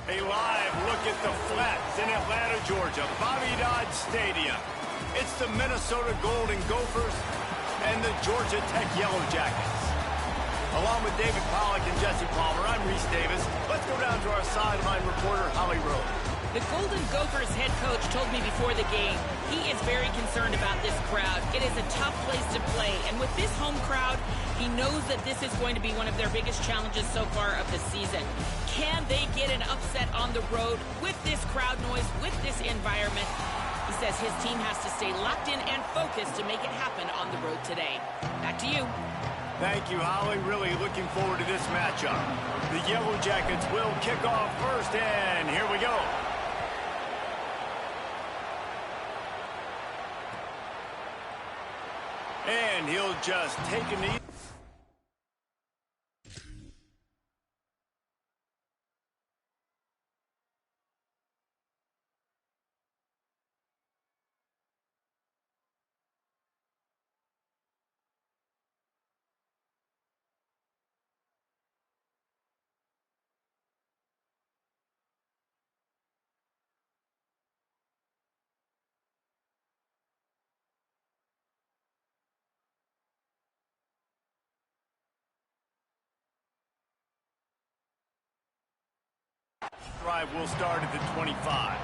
A live look at the Flats in Atlanta, Georgia, Bobby Dodd Stadium. It's the Minnesota Golden Gophers and the Georgia Tech Yellow Jackets. Along with David Pollack and Jesse Palmer, I'm Reese Davis. Let's go down to our sideline reporter, Holly Rowe. The Golden Gophers head coach told me before the game he is very concerned about this crowd. It is a tough place to play, and with this home crowd, he knows that this is going to be one of their biggest challenges so far of the season. Can they get an upset on the road with this crowd noise, with this environment? He says his team has to stay locked in and focused to make it happen on the road today. Back to you. Thank you, Holly. Really looking forward to this matchup. The Yellow Jackets will kick off first, and here we go. And he'll just take a knee. Drive will start at the 25.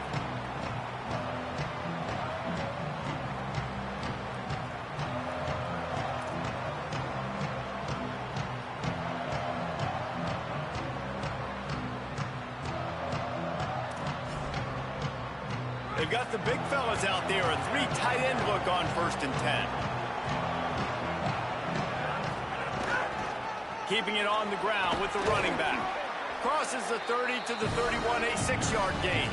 They've got the big fellas out there, a three tight end look on 1st and 10. Keeping it on the ground with the running back. Crosses the 30 to the 31, a 6-yard gain.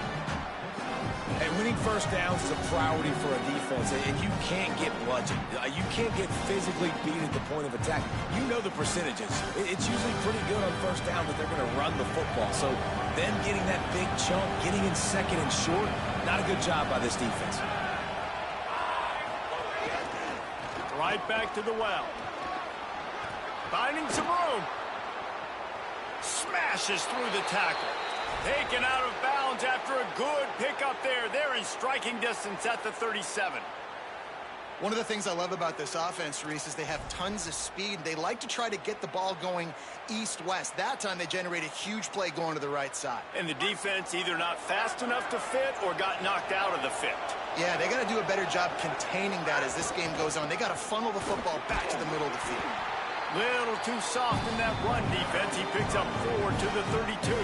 And winning first downs is a priority for a defense, and you can't get bludgeoned. You can't get physically beat at the point of attack. You know the percentages. It's usually pretty good on first down that they're going to run the football. So them getting that big chunk, getting in second and short, not a good job by this defense. Right back to the well. Finding some room. Smashes through the tackle. Taken out of bounds after a good pickup there. They're in striking distance at the 37. One of the things I love about this offense, Reese, is they have tons of speed. They like to try to get the ball going east-west. That time they generated a huge play going to the right side. And the defense either not fast enough to fit or got knocked out of the fit. Yeah, they got to do a better job containing that as this game goes on. They got to funnel the football back to the middle of the field. Little too soft in that run defense. He picks up 4 to the 32.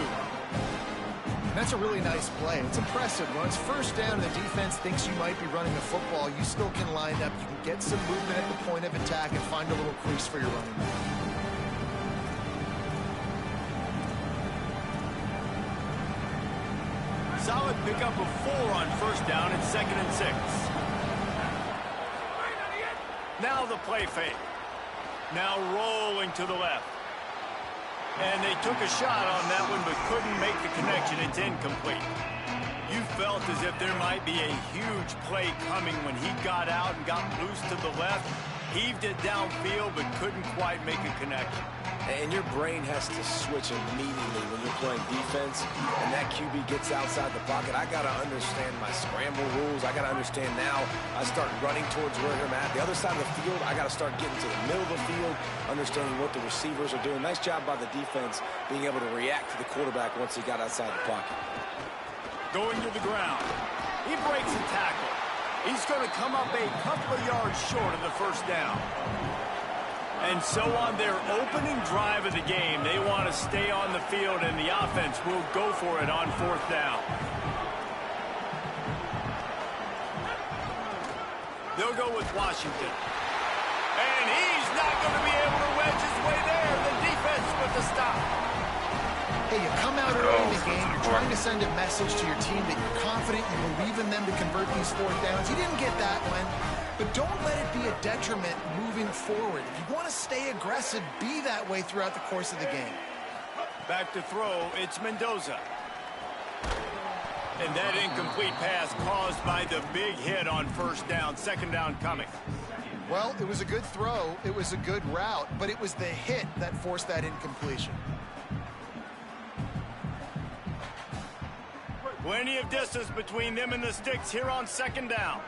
That's a really nice play. It's impressive. When it's first down and the defense thinks you might be running the football, you still can line up. You can get some movement at the point of attack and find a little crease for your running back. Solid pickup of 4 on first down and 2nd and 6. Now the play fake. Now rolling to the left. And they took a shot on that one but couldn't make the connection. It's incomplete. You felt as if there might be a huge play coming when he got out and got loose to the left. Heaved it downfield but couldn't quite make a connection. And your brain has to switch immediately when you're playing defense and that QB gets outside the pocket. I got to understand my scramble rules. I got to understand now I start running towards where I'm at. The other side of the field, I got to start getting to the middle of the field, understanding what the receivers are doing. Nice job by the defense being able to react to the quarterback once he got outside the pocket. Going to the ground. He breaks a tackle. He's going to come up a couple of yards short of the first down. And so on their opening drive of the game, they want to stay on the field, and the offense will go for it on 4th down. They'll go with Washington. And he's not going to be able to wedge his way there. The defense with the stop. Hey, you come out early in the game, you're trying to send a message to your team that you're confident, you believe in them to convert these 4th downs. You didn't get that one. But don't let it be a detriment moving forward. If you want to stay aggressive, be that way throughout the course of the game. Back to throw, it's Mendoza. And that incomplete pass caused by the big hit on first down, 2nd down coming. Well, it was a good throw, it was a good route, but it was the hit that forced that incompletion. Plenty of distance between them and the sticks here on second down.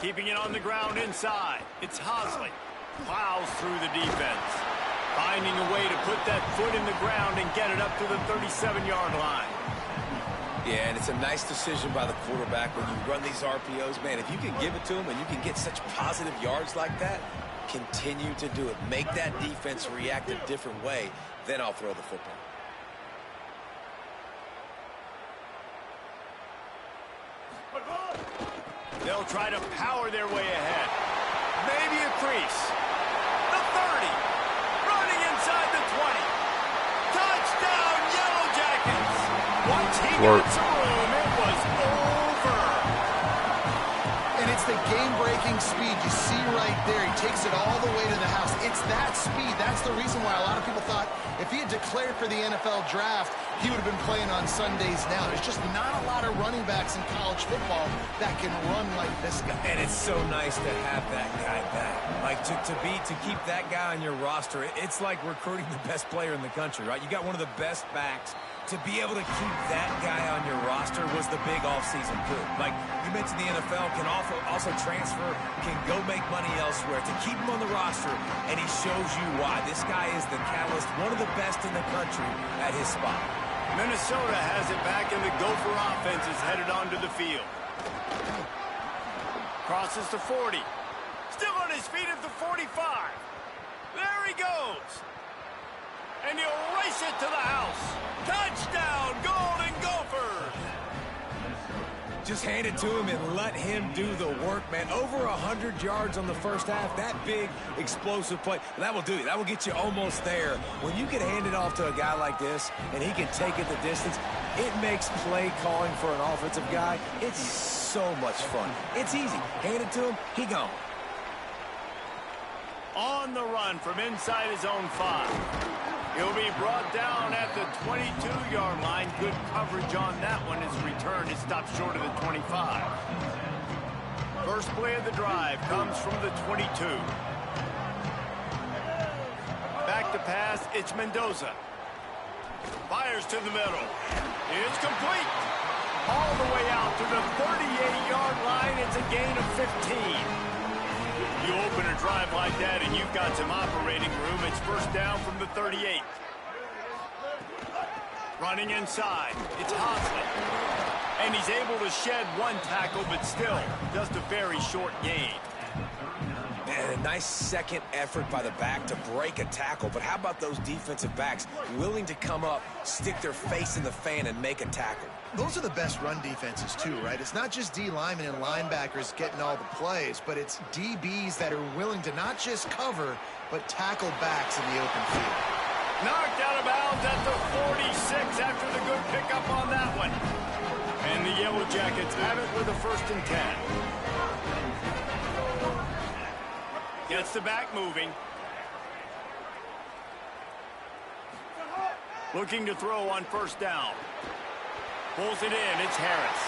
Keeping it on the ground inside. It's Hosley. Plows through the defense. Finding a way to put that foot in the ground and get it up to the 37-yard line. Yeah, and it's a nice decision by the quarterback when you run these RPOs. Man, if you can give it to him and you can get such positive yards like that, continue to do it. Make that defense react a different way, then I'll throw the football. They'll try to power their way ahead. Maybe a crease. The 30. Running inside the 20. Touchdown, Yellow Jackets. Once he got some room, it was over. And it's the game-breaking speed you see right there. He takes it all the way to the house. It's that speed. That's the reason why a lot of people thought if he had declared for the NFL draft, he would have been playing on Sundays now. There's just not a lot of running backs in college football that can run like this guy. And it's so nice to have that guy back. Like, to keep that guy on your roster, it's like recruiting the best player in the country, right? You got one of the best backs. To be able to keep that guy on your roster was the big offseason coup. Like, you mentioned the NFL can also transfer, can go make money elsewhere. To keep him on the roster, and he shows you why. This guy is the catalyst, one of the best in the country at his spot. Minnesota has it back, and the Gopher offense is headed onto the field. Crosses to 40. Still on his feet at the 45. There he goes. And he'll race it to the house. Touchdown, Golden Gophers. Just hand it to him and let him do the work, man. Over 100 yards on the first half. That big, explosive play. That will do you. That will get you almost there. When you can hand it off to a guy like this and he can take it the distance, it makes play calling for an offensive guy, it's so much fun. It's easy. Hand it to him, he gone. On the run from inside his own 5. He'll be brought down at the 22-yard line. Good coverage on that one. His return is stopped short of the 25. First play of the drive comes from the 22. Back to pass, it's Mendoza. Fires to the middle. It's complete. All the way out to the 38-yard line. It's a gain of 15. You open a drive like that and you've got some operating room. It's first down from the 38. Running inside, it's Hosley. And he's able to shed one tackle, but still just a very short gain. And a nice second effort by the back to break a tackle. But how about those defensive backs willing to come up, stick their face in the fan, and make a tackle? Those are the best run defenses, too, right? It's not just D linemen and linebackers getting all the plays, but it's DBs that are willing to not just cover, but tackle backs in the open field. Knocked out of bounds at the 46 after the good pickup on that one. And the Yellow Jackets have it with a 1st and 10. Gets the back moving. Looking to throw on first down. Pulls it in, it's Harris.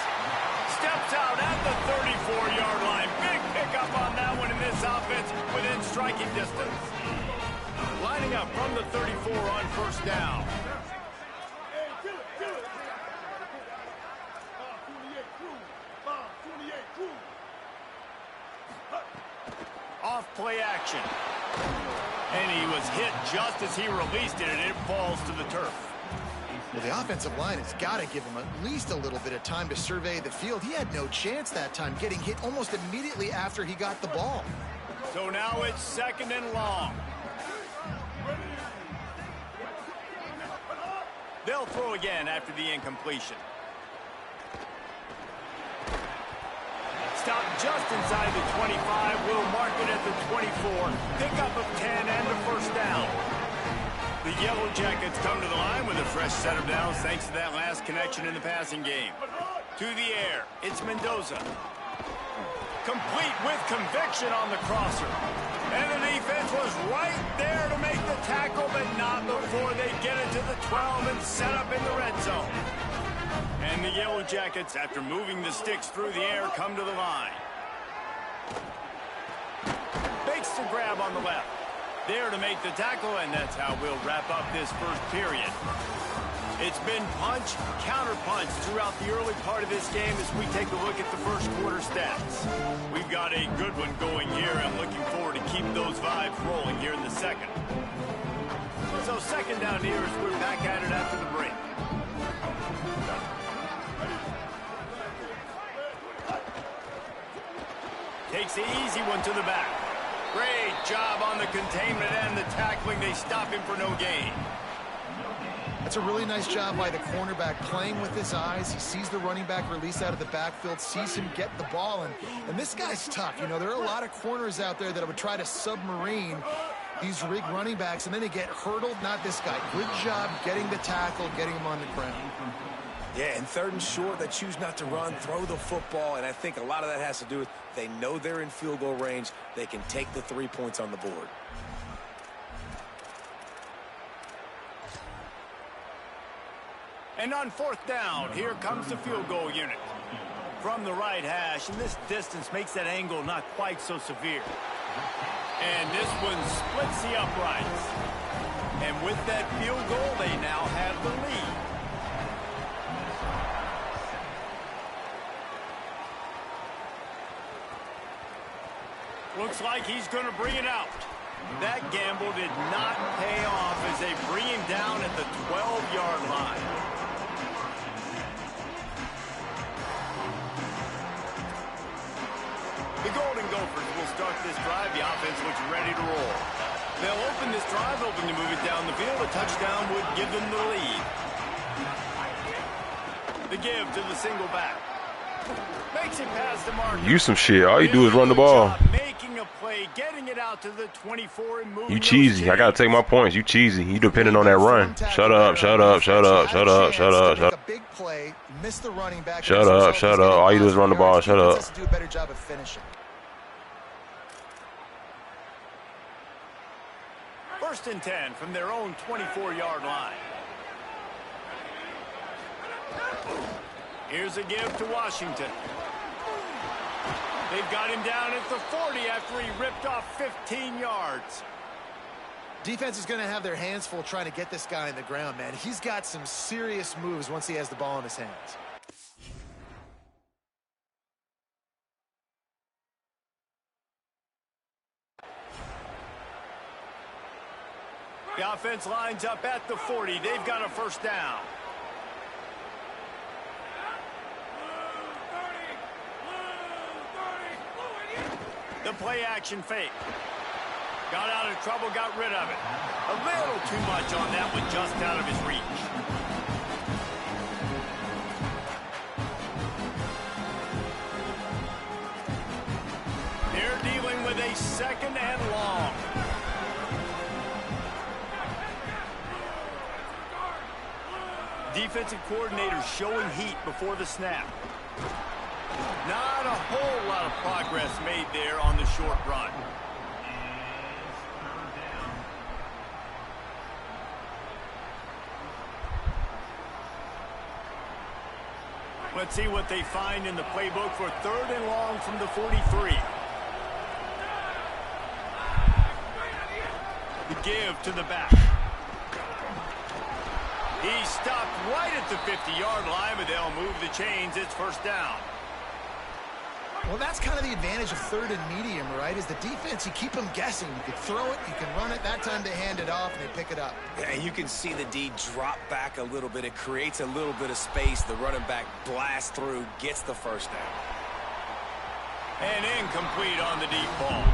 Steps out at the 34-yard line. Big pickup on that one in this offense within striking distance. Lining up from the 34 on first down. Off play action. And he was hit just as he released it, and it falls to the turf. Well, the offensive line has got to give him at least a little bit of time to survey the field. He had no chance that time, getting hit almost immediately after he got the ball. So now it's 2nd and long. They'll throw again after the incompletion. Stop just inside the 25. We'll mark it at the 24. Pickup of 10 and the first down. The Yellow Jackets come to the line with a fresh set of downs thanks to that last connection in the passing game. To the air, it's Mendoza. Complete with conviction on the crosser. And the defense was right there to make the tackle, but not before they get it to the 12 and set up in the red zone. And the Yellow Jackets, after moving the sticks through the air, come to the line. Fakes the grab on the left. there to make the tackle, and that's how we'll wrap up this first period. It's been punch, counter-punch throughout the early part of this game as we take a look at the first quarter stats. We've got a good one going here. I'm looking forward to keep those vibes rolling here in the second. So second down here as we're back at it after the break. Takes the easy one to the back. Great job on the containment and the tackling. They stop him for no gain. That's a really nice job by the cornerback playing with his eyes. He sees the running back release out of the backfield, sees him get the ball, and this guy's tough. You know, there are a lot of corners out there that would try to submarine these rig running backs, and then they get hurdled. Not this guy. Good job getting the tackle, getting him on the ground. Yeah, and third and short, they choose not to run, throw the football, and I think a lot of that has to do with they know they're in field goal range. They can take the 3 points on the board. And on fourth down, here comes the field goal unit. From the right hash, and this distance makes that angle not quite so severe. And this one splits the uprights. And with that field goal, they now have the lead. Looks like he's going to bring it out. That gamble did not pay off as they bring him down at the 12-yard line. The Golden Gophers will start this drive. The offense looks ready to roll. They'll open this drive, hoping to move it down the field. A touchdown would give them the lead. The give to the single back. Makes it past the mark. You some shit. All you do is run the ball. Making a play, getting it out to the 24 and moving. You cheesy. I gotta take my points. You cheesy. You depending on that run. Shut up. Shut up. Shut up. Shut up. Shut up. Shut up. Big play, miss the running back. Shut up. Shut up. All you do is run the ball. Shut up. Do a better job of finishing. First and 10 from their own 24-yard line. Here's a give to Washington. They've got him down at the 40 after he ripped off 15 yards. Defense is going to have their hands full trying to get this guy on the ground, man. He's got some serious moves once he has the ball in his hands. The offense lines up at the 40. They've got a first down. The play action fake. Got out of trouble, got rid of it. A little too much on that one, just out of his reach. They're dealing with a second and long. Defensive coordinator showing heat before the snap. Not a whole lot of progress made there on the short run. Let's see what they find in the playbook for third and long from the 43. The give to the back. He stopped right at the 50-yard line, but they'll move the chains. It's first down. Well, that's kind of the advantage of third and medium, right? Is the defense, you keep them guessing. You can throw it, you can run it. That time they hand it off and they pick it up. Yeah, you can see the D drop back a little bit. It creates a little bit of space. The running back blasts through, gets the first down. And incomplete on the deep ball.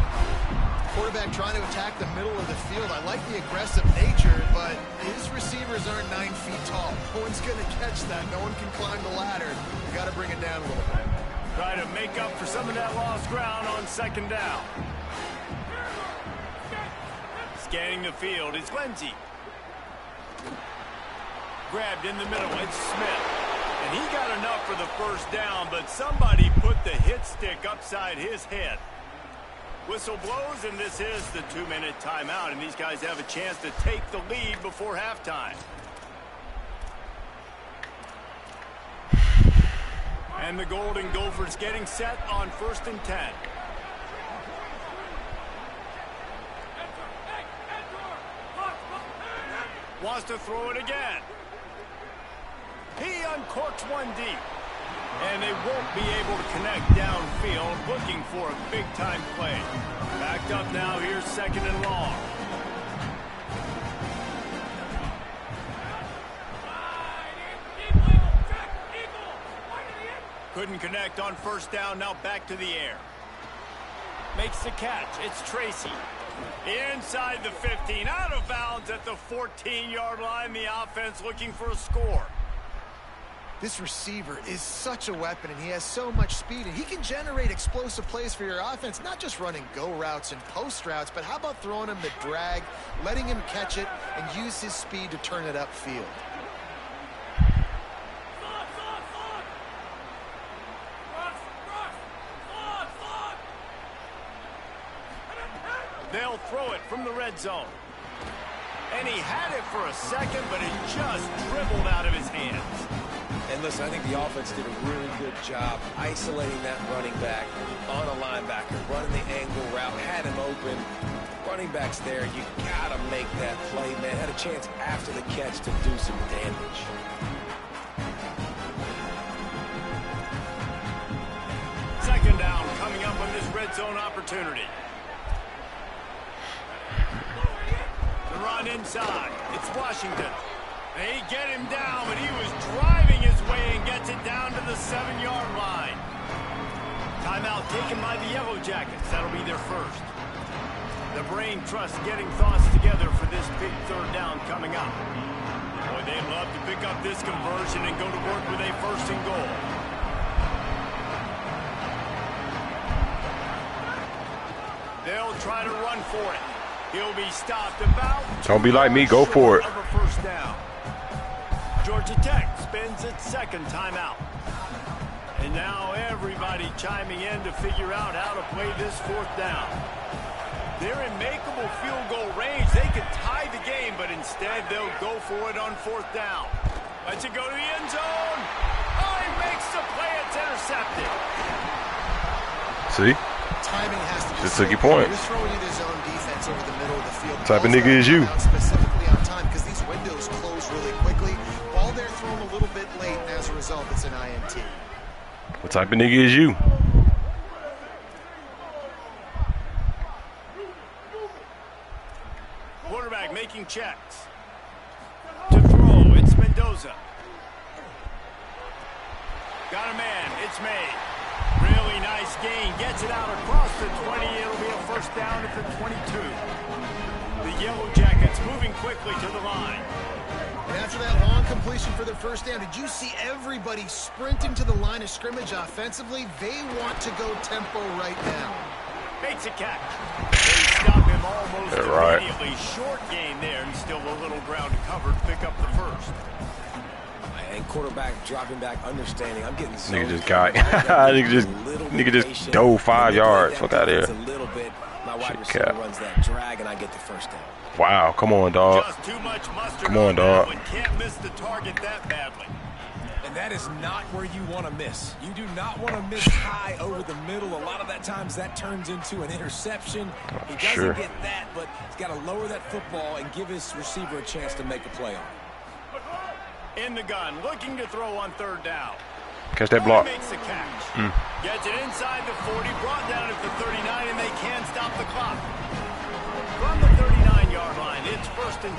Quarterback trying to attack the middle of the field. I like the aggressive nature, but his receivers aren't 9 feet tall. No one's going to catch that. No one can climb the ladder. You got to bring it down a little bit. Try to make up for some of that lost ground on second down. Scanning the field is Lindsey. Grabbed in the middle, it's Smith. And he got enough for the first down, but somebody put the hit stick upside his head. Whistle blows, and this is the 2-minute timeout, and these guys have a chance to take the lead before halftime. And the Golden Gophers getting set on first and 10. Wants to throw it again. He uncorks one deep. And they won't be able to connect downfield, looking for a big-time play. Backed up now, here's 2nd and long. Couldn't connect on 1st down, now back to the air. Makes the catch, it's Tracy. Inside the 15, out of bounds at the 14-yard line. The offense looking for a score. This receiver is such a weapon, and he has so much speed, and he can generate explosive plays for your offense, not just running go routes and post routes, but how about throwing him the drag, letting him catch it, and use his speed to turn it upfield. They'll throw it from the red zone. And he had it for a second, but it just dribbled out of his hands. And listen, I think the offense did a really good job isolating that running back on a linebacker, running the angle route, had him open. Running back's there. You got to make that play, man. Had a chance after the catch to do some damage. Second down coming up on this red zone opportunity. The run inside. It's Washington. They get him down, but he was driving his way and gets it down to the 7-yard line. Timeout taken by the Yellow Jackets. That'll be their first. The brain trust getting thoughts together for this big 3rd down coming up. Boy, they'd love to pick up this conversion and go to work with a 1st and goal. They'll try to run for it. He'll be stopped about. Don't be like me. Go for it. Of a 1st down. Georgia Tech spends its 2nd timeout. And now everybody chiming in to figure out how to play this 4th down. They're in makeable field goal range. They could tie the game, but instead they'll go for it on 4th down. Lets it go to the end zone. Oh, he makes the play. It's intercepted. See? Timing has to be just took your point. You're throwing it his own defense over the middle of the field. What type of nigga is you? Specifically on time, because these windows close really quickly. Ball there thrown a little bit late, and as a result, it's an INT. What type of nigga is you? Quarterback making checks. To throw, it's Mendoza. Got a man, it's made. Really nice gain, gets it out across the 20. It'll be a 1st down at the 22. The Yellow Jackets moving quickly to the line. And after that long completion for their 1st down, did you see everybody sprinting to the line of scrimmage offensively? They want to go tempo right now. Makes a catch. They stop him almost immediately. Right. Short gain there, and still a little ground covered. Pick up the 1st. And quarterback dropping back, understanding. I'm getting so. Nigga just got. nigga just dove 5 yards. Fuck out of here. A little bit. My wide receiver runs that drag, and I get the 1st down. Wow, come on, dog. Just too much mustard. Come on, dog. Can't miss the target that badly. And that is not where you want to miss. You do not want to miss high over the middle. A lot of that times that turns into an interception. He doesn't get that, but he's got to lower that football and give his receiver a chance to make a play on it. In the gun, looking to throw on 3rd down. Catch that block. Makes the catch. Gets it inside the 40, brought down at the 39, and they can't stop the clock. From the 39-yard line, it's 1st and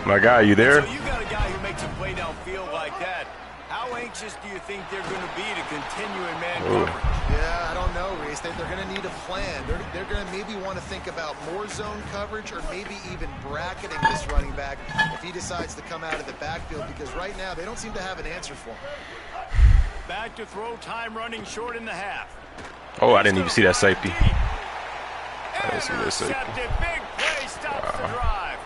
10. My guy, you there? So you got a guy who makes a play downfield like that. How anxious do you think they're going to be to continue in man coverage? Yeah, I don't know, Reese. They're going to need a plan. They're going to maybe want to think about more zone coverage or maybe even bracketing this running back if he decides to come out of the backfield, because right now they don't seem to have an answer for him. Back to throw, time running short in the half. Oh, I didn't even see that safety. I didn't see that safety. Big play stops the drive.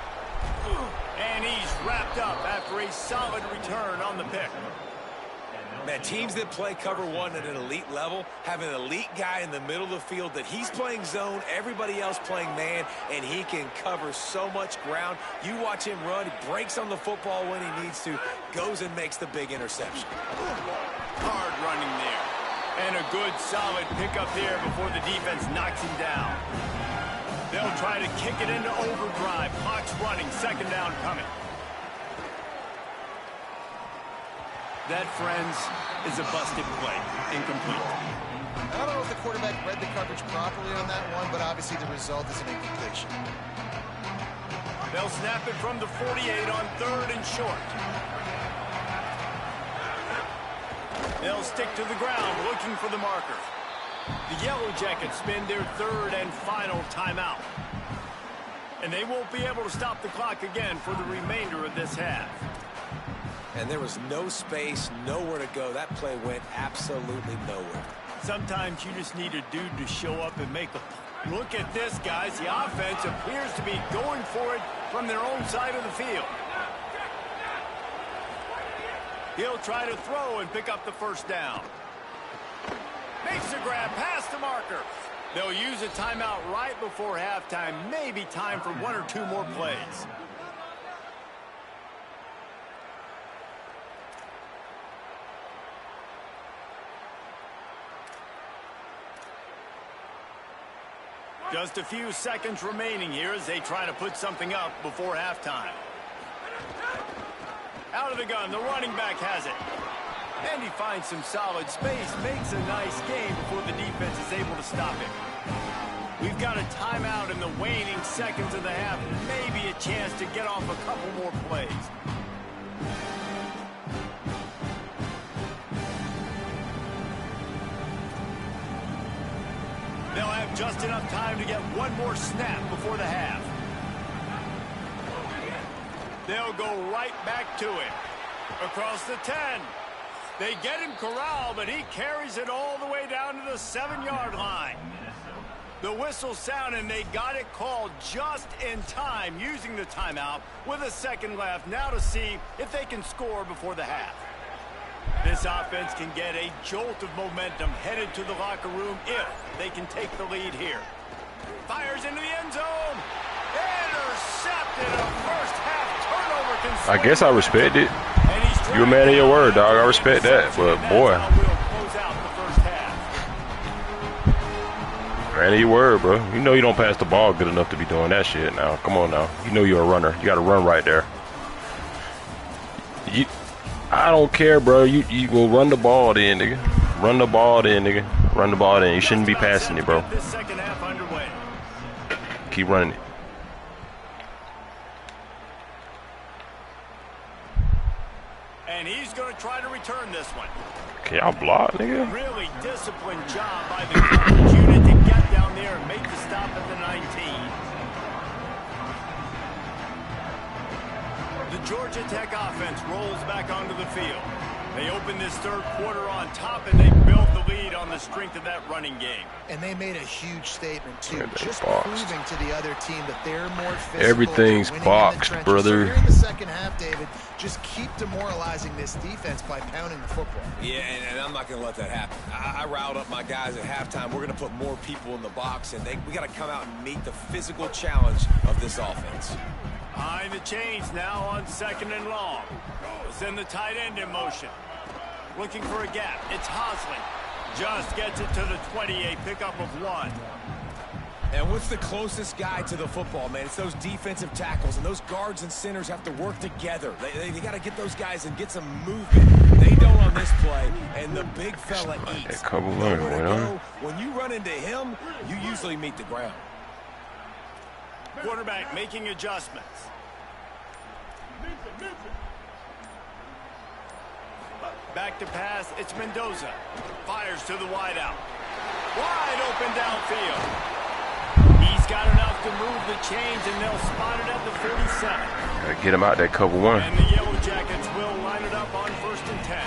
And he's wrapped up after a solid return on the pick. Man, teams that play cover one at an elite level have an elite guy in the middle of the field that he's playing zone, everybody else playing man, and he can cover so much ground. You watch him run, he breaks on the football when he needs to, goes and makes the big interception. Hard running there. And a good, solid pickup there before the defense knocks him down. They'll try to kick it into overdrive. Clock's running, 2nd down coming. That, friends, is a busted play. Incomplete. I don't know if the quarterback read the coverage properly on that one, but obviously the result is an incompletion. They'll snap it from the 48 on 3rd and short. They'll stick to the ground looking for the marker. The Yellow Jackets spend their 3rd and final timeout. And they won't be able to stop the clock again for the remainder of this half. And there was no space, nowhere to go. That play went absolutely nowhere. Sometimes you just need a dude to show up and make a play. Look at this, guys. The offense appears to be going for it from their own side of the field. He'll try to throw and pick up the first down. Makes a grab past the marker. They'll use a timeout right before halftime. Maybe time for 1 or 2 more plays. Just a few seconds remaining here as they try to put something up before halftime. Out of the gun, the running back has it. And he finds some solid space, makes a nice game before the defense is able to stop him. We've got a timeout in the waning seconds of the half. Maybe a chance to get off a couple more plays. They'll have just enough time to get one more snap before the half. They'll go right back to it. Across the 10. They get him corralled, but he carries it all the way down to the 7-yard line. The whistle sound, and they got it called just in time, using the timeout with a second left. Now to see if they can score before the half. This offense can get a jolt of momentum headed to the locker room if they can take the lead here. Fires into the end zone. Intercepted. A first half turnover. I guess I respect it. You a man of your word, dog. I respect that. But, boy. Man of your word, bro. You know you don't pass the ball good enough to be doing that shit now. Come on now. You know you're a runner. You got to run right there. I don't care, bro. You will run the ball then, nigga. Run the ball then, nigga. Run the ball then. You shouldn't be passing it, bro. Keep running it. And he's going to try to return this one. Can y'all block, nigga? Really disciplined job by the coverage unit to get down there and make the stop at the 19. The Georgia Tech offense rolls back onto the field. They open this 3rd quarter on top, and they built the lead on the strength of that running game. And they made a huge statement, too. Just proving to the other team that they're more physical. Everything's boxed, brother. So here in the second half, David, just keep demoralizing this defense by pounding the football. Yeah, and I'm not going to let that happen. I riled up my guys at halftime. We're going to put more people in the box, and we got to come out and meet the physical challenge of this offense. Behind the chains now on 2nd and long. Send the tight end in motion. Looking for a gap. It's Hosling. Just gets it to the 20, a pickup of 1. And what's the closest guy to the football, man? It's those defensive tackles, and those guards and centers have to work together. They got to get those guys and get some movement. They don't on this play, and the big fella eats. When you run into him, you usually meet the ground. Quarterback making adjustments. Back to pass, it's Mendoza. Fires to the wideout. Wide open downfield. He's got enough to move the chains, and they'll spot it at the 47. Gotta get him out that cover 1. And the Yellow Jackets will line it up on 1st and 10.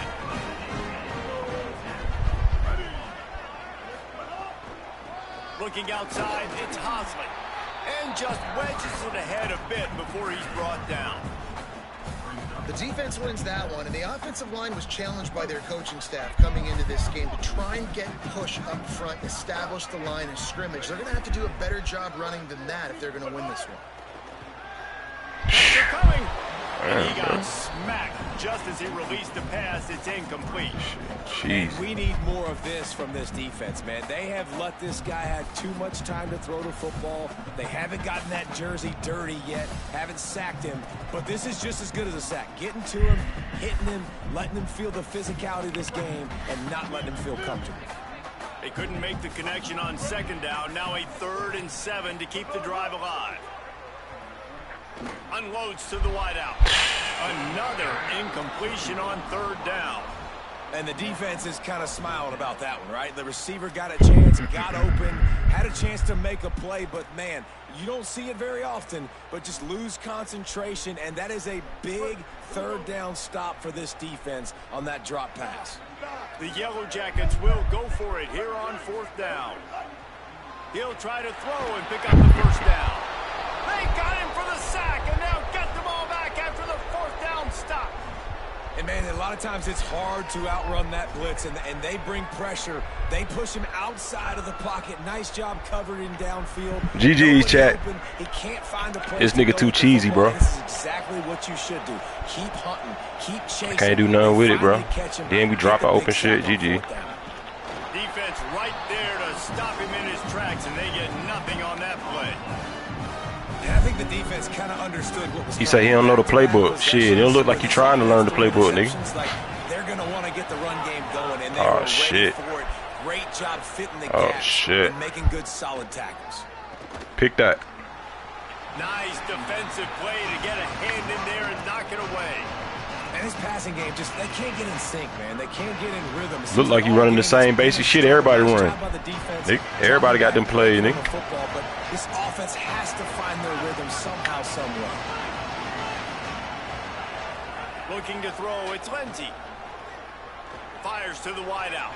Looking outside, it's Hosling. And just wedges it ahead a bit before he's brought down. The defense wins that one, and the offensive line was challenged by their coaching staff coming into this game to try and get push up front, establish the line of scrimmage. They're going to have to do a better job running than that if they're going to win this one. They're coming. And he got smacked just as he released the pass. It's incomplete. Jeez. We need more of this from this defense, man. They have let this guy have too much time to throw the football. They haven't gotten that jersey dirty yet, haven't sacked him. But this is just as good as a sack. Getting to him, hitting him, letting him feel the physicality of this game, and not letting him feel comfortable. They couldn't make the connection on second down. Now a 3rd and 7 to keep the drive alive. Unloads to the wideout. Another incompletion on 3rd down. And the defense is kind of smiling about that one, right? The receiver got a chance, got open, had a chance to make a play, but man, you don't see it very often, but just lose concentration, and that is a big 3rd down stop for this defense on that drop pass. The Yellow Jackets will go for it here on 4th down. He'll try to throw and pick up the 1st down. They got him for the sack, and now get the ball back after the 4th down stop. And, man, a lot of times it's hard to outrun that blitz, and they bring pressure. They push him outside of the pocket. Nice job covering downfield. GG's, chat. He can't find a place. This nigga too cheesy, bro. This is exactly what you should do. Keep hunting. Keep chasing. Can't do nothing with it, bro. Then we drop an open shit. GG. Defense right there to stop him in his tracks, and they get nothing on that play. Yeah, I think the defense kind of understood what was. He said he don't know the playbook. Shit, it don't look like you trying to learn the playbook, nigga. Like they're gonna want to get the run game going, and they Oh, were ready shit. for it. Great job fitting the Oh, gaps shit. and making good solid tackles. Pick that. Nice defensive play to get a hand in there and knock it away. And his passing game, just they can't get in sync, man. They can't get in rhythm. Look like you running the same basic shit everybody running. Everybody got them plays, nigga. Football, but this offense has to find their rhythm somehow, somewhere. Looking to throw, it's Lindsey. Fires to the wideout.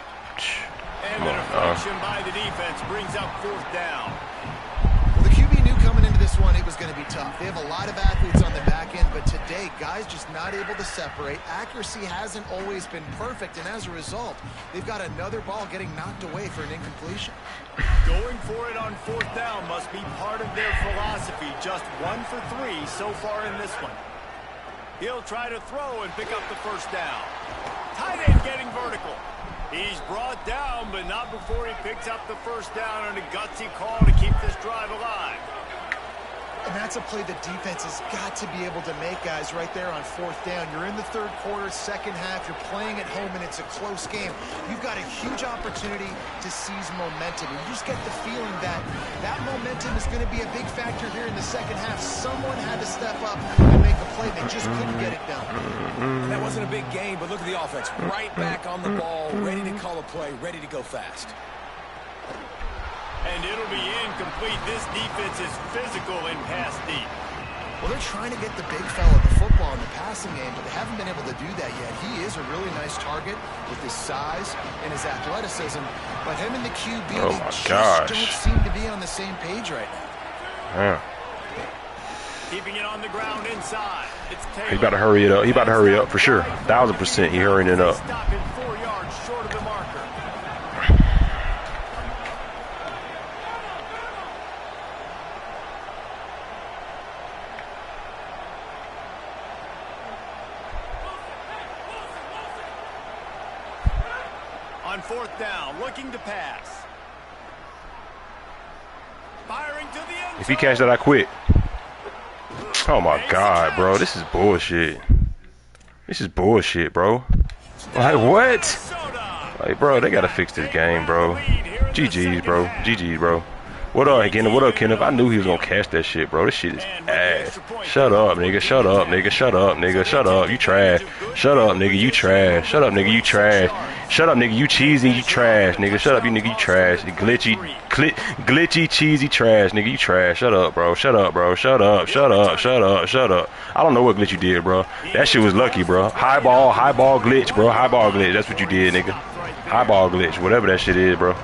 And the deflection by the defense brings up 4th down. Well, the QB knew coming into this one it was going to be tough. They have a lot of athletes on the back end, but today, guys just not able to separate. Accuracy hasn't always been perfect, and as a result, they've got another ball getting knocked away for an incompletion. Going for it on 4th down must be part of their philosophy. Just 1 for 3 so far in this one. He'll try to throw and pick up the 1st down. Tight end getting vertical. He's brought down, but not before he picks up the 1st down on a gutsy call to keep this drive alive. And that's a play the defense has got to be able to make, guys, right there on 4th down. You're in the 3rd quarter, 2nd half. You're playing at home, and it's a close game. You've got a huge opportunity to seize momentum. And you just get the feeling that that momentum is going to be a big factor here in the 2nd half. Someone had to step up and make a play. They just couldn't get it done. And that wasn't a big game, but look at the offense. Right back on the ball, ready to call a play, ready to go fast. And it'll be incomplete. This defense is physical and pass deep. Well, they're trying to get the big fella the football in the passing game, but they haven't been able to do that yet. He is a really nice target with his size and his athleticism, but him and the QB, they just don't seem to be on the same page right now. Yeah. Keeping it on the ground inside. It's Taylor. He about to hurry it up. He about to hurry up for sure. 1,000% he hurrying it up. Stop him 4 yards short of the marker. On 4th down, looking to pass. Firing to the end zone. If he catch that, I quit. Oh my God, bro. This is bullshit. This is bullshit, bro. Like, what? Like, bro, they gotta fix this game, bro. GG's, bro. GG's, bro. What up, again? What up, Kenneth? I knew he was gonna catch that shit, bro. This shit is ass. Shut up, nigga. Shut up, nigga. Shut up, nigga. Shut up. You trash. Shut up, nigga. You trash. Shut up, nigga. You trash. Shut up, nigga. You cheesy. You trash, nigga. Shut up, you nigga. You trash. You glitchy, cheesy trash, nigga. You trash. Shut up, bro. Shut up, bro. Shut up. Shut up. Shut up. Shut up. I don't know what glitch you did, bro. That shit was lucky, bro. High ball glitch, bro. High ball glitch. That's what you did, nigga. High ball glitch. Whatever that shit is, bro.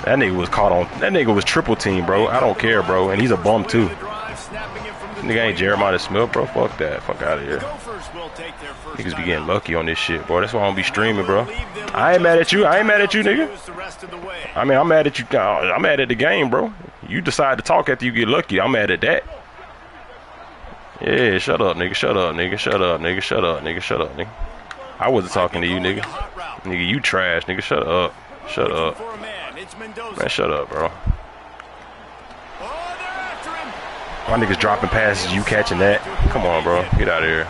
That nigga was caught on. That nigga was triple team, bro. I don't care, bro. And he's a bum too. Nigga ain't Jeremiah Smith, bro. Fuck that. Fuck out of here. Niggas be getting lucky on this shit, bro. That's why I don't be streaming, bro. I ain't mad at you. I ain't mad at you, nigga. I mean, I'm mad at you. I'm mad at the game, bro. You decide to talk after you get lucky. I'm mad at that. Yeah, shut up, nigga. Shut up, nigga. Shut up, nigga. Shut up, nigga. Shut up, nigga. I wasn't talking to you, nigga. Nigga, you trash, nigga. Shut up. Shut up. Man, shut up, bro. My niggas dropping passes, you catching that. Come on, bro. Get out of here.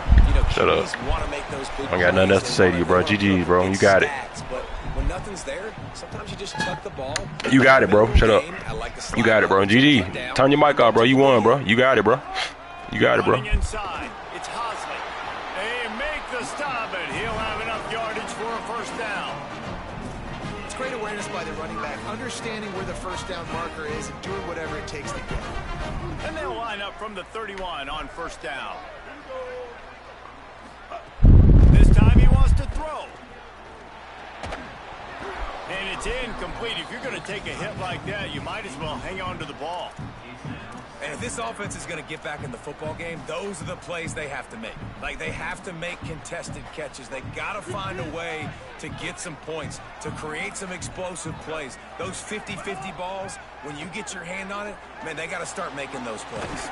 Shut up. I got nothing else to say to you, bro. GG's, bro. You got it. When nothing's there, sometimes you just chuck the ball. You got it, bro. Shut up. You got it, bro. GG. Turn your mic off, bro. You won, bro. You got it, bro. You got it, bro. Inside. It's Hosley. They make the stop, and he'll have enough yardage for a first down. It's great awareness by the running back, understanding where the first down marker is and doing whatever it takes to get it. And they'll line up from the 31 on first down. This time he wants to throw. And it's incomplete. If you're going to take a hit like that, you might as well hang on to the ball. And if this offense is going to get back in the football game, those are the plays they have to make. Like, they have to make contested catches. They got to find a way to get some points, to create some explosive plays. Those 50-50 balls, when you get your hand on it, man, they got to start making those plays.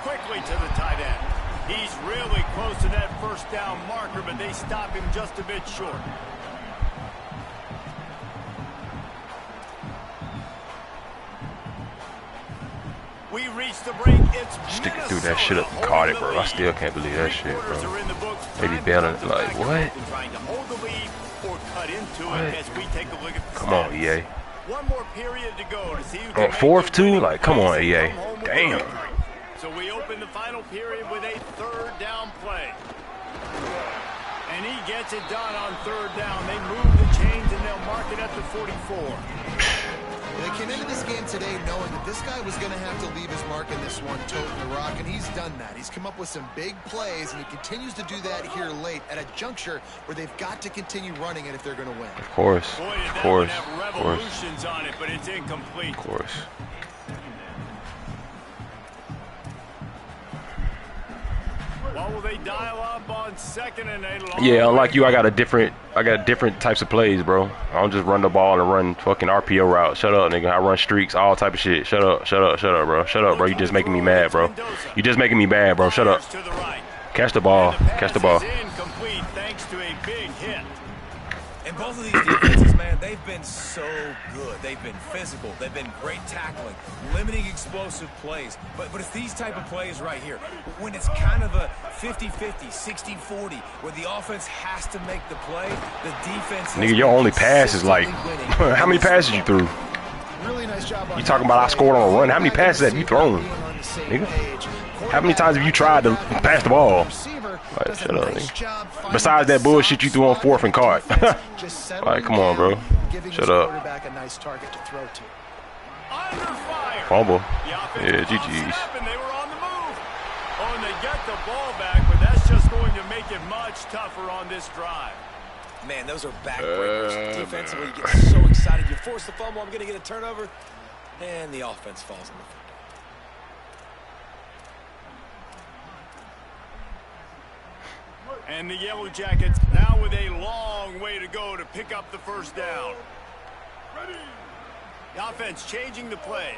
Quickly to the tight end. He's really close to that first down marker, but they stop him just a bit short. We reached the break. It's sticking through that shit up and caught it, bro. I still can't believe that shit, bro. They be bailing like, what? What? Come on, EA. One more period to go to see who On fourth too? Like, come on, EA. Damn. So we open the final period with a third down play. And he gets it done on third down. They move the chains and they'll mark it at the 44. They came into this game today knowing that this guy was going to have to leave his mark in this one, toting the rock, and he's done that. He's come up with some big plays, and he continues to do that here late at a juncture where they've got to continue running it if they're going to win. Of course. Boy, of course. Have revolutions on it, but it's incomplete. Of course. What will they dial up on second and a long Yeah, unlike you, I got different types of plays, bro. I don't just run the ball and run fucking RPO routes. Shut up, nigga. I run streaks, all type of shit. Shut up, shut up, shut up, bro. Shut up, bro. You just making me mad, bro. You just making me mad, bro. Shut up. Catch the ball. Catch the ball. Incomplete thanks to a big hit. And both of these defenses, man, they've been so good. They've been physical. They've been great tackling, limiting explosive plays. But it's these type of plays right here, when it's kind of a 50-50, 60-40, where the offense has to make the play, the defense. Nigga, your only pass is like, how many passes you threw? Really nice job. You talking about I scored on a run? How many passes have you thrown, nigga? How many times have you tried to pass the ball? Like, shut up, nigga. Besides that bullshit you threw on fourth and caught. Like, come on, bro. Shut up. Fumble. Yeah, GG's. They were on the move. Oh, and they get the ball back, but that's just going to make it much tougher on this drive. Man, those are backbreakers. Defensively, you get so excited. You force the fumble, I'm going to get a turnover, and the offense falls on the field. And the Yellow Jackets now with a long way to go to pick up the first down. The offense changing the play.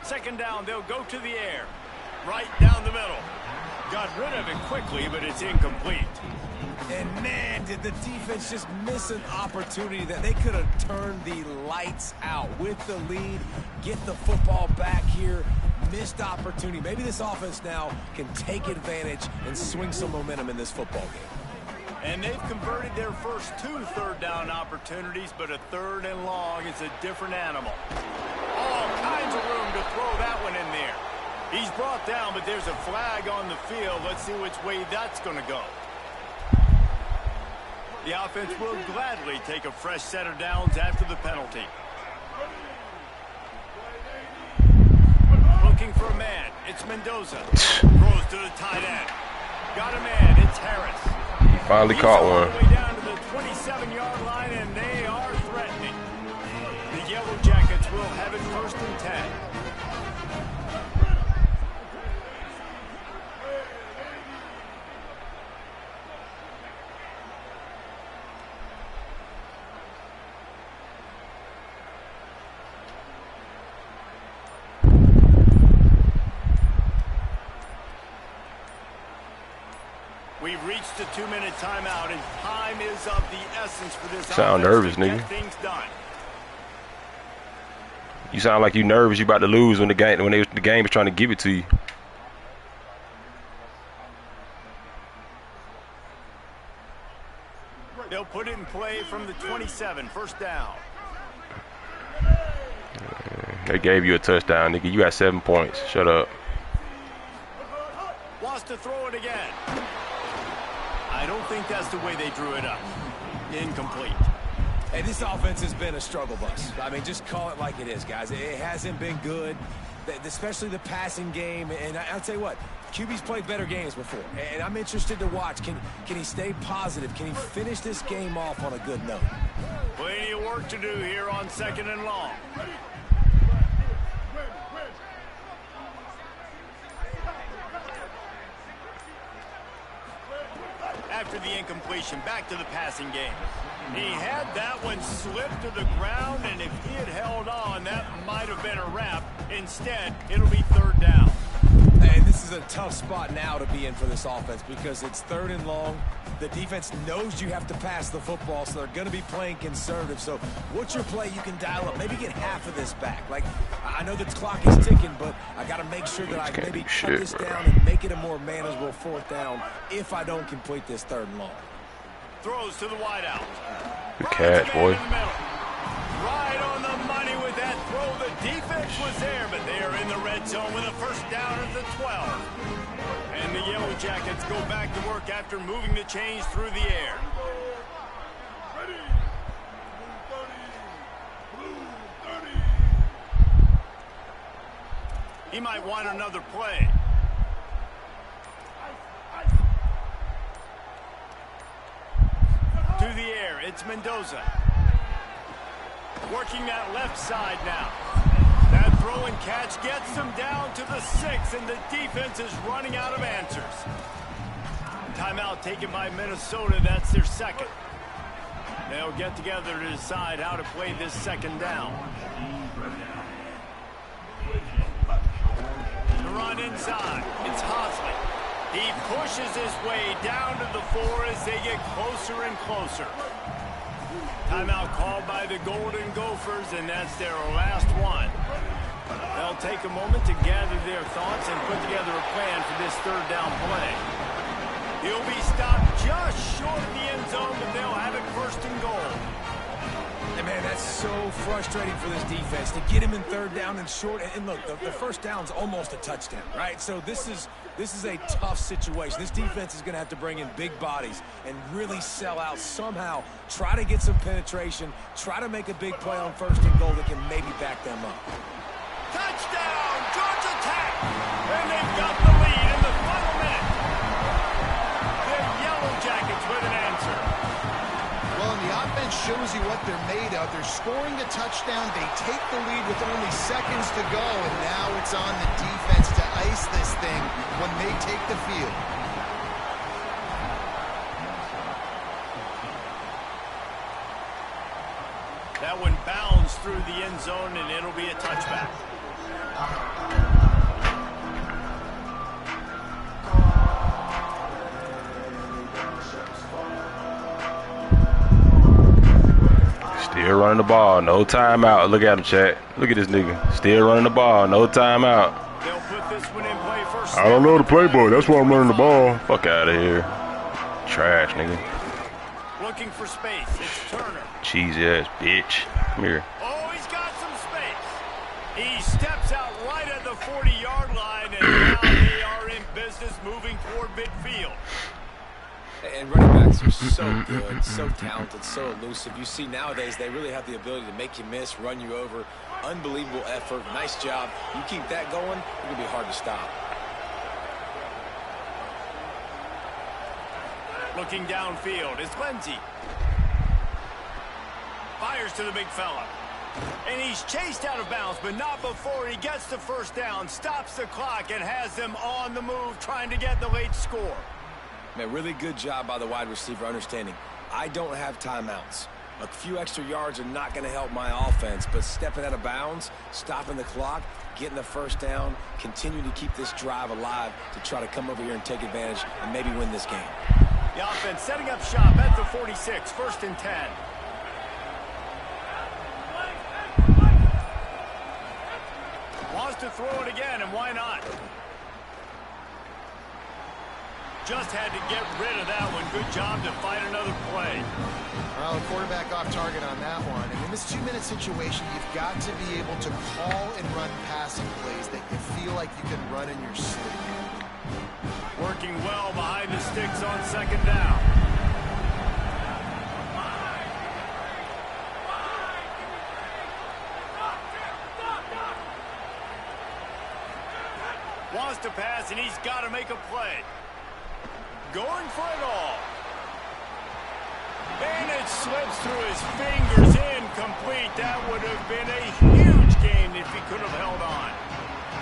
Second down, they'll go to the air. Right down the middle. Got rid of it quickly, but it's incomplete. And man, did the defense just miss an opportunity that they could have turned the lights out with the lead, get the football back here. Missed opportunity. Maybe this offense now can take advantage and swing some momentum in this football game. And they've converted their first two third down opportunities, but a third and long is a different animal. All kinds of room to throw that one in there. He's brought down, but there's a flag on the field. Let's see which way that's going to go. The offense will gladly take a fresh set of downs after the penalty. Looking for a man. It's Mendoza. Throws to the tight end. Got a man. It's Harris. He finally caught one. All the way down to the 27-yard line, and they are threatening. The Yellow Jackets will have it first and 10. We've reached the 2-minute timeout, and time is of the essence for this. Sound nervous, nigga. Get things done. You sound like you nervous. You about to lose when the game is trying to give it to you. They'll put it in play from the 27, first down. They gave you a touchdown, nigga. You got 7 points. Shut up. Wants to throw it again. I don't think that's the way they drew it up. Incomplete. Hey, this offense has been a struggle bus. I mean, just call it like it is, guys. It hasn't been good, especially the passing game. And I'll tell you what, QB's played better games before. And I'm interested to watch. Can he stay positive? Can he finish this game off on a good note? Plenty of work to do here on 2nd and long. After the incompletion, back to the passing game. He had that one slip to the ground, and if he had held on, that might have been a wrap. Instead, it'll be 3rd down. Hey, this is a tough spot now to be in for this offense because it's 3rd and long. The defense knows you have to pass the football, so they're going to be playing conservative. So what's your play you can dial up? Maybe get half of this back. Like, I know the clock is ticking, but I got to make sure that I maybe cut this down and make it a more manageable 4th down if I don't complete this 3rd and long. Throws to the wideout. Good catch, boy. Right on the money with that throw. The defense was there, but they are in the red zone with a first down at the 12. And the Yellow Jackets go back to work after moving the chains through the air. He might want another play. To the air, it's Mendoza. Working that left side now. That throw and catch gets them down to the 6, and the defense is running out of answers. Timeout taken by Minnesota. That's their 2nd. They'll get together to decide how to play this 2nd down. The run inside. It's Hosley. He pushes his way down to the 4 as they get closer and closer. Timeout called by the Golden Gophers, and that's their last one. They'll take a moment to gather their thoughts and put together a plan for this 3rd down play. He'll be stopped just short of the end zone, but they'll have it 1st and goal. And man, that's so frustrating for this defense to get him in 3rd down and short. And look, the first down's almost a touchdown, right? So this is a tough situation. This defense is going to have to bring in big bodies and really sell out somehow. Try to get some penetration. Try to make a big play on 1st and goal that can maybe back them up. Touchdown, Georgia Tech! And they've got the lead in the final minute. The Yellow Jackets with an answer. Well, and the offense shows you what they're made of. They're scoring the touchdown. They take the lead with only seconds to go, and now it's on the defense to ice this thing when they take the field. That one bounds through the end zone, and it'll be a touchback. Still running the ball, no timeout. Look at him, chat. Look at this nigga. Still running the ball, no timeout. They'll put this one in play first. I don't know the playbook. That's why I'm running the ball. Fuck out of here. Trash, nigga. Looking for space. It's Turner. Cheesy ass bitch. Come here. Oh, he's got some space. He steps out right at the 40-yard line, and now they are in business moving toward midfield. And running backs are so good, so talented, so elusive. You see nowadays they really have the ability to make you miss, run you over. Unbelievable effort. Nice job. You keep that going, it's going to be hard to stop. Looking downfield is Lindsey. Fires to the big fella. And he's chased out of bounds, but not before he gets the first down, stops the clock, and has them on the move trying to get the late score. Man, really good job by the wide receiver understanding I don't have timeouts. A few extra yards are not going to help my offense, but stepping out of bounds, stopping the clock, getting the first down, continue to keep this drive alive to try to come over here and take advantage and maybe win this game. The offense setting up shop at the 46, 1st and 10. Wants to throw it again, and why not? Just had to get rid of that one. Good job to find another play. Well, the quarterback off target on that one. And in this 2-minute situation, you've got to be able to call and run passing plays that you feel like you can run in your sleep. Working well behind the sticks on 2nd down. Wants to pass, and he's got to make a play. Going for it all. And it slips through his fingers. Incomplete. That would have been a huge gain if he could have held on.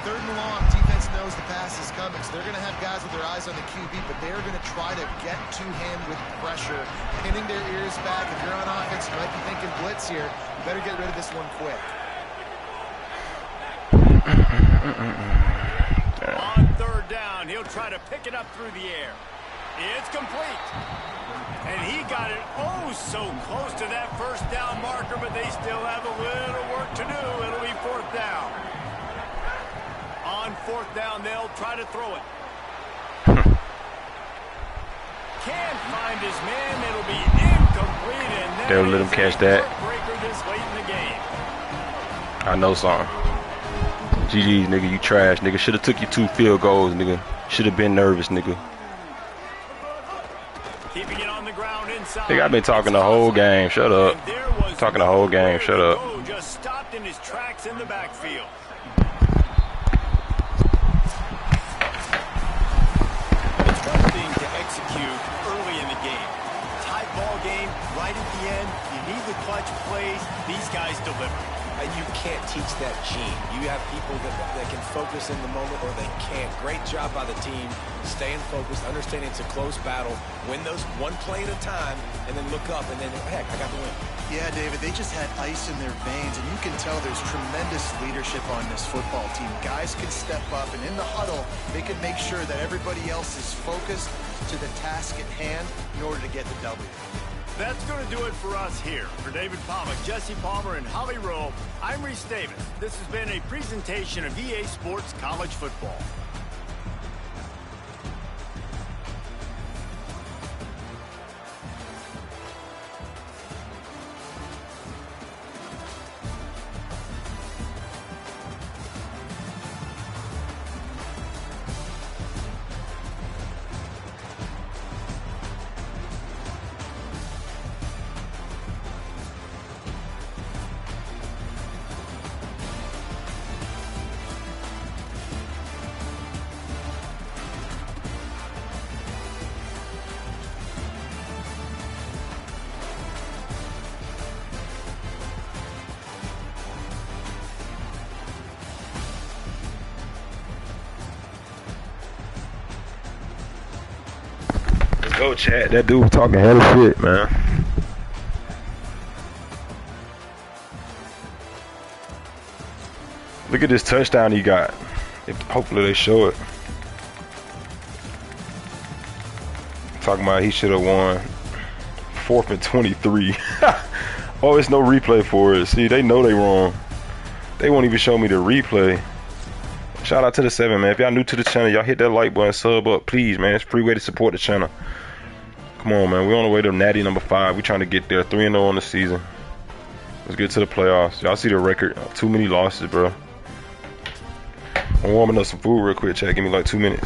3rd and long. Defense knows the pass is coming, so they're going to have guys with their eyes on the QB, but they're going to try to get to him with pressure, pinning their ears back. If you're on offense, you might be thinking blitz here. You better get rid of this one quick. On 3rd down, he'll try to pick it up through the air. It's complete. And he got it oh so close to that 1st down marker, but they still have a little work to do. It'll be 4th down. On 4th down, they'll try to throw it. Can't find his man. It'll be incomplete. And they'll let him catch that. This late in the game. I know something. GG's, nigga, you trash, nigga. Should have took you 2 field goals, nigga. Should have been nervous, nigga. Keeping it on the ground inside. Nigga, I've been talking the whole game. Shut up. Talking the whole game. Shut up. Just stopped in his tracks in the backfield. It's one thing to execute early in the game. Tight ball game, right at the end. You need the clutch plays. These guys deliver. And you can't teach that gene. You have people that can focus in the moment or they can't. Great job by the team, staying focused, understanding it's a close battle, win those one play at a time, and then look up, and then, heck, I got the win. Yeah, David, they just had ice in their veins, and you can tell there's tremendous leadership on this football team. Guys can step up, and in the huddle, they can make sure that everybody else is focused to the task at hand in order to get the W. That's going to do it for us here. For David Pollack, Jesse Palmer, and Holly Rowe, I'm Reese Davis. This has been a presentation of EA Sports College Football. Go chat. That dude was talking hella shit, man. Look at this touchdown he got. Hopefully they show it. Talking about he should have won. 4th and 23. Oh, it's no replay for it. See, they know they wrong. They won't even show me the replay. Shout out to the 7, man. If y'all new to the channel, y'all hit that like button, sub up, please, man. It's a free way to support the channel. Come on, man. We're on the way to Natty number 5. We're trying to get there. 3-0 on the season. Let's get to the playoffs. Y'all see the record. Too many losses, bro. I'm warming up some food real quick, chat. Give me like 2 minutes.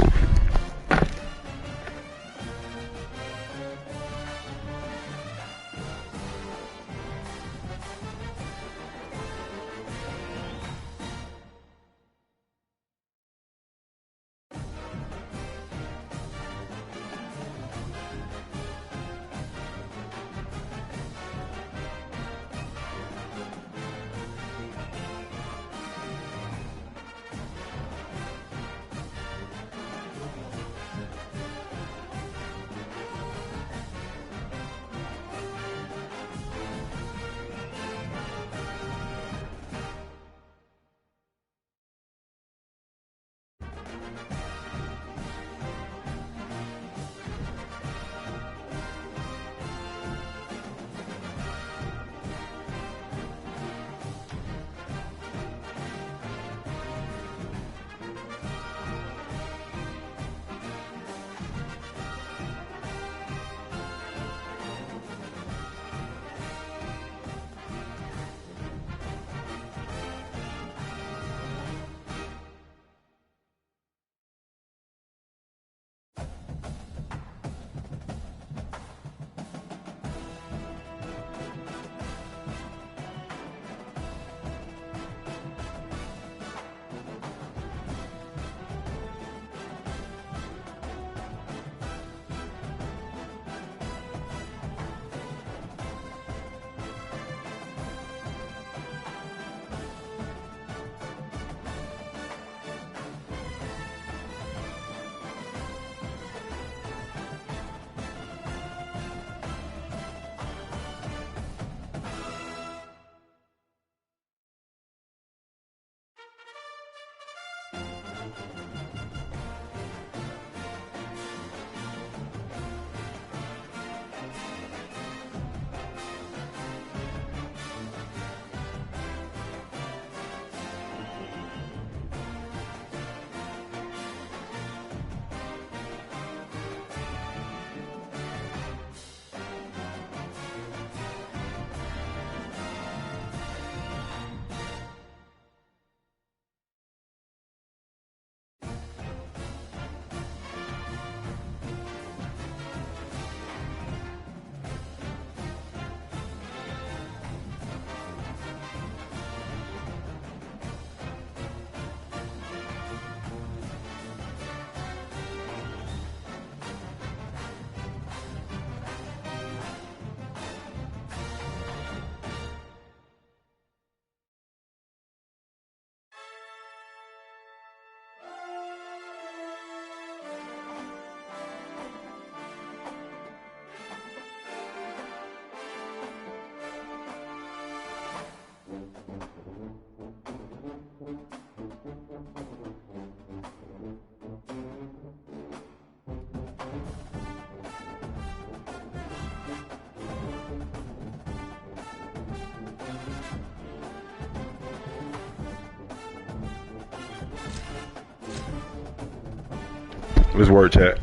What's word, chat?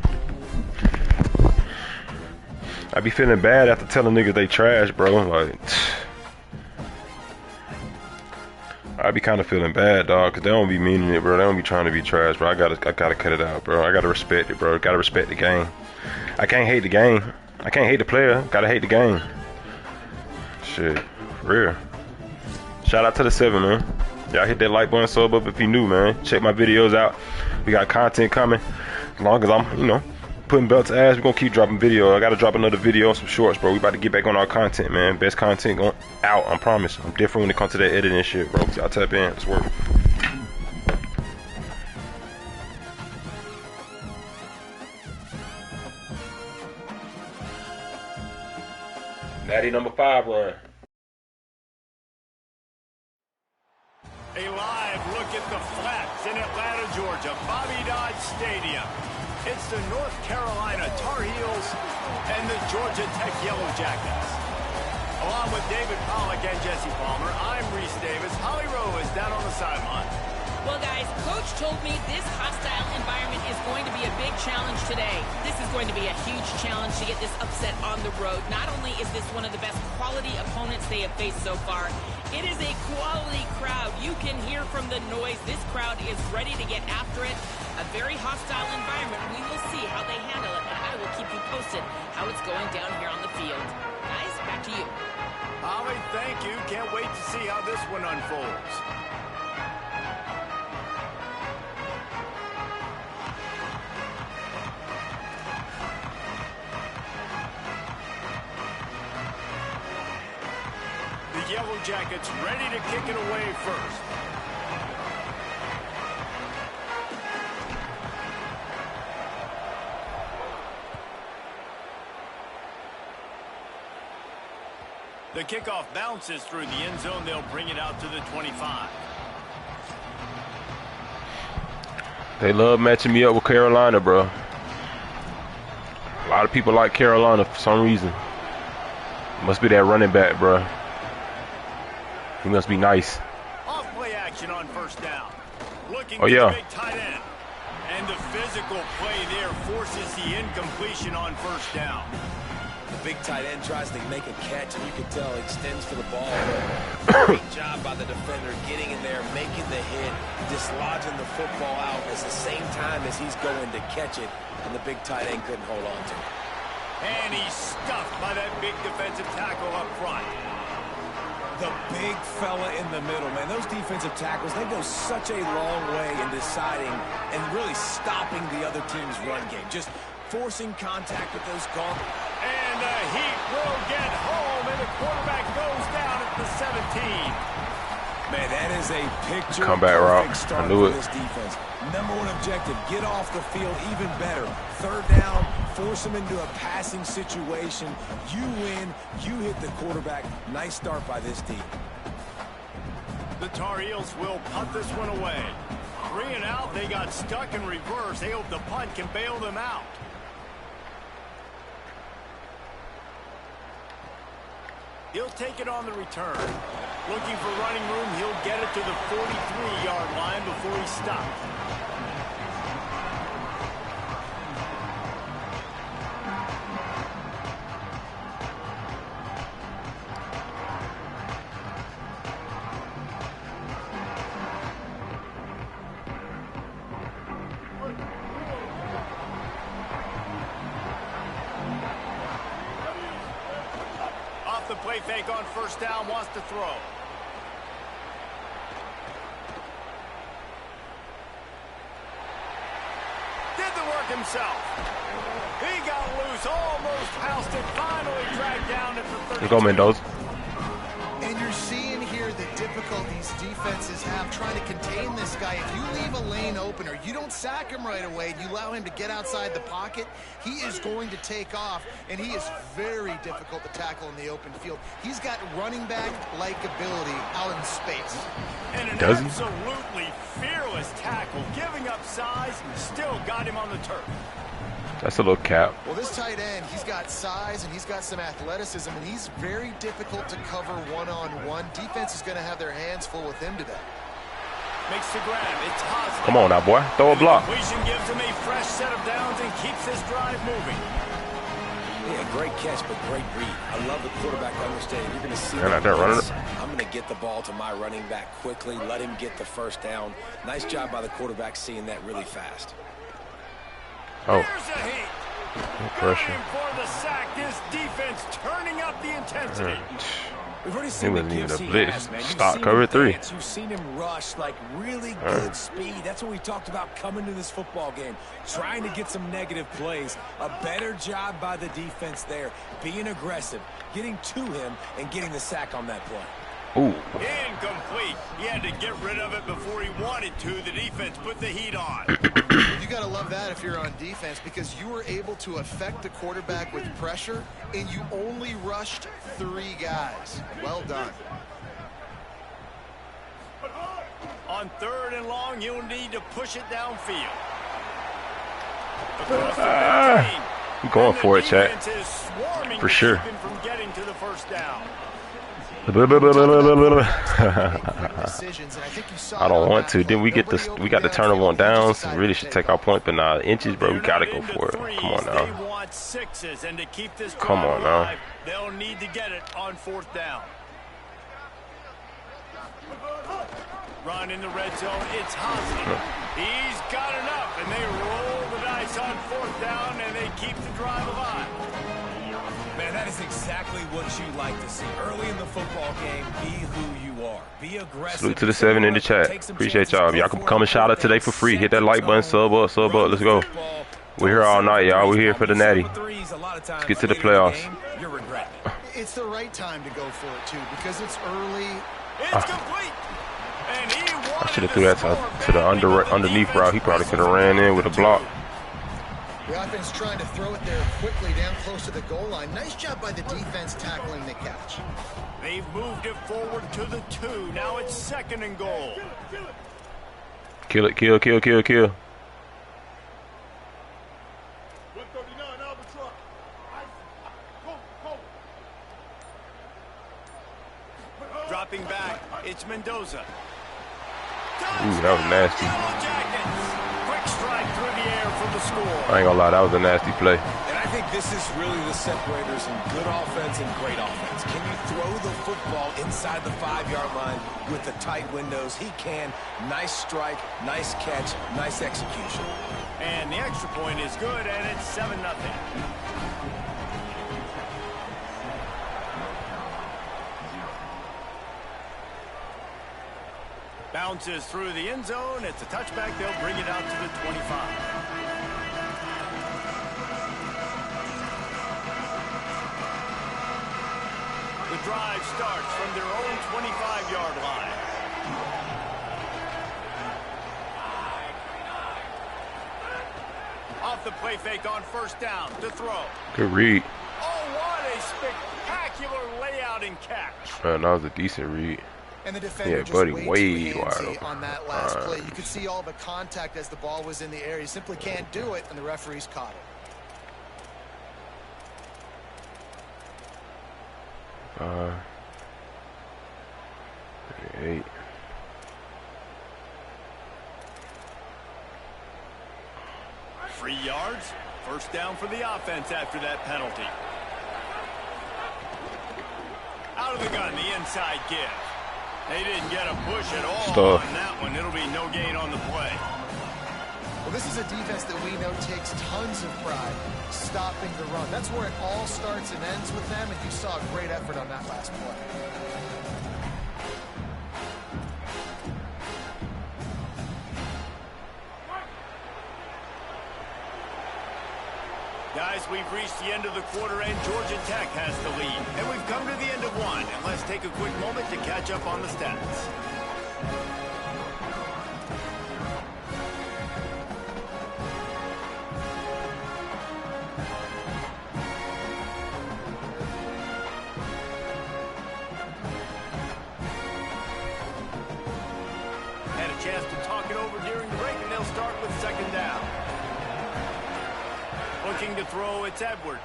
I be feeling bad after telling niggas they trash, bro. Like, I be kind of feeling bad, dog, because they don't be meaning it, bro. They don't be trying to be trash, bro. I gotta cut it out, bro. I gotta respect it, bro. Gotta respect the game. I can't hate the game. I can't hate the player. Gotta hate the game. Shit, for real. Shout out to the 7, man. Y'all hit that like button, sub up if you new, man. Check my videos out. We got content coming. As long as I'm, you know, putting belts ass, we're gonna keep dropping video. I gotta drop another video on some shorts, bro. We about to get back on our content, man. Best content going out, I promise. I'm different when it comes to that editing shit, bro. Y'all tap in, let's work. Natty number 5 run. A live look at the Flats in Atlanta, Georgia, Bobby Dodd Stadium. It's the North Carolina Tar Heels and the Georgia Tech Yellow Jackets. Along with David Pollack and Jesse Palmer, I'm Reese Davis. Holly Rowe is down on the sideline. Well, guys, Coach told me this hostile environment is going to be a big challenge today. This is going to be a huge challenge to get this upset on the road. Not only is this one of the best quality opponents they have faced so far, it is a quality crowd. You can hear from the noise. This crowd is ready to get after it. A very hostile environment. We will see how they handle it, and I will keep you posted how it's going down here on the field. Guys, back to you. Holly, thank you. Can't wait to see how this one unfolds. The Yellow Jackets ready to kick it away first. The kickoff bounces through the end zone. They'll bring it out to the 25. They love matching me up with Carolina, bro. A lot of people like Carolina for some reason. Must be that running back, bro. He must be nice. Off play action on first down. Looking oh, yeah. the big tight end. And the physical play there forces the incompletion on first down. The big tight end tries to make a catch, and you can tell he extends for the ball. Great job by the defender getting in there, making the hit, dislodging the football out at the same time as he's going to catch it, and the big tight end couldn't hold on to it. And he's stuffed by that big defensive tackle up front. The big fella in the middle, man. Those defensive tackles, they go such a long way in deciding and really stopping the other team's run game. Just forcing contact with those guards. And the heat will get home, and the quarterback goes down at the 17. Man, that is a picture. Comeback route. I knew it. This defense. Number one objective, get off the field even better. Third down, force them into a passing situation. You win, you hit the quarterback. Nice start by this team. The Tar Heels will punt this one away. 3 and out, they got stuck in reverse. They hope the punt can bail them out. He'll take it on the return. Looking for running room, he'll get it to the 43-yard line before he stops. The play fake on first down, wants to throw. Did the work himself. He got loose, almost housed it, finally dragged down at the 32. Let's go, Mendoza. And you're seeing here the difficulties defenses have trying to contain this guy. If you leave a lane open or you don't sack him right away, you allow him to get outside the pocket, he is going to take off, and he is very difficult to tackle in the open field. He's got running back-like ability out in space. And an absolutely fearless tackle, giving up size, and still got him on the turf. That's a little cap. Well, this tight end, he's got size and he's got some athleticism, and he's very difficult to cover one-on-one. Defense is going to have their hands full with him today. Makes the grab. It's Hosley. Come on now, boy. Throw a block. Completion gives him a fresh set of downs and keeps this drive moving. Yeah, great catch, but great read. I love the quarterback understanding. You're going to see Man, out there running. I'm going to get the ball to my running back quickly, let him get the first down. Nice job by the quarterback seeing that really fast. Oh. There's a heat. No pressure. Going for the sack. This defense turning up the intensity. We've already He seen wasn't the even gifts a he blitz. has, man. You've Stop seen cover him 3. dance. You've seen him rush like really good speed. That's what we talked about coming to this football game. Trying to get some negative plays. A better job by the defense there. Being aggressive, getting to him, and getting the sack on that play. Ooh. Incomplete. He had to get rid of it before he wanted to. The defense put the heat on. You got to love that if you're on defense, because you were able to affect the quarterback with pressure, and you only rushed 3 guys. Well done. On 3rd and long, he'll need to push it downfield. I'm going for it, chat. For sure. From getting to the first down. I don't want to. Then we got the turnover on downs. We really should take our point, but nah, inches, bro. We gotta go for it. Come on now. They want 6s, and to keep this Come on now. alive, they'll need to get it on 4th down. Run in the red zone. It's Hosley. He's got enough, and they roll the dice on 4th down, and they keep the drive alive. Man, that is exactly what you like to see. Early in the football game, be who you are. Be aggressive. Salute to the 7 in the chat. Appreciate y'all. Y'all can come and shout out today for free. Hit that like button, sub up, sub up. Let's go. We're here all night, y'all. We're here for the Natty. Let's get to the playoffs. It's the right time to go for it, too, because it's early. It's complete. And he I should have threw that to the underneath route. He probably could have ran in with a block. The offense trying to throw it there quickly down close to the goal line. Nice job by the defense tackling the catch. They've moved it forward to the 2. Now it's 2nd and goal. Kill it, kill, kill, kill, kill. Dropping back, it's Mendoza. Ooh, that was nasty. Yellow Jackets. Quick strike through the air for the score. I ain't gonna lie, that was a nasty play. And I think this is really the separators in good offense and great offense. Can you throw the football inside the 5-yard line with the tight windows? He can. Nice strike, nice catch, nice execution. And the extra point is good, and it's 7-0. Bounces through the end zone. It's a touchback. They'll bring it out to the 25. The drive starts from their own 25-yard line. Off the play fake on 1st down to throw. Good read. Oh, what a spectacular layout and catch. Man, that was a decent read. And the defender Yeah, buddy, just way too wide handsy open. on that last play. You could see all the contact as the ball was in the air. He simply can't do it, and the referees caught it. 8. Free yards. 1st down for the offense after that penalty. Out of the gun, the inside give. They didn't get a push at all on that one. It'll be no gain on the play. Well, this is a defense that we know takes tons of pride stopping the run. That's where it all starts and ends with them, and you saw a great effort on that last play. Guys, we've reached the end of the quarter, and Georgia Tech has the lead. And we've come to the end of one. And let's take a quick moment to catch up on the stats. Had a chance to talk it over during the break, and they'll start with 2nd down. Looking to throw, it's Edwards.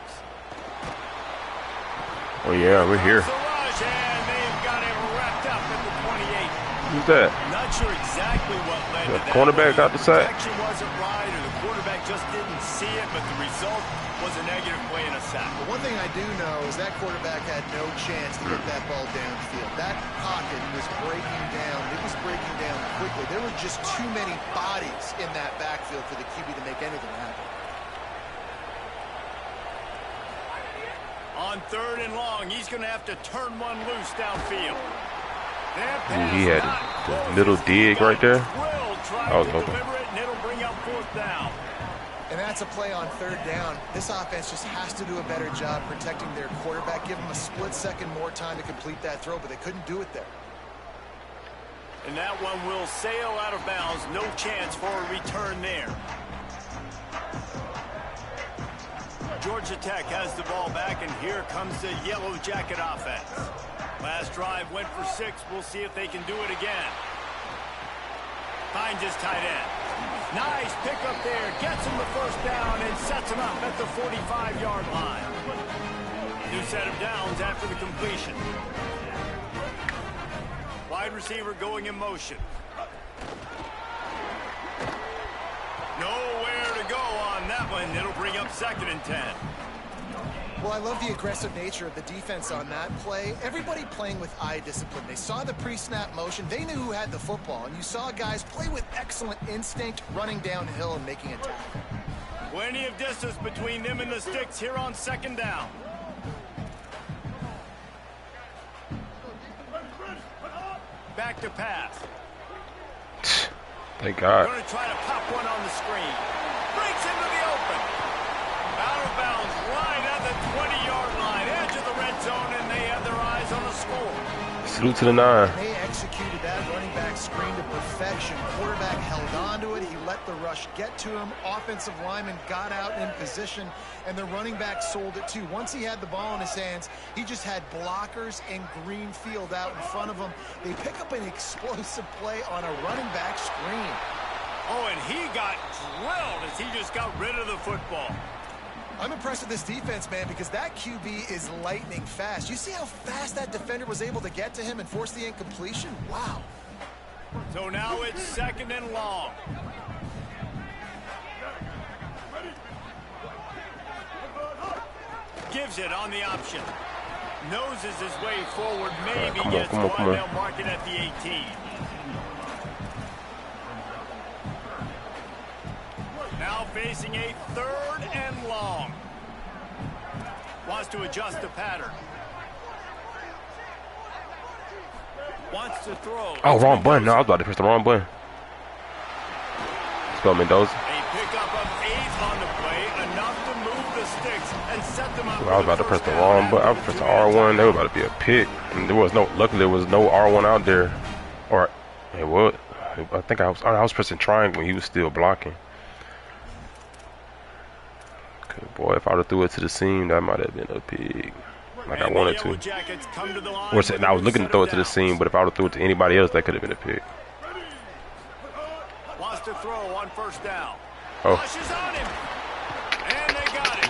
Oh, yeah, we're here. And they've got him wrapped up at the 28. Who's that? Not sure exactly what led to that. Cornerback got the sack. Protection wasn't right, or the quarterback just didn't see it, but the result was a negative play and a sack. But one thing I do know is that quarterback had no chance to get that ball downfield. That pocket was breaking down. It was breaking down quickly. There were just too many bodies in that backfield for the QB to make anything happen. On 3rd and long, he's going to have to turn one loose downfield. Ooh, he had the middle dig right there. I was open. And it'll bring up 4th down. And that's a play on 3rd down. This offense just has to do a better job protecting their quarterback. Give them a split second more time to complete that throw, but they couldn't do it there. And that one will sail out of bounds. No chance for a return there. Georgia Tech has the ball back, and here comes the Yellow Jacket offense. Last drive went for 6. We'll see if they can do it again. Finds his tight end. Nice pickup there. Gets him the 1st down and sets him up at the 45-yard line. New set of downs after the completion. Wide receiver going in motion. Nowhere to go on that one. It'll bring up 2nd and 10. Well, I love the aggressive nature of the defense on that play. Everybody playing with eye discipline. They saw the pre-snap motion. They knew who had the football. And you saw guys play with excellent instinct, running downhill and making a tackle. Plenty of distance between them and the sticks here on 2nd down. Back to pass. Thank God. Going to try to pop one on the screen. Breaks into the open. Out of bounds right at the 20-yard line. Edge of the red zone, and they have their eyes on the score. Salute to the 9. They executed that running back screen to perfection. Quarterback held on to it. He let the rush get to him. Offensive lineman got out in position, and the running back sold it too. Once he had the ball in his hands, he just had blockers and green field out in front of him. They pick up an explosive play on a running back screen. Oh, and he got drilled as he just got rid of the football. I'm impressed with this defense, man, because that QB is lightning fast. You see how fast that defender was able to get to him and force the incompletion? Wow. So now it's 2nd and long. Gives it on the option. Noses his way forward. Maybe gets one. They'll mark it at the 18. Now facing a 3rd and long. Wants to adjust the pattern. Wants to throw. Oh, wrong button. No, I was about to press the wrong button. Let's go, Mendoza. A pickup of 8 on the play, enough to move the sticks and set them up. Well, I was about to press the wrong button. I was pressing R1. They were about to be a pick. And there was no. Luckily, there was no R1 out there. Or it was. I think I was pressing triangle when he was still blocking. Boy, if I would have threw it to the seam, that might have been a pick. Like I wanted to. And I was looking to throw it to the seam, but if I would have threw it to anybody else, that could have been a pick. Wants to throw on 1st down. Oh. Rushes on him. And they got it.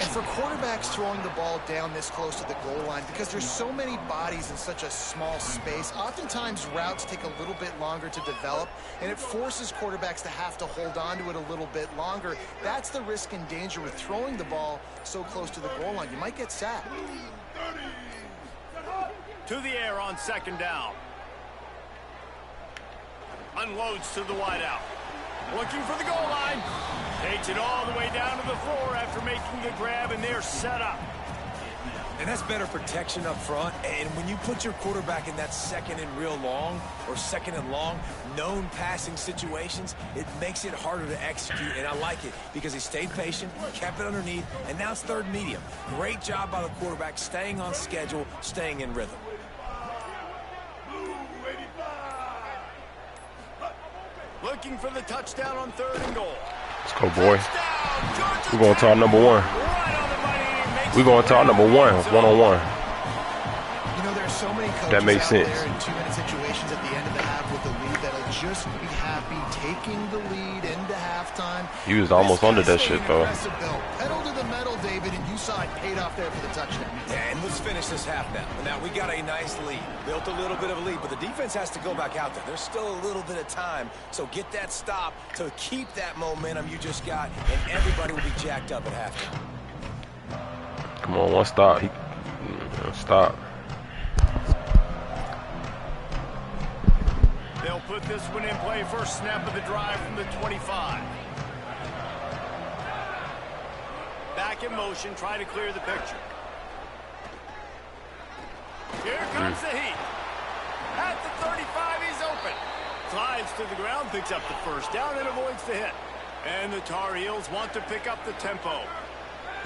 And for quarterbacks throwing the ball down this close to the goal line, because there's so many bodies in such a small space, oftentimes routes take a little bit longer to develop, and it forces quarterbacks to have to hold on to it a little bit longer. That's the risk and danger with throwing the ball so close to the goal line. You might get sacked. To the air on 2nd down. Unloads to the wideout. Looking for the goal line. Takes it all the way down to the floor after making the grab, and they're set up. And that's better protection up front. And when you put your quarterback in that 2nd and real long or 2nd and long known passing situations, it makes it harder to execute. And I like it because he stayed patient, kept it underneath, and now it's 3rd medium. Great job by the quarterback staying on schedule, staying in rhythm. Looking for the touchdown on 3rd and goal. Let's go, boy. We're going to our number 1. We're going to our number 1, one-on-one. You know, there's so many coaches that makes out sense. there in 2-minute situations at the end of the half with the lead that'll just be happy taking the lead into halftime. He was almost under that shit, though. Pedal to the metal, David, and you saw it paid off there for the touchdown. Yeah, and let's finish finish this half now. Now, we got a nice lead. Built a little bit of a lead, but the defense has to go back out there. There's still a little bit of time, so get that stop to keep that momentum you just got, and everybody will be jacked up at halftime. Come on, one stop. Stop. They'll put this one in play. First snap of the drive from the 25. Back in motion, try to clear the picture. Here comes the heat. At the 35, he's open. Slides to the ground, picks up the first down, and avoids the hit. And the Tar Heels want to pick up the tempo.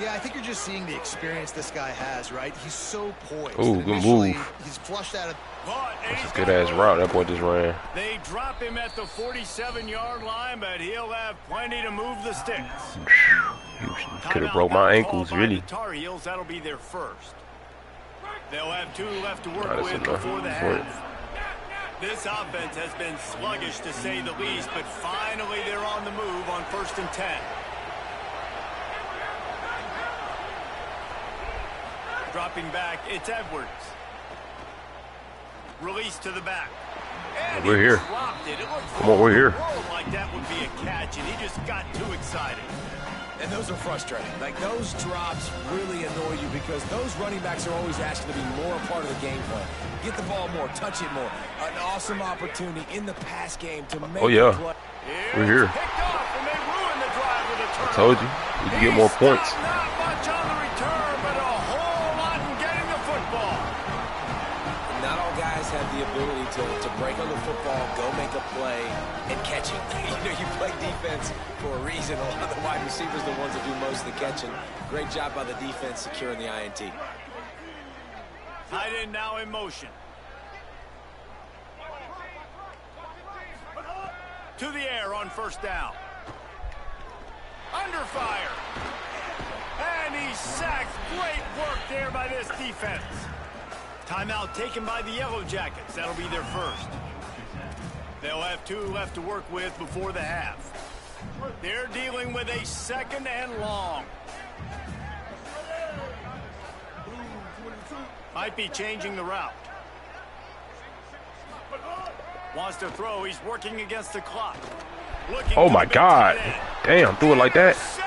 Yeah, I think you're just seeing the experience this guy has, right? He's so poised. Ooh, good move. He's flushed out of... That's a good-ass route that boy just ran. They drop him at the 47-yard line, but he'll have plenty to move the sticks. Could have broke my ankles, really. The Tar Heels, that'll be their first. They'll have 2 left to work with before the half. This offense has been sluggish, to say the least, but finally they're on the move on 1st and 10. Dropping back, it's Edwards. Release to the back. And we're here. Come on, we're here. Like that would be a catch, and he just got too excited. And those are frustrating. Like, those drops really annoy you because those running backs are always asking to be more a part of the game plan. Get the ball more, touch it more. An awesome opportunity in the pass game to make yeah. play. We're here. I told you. We can get more points. Not much on the return, but a whole lot in getting the football. Not all guys have the ability to break on the football, go make a play, and catch it. You play defense for a reason. A lot of the wide receivers are the ones that do most of the catching. Great job by the defense securing the INT. Tight end now in motion. To the air on 1st down. Under fire. And he's sacked. Great work there by this defense. Timeout taken by the Yellow Jackets. That'll be their first. They'll have 2 left to work with before the half. They're dealing with a 2nd and long. Might be changing the route. Wants to throw. He's working against the clock. Oh my God. Damn, threw it like that. He's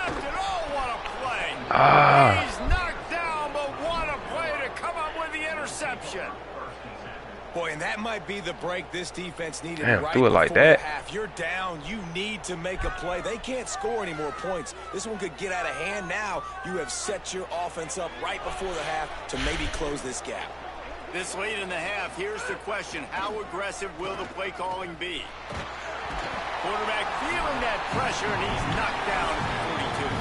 knocked down, but what a play to come up with the interception. Boy, and that might be the break this defense needed. Damn, right threw it like before that. the half. You're down. You need to make a play. They can't score any more points. This one could get out of hand now. You have set your offense up right before the half to maybe close this gap. This late in the half, here's the question. How aggressive will the play calling be? Quarterback feeling that pressure, and he's knocked down at 42.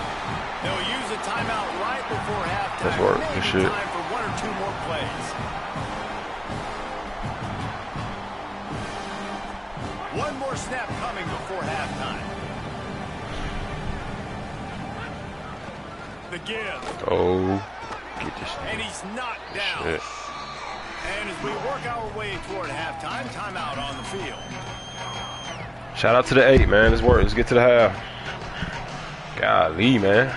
They'll use a timeout right before halftime. That's work. Maybe Good shit. time for 1 or 2 more plays. One more snap coming before halftime. The give. Oh, get this. And he's knocked down. Shit. And as we work our way toward halftime, timeout on the field. Shout out to the 8, man. Let's work. Let's get to the half. Golly, man.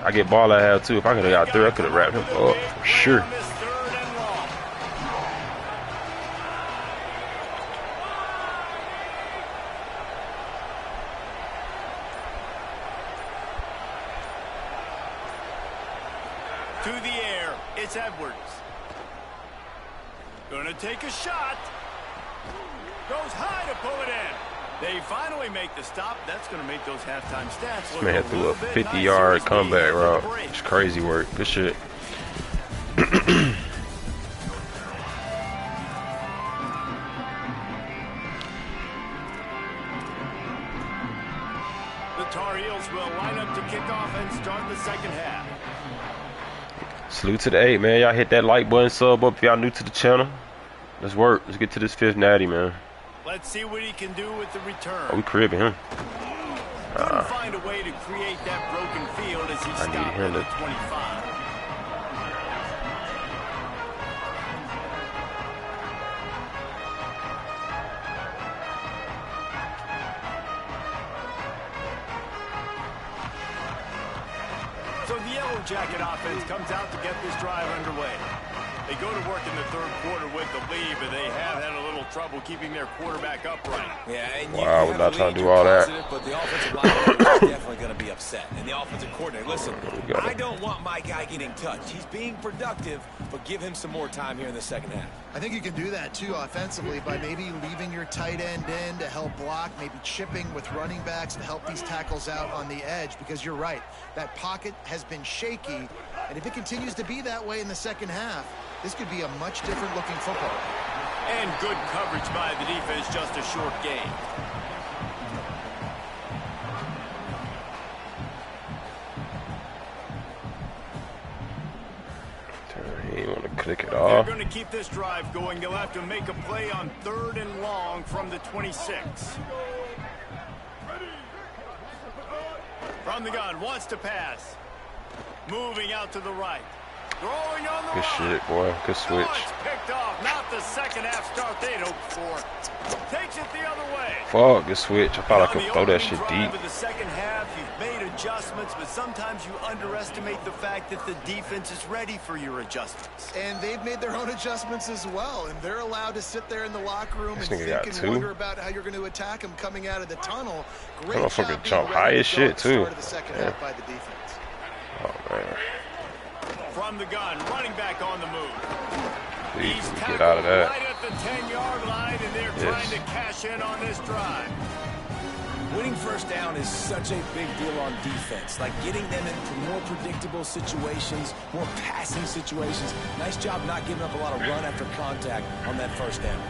I get ball at half, too. If I could have got 3, I could have wrapped him up for sure. To the air, it's Edwards. Gonna take a shot. Goes high to pull it in. They finally make the stop. That's gonna make those halftime stats look Man threw a 50-yard comeback route. It's crazy work. Good shit. The Tar Heels will line up to kick off and start the 2nd half. Salute to the 8, man. Y'all hit that like button, sub up if y'all new to the channel. Let's work. Let's get to this 5th natty, man. Let's see what he can do with the return. Oh, we cribbing him. Couldn't find a way to create that broken field as he stopped at the 25. So the Yellow Jacket offense comes out to get this drive underway. They go to work in the third quarter with the lead, but they have had a little trouble keeping their quarterback upright. Yeah, and wow, we're not trying to do all that. But the offensive line is definitely going to be upset. And the offensive coordinator, listen, I don't want my guy getting touched. He's being productive, but give him some more time here in the second half. I think you can do that, too, offensively, by maybe leaving your tight end in to help block, maybe chipping with running backs to help these tackles out on the edge, because you're right. That pocket has been shaky, and if it continues to be that way in the second half, this could be a much different looking football. And good coverage by the defense, just a short gain. He ain't want to click it off. They're going to keep this drive going. They'll have to make a play on 3rd and long from the 26. From the gun, wants to pass. Moving out to the right. Throwing on the Good shit, boy. Good switch. Oh, it's picked off. Not the second half start they'd hoped for. Takes it the other way. Fuck, good switch. I thought I could throw that shit deep. In the second half, you've made adjustments, but sometimes you underestimate the fact that the defense is ready for your adjustments. And they've made their own adjustments as well, and they're allowed to sit there in the locker room and think and wonder about how you're going to attack them coming out of the tunnel. Great job jump high as shit, too. Of the second half by the defense. Oh, man. From the gun, running back on the move. He's get out of that. Right at the 10-yard line, and they're trying to cash in on this drive. Winning first down is such a big deal on defense. Like getting them into more predictable situations, more passing situations. Nice job not giving up a lot of run after contact on that first down.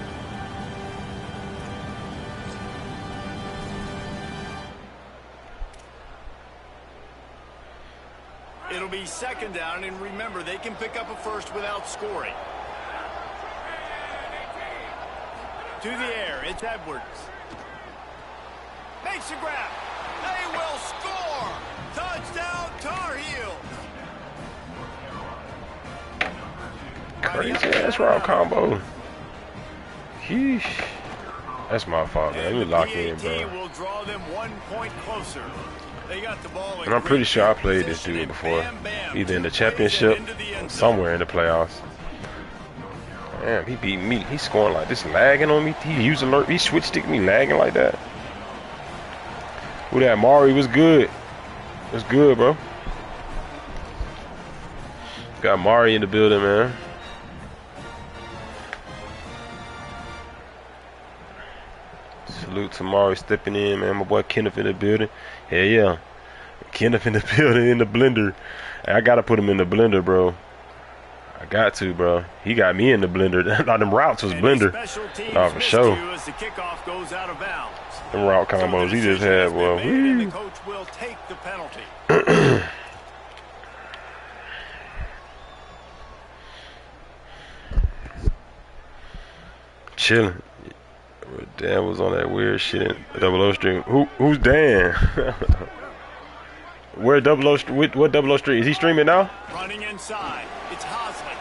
It'll be second down, and remember, they can pick up a first without scoring. To the air, it's Edwards. Makes a grab. They will score. Touchdown, Tar Heels. Crazy ass route combo. Sheesh. That's my fault, man. Let me lock in, bro. Will draw them 1 point closer. They got the ball. And I'm pretty sure I played this dude before, either in the championship or somewhere in the playoffs. Damn, he beat me. He's scoring like this, lagging on me. He used alert. He switch stick me, lagging like that. Who that? Mari was good. Was good, bro. Got Mari in the building, man. Salute to Mari stepping in, man. My boy Kenneth in the building. Hell yeah. Kenneth in the building in the blender. I gotta put him in the blender, bro. I got to, bro. He got me in the blender. Now them routes was blender. Nah, for sure. Them route combos he just had, boy. The coach will take the penalty. Chilling. Dan was on that weird shit in 00 stream. Who's Dan? Where 00 street? What 00 street? Is he streaming now? Running inside. It's Hosley.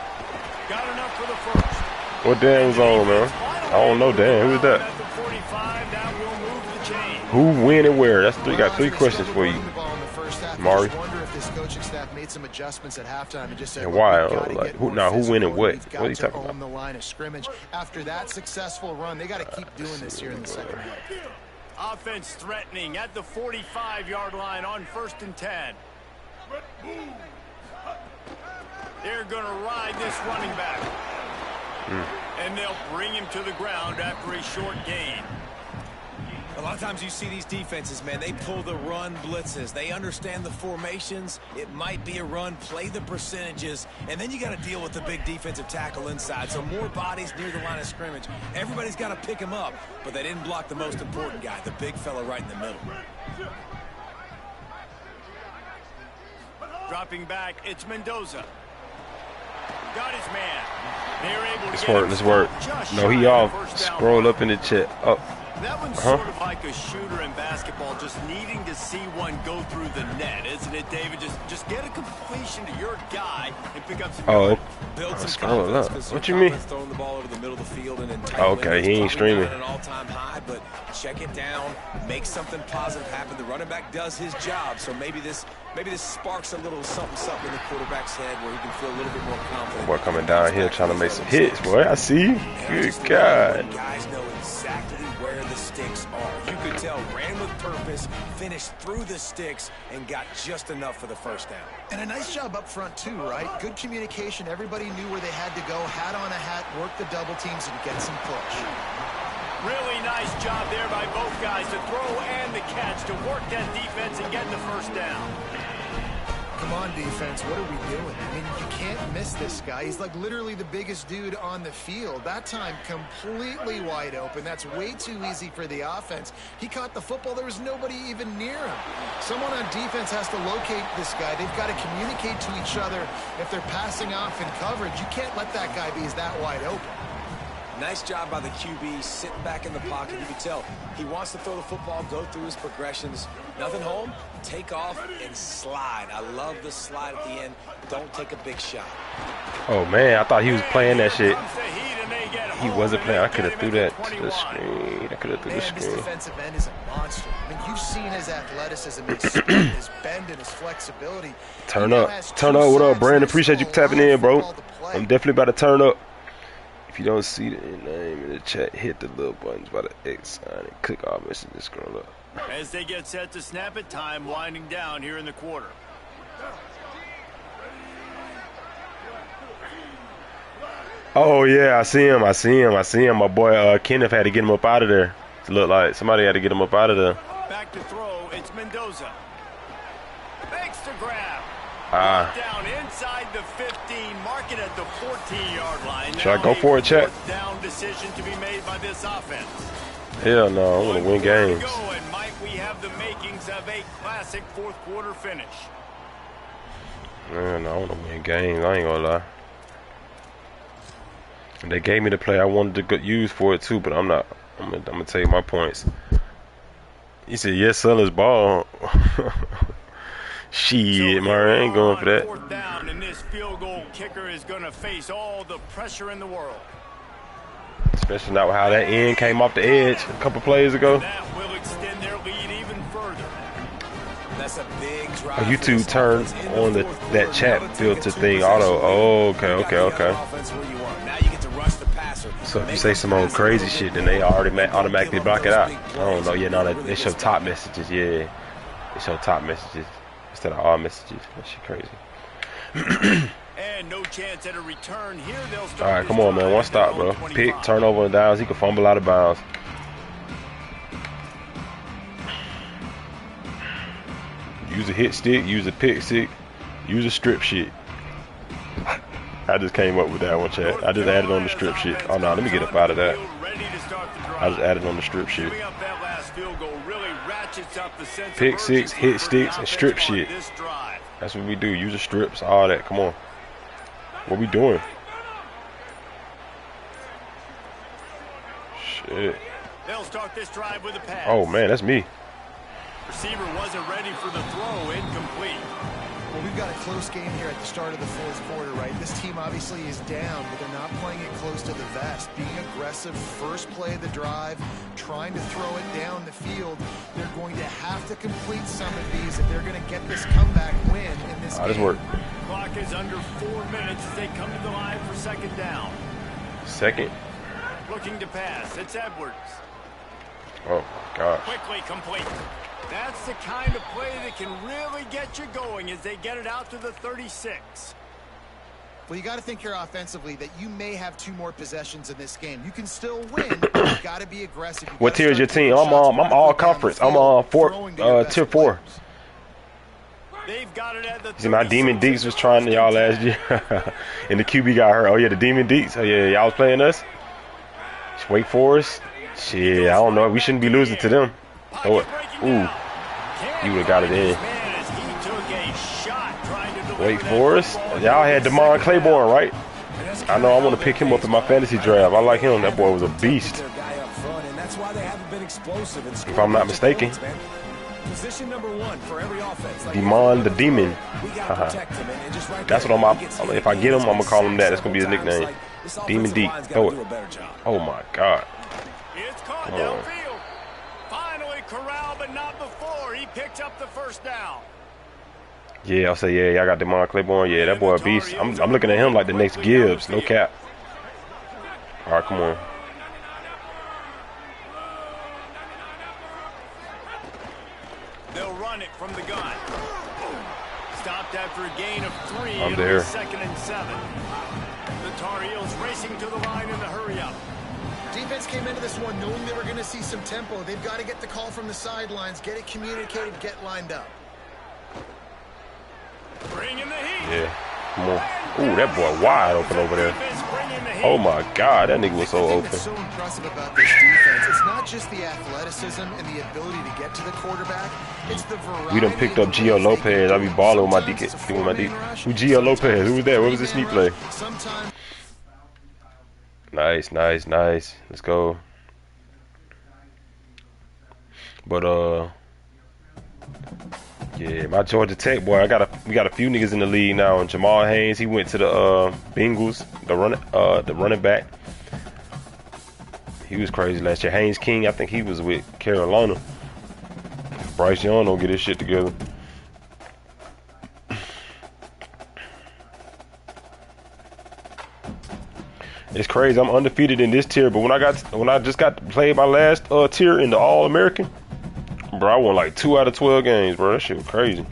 Got enough for the first. What Dan was on, man? I don't know Dan. Who's that? Who, when, and where? That's three. Got 3 questions for you, Mari. Coaching staff made some adjustments at halftime and just said, and why? Like, who, who win and what? What are you talking about? The line of scrimmage. After that successful run, they got to keep doing this here in the second half. Offense threatening at the 45-yard line on 1st and 10. They're going to ride this running back. And they'll bring him to the ground after a short gain. A lot of times you see these defenses, man, they pull the run blitzes. They understand the formations. It might be a run, play the percentages, and then you got to deal with the big defensive tackle inside. So more bodies near the line of scrimmage. Everybody's got to pick him up, but they didn't block the most important guy, the big fella right in the middle. Dropping back, it's Mendoza. Got his man. They're able to let's work. No, he off. Scroll up in the chat. Up. That one's sort of like a shooter in basketball, just needing to see one go through the net, isn't it, David? Just get a completion to your guy and pick up some. Build some scroll up. What you mean? Throwing the ball over the middle of the field and okay, he ain't streaming. An all-time high, but check it down, make something positive happen. The running back does his job, so maybe this Maybe this sparks a little something in the quarterback's head where he can feel a little bit more confident. Boy coming down here trying to make some hits, boy. I see you. Good God. Guys know exactly where the sticks are. You could tell, ran with purpose, finished through the sticks, and got just enough for the first down. And a nice job up front, too, right? Good communication. Everybody knew where they had to go, hat on a hat, work the double teams, and get some push. Really nice job there by both guys to throw and the catch to work that defense and get the first down. Come on, defense, what are we doing? I mean, you can't miss this guy. He's like literally the biggest dude on the field. That time, completely wide open. That's way too easy for the offense. He caught the football. There was nobody even near him. Someone on defense has to locate this guy. They've got to communicate to each other if they're passing off in coverage. You can't let that guy be that wide open. Nice job by the QB, sitting back in the pocket. You can tell he wants to throw the football, go through his progressions. Nothing home, take off, and slide. I love the slide at the end. Don't take a big shot. Oh, man, I thought he was playing that shit. He wasn't playing. I could have threw that to the screen. I could have threw the This screen. defensive end is a monster. I mean, you've seen his athleticism, his speed, his bend, and his flexibility. Turn up. Turn up. What up, Brandon? Appreciate you tapping in, bro. I'm definitely about to turn up. If you don't see the name in the chat, hit the little buttons by the X sign and click all messages, scroll up. As they get set to snap it, time winding down here in the quarter. Oh, yeah, I see him. I see him. I see him. My boy Kenneth had to get him up out of there. It looked like somebody had to get him up out of there. Back to throw. It's Mendoza. Makes the grab. Down inside the 15, mark it at the 14-yard line. Should I go for it, Chet? Down decision to be made by this offense. Hell no, I want to win games. And might we have the makings of a classic fourth quarter finish? Man, I want to win games. I ain't gonna lie. And they gave me the play I wanted to use for it too, but I'm not. I'm gonna tell you my points. He said, "Yes, Sellers ball." Shit, man, I ain't going for that. Fourth down, and this field goal kicker is going to face all the pressure in the world. Especially not with how that end came off the edge a couple plays ago. That will extend their lead even further. That's a big drive. Oh, YouTube turned on that chat filter thing auto. Oh, okay. Now you get to rush the passer. So if you say some old crazy shit, then they already automatically block it out. I don't know. Yeah, no, they show top messages. Yeah, they show top messages instead of all messages. That shit crazy. And no chance at a return here. They'll start. All right, come on, man. One stop, bro. Pick, turnover, and downs. He can fumble out of bounds. Use a hit stick. Use a pick stick. Use a strip shit. I just came up with that one, chat. I just added on the strip shit. Oh, no, let me get up out of that. I just added on the strip shit. Pick six, hit sticks, and strip shit. That's what we do. Use the strips, all that. Come on. What we doing? Shit. They'll start this drive with a pass. Oh, man, that's me. Receiver wasn't ready for the throw. Incomplete. Well, we've got a close game here at the start of the fourth quarter, right? This team obviously is down, but they're not playing it close to the vest. Being aggressive, first play of the drive, trying to throw it down the field. They're going to have to complete some of these if they're going to get this comeback win in this game. This worked. Clock is under 4 minutes as they come to the line for second down. Second. Looking to pass. It's Edwards. Oh, my gosh. Quickly complete. That's the kind of play that can really get you going as they get it out to the 36. Well, you got to think here offensively that you may have 2 more possessions in this game. You can still win, but you've got to be aggressive. What tier is your team? I'm all conference. I'm tier 4. They've got it at the See, my Demon Deeks was trying to y'all last year. And the QB got hurt. Oh, yeah, the Demon Deeks. Oh, yeah, y'all was playing us. Wake Forest. Shit, I don't know. We shouldn't be losing to them. Oh, ooh. You would have got it in. Wake Forest. Y'all had Damon Claiborne, right? I know I want to pick him up in my fantasy draft. I like him. That boy was a beast. If I'm not mistaken. Demon the Demon. That's what I'm. If I get him, I'm gonna call him that. That's gonna be his nickname. Demon D. Throw it. Oh my God. It's caught downfield. Finally corralled, but not before. He picked up the first down. Yeah, I'll say, yeah, I got DeMond Claiborne. Yeah, that boy a beast. I'm looking at him like the next Gibbs. No cap. All right, come on. They'll run it from the gun. Stopped after a gain of 3. I'm there. 2nd and 7. The Tar Heels racing to the line in the hurry-up. Defense came into this one knowing they were going to see some tempo. They've got to get the call from the sidelines, get it communicated, get lined up. Bring in the heat. Yeah, come on. Ooh, that boy wide open over there. Oh my God, that nigga was so open. What's so impressive about this defense, it's not just the athleticism and the ability to get to the quarterback, it's the variety. We done picked up Gio Lopez. I be balling with my D. Who Gio Lopez? Who was that? What was this sneak play? Nice, nice, nice. Let's go. But yeah, my Georgia Tech boy. We got a few niggas in the league now. And Jamal Haynes, he went to the Bengals, the running back. He was crazy last year. Haynes King, I think he was with Carolina. Bryce Young don't get his shit together. It's crazy. I'm undefeated in this tier, but when I just got to play my last tier in the All-American, bro, I won like 2 out of 12 games, bro. That shit was crazy.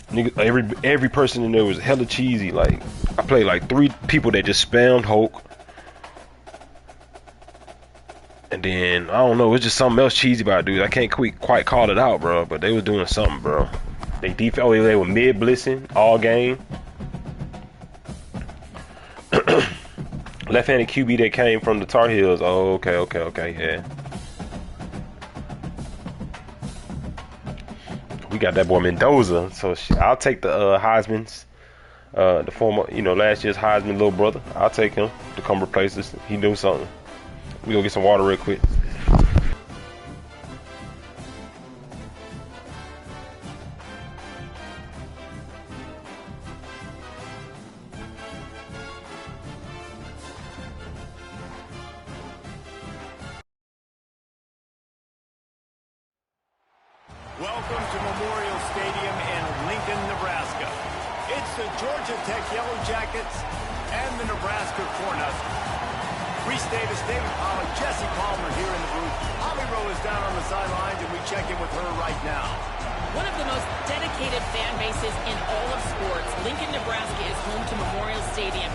Nigga, every person in there was hella cheesy. Like, I played like 3 people that just spammed Hulk. And then, I don't know, it's just something else cheesy about it, dude. I can't quite call it out, bro, but they was doing something, bro. They were mid-blitzing all game. Left-handed QB that came from the Tar Heels. Oh, okay, yeah. We got that boy Mendoza, so I'll take the Heisman's, the former, last year's Heisman little brother. I'll take him to come replace us. He knew something. We go get some water real quick. Welcome to Memorial Stadium in Lincoln, Nebraska. It's the Georgia Tech Yellow Jackets and the Nebraska Cornhuskers. Reese Davis, David Pollock, Jesse Palmer here in the booth. Holly Rowe is down on the sidelines, and we check in with her right now. One of the most dedicated fan bases in all of sports, Lincoln, Nebraska is home to Memorial Stadium.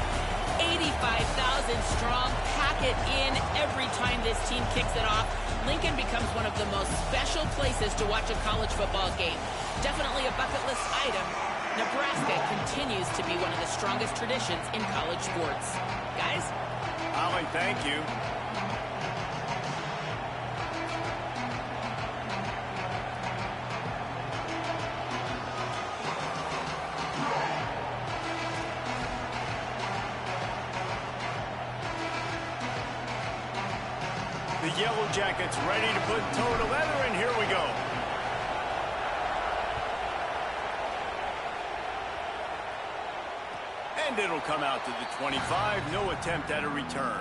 85,000 strong, pack it in every time this team kicks it off. Lincoln becomes one of the most special places to watch a college football game. Definitely a bucket list item. Nebraska continues to be one of the strongest traditions in college sports. Guys? Holly, thank you. The Yellow Jackets ready to put toe to leather, and here we go. And it'll come out to the 25. No attempt at a return.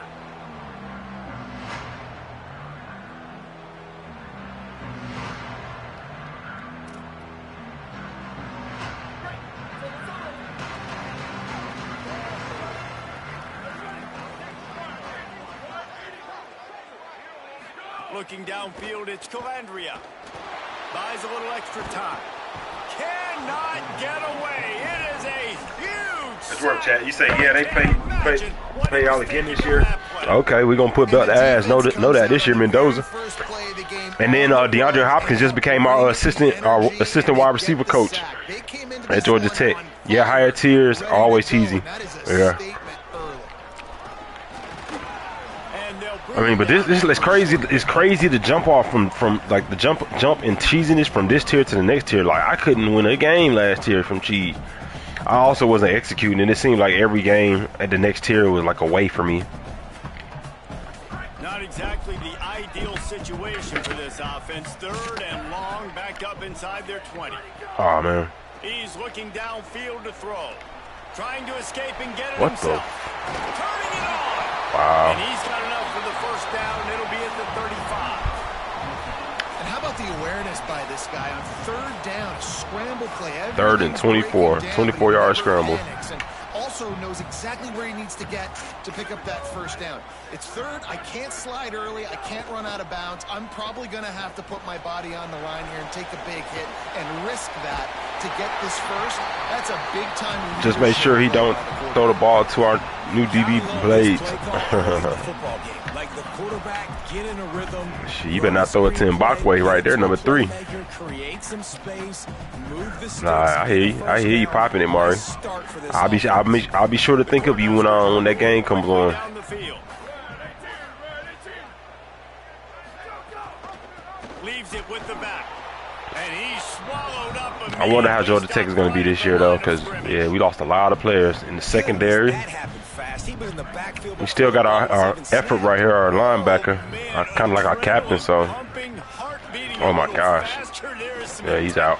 Looking downfield, it's Calandria. Buys a little extra time. Cannot get away. It is a huge... Good work, chat. You say, yeah, they play y'all again this year. Okay, we're going to put belt to ass. Know that this year, Mendoza. And then DeAndre Hopkins just became our assistant wide receiver coach at Georgia Tech. Yeah, higher tiers are always cheesy. Yeah. I mean, but this is crazy. It's crazy to jump off from like the jump and cheesiness from this tier to the next tier. Like, I couldn't win a game last year from cheese. I also wasn't executing, and it seemed like every game at the next tier was like away from me. Not exactly the ideal situation for this offense. 3rd and long, back up inside their 20. Oh man. He's looking downfield to throw, trying to escape and get it What himself. the? Turning it on. Wow. And he's got enough for the first down. It'll be at the 35. And how about the awareness by this guy on third down, a scramble play. 3rd and 24, 24-yard scramble. Also knows exactly where he needs to get to pick up that first down. It's 3rd. I can't slide early. I can't run out of bounds. I'm probably going to have to put my body on the line here and take a big hit and risk that to get this first. That's a big time. Just make sure he don't throw the ball to our new DB Blades. Like the quarterback, get in a rhythm. Shit, you better not throw it to Mbakwe right there, number 3. Create some space, move the Nah, I hear you popping it, Mari. I'll be sure to think of you when that game comes on. Leaves it with the back. And he's swallowed up. I wonder how Georgia Tech is going to be this year, though, because, yeah, we lost a lot of players in the secondary. We still got our effort right here, our linebacker, kind of like our captain, so. Oh, my gosh. Yeah, he's out.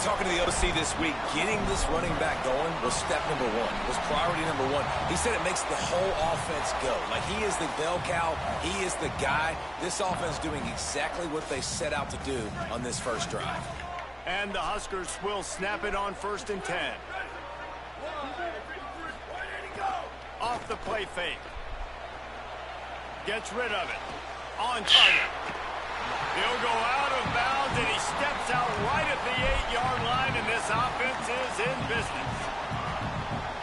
Talking to the OC this week, getting this running back going was step number 1, was priority number 1. He said it makes the whole offense go. Like, he is the bell cow. He is the guy. This offense doing exactly what they set out to do on this first drive. And the Huskers will snap it on 1st and 10. Off the play fake. Gets rid of it. On target. He'll go out of bounds, and he steps out right at the 8-yard line, and this offense is in business.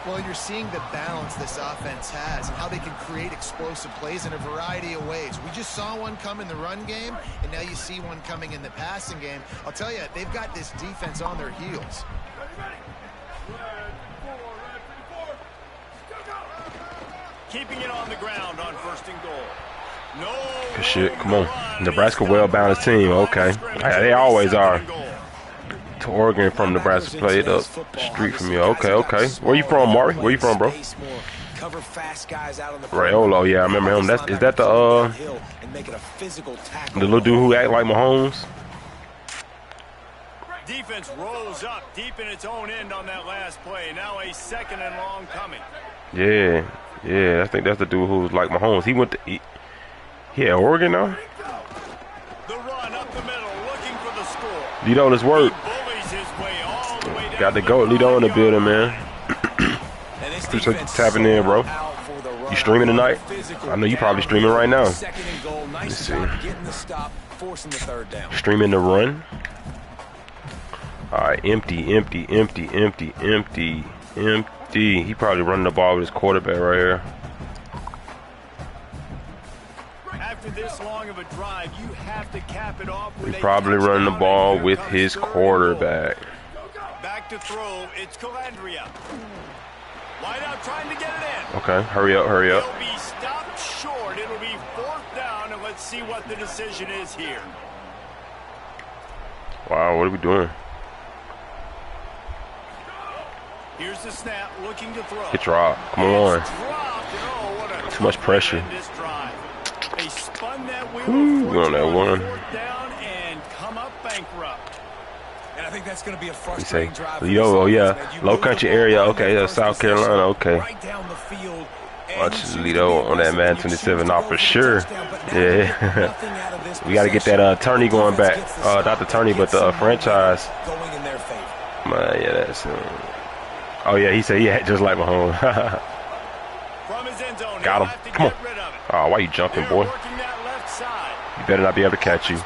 Well, you're seeing the balance this offense has and how they can create explosive plays in a variety of ways. We just saw one come in the run game, and now you see one coming in the passing game. I'll tell you, they've got this defense on their heels. Keeping it on the ground on 1st and goal. No. Good shit. Come on. Nebraska well-balanced team. Okay. They always are. To Oregon from Nebraska played up the street from you. Okay. Where you from, Mari? Where you from, bro? Rayolo. Yeah, I remember him. Is that the little dude who act like Mahomes? Defense rolls up deep in its own end on that last play. Now a 2nd and long coming. Yeah. I think that's the dude who was like Mahomes. He went to. Yeah, Oregon now. The run up the middle, looking for the score. Lito, let's work. Got the goat Lito in the building, man. Appreciate you tapping in, bro. You streaming tonight? I know you probably streaming right now. Let's see. Streaming the run. All right, empty. He probably running the ball with his quarterback right here. After this long of a drive, you have to cap it off. He's probably running the ball with his quarterback. Back to throw, it's Calandria. Wide out trying to get it in. Okay, hurry up. He'll be stopped short. It'll be 4th down, and let's see what the decision is here. Wow, what are we doing? Here's the snap, looking to throw. Get dropped. Come on. Too much pressure. They spun that wheel. We're on that one. Down and come up bankrupt. And I think that's going to be a frustrating drive. Oh yeah, low country area. Okay, South Carolina. Okay. Right down the field. Watch Lito on that man 27 off for sure. Yeah. We got to get that attorney going back. Not the attorney, but the franchise. Going in their favor. Yeah, that's. Oh yeah, he said he had just like Mahomes. From his end zone, got him. Come on. Oh, why you jumping, boy? You better not be able to catch you. And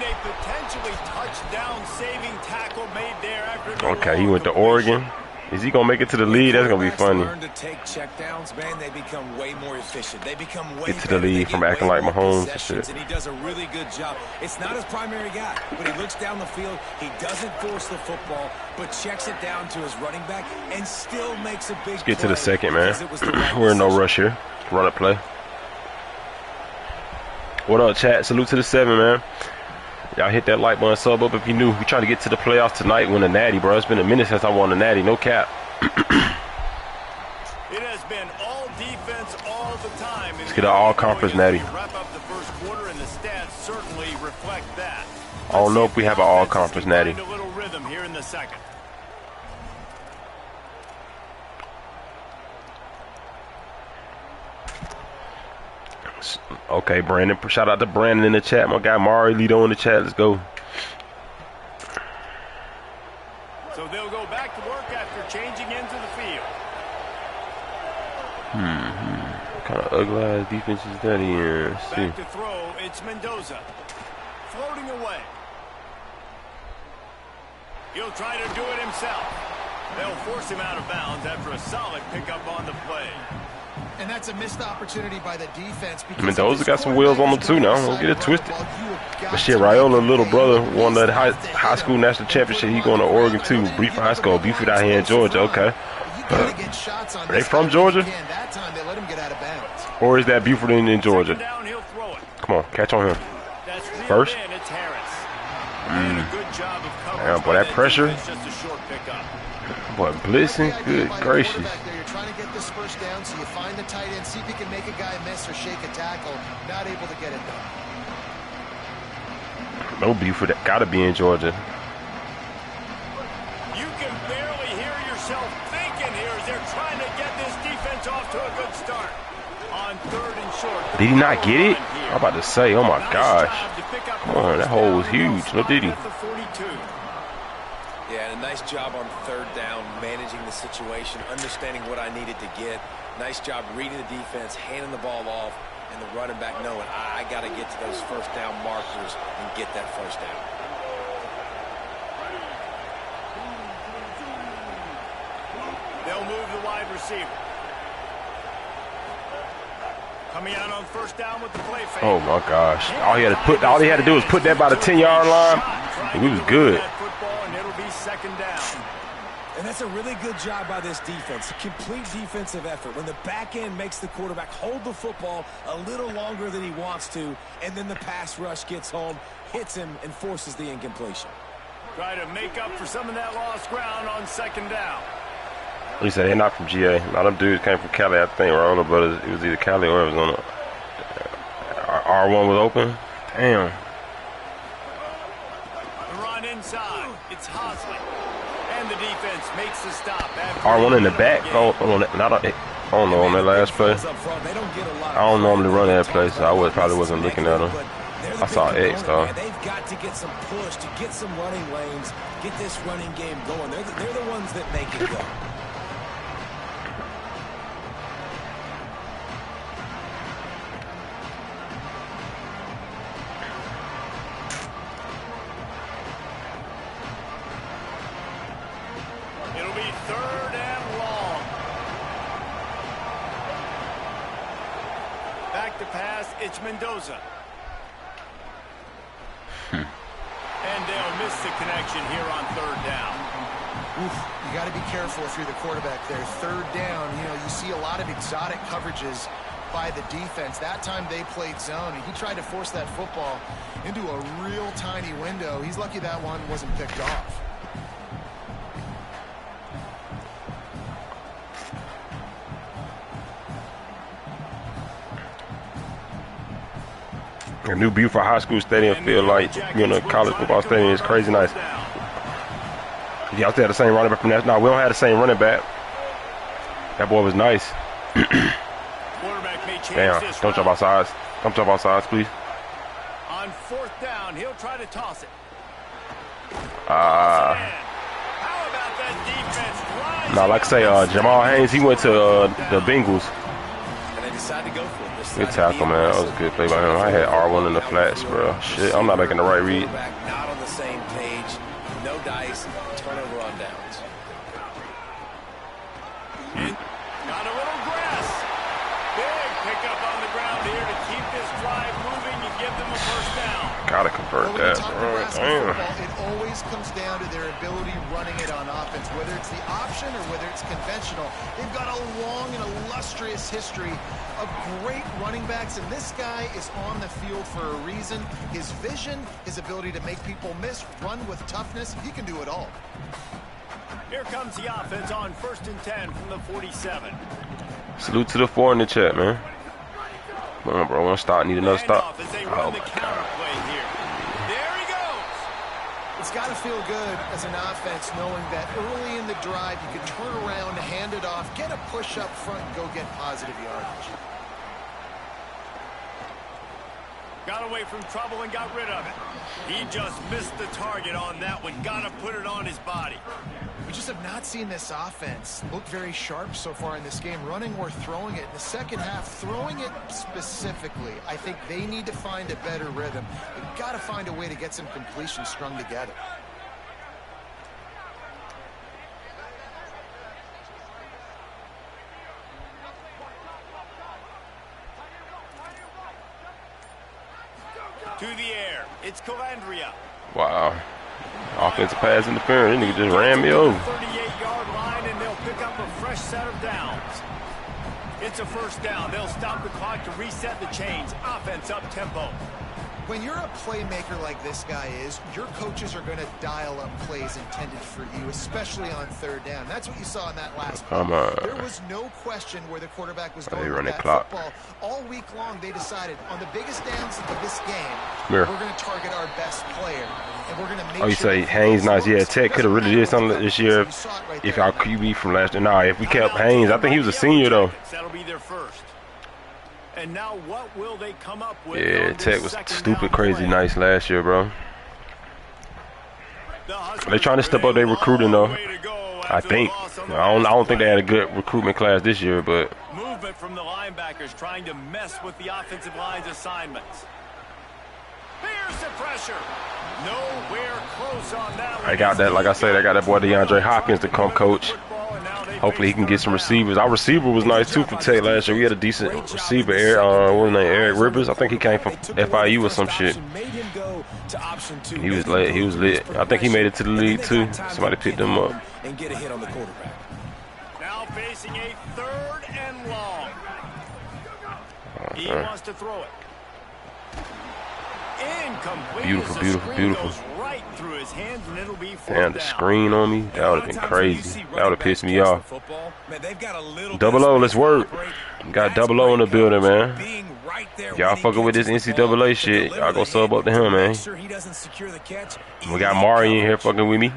a potentially touchdown saving tackle made there after. Okay, he went to Oregon. Is he gonna make it to the lead? That's gonna be funny. Learn to take checkdowns, man. They become way more efficient. They become way get to the lead from acting like Mahomes and shit. And he does a really good job. It's not his primary guy, but he looks down the field. He doesn't force the football, but checks it down to his running back and still makes a big. Let's get to the second, man. We're in no rush here. Run a play. What up, chat? Salute to the 7, man. Y'all hit that like button, sub up if you new. We trying to get to the playoffs tonight, win a natty, bro. It's been a minute since I won a natty, no cap. It has been all defense all the time. Let's get an all-conference natty. Wrap up the first quarter, and the stats certainly reflect that. I don't know if we have an all-conference natty. A little rhythm here in the second. Okay, Brandon. Shout out to Brandon in the chat. My guy Mari Lito in the chat. Let's go. So they'll go back to work after changing into the field. What kind of ugly ass defense is that here? Let's see. Back to throw. It's Mendoza. Floating away. He'll try to do it himself. They'll force him out of bounds after a solid pickup on the play. And that's a missed opportunity by the defense. Mendoza got some wheels on them too now. Don't get it twisted. But shit, Raiola, little brother, won that high school national championship. He going to Oregon too. Buford High School. Buford out here in Georgia. Okay. Are they from Georgia? Or is that Buford in Georgia? Come on, catch on him. First. Damn, boy, that pressure. Boy, blitzing. Good gracious. You're trying to get this first down, so you find the tight end, see if you can make a guy miss or shake a tackle. Not able to get it done. No Buford. Gotta be in Georgia. You can barely hear yourself thinking here as they're trying to get this defense off to a good start. On 3rd and short. Did he not get it? I'm about to say, oh my gosh. Come on, that hole was huge. No did he? Yeah, and a nice job on 3rd down, managing the situation, understanding what I needed to get. Nice job reading the defense, handing the ball off, and the running back knowing I got to get to those 1st down markers and get that 1st down. They'll move the wide receiver. Coming out on 1st down with the play fake. Oh my gosh! All he had to do was put that by the 10-yard line, and we was good. And it'll be 2nd down. And that's a really good job by this defense. A complete defensive effort. When the back end makes the quarterback hold the football a little longer than he wants to, and then the pass rush gets home, hits him, and forces the incompletion. Try to make up for some of that lost ground on 2nd down. He said they're not from GA. A lot of them dudes came from Cali, I think. Raiola brothers. It was either Cali or Arizona. R1 was open. Damn. The run inside. It's Hosley. And the defense makes the stop. R1 in the back. I don't know on that last play. I don't normally run that play, so I probably wasn't looking at him. I saw X though. They've got to get some push to get some running lanes, get this running game going. They're the ones that make it go. It'll be 3rd and long. Back to pass, it's Mendoza. And they'll miss the connection here on 3rd down. Oof, you got to be careful if you're the quarterback there. 3rd down, you see a lot of exotic coverages by the defense. That time they played zone, and he tried to force that football into a real tiny window. He's lucky that one wasn't picked off. A new Buford High School stadium feel like a college football stadium. Is crazy nice. Y'all still have the same running back from that? No, we don't have the same running back. That boy was nice. Damn, don't jump outside. Don't jump outside, please. On 4th down, he'll try to toss it. How about that defense? No, like I say, Jamal Haynes, he went to the Bengals. And they decided to go for it. Good tackle, man. That was a good play by him. I had R1 in the flats, bro. Shit, I'm not making the right read. Not on the same page. No dice. Turnover on downs. Got a little grass. Big pickup on the ground here to keep this drive moving and give them a 1st down. Gotta convert that, bro. Damn. It always comes down to their ability running it on offense, whether it's the option or whether it's conventional. They've got a long and illustrious history of great running backs, and this guy is on the field for a reason. His vision, his ability to make people miss, run with toughness, he can do it all. Here comes the offense on 1st and 10 from the 47. Salute to the 4 in the chat, man. Come on, bro. One stop. Need another stop. Oh, my God. There he goes. It's got to feel good as an offense knowing that early in the drive you can turn around, hand it off, get a push up front, and go get positive yardage. Got away from trouble and got rid of it. He just missed the target on that one. Got to put it on his body. We just have not seen this offense look very sharp so far in this game, running or throwing it. In the second half, throwing it specifically, I think they need to find a better rhythm. They've got to find a way to get some completions strung together. To the air, it's Calandria. Wow. Offensive pass interference. This nigga just ran me over. 38-yard line, and they'll pick up a fresh set of downs. It's a first down. They'll stop the clock to reset the chains. Offense up tempo. When you're a playmaker like this guy is, your coaches are going to dial up plays intended for you, especially on third down. That's what you saw in that last play. Come on. There was no question where the quarterback was going run with the that clock. football. All week long, they decided on the biggest downs of this game, Here. we're going to target our best player, and we're going to make Oh, you sure say Haynes nice? Yeah, Tech could have really did something this year if our QB from last year. Nah, if we kept Haynes, I think he was a senior though. That'll be their first. And now what will they come up with? Yeah, Tech was stupid crazy nice last year, bro. They trying to step up their recruiting though. I think. I don't think they had a good recruitment class this year, but movement from the linebackers trying to mess with the offensive line's assignments. Here's the pressure. Nowhere close on that one. I got that. Like I said, I got that boy DeAndre Hopkins to come coach. Hopefully he can get some receivers. Our receiver was nice too for Tech last year. We had a decent receiver, what was his name, Eric Rivers. I think he came from FIU or some shit. He was lit. He was lit. I think he made it to the league too. Somebody picked him up. And get a hit on the quarterback. Now facing a third and long. He wants to throw it. Incomplete. Beautiful, beautiful, beautiful. Goes right through his hands, and it'll be Damn, the down. screen on me. That would have been crazy. That would have pissed me off. Double O, let's work. Got double O in the building, man. Y'all fucking with this NCAA shit. Y'all go sub up to him, man. We got Mari in here fucking with me.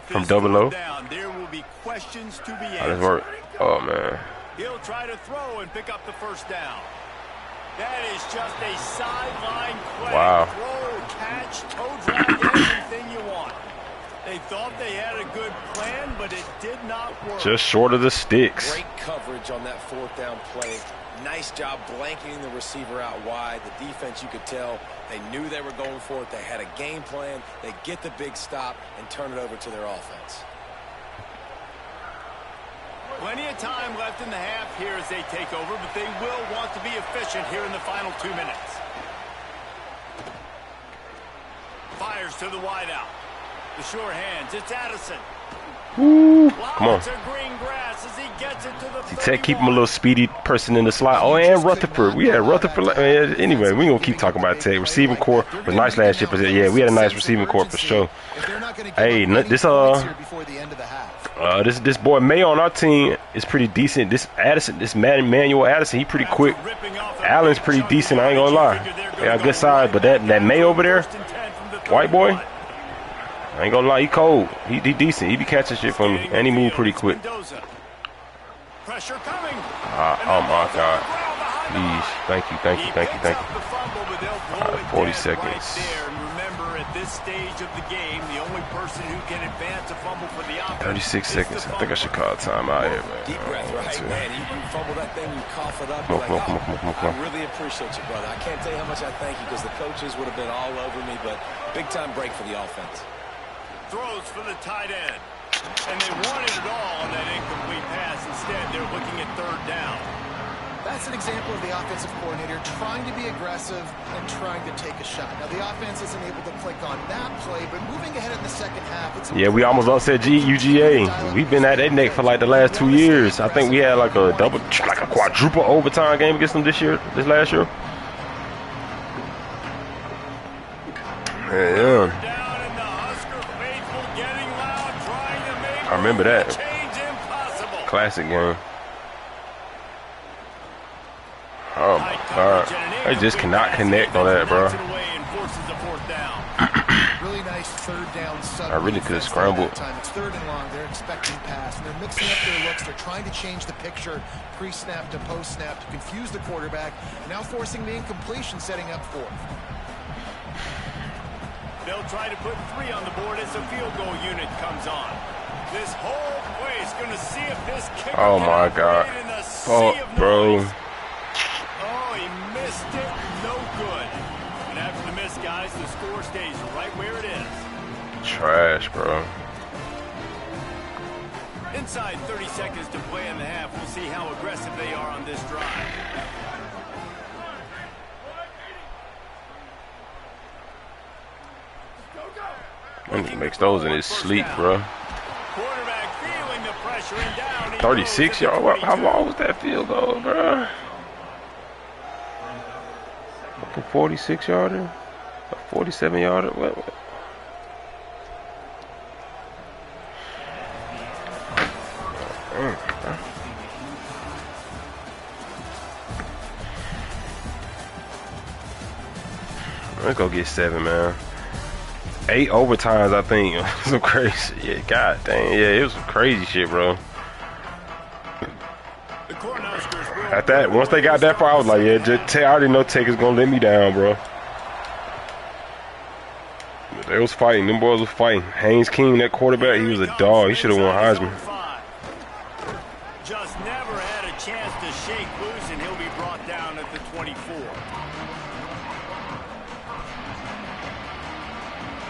From double O. There will be questions to be Let's work. Oh, man. He'll try to throw and pick up the first down. That is just a sideline play. Wow. Throw, catch, toe drag, everything you want. They thought they had a good plan, but it did not work. Just short of the sticks. Great coverage on that fourth down play. Nice job blanketing the receiver out wide. The defense, you could tell, they knew they were going for it. They had a game plan. They get the big stop and turn it over to their offense. Plenty of time left in the half here as they take over, but they will want to be efficient here in the final 2 minutes. Fires to the wideout. The sure hands, it's Addison. Woo. Come on. Green grass as he gets it to the Tech keep him a little speedy person in the slot. Oh, and Rutherford. We had Rutherford. Anyway, we going to keep talking about Tech. Receiving core was nice last year. Yeah, we had a nice receiving core for sure. Hey, this this boy May on our team is pretty decent. This Addison, this Manuel Addison, he pretty quick. Allen's pretty decent. I ain't gonna lie. They got good size, but that May over there, white boy, I ain't gonna lie, he cold. He decent. He be catching shit for me, and he move pretty quick. Pressure coming. Oh my God. Please, thank you, thank you, thank you, thank you. 40 seconds. Remember, at this stage of the game, the only person who can advance a fumble for the offense. 36 seconds. I think I should call time out here, man. Deep breath, right, man. You fumble that thing, you cough it up. I really appreciate you, brother. I can't tell you how much I thank you because the coaches would have been all over me, but big time break for the offense. Throws for the tight end. And they wanted it all on that incomplete pass. Instead, they're looking at third down. That's an example of the offensive coordinator trying to be aggressive and trying to take a shot. Now, the offense isn't able to click on that play, but moving ahead in the second half. Yeah, we almost upset UGA. We've been at their neck for like the last 2 years. I think we had like a quadruple overtime game against them this last year. Yeah. I remember that. Classic game. Oh my God. They just cannot connect on that, bro. Really nice third down sub. I really could have scrambled. It's third and long. They're expecting pass, and they're mixing up their looks. They're trying to change the picture pre-snap to post-snap to confuse the quarterback. Now forcing the incompletion, setting up fourth. They'll try to put 3 on the board as the field goal unit comes on. This whole place going to see if this kicker Oh my God. Fuck, bro. Oh, he missed it. No good. And after the miss, guys, the score stays right where it is. Trash, bro. Inside 30 seconds to play in the half. We'll see how aggressive they are on this drive. And he makes those in his sleep, bro. Quarterback feeling the pressure and down. 36 yards. How long was that field goal, bro? A 46 yarder? A 47 yarder? What? Let's go get 7, man. 8 overtimes, I think. Some crazy. Yeah, god dang. Yeah, it was some crazy shit, bro. At that, once they got that far, I was like, yeah, I already know Tech is gonna let me down, bro. But they was fighting. Them boys was fighting. Haynes King, that quarterback, he was a dog. He should have won Heisman. Just never had a chance to shake loose, and he'll be brought down at the 24.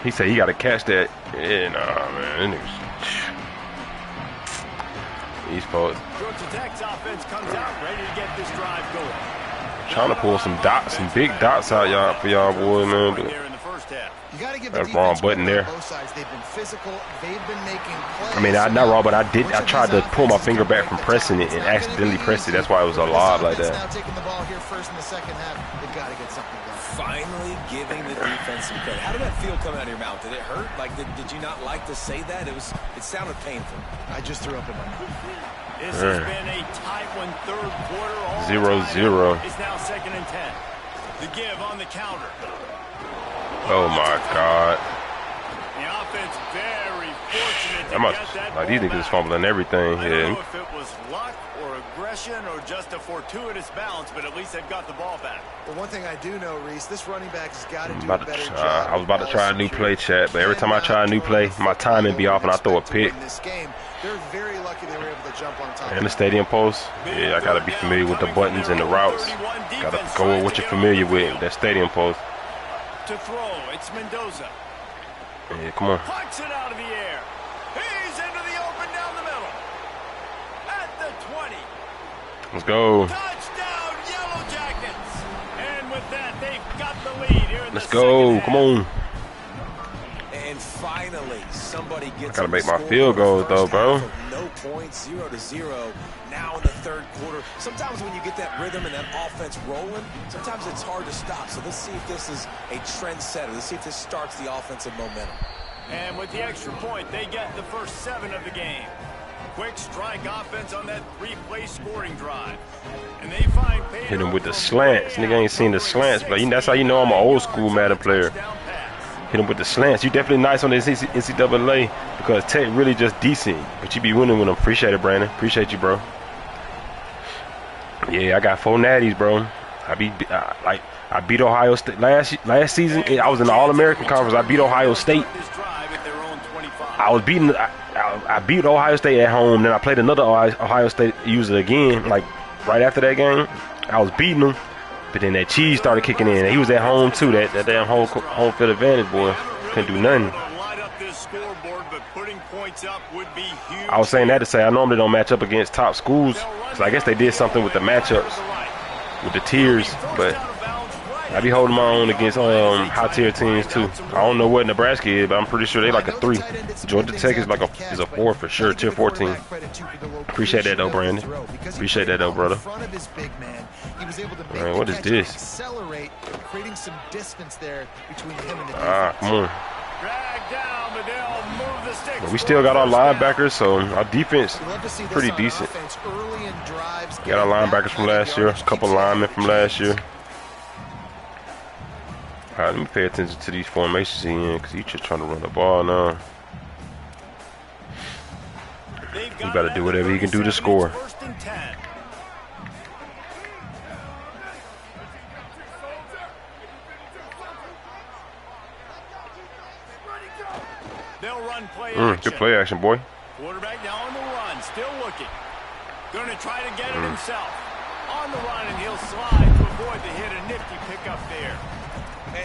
He said he got to catch that. Yeah, nah, man. That nigga's... He's supposed... Georgia Tech's offense comes out ready to get this drive going. Trying to pull some dots, some big dots out y'all for y'all boys, man. But you got to give that's wrong button there. Both sides. They've been physical. They've been making plays. I mean, not wrong, but I tried to pull my finger back from pressing it and accidentally pressed it. That's why it was a lob like that. Now taking the ball here first in the second half. They've got to get something done. Finally giving the defense some credit. How did that feel coming out of your mouth? Did it hurt? Like, did you not like to say that? It sounded painful. I just threw up in my mouth. This has been a tight one, third quarter. 0-0. It's now 2nd and 10. The give on the counter. Oh my God. The offense very fortunate to must, get that like, these niggas is fumbling everything. I Yeah. don't know if it was luck or aggression or just a fortuitous bounce, but at least they've got the ball back. Well, one thing I do know, Reese, this running back has got to do a better job. I was about to try a new play, chat, but every time I try a new play, my timing be off and I throw a pick. This game, they're very lucky they were able to jump on top. And the stadium post, yeah, I gotta be familiar with the buttons and the routes. Gotta go with what you're familiar with. That stadium post. To throw, it's Mendoza. Yeah, come on. Pucks it out of the air. He's into the open down the middle. At the 20. Let's go. Touchdown, Yellow Jackets. And with that, they've got the lead here in Let's the go. second Come on. And finally, somebody gets. I gotta make my field goals though, bro. No points, 0-0. Now in the third quarter. Sometimes when you get that rhythm and that offense rolling, sometimes it's hard to stop. So let's see if this is a trendsetter. Let's see if this starts the offensive momentum. And with the extra point, they get the first 7 of the game. Quick strike offense on that 3-play scoring drive. And they find Hit him with the slants. Nigga ain't seen the slants, but that's how you know I'm an old school Madden player. Hit him with the slants. You definitely nice on this NCAA because Tech really just decent. But you be winning with them. Appreciate it, Brandon. Appreciate you, bro. Yeah, I got 4 natties, bro. I beat Ohio State last season. I was in the All-American Conference. I beat Ohio State. I beat Ohio State at home. Then I played another Ohio State user again, like right after that game. I was beating them, but then that cheese started kicking in. He was at home too. That damn home field advantage, boy, couldn't do nothing. I was saying that to say I normally don't match up against top schools, so I guess they did something with the matchups, with the tiers, but I be holding my own against high tier teams too. I don't know what Nebraska is, but I'm pretty sure they like a 3. Georgia Tech is like a 4 for sure, tier 14. Appreciate that though, Brandon. Appreciate that though, brother. Man, what is this? Come on. But we still got our linebackers, so our defense pretty decent. We got our linebackers from last year, a couple linemen from last year. All right, let me pay attention to these formations he in, because he's just trying to run the ball now. He better do whatever he can do to score. They'll run play action. Good play action, boy. Quarterback now on the run, still looking. Going to try to get it himself. On the run, and he'll slide to avoid the hit. A nifty pickup there.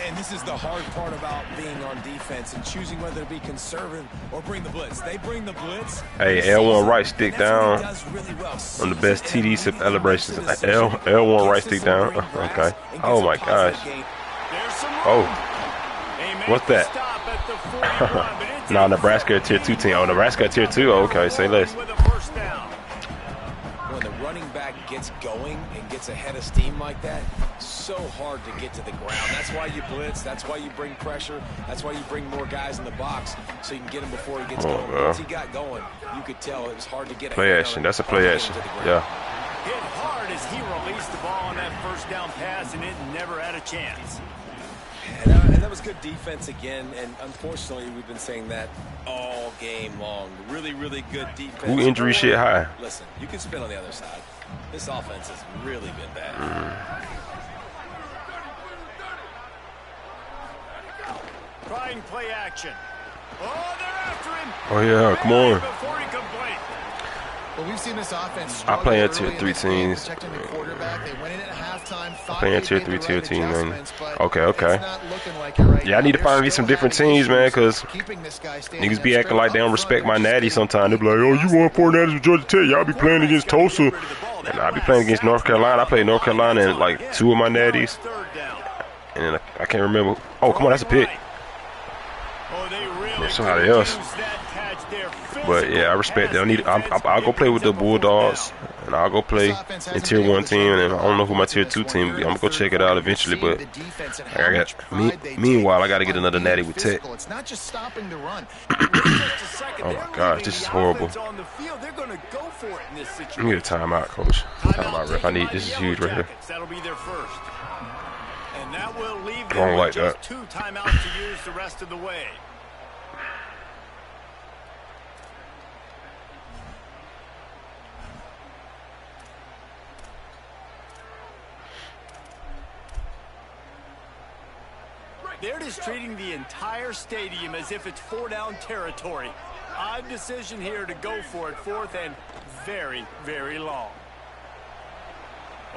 And this is the hard part about being on defense and choosing whether to be conservative or bring the blitz. They bring the blitz. Hey, L1 right stick down. Really well. On the best TD celebrations. L1 right stick down. Okay. Oh my gosh. Oh. What's that? Nah, Nebraska a tier 2 team. Oh, Nebraska a tier 2. Oh, okay, say less. When the running back gets going and gets ahead of steam like that, so hard to get to the ground. That's why you blitz. That's why you bring pressure. That's why you bring more guys in the box so you can get him before he gets going. Once he got going, you could tell it was hard to get play action. That's a play action. Yeah. Hit hard as he released the ball on that first down pass, and it never had a chance. And that was good defense again, and unfortunately, we've been saying that all game long. Really, really good defense. Who injury shit high? Listen, you can spin on the other side. This offense has really been bad. Trying play action. Oh, they're after him. Oh, yeah, come on. Before he complete. Well, we've seen this offense. I play in tier 3 teams. I play in tier 3 team, man. Okay. Yeah, I need to find me some different teams, man, because niggas be acting like they don't respect my natty sometimes. They be like, oh, you won 4 natties with Georgia Tech. Y'all be playing against Tulsa. And I be playing against North Carolina. I played North Carolina in like 2 of my natties. And then I can't remember. Oh, come on, that's a pick. Or somebody else. But yeah, I respect that. I'll go play with the Bulldogs, and I'll go play in tier 1 team, and I don't know who my tier 2 team be. I'm gonna go check it out eventually. But meanwhile, I gotta get another natty with Tech. Oh my gosh, this is horrible. I need a timeout, coach. Timeout, ref. This is huge right here. And that will leave I don't like that. 2 timeouts to use the rest of the way. They're just treating the entire stadium as if it's 4-down territory. Odd decision here to go for it, 4th and very, very long.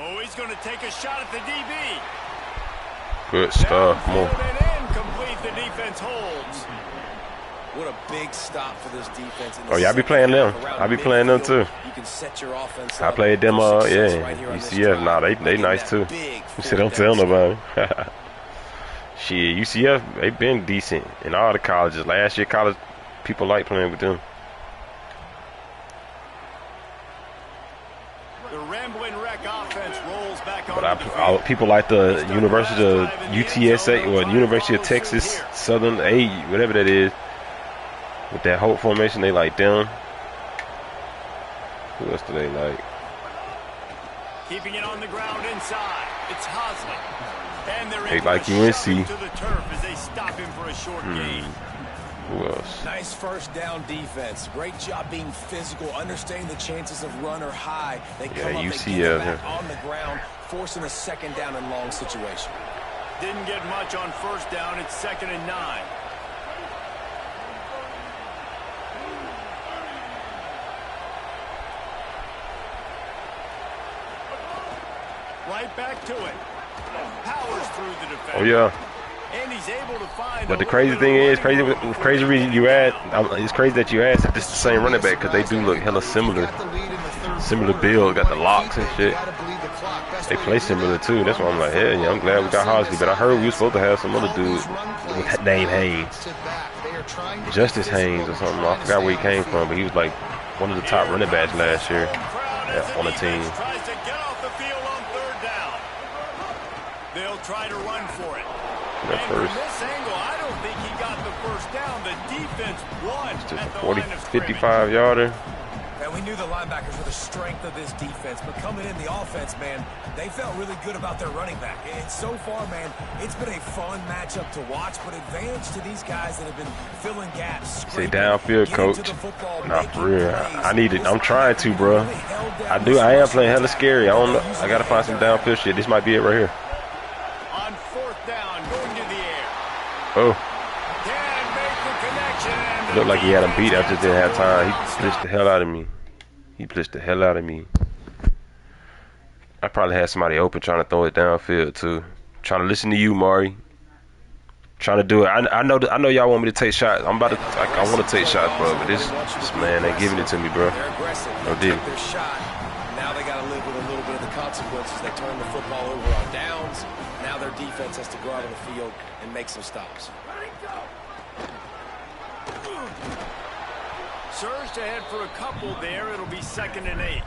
Oh, he's going to take a shot at the DB. Good stuff. Come on. Complete, the defense holds. What a big stop for this defense. Oh yeah, I be playing them. I be playing them too. You can set your offense I played them. Yeah. UCF. Nah, they nice too. Shit, don't tell nobody. Shit, UCF, they been decent in all the colleges. Last year, college people like playing with them. The rambling wreck offense rolls back on. But people like the University of UTSA or University of Texas Southern A, whatever that is, with that Hope formation. They like them. Who else do they like? Keeping it on the ground inside. It's Hosley. And they like UNC. To the turf as they stop him for a short gain. Who else? Nice first down defense. Great job being physical, understanding the chances of run or high. They come up, UCF, they get back on the ground, forcing a 2nd down and long situation. Didn't get much on 1st down. It's 2nd and 9. Right back to it. Powers through the defense. Oh yeah. And he's able to find. But the crazy thing is, it's crazy that you asked if this is the same running back, because they do look hella similar. Similar build, got the locks and shit. They play similar too. That's why I'm like, yeah, I'm glad we got Hosley. But I heard we were supposed to have some other dude named Haynes, Justice Haynes or something. I forgot where he came from, but he was like one of the top running backs last year on the team. They'll try to run for it. And from this angle, I don't think he got the 1st down. The defense won. Just a 40, 55-yarder. And we knew the linebackers were the strength of this defense, but coming in the offense, man, they felt really good about their running back. And so far, man, it's been a fun matchup to watch, but advantage to these guys that have been filling gaps. Say downfield, coach. Nah, for real. I need it. I'm trying to, bro. I am playing hella scary. I don't know. I gotta find some downfield shit. This might be it right here. On 4th down, going to the air. Oh. Can make the connection. Looked like he had him beat. I just didn't have time. He blitzed the hell out of me. I probably had somebody open trying to throw it downfield too. Trying to listen to you, Mari. Trying to do it. I know y'all want me to take shots. I'm about to. I want to take shots, bro. But this man ain't giving it to me, bro. No deal. Now they got to live with a little bit of the consequences. They turn the football over on downs. Now their defense has to go out on the field and make some stops. Surged ahead for a couple there. It'll be 2nd and 8.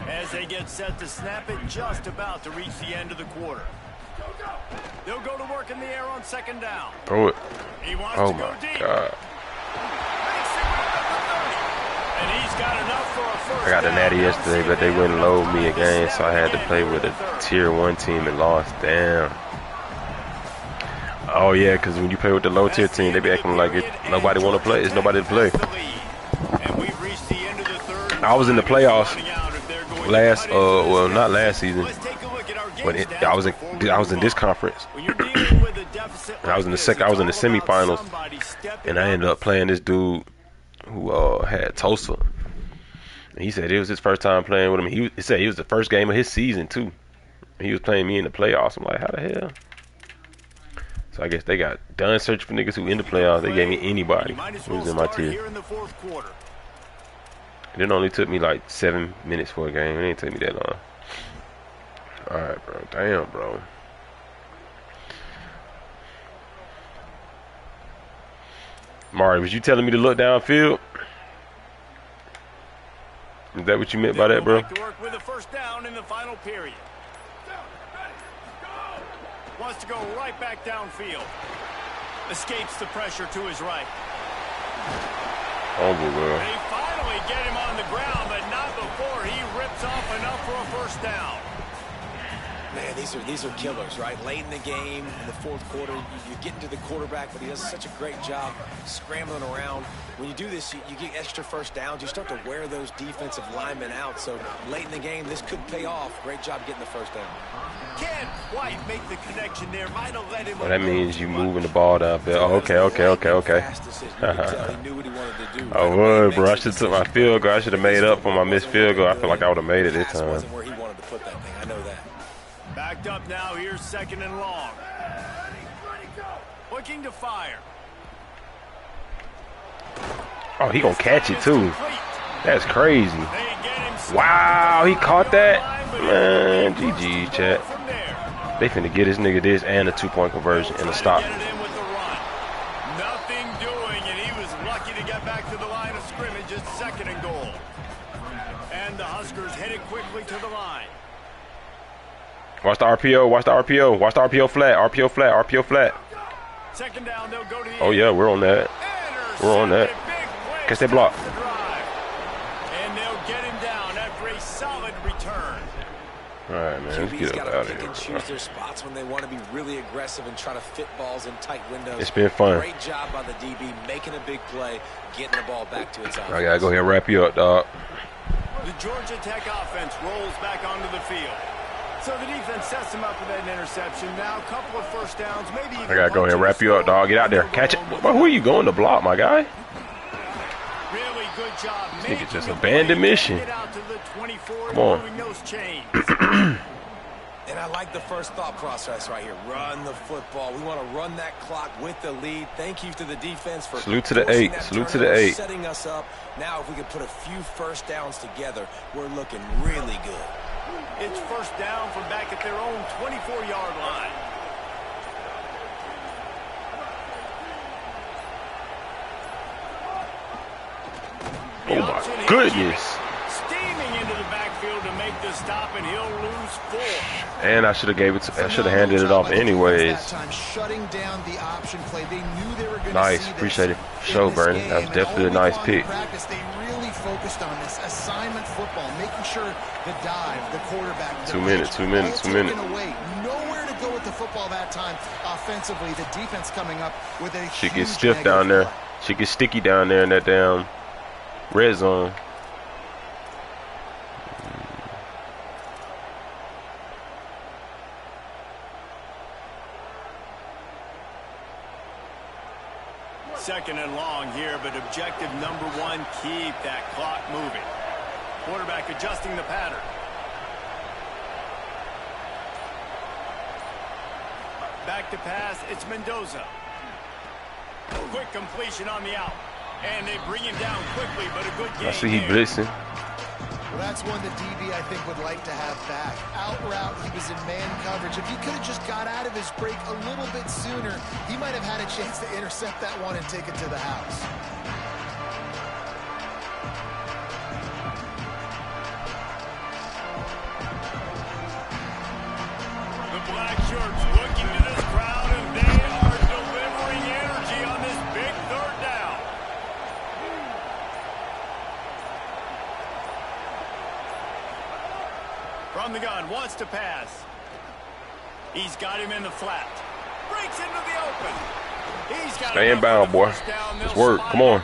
As they get set to snap it, just about to reach the end of the quarter. They'll go to work in the air on 2nd down. Throw it. He wants Oh to go my deep. God. And he's got enough for a first I got a down. natty yesterday, but they wouldn't load me again, so I had to play with a tier 1 team and lost. Damn. Oh yeah, because when you play with the low tier team, they be acting like nobody want to play. It's nobody to play. I was in the playoffs last, well, not last season, but I was in this conference. I was in the semifinals, and I ended up playing this dude who had Tulsa. And he said it was his first time playing with him. He said it was the first game of his season too. He was playing me in the playoffs. I'm like, how the hell? So I guess they got done searching for niggas who in the playoffs. They gave me anybody who was in my tier. And it only took me like 7 minutes for a game. It didn't take me that long. Alright, bro. Damn, bro. Mari, was you telling me to look downfield? Is that what you meant by that, bro? Work with a first down in the final period. Wants to go right back downfield. Escapes the pressure to his right. Oh, well. They finally get him on the ground, but not before he rips off enough for a first down. Man, these are killers, right? Late in the game, in the 4th quarter, you're getting to the quarterback, but he does such a great job scrambling around. When you do this, you get extra first downs. You start to wear those defensive linemen out. So late in the game, this could pay off. Great job getting the first down. Can't quite make the connection there. Might have let him. Well, that means you moving the ball downfield. Oh, okay. I would, bro. I should have took my field goal. I should have made up for my missed field goal. I feel like I would have made it this time. Wasn't where he wanted to put that thing. I know that. Backed up now. Here's 2nd and long. Looking to fire. Oh, he gonna catch it too. That's crazy. Wow, he caught that. Man, GG, chat. They finna get this nigga this and a 2-point conversion and a stop. Nothing doing, and he was lucky to get back to the line of scrimmage. It's 2nd and goal. And the Huskers headed quickly to the line. Watch the RPO. Watch the RPO. Watch the RPO flat. RPO flat. RPO flat. 2nd down, they'll go to the Oh yeah, we're on that. We're on that. Catch that block. And they'll get him down after a solid return. All right, man. Let's get up out of here. Choose their spots when they want to be really aggressive and try to fit balls in tight windows. It's been fun. Great job by the DB making a big play, getting the ball back to its offense. I gotta go ahead and wrap you up, dog. The Georgia Tech offense rolls back onto the field. So the defense sets him up with that interception. Now a couple of first downs, maybe. I gotta go ahead and wrap you up, dog. Get out there, catch it. Well, who are you going to block, my guy? Really good job. This nigga just abandoned mission. Come on. And I like the first thought process right here. Run the football. We want to run that clock with the lead. Thank you to the defense for salute to the 8. Salute to the 8. Setting us up. Now if we can put a few first downs together, we're looking really good. It's first down from back at their own 24-yard line. Oh my goodness. Steaming into the backfield to make the stop, and he'll lose 4. And I should have gave it to, I should have handed it off anyways. Shutting down the option play. They knew they were going Nice, appreciate it. Show, Bernie. That was definitely a nice pick. They really focused on this assignment football, making sure the dive, the quarterback, the 2 minutes, 2 minutes, 2 minutes. away. Nowhere to go with the football that time. Offensively, the defense coming up with a She huge gets stiff down there. play. She gets sticky down there in that damn red zone. Second and long here, but objective number one, keep that clock moving. Quarterback adjusting the pattern. Back to pass, it's Mendoza. Quick completion on the out. And they bring him down quickly, but a good game. I see he blitzing. Well, that's one the DB, I think, would like to have back. Out route, he was in man coverage. If he could have just got out of his break a little bit sooner, he might have had a chance to intercept that one and take it to the house. The black shirts looking to this crowd, and they are delivering energy on this big third down. From the gun, wants to pass. He's got him in the flat. Breaks into the open. He's got Stay inbound, boy. Let's work. Come on.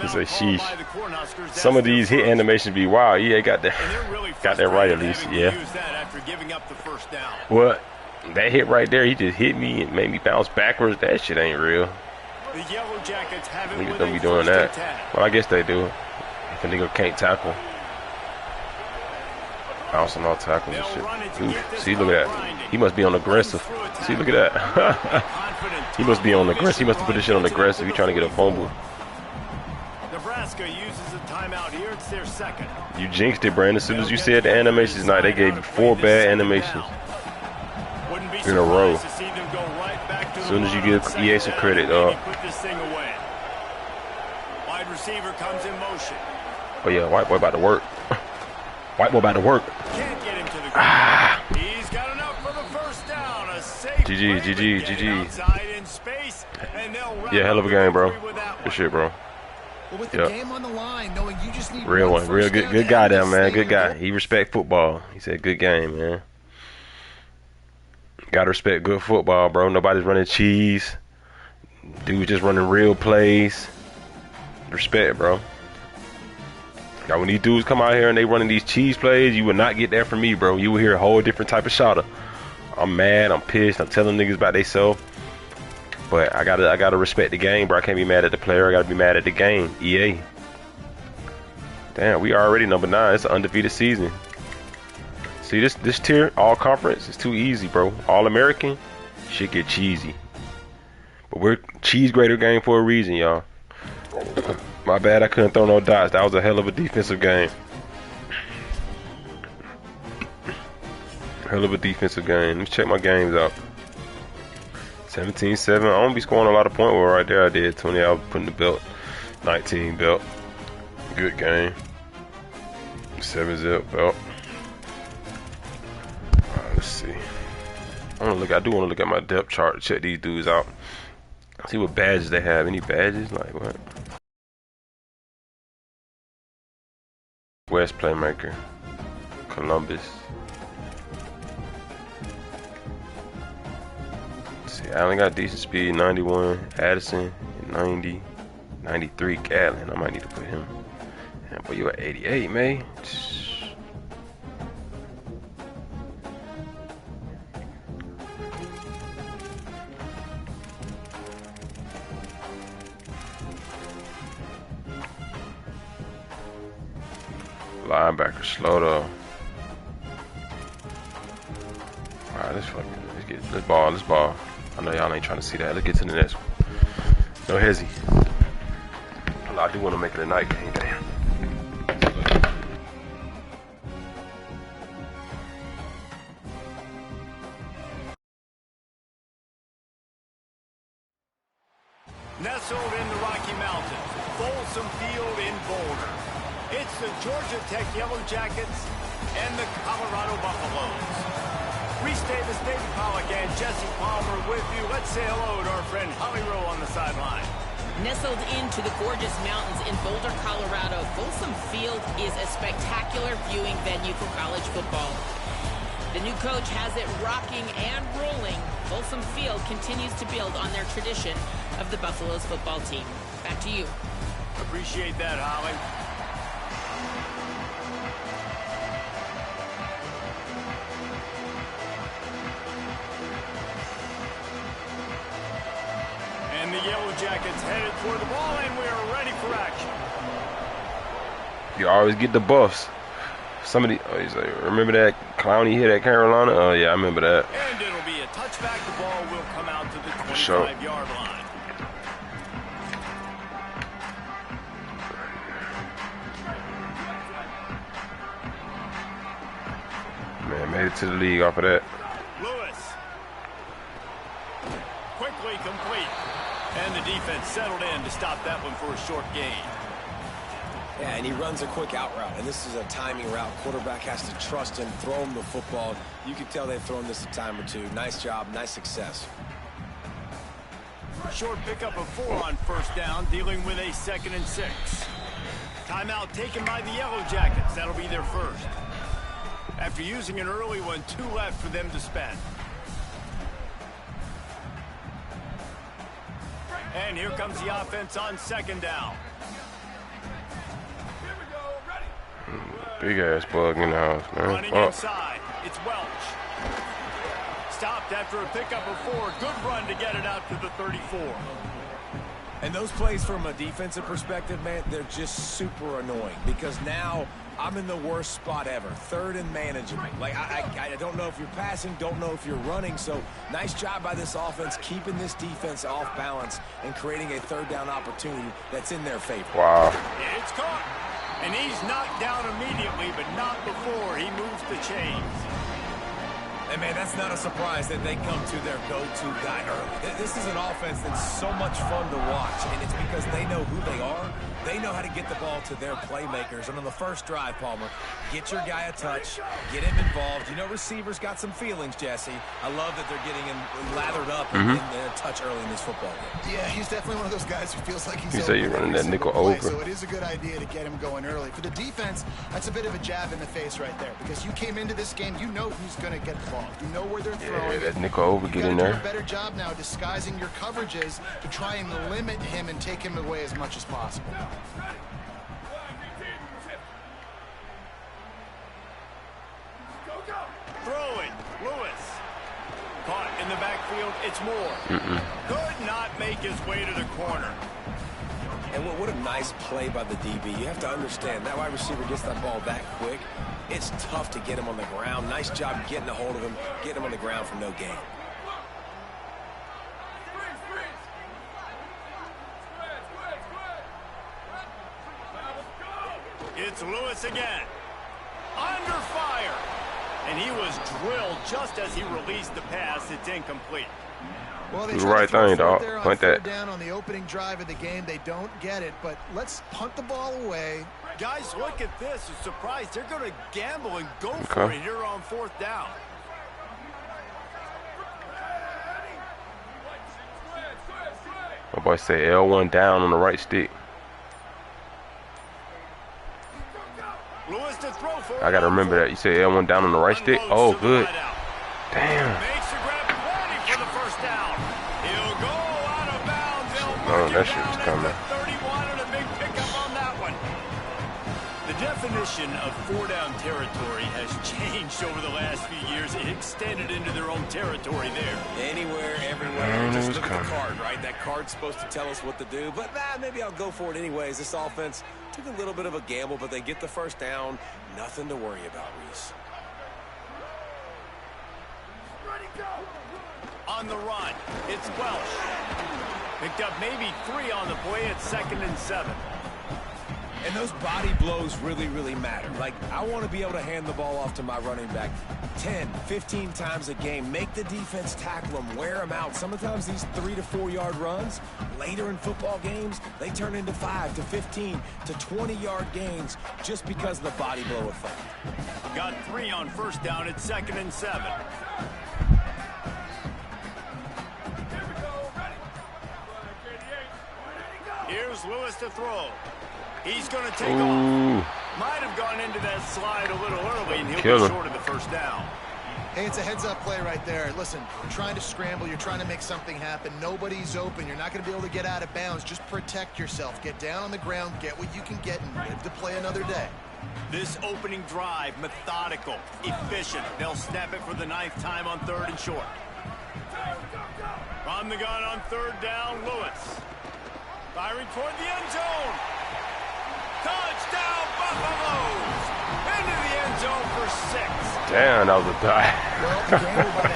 It's a sheesh. Some of these hit animations be wild. Yeah, got that right at least. Yeah. Well, that hit right there, he just hit me and made me bounce backwards. That shit ain't real. Niggas don't be doing that. Well, I guess they do. If a nigga can't tackle. Bouncing all tackles and shit. Ooh, see, look at that. He must be on aggressive. See, look at that. He must be on aggressive. He must have put this shit on aggressive. He trying to get a fumble. Nebraska uses a timeout here. It's their second. You jinxed it, Brandon. As soon as you said the animations night, they gave you 4 bad animations in a row. As soon as you give EA some credit, dog. Wide receiver comes in motion. Oh yeah, white boy about to work. White boy about to work. Can't get him to the ground. He's got enough for the first down. A safe GG. outside in space, and they'll wrap Yeah, hell of a game, bro. with that Good one. shit, bro. Well, with the game on the line, knowing you just need Real one. Real first good. down Good to guy end there, this man. thing, Good guy. He respect football. He said good game, man. Gotta respect good football, bro. Nobody's running cheese. Dude just running real plays. Respect, bro. Now, when these dudes come out here and they running these cheese plays, you will not get that from me, bro. You will hear a whole different type of shotter. I'm mad. I'm pissed. I'm telling niggas about theyself. But I gotta respect the game, bro. I can't be mad at the player. I gotta be mad at the game. EA. Damn, we already number 9. It's an undefeated season. See this tier, all conference, it's too easy, bro. All American, shit get cheesy. But we're cheese grater game for a reason, y'all. My bad, I couldn't throw no dots. That was a hell of a defensive game. Hell of a defensive game. Let me check my games out. 17-7. I don't be scoring a lot of points. Well, right there I did. 20, I was putting the belt. 19 belt. Good game. 7-zip belt. Alright, let's see. I do want to look at my depth chart. Check these dudes out. See what badges they have. Any badges? Like what? West playmaker. Columbus. Let's see, Allen got decent speed. 91. Addison 90. 93. Gatlin. I might need to put him. Yeah, but you at 88, man. Linebacker slow though. Alright, let's ball. I know y'all ain't trying to see that. Let's get to the next one. No hezzy. I do want to make it a night game, damn. Nestled in the Rocky Mountains, Folsom Field in Boulder. It's the Georgia Tech Yellow Jackets and the Colorado Buffaloes. Reese Davis, David Pollock, and Jesse Palmer with you. Let's say hello to our friend Holly Rowe on the sideline. Nestled into the gorgeous mountains in Boulder, Colorado, Folsom Field is a spectacular viewing venue for college football. The new coach has it rocking and rolling. Folsom Field continues to build on their tradition of the Buffaloes football team. Back to you. Appreciate that, Holly. And the Yellow Jackets headed toward the ball, and we are ready for action. You always get the buffs. Somebody, he's like, remember that clown he hit at Carolina? Oh, yeah, I remember that. And it'll be a touchback. The ball will come out to the 25-yard line. Man, made it to the league off of that. Lewis. Quickly complete. And the defense settled in to stop that one for a short gain. Yeah, and he runs a quick out route, and this is a timing route. Quarterback has to trust him, throw him the football. You can tell they've thrown this a time or two. Nice job, nice success. Short pickup of 4 on first down, dealing with a 2nd and 6. Timeout taken by the Yellow Jackets. That'll be their first. After using an early one, 2 left for them to spend. And here comes the offense on 2nd down. Big ass bug in the house, man. Running inside, it's Welch. Stopped after a pickup of 4. Good run to get it out to the 34. And those plays from a defensive perspective, man, they're just super annoying because now I'm in the worst spot ever. 3rd and management. Like, I don't know if you're passing, don't know if you're running. So nice job by this offense keeping this defense off balance and creating a 3rd down opportunity that's in their favor. Wow. It's caught. And he's knocked down immediately, but not before he moves the chains. And, man, that's not a surprise that they come to their go-to guy early. This is an offense that's so much fun to watch, and it's because they know who they are. They know how to get the ball to their playmakers. And on the first drive, Palmer, get your guy a touch, get him involved. You know, receivers got some feelings, Jesse. I love that they're getting him lathered up in a touch early in this football game. Yeah, he's definitely one of those guys who feels like he's You say you're running that nickel over. So it is a good idea to get him going early. For the defense, that's a bit of a jab in the face right there because you came into this game, you know who's going to get the ball. You know where they're throwing. Yeah, that nickel over, get in there. Do a better job now disguising your coverages to try and limit him and take him away as much as possible. Throwing, Lewis. Caught in the backfield, it's Moore. Could not make his way to the corner. And what a nice play by the DB. You have to understand, that wide receiver gets that ball that quick. It's tough to get him on the ground. Nice job getting a hold of him, getting him on the ground for no gain. It's Lewis again. Under fire. And he was drilled just as he released the pass. It's incomplete. Well, they Do the right thing, dog. Punt that. Down on the opening drive of the game, they don't get it, but let's punt the ball away. Guys, look at this. I'm surprised they're going to gamble and go for it here on 4th down. My boy say L1 down on the right stick. Lewis to throw for. I gotta remember that. You say L1 down on the right stick. Oh, good. Damn. Makes the grab plenty for the first down. He'll go out of bounds. Oh, that shit was coming. 31 and a big pickup on that one. The definition of 4-down territory has changed over the last few years. It extended into their own territory there. Anywhere, everywhere. Just look at the card, right? That card's supposed to tell us what to do, but maybe I'll go for it anyways. This offense took a little bit of a gamble, but they get the first down. Nothing to worry about, Reese. On the run, it's Welch. Picked up maybe 3 on the play at 2nd and 7. And those body blows really, really matter. Like, I want to be able to hand the ball off to my running back 10, 15 times a game. Make the defense tackle them, wear them out. Sometimes these 3 to 4 yard runs, later in football games, they turn into 5 to 15 to 20 yard gains just because of the body blow effect. Got 3 on first down at 2nd and 7. Here's Lewis to throw. He's going to take off. Might have gone into that slide a little early, and he'll be short of the first down. Hey, it's a heads-up play right there. Listen, you're trying to scramble. You're trying to make something happen. Nobody's open. You're not going to be able to get out of bounds. Just protect yourself. Get down on the ground, get what you can get, and live to play another day. This opening drive, methodical, efficient. They'll snap it for the 9th time on 3rd and short. From the gun on 3rd down, Lewis. Firing toward the end zone. Touchdown, Buffaloes! Into the end zone for 6. Damn, that was a die.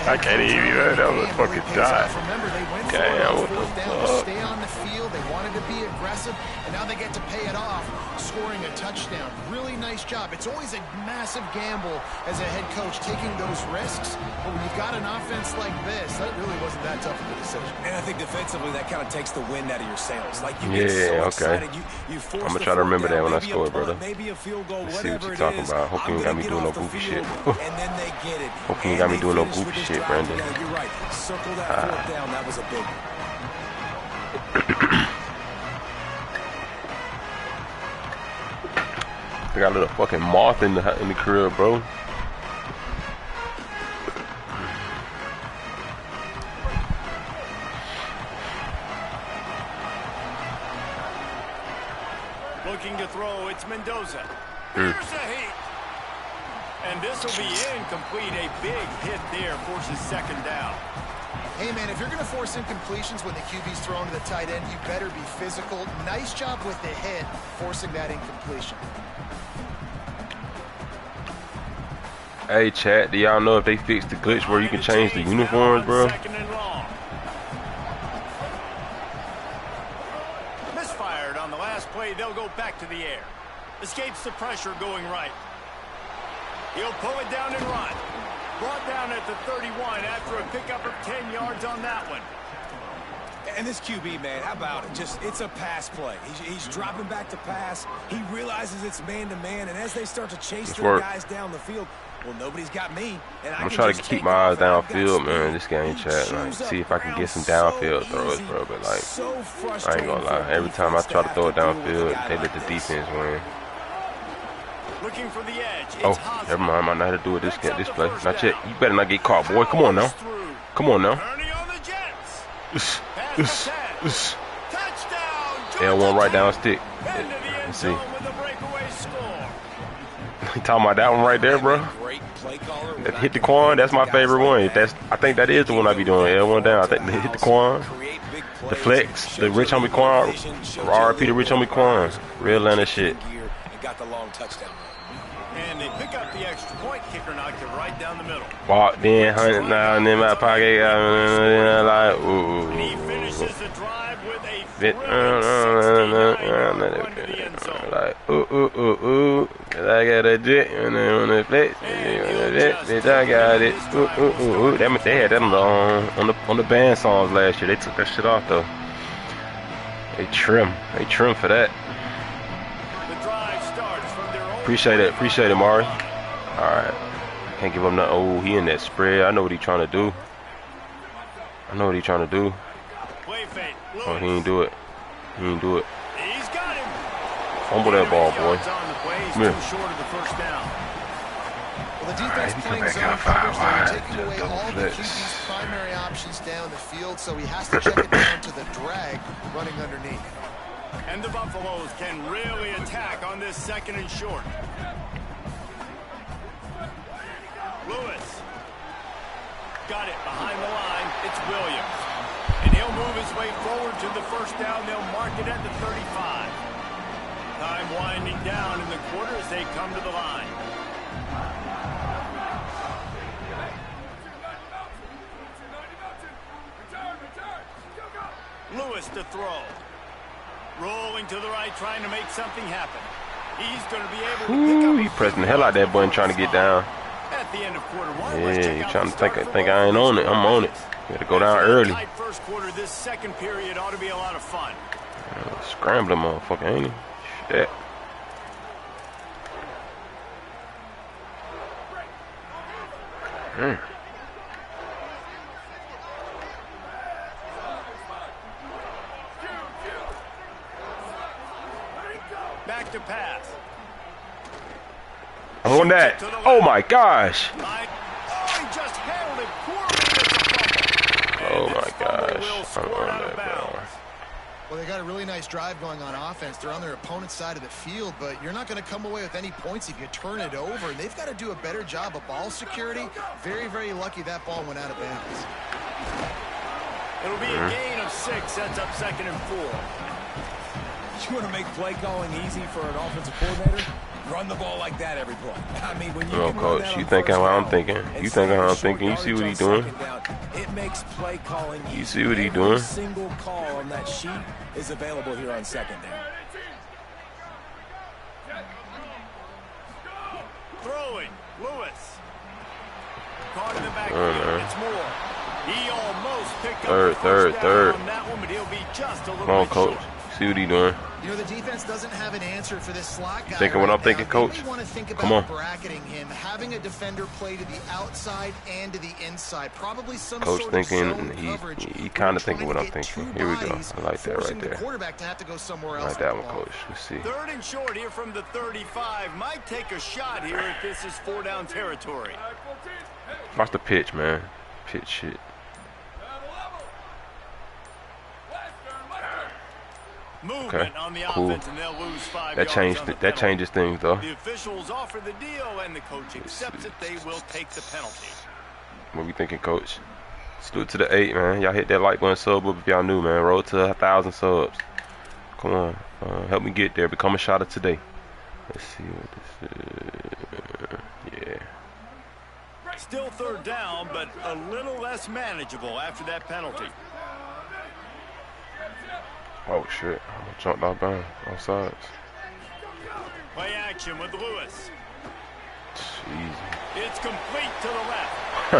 I can't even. That was a fucking die. Remember, they went for Damn, it on what the 4th down to fuck? stay on the field. They wanted to be aggressive, and now they get to pay it off, scoring a touchdown. Really nice job. It's always a massive gamble as a head coach taking those risks, but when you've got an offense like this, that really wasn't that tough of a decision. And I think defensively, that kind of takes the wind out of your sails. Like you Yeah, get so okay. excited, you force I'm gonna the try to remember fourth that when I down, score, maybe a punt, brother. Maybe a field goal, Let's see what whatever you're it talking is. about. Hope you ain't got me I'm doing gonna no get off goofy the shit. field, and then they get it. Hope you ain't And got me they doing no finish with goofy this shit, drive. Brandon. Yeah, you're right. Circle that 4th down. That was a big one. They got a little fucking moth in the crib, bro. Looking to throw, it's Mendoza. Here's a heat. And this will be incomplete. A big hit there forces 2nd down. Hey, man, if you're going to force incompletions when the QB's thrown to the tight end, you better be physical. Nice job with the hit, forcing that incompletion. Hey, chat, do y'all know if they fixed the glitch where you can change the uniforms, bro? 2nd and long. Misfired on the last play. They'll go back to the air. Escapes the pressure going right. He'll pull it down and run. Brought down at the 31 after a pickup of 10 yards on that one. And this QB, man, how about it? Just, it's a pass play. He's dropping back to pass. He realizes it's man-to-man, and as they start to chase their guys down the field, well, nobody's got me. And I'm trying to keep my eyes downfield, man. This game, chat. Like, see if I can get some downfield throws, bro. But like, I ain't gonna lie. Every time I try to throw it downfield, they let the defense win. Looking for the edge. Oh, never mind. I might not have to do it this play. Not yet. You better not get caught, boy. Come on now. Come on now. L1 right down stick. Let's see. You talking about that one right there, bro? Hit the quan. That's my favorite one. I think that is the one I be doing. L1 down. I think hit the quan. The flex. The rich homie quan. RP the rich homie quan. Real Atlanta shit. Got the long touchdown. And they pick up the extra point. Kicker knocked it right down the middle. Walked in, 100 now and in my pocket. Like, ooh. And he finishes the drive with a like, ooh. Cause I got a jet and then on the flex. Bitch, I got it. Ooh. They had that on the band songs last year. They took that shit off though. They trim for that. Appreciate it, Mari. Alright. Can't give up nothing. Oh, he in that spread. I know what he trying to do. Oh, he ain't do it. He's got him. Fumble that ball, boy. Come here. Well, the defense playing zone coverage, they're taking away all the QB's primary options down the field, so he has to check it down to the drag running underneath. And the Buffaloes can really attack on this 2nd and short. Lewis. Got it behind the line. It's Williams. And he'll move his way forward to the 1st down. They'll mark it at the 35. Time winding down in the quarter as they come to the line. Lewis to throw. Rolling to the right, trying to make something happen. He's going to be able to pick up. He pressing the hell out of that button trying to get down. At the end of quarter one, yeah, you trying to think I ain't on it. I'm on it. Got to go down early. First quarter, this 2nd period ought to be a lot of fun. Scrambling, motherfucker, ain't he? Shit. pass. I'm on that. Oh my gosh. Oh, he just handled it poorly. Oh my gosh. I'm on that, bro. Well, they got a really nice drive going on offense. They're on their opponent's side of the field, but you're not going to come away with any points if you turn it over. And they've got to do a better job of ball security. Very, very lucky that ball went out of bounds. It'll be a gain of 6, sets up 2nd and 4. You want to make play calling easy for an offensive coordinator? Run the ball like that every play. I mean, when you no, coach, you think how I'm thinking. You think how I'm thinking. You see what he's doing. It makes play calling easy. You see what he's doing. Every single call on that sheet is available here on 2nd down. Throwing, Lewis. Caught in the backfield. It's more. He almost picked up the first down on that one, but he'll be just a little Come on, bit coach. short. See what he's doing. You know, the defense doesn't have an answer for this slot guy. Thinking what I'm thinking, coach. Want to think about Come on. bracketing him, having a defender play to the outside and to the inside. Probably some Coach sort thinking, of zone coverage. he kind of thinking what I'm thinking. Here we go. I like that right The there. quarterback to have to go somewhere I else. like that one, coach. Let's see. 3rd and short here from the 35. Might take a shot here if this is 4-down territory. Watch the pitch, man. Pitch shit. Movement on the cool. offense, and they'll lose 5 That yards changed. on the That changes things, though. The officials offer the deal, and the coach accepts it. They will take the penalty. What we thinking, coach? Salute to the 8, man. Y'all hit that like button, sub up if y'all new, man. Roll to 1,000 subs. Come on, help me get there. Become a shotter today. Let's see what this is. Yeah. Still 3rd down, but a little less manageable after that penalty. Oh shit! I jumped off bounds, off sides. Play action with Lewis. Jeez. It's complete to the left. Oh,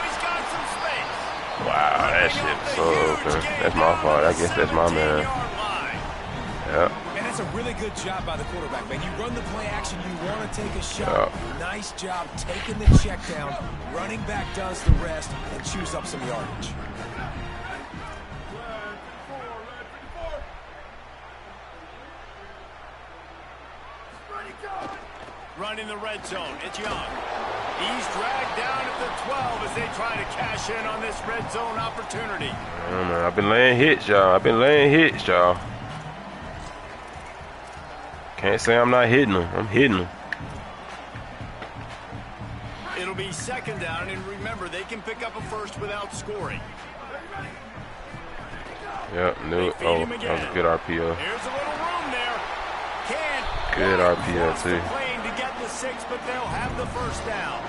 he's got some space. Wow, that shit was so open. That's my fault. I guess that's my man. Yep. And that's a really good job by the quarterback, man. You run the play action, you want to take a shot. Yep. Nice job taking the check down. Running back does the rest and chews up some yardage. Running the red zone. It's Young. He's dragged down at the 12 as they try to cash in on this red zone opportunity. I've been laying hits, y'all. Can't say I'm not hitting them. I'm hitting them. It'll be 2nd down, and remember, they can pick up a first without scoring. Yep, knew it. Oh, that was a good RPO. Here's a little room there. Good RPO, too. To get the 6, but they'll have the first down.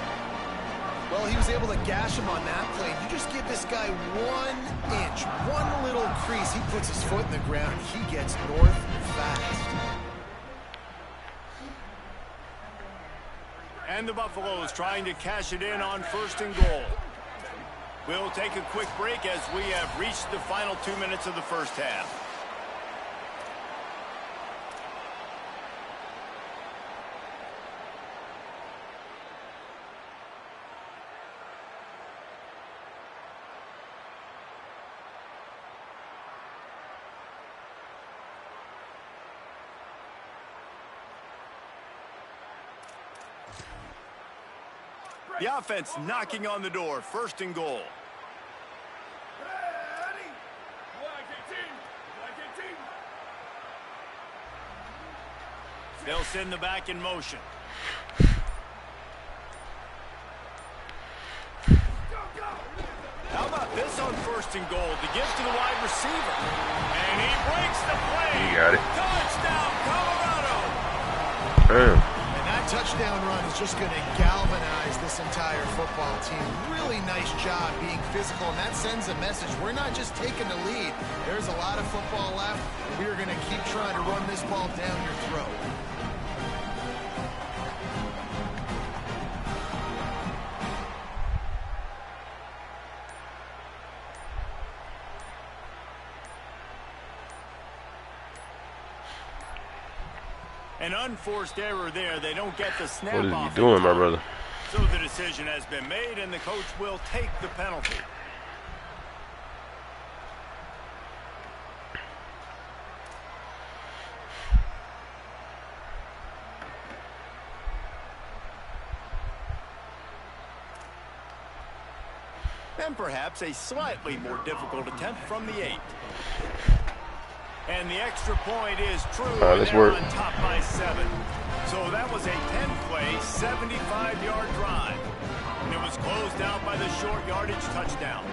Well, he was able to gash him on that play. You just give this guy 1 inch, one little crease. He puts his foot in the ground. He gets north fast. And the Buffaloes trying to cash it in on 1st and goal. We'll take a quick break as we have reached the final 2 minutes of the first half. The offense knocking on the door. 1st and goal. They'll send the back in motion. How about this on 1st and goal? To give to the wide receiver. And he breaks the play. You got it. Touchdown, Colorado. And that touchdown run is just going to galvanize this entire football team. Really nice job being physical, and that sends a message. We're not just taking the lead. There's a lot of football left. We are going to keep trying to run this ball down your throat. An unforced error there. They don't get the snap What is off. he doing, my brother? So the decision has been made, and the coach will take the penalty. And perhaps a slightly more difficult attempt from the 8. And the extra point is true. Let's work. On top by 7. So that was a 10-play, 75-yard drive. And it was closed out by the short yardage touchdown.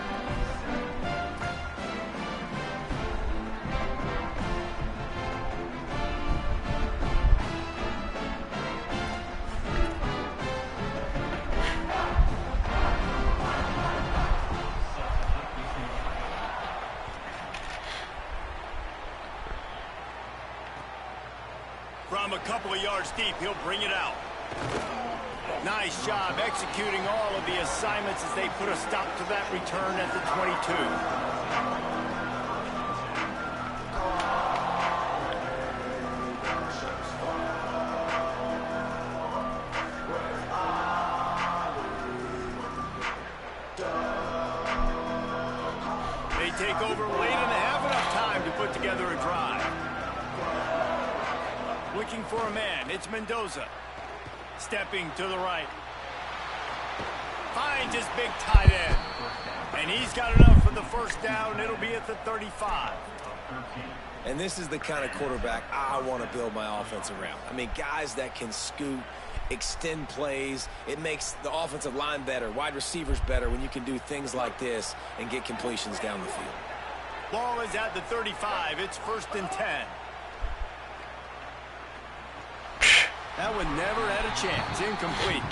From a couple of yards deep, he'll bring it out. Nice job executing all of the assignments as they put a stop to that return at the 22. They take over late and have enough time to put together a drive. Looking for a man, it's Mendoza. Stepping to the right. Finds his big tight end. And he's got enough for the first down. It'll be at the 35. And this is the kind of quarterback I want to build my offense around. I mean, guys that can scoot, extend plays. It makes the offensive line better, wide receivers better when you can do things like this and get completions down the field. Ball is at the 35. It's 1st and 10. That one never had a chance. Incomplete.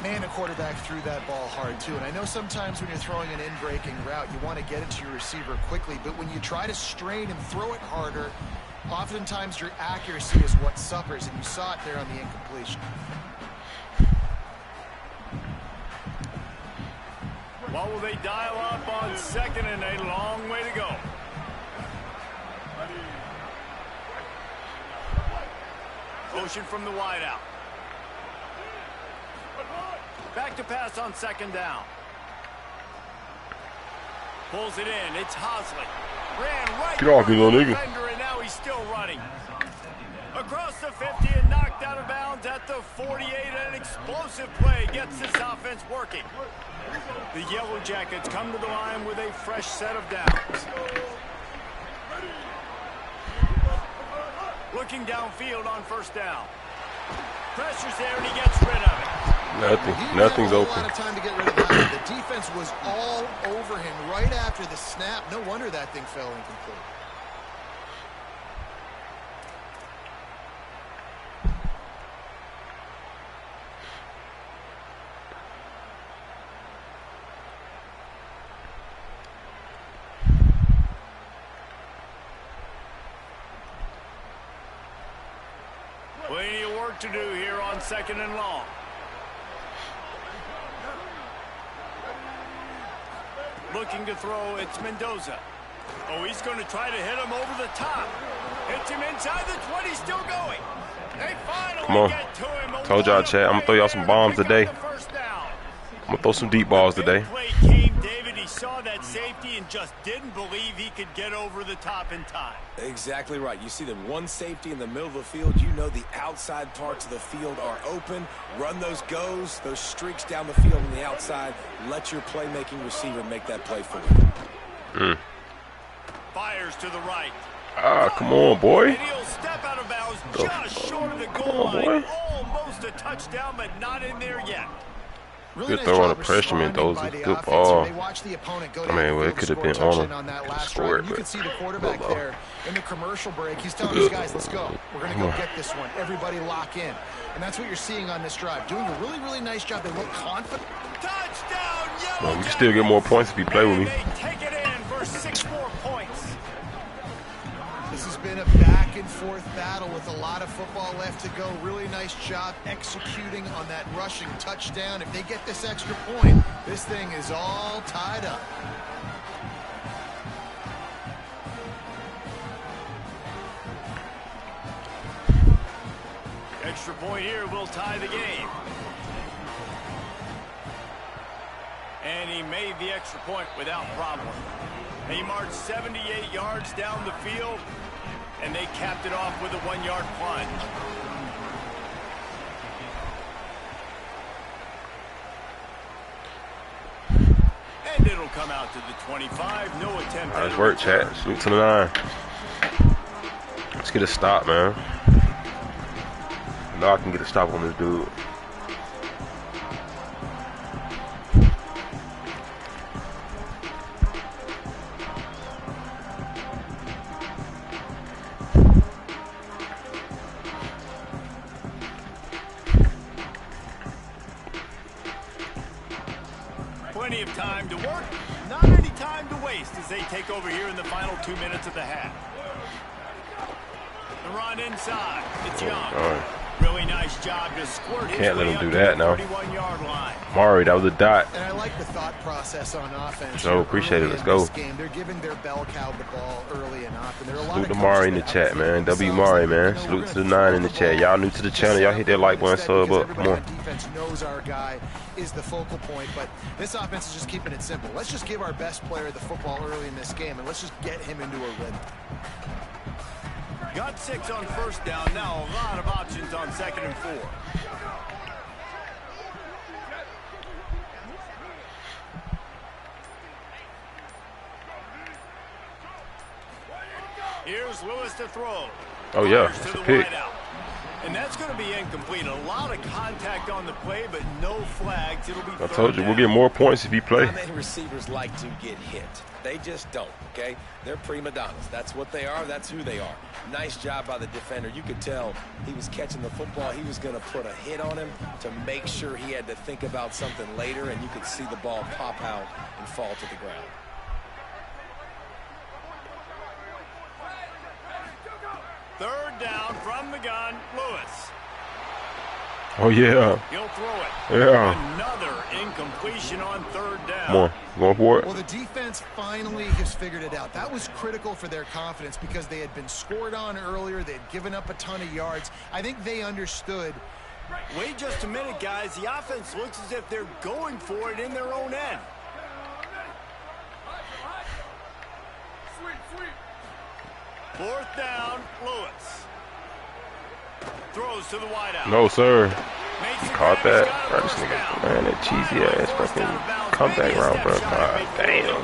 Man, the quarterback threw that ball hard, too. And I know sometimes when you're throwing an in-breaking route, you want to get it to your receiver quickly. But when you try to strain and throw it harder, oftentimes your accuracy is what suffers. And you saw it there on the incompletion. What will they dial up on 2nd and a long way to go? Motion from the wideout. Back to pass on 2nd down. Pulls it in. It's Hosley. Ran right. Get off, you little nigga. And now he's still running. Across the 50 and knocked out of bounds at the 48. An explosive play gets this offense working. The Yellow Jackets come to the line with a fresh set of downs. Looking downfield on 1st down. Pressure's there and he gets rid of it. Nothing's open. A lot of time to get rid of that. The defense was all over him right after the snap. No wonder that thing fell incomplete. Plenty of work to do here on 2nd and long. Looking to throw, it's Mendoza. Oh, he's going to try to hit him over the top. Hits him inside the 20, still going. They finally get to him. Told y'all, Chad, I'm going to throw y'all some bombs today. I'm going to throw some deep balls today. Play came, David. He saw that safety and just didn't believe he could get over the top in time. Exactly right. You see the one safety in the middle of the field. You know the outside parts of the field are open. Run those goes, those streaks down the field on the outside. Let your playmaking receiver make that play for you. Fires to the right. Ah, come on, boy. And he'll step out of bounds just short of the goal line. Almost a touchdown, but not in there yet. Good throw on the pressure, Mendoza. Good ball. I mean, well, it could have been on him. Score it, you can see the quarterback there in the commercial break. He's telling these guys, let's go. We're going to go get this one. Everybody lock in. And that's what you're seeing on this drive. Doing a really, really nice job. They look confident. Touchdown, Yellow well, we can still get more points if you play with me. They take it in for 6 more points. This has been a back-and-forth battle with a lot of football left to go. Really nice job executing on that rushing touchdown. If they get this extra point, this thing is all tied up. Extra point here will tie the game. And he made the extra point without problem. He marched 78 yards down the field, and they capped it off with a 1-yard plunge. And it'll come out to the 25. No attempt. Nice work, chat. Salute to the 9. Let's get a stop, man. I know I can get a stop on this dude. Plenty of time to work, not any time to waste as they take over here in the final 2 minutes of the half. The run inside. It's Young. Really nice job to squirt his Can't let way him do up to that the now. 31-yard line. Mari, that was a dot. And I like the thought process on offense. So appreciate it. Let's go. They're giving their bell cow the ball early enough. And there are a lot Salute of to Mari in the coaches chat, that man. W Mari, man. Salute to the 9 in the chat. Y'all new to the channel. Y'all hit that like button, sub up. Come on. Defense knows our guy is the focal point, but this offense is just keeping it simple. Let's just give our best player the football early in this game, and let's just get him into a rhythm. Got 6 on first down. Now a lot of options on 2nd and 4. Here's Lewis to throw. Oh, yeah. That's a pick. And that's going to be incomplete. A lot of contact on the play, but no flags. It'll be I told you, we'll get more points if you play. How many receivers like to get hit? They just don't, okay? They're prima donnas. That's what they are. That's who they are. Nice job by the defender. You could tell he was catching the football. He was going to put a hit on him to make sure he had to think about something later, and you could see the ball pop out and fall to the ground. Third down from the gun, Lewis. Oh, yeah. He'll throw it. Yeah. Another incompletion on 3rd down. Come on. Going for it. Well, the defense finally has figured it out. That was critical for their confidence because they had been scored on earlier. They had given up a ton of yards. I think they understood. Wait just a minute, guys. The offense looks as if they're going for it in their own end. Fourth down, Lewis. Throws to the wideout. No, sir. Makes Caught that. grab. Bro, this nigga, man, that cheesy ass fucking comeback route, bro. God damn.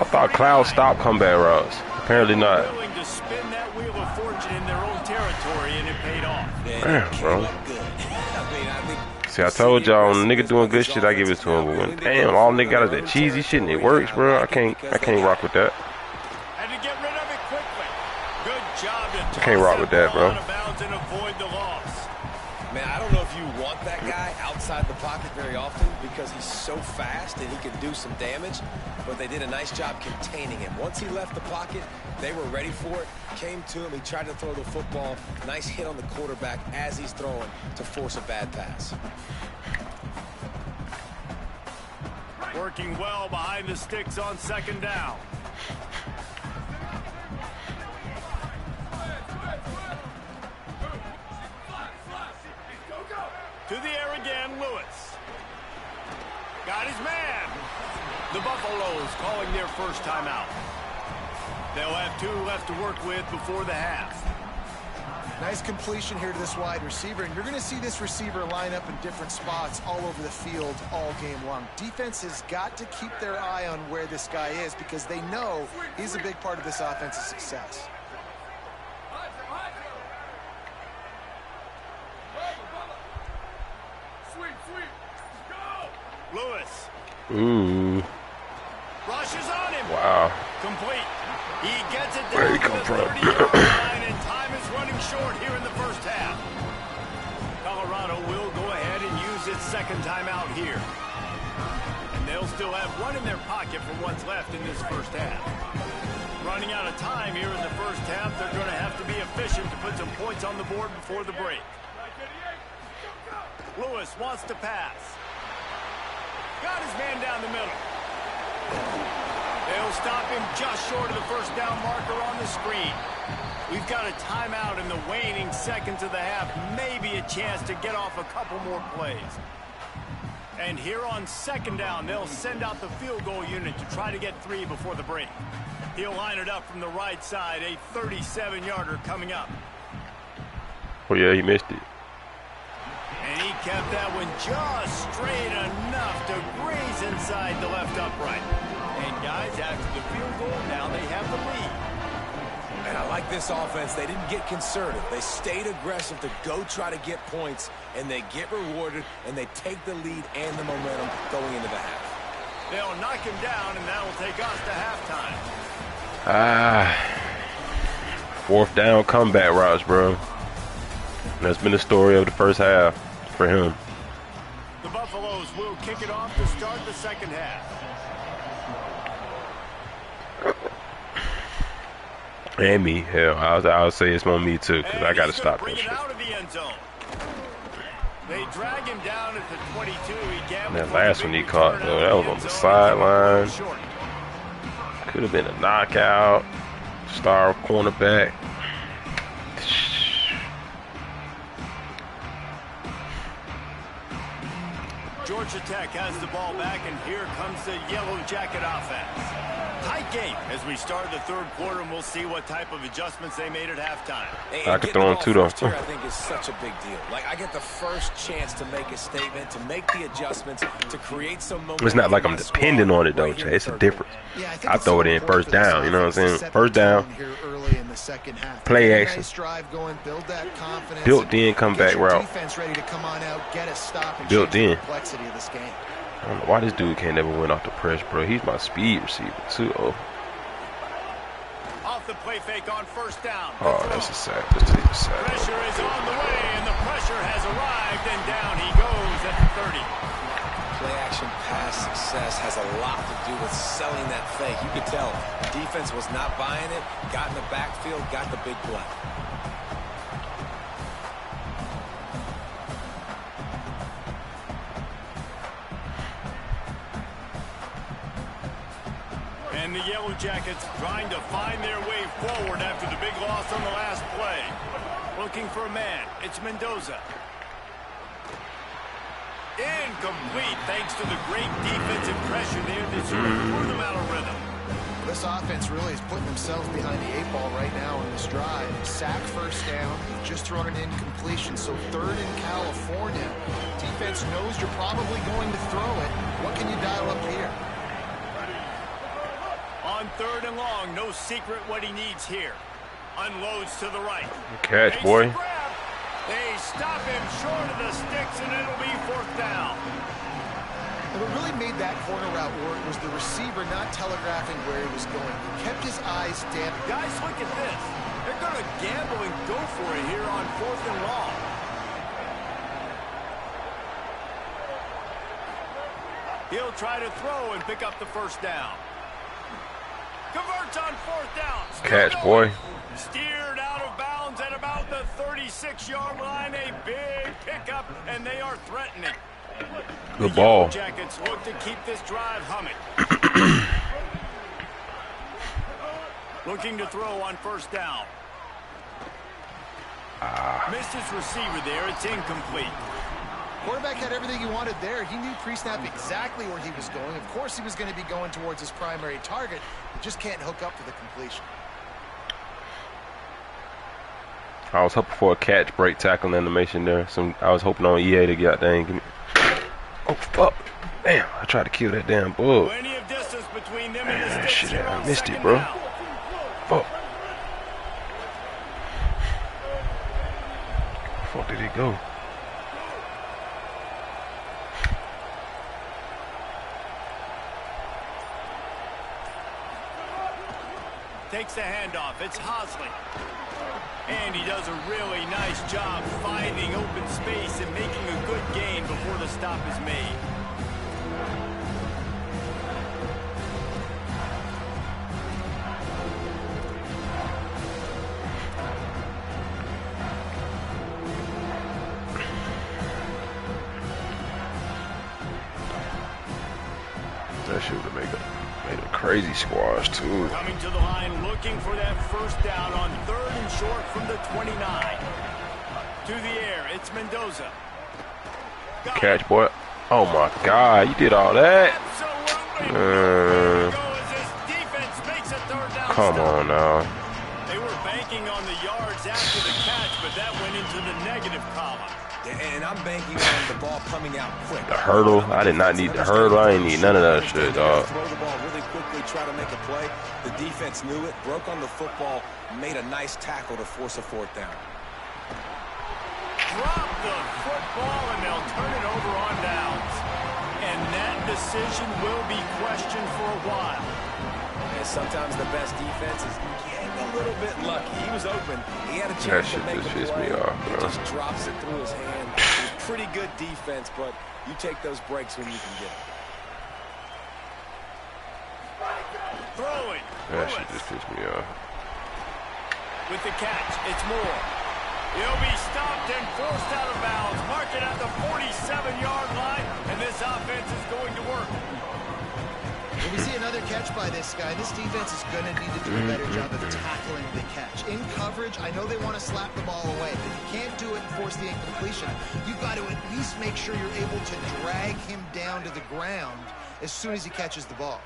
I thought Cloud stopped comeback routes. Apparently not. Willing to spin that wheel of fortune in their own territory, and it paid off. Damn, bro. See, I told y'all, when a nigga doing good shit, I give it to him. But when, damn, all nigga got is that cheesy shit and it works, bro. I can't rock with that. Had to get rid of it quickly. Good job to I can't rock with that, bro. out of bounds and avoid the loss. Man, I don't know if you want that guy outside the pocket very often because he's so fast and he can do some damage, but they did a nice job containing him. Once he left the pocket, they were ready for it, came to him, he tried to throw the football. Nice hit on the quarterback as he's throwing to force a bad pass. Working well behind the sticks on 2nd down. To the air again, Lewis. Got his man. The Buffaloes calling their first timeout. They'll have 2 left to work with before the half. Nice completion here to this wide receiver, and you're going to see this receiver line up in different spots all over the field all game long. Defense has got to keep their eye on where this guy is because they know he's a big part of this offense's success. Lewis. Ooh. Rushes on him. Wow. Complete. He gets it Where'd down he come to from? the 30-yard line, and time is running short here in the first half. Colorado will go ahead and use its 2nd timeout here. And they'll still have 1 in their pocket for what's left in this first half. Running out of time here in the first half, they're going to have to be efficient to put some points on the board before the break. Lewis wants to pass. Got his man down the middle. They'll stop him just short of the first down marker on the screen. We've got a timeout in the waning seconds of the half. Maybe a chance to get off a couple more plays. And here on 2nd down, they'll send out the field goal unit to try to get 3 before the break. He'll line it up from the right side, a 37-yarder coming up. Oh, yeah, he missed it. And he kept that one just straight enough to graze inside the left upright. And guys, after the field goal, now they have the lead. And I like this offense. They didn't get conservative. They stayed aggressive to go try to get points, and they get rewarded, and they take the lead and the momentum going into the half. They'll knock him down, and that'll take us to halftime. Fourth down comeback routes, bro. That's been the story of the first half for him. The Buffaloes will kick it off to start the second half. And me, hell, I'll say it's on me too, because I got to stop that shit. Out of the end zone. They drag him down at the 22. And that last one he caught, though, that was on the sideline. Could have been a knockout. Star cornerback. Georgia Tech has the ball back, and here comes the Yellow Jacket offense. Tight game as we start the third quarter, and we'll see what type of adjustments they made at halftime. I could throw him too, though. Here, I think is such a big deal. Like, I get the first chance to make a statement, to make the adjustments, to create some momentum. It's not like I'm depending on it, though, Jay. It's a difference. Yeah, I throw it in first down, you know what I'm saying? First down. Play action. Built in comeback route. Built in. I don't know why this dude can't never win off the press, bro. He's my speed receiver, too. Off the play fake on first down. Oh, that's a sack. Let's take a sack. Pressure is on the way, and the pressure has arrived, and down he goes at the 30. Play action pass success has a lot to do with selling that fake. You could tell the defense was not buying it, got in the backfield, got the big play. And the Yellow Jackets trying to find their way forward after the big loss on the last play. Looking for a man. It's Mendoza. Incomplete thanks to the great defensive pressure there that sort of threw them out of rhythm. This offense really is putting themselves behind the 8 ball right now in this drive. Sack first down, just thrown an incompletion, so third in California. Defense knows you're probably going to throw it. What can you dial up here? On third and long, no secret what he needs here. Unloads to the right. Catch, boy. They stop him short of the sticks, and it'll be fourth down. And what really made that corner route work was the receiver not telegraphing where he was going. He kept his eyes damp. Guys, look at this. They're going to gamble and go for it here on fourth and long. He'll try to throw and pick up the first down. Converts on fourth down. Catch, boy. Steered out of bounds at about the 36-yard line. A big pickup, and they are threatening. Good ball. The Jackets look to keep this drive humming. Looking to throw on first down. Missed his receiver there. It's incomplete. Quarterback had everything he wanted there. He knew pre-snap exactly where he was going. Of course he was going to be going towards his primary target. He just can't hook up to the completion. I was hoping for a catch, break, tackle animation there. I was hoping on EA to get that thing. Oh, fuck. Damn, I tried to kill that damn bug. Plenty of distance between them and the sticks. Shit, I missed it, bro. Fuck. Fuck did he go? Takes the handoff. It's Hosley. And he does a really nice job finding open space and making a good gain before the stop is made. That shit would have made a crazy squash too. Coming to the line, looking for that first down on third and short from the 29. To the air, it's Mendoza. Catch, boy. Oh my God, you did all that. Come on now. They were banking on the yards after the catch, but that went into the negative column. And I'm banking on the ball coming out quick. The hurdle. I did not need the hurdle. I didn't need none of that shit, dog. Throw the ball really quickly, try to make a play. The defense knew it, broke on the football, made a nice tackle to force a fourth down. Drop the football, and they'll turn it over on downs. And that decision will be questioned for a while. And sometimes the best defense is getting a little bit lucky. He was open. He had a chance to make a play. That shit just pissed me off, bro. He just drops it through his hand. It's pretty good defense, but you take those breaks when you can get them. Throwing. That shit just pissed me off. With the catch, it's Moore. He'll be stopped and forced out of bounds. Mark it at the 47-yard line, and this offense is going to work. When we see another catch by this guy, this defense is going to need to do a better job of tackling the catch. In coverage, I know they want to slap the ball away, but if you can't do it and force the incompletion, you've got to at least make sure you're able to drag him down to the ground as soon as he catches the ball.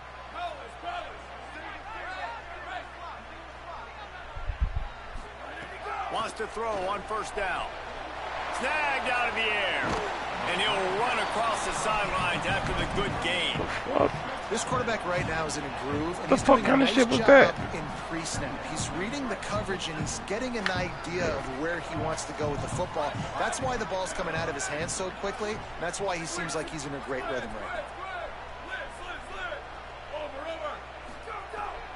Wants to throw on first down. Snagged out of the air. And he'll run across the sidelines after the good game. This quarterback right now is in a groove, and The he's fuck doing a kind of nice shit was job that? in pre-snap. He's reading the coverage, and he's getting an idea of where he wants to go with the football. That's why the ball's coming out of his hands so quickly. And that's why he seems like he's in a great rhythm right now.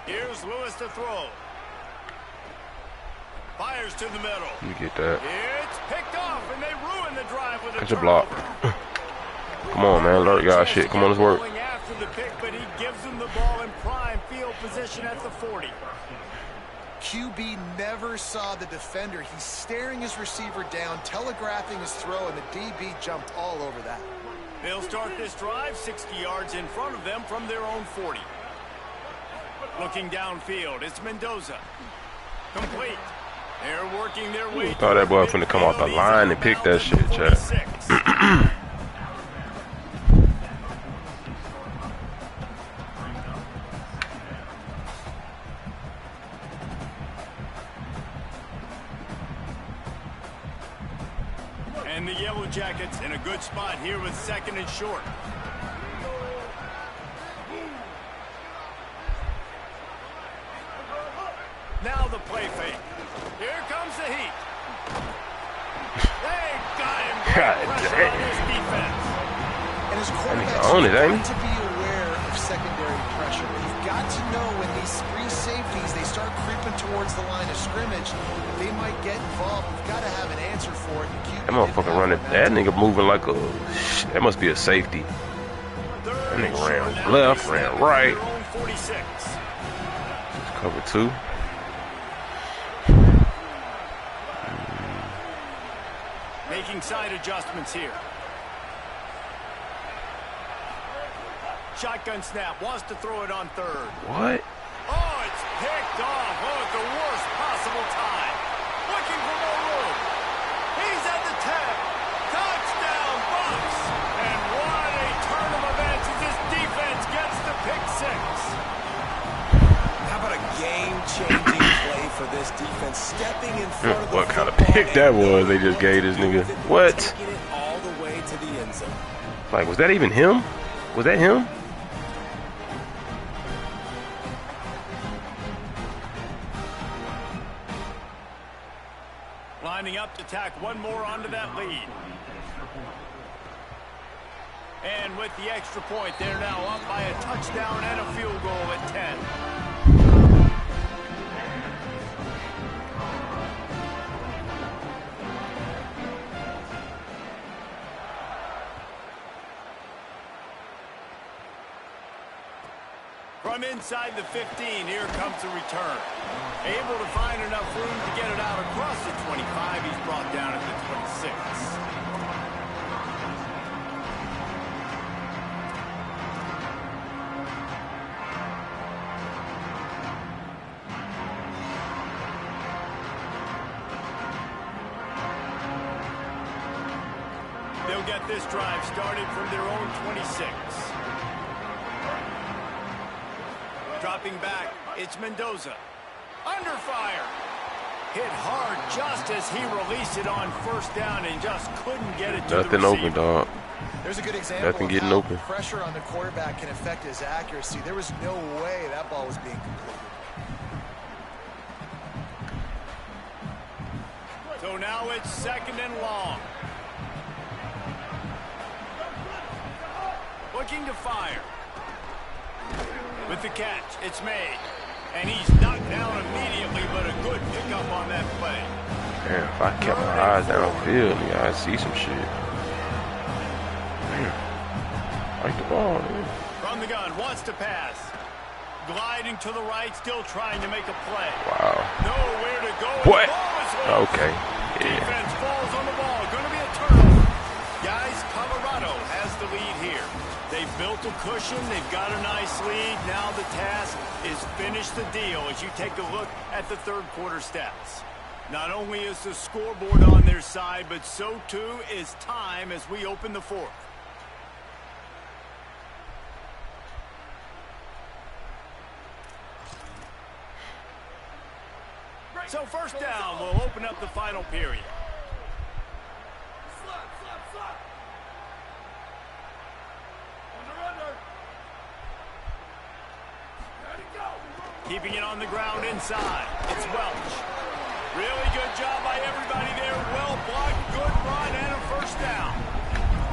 Here's Lewis to throw. Fires to the middle. You get that. It's picked off, and they ruin the drive with a Catch a block. Come on, man. Alert y'all shit. Come on, let's work. After the pick, but he gives them the ball in prime field position at the 40. QB never saw the defender. He's staring his receiver down, telegraphing his throw, and the DB jumped all over that. They'll start this drive 60 yards in front of them from their own 40. Looking downfield, it's Mendoza. Complete. They're working their way. Thought that boy finna come off the line and pick that shit, Chad. And the Yellow Jackets in a good spot here with second and short. Now the play fake. Here comes the heat. They got him. God Pressure on damn. this defense. And his on quarterback's it, ain't he? got to be aware of secondary pressure. You've got to know when these free safeties, they start creeping towards the line of scrimmage, they might get involved. You've got to have an answer for it. That motherfucker running. That nigga moving like a. That must be a safety. That nigga ran left, ran right. 46. Cover two. Making side adjustments here. Shotgun snap. Wants to throw it on third. What? Oh, it's picked off. Oh, at the worst possible time. Looking for more room. He's at the 10. Touchdown, Bucks. And what a turn of events as this defense gets the pick six. How about a game-changing play for this defense, stepping in front of the What kind of football pick that and was they just gave this nigga? What? taking it all the way to the end zone. Like, was that even him? Was that him? Lining up to tack one more onto that lead. And with the extra point, they're now up by a touchdown and a field goal at 10. From inside the 15, here comes the return. Able to find enough room to get it out across the 25. He's brought down at the 26. They'll get this drive started from their own 26. Dropping back, it's Mendoza. Under fire. Hit hard just as he released it on first down and just couldn't get it to the Nothing receiver. open, dog. There's a good example Nothing of getting how open. pressure on the quarterback can affect his accuracy. There was no way that ball was being completed. So now it's 2nd and long. Looking to fire. With the catch, it's made. And he's knocked down immediately, but a good pickup on that play. Man, if I kept my eyes downfield, nigga, I'd see some shit. Man. Like the ball, man. From the gun, wants to pass. Gliding to the right, still trying to make a play. Wow. Nowhere to go. What? The ball is loose. Okay. Yeah. Defense falls on the ball. Going to be a turnover. Guys, Colorado has the lead here. They've built a cushion. They've got a nice lead. Now the task is finish the deal as you take a look at the third quarter stats. Not only is the scoreboard on their side, but so too is time as we open the fourth. So first down will open up the final period. Keeping it on the ground inside. It's Welch. Really good job by everybody there. Well blocked, good run, and a first down.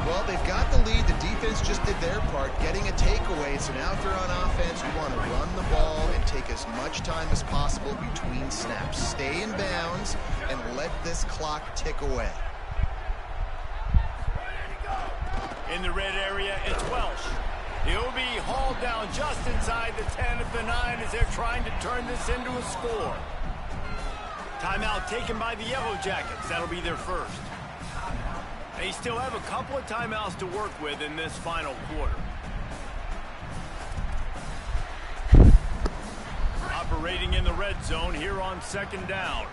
Well, they've got the lead. The defense just did their part, getting a takeaway. So now if you're on offense, you want to run the ball and take as much time as possible between snaps. Stay in bounds and let this clock tick away. In the red area, it's Welch. He'll be hauled down just inside the 10 at the 9 as they're trying to turn this into a score. Timeout taken by the Yellow Jackets. That'll be their first. They still have a couple of timeouts to work with in this final quarter. Operating in the red zone here on 2nd down.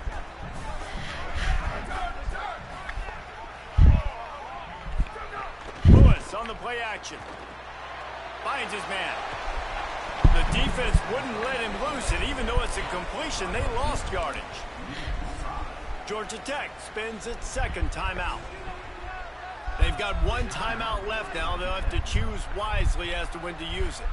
Lewis on the play action. Finds his man. The defense wouldn't let him loose, and even though it's a completion, they lost yardage. Georgia Tech spends its 2nd timeout. They've got 1 timeout left now. They'll have to choose wisely as to when to use it.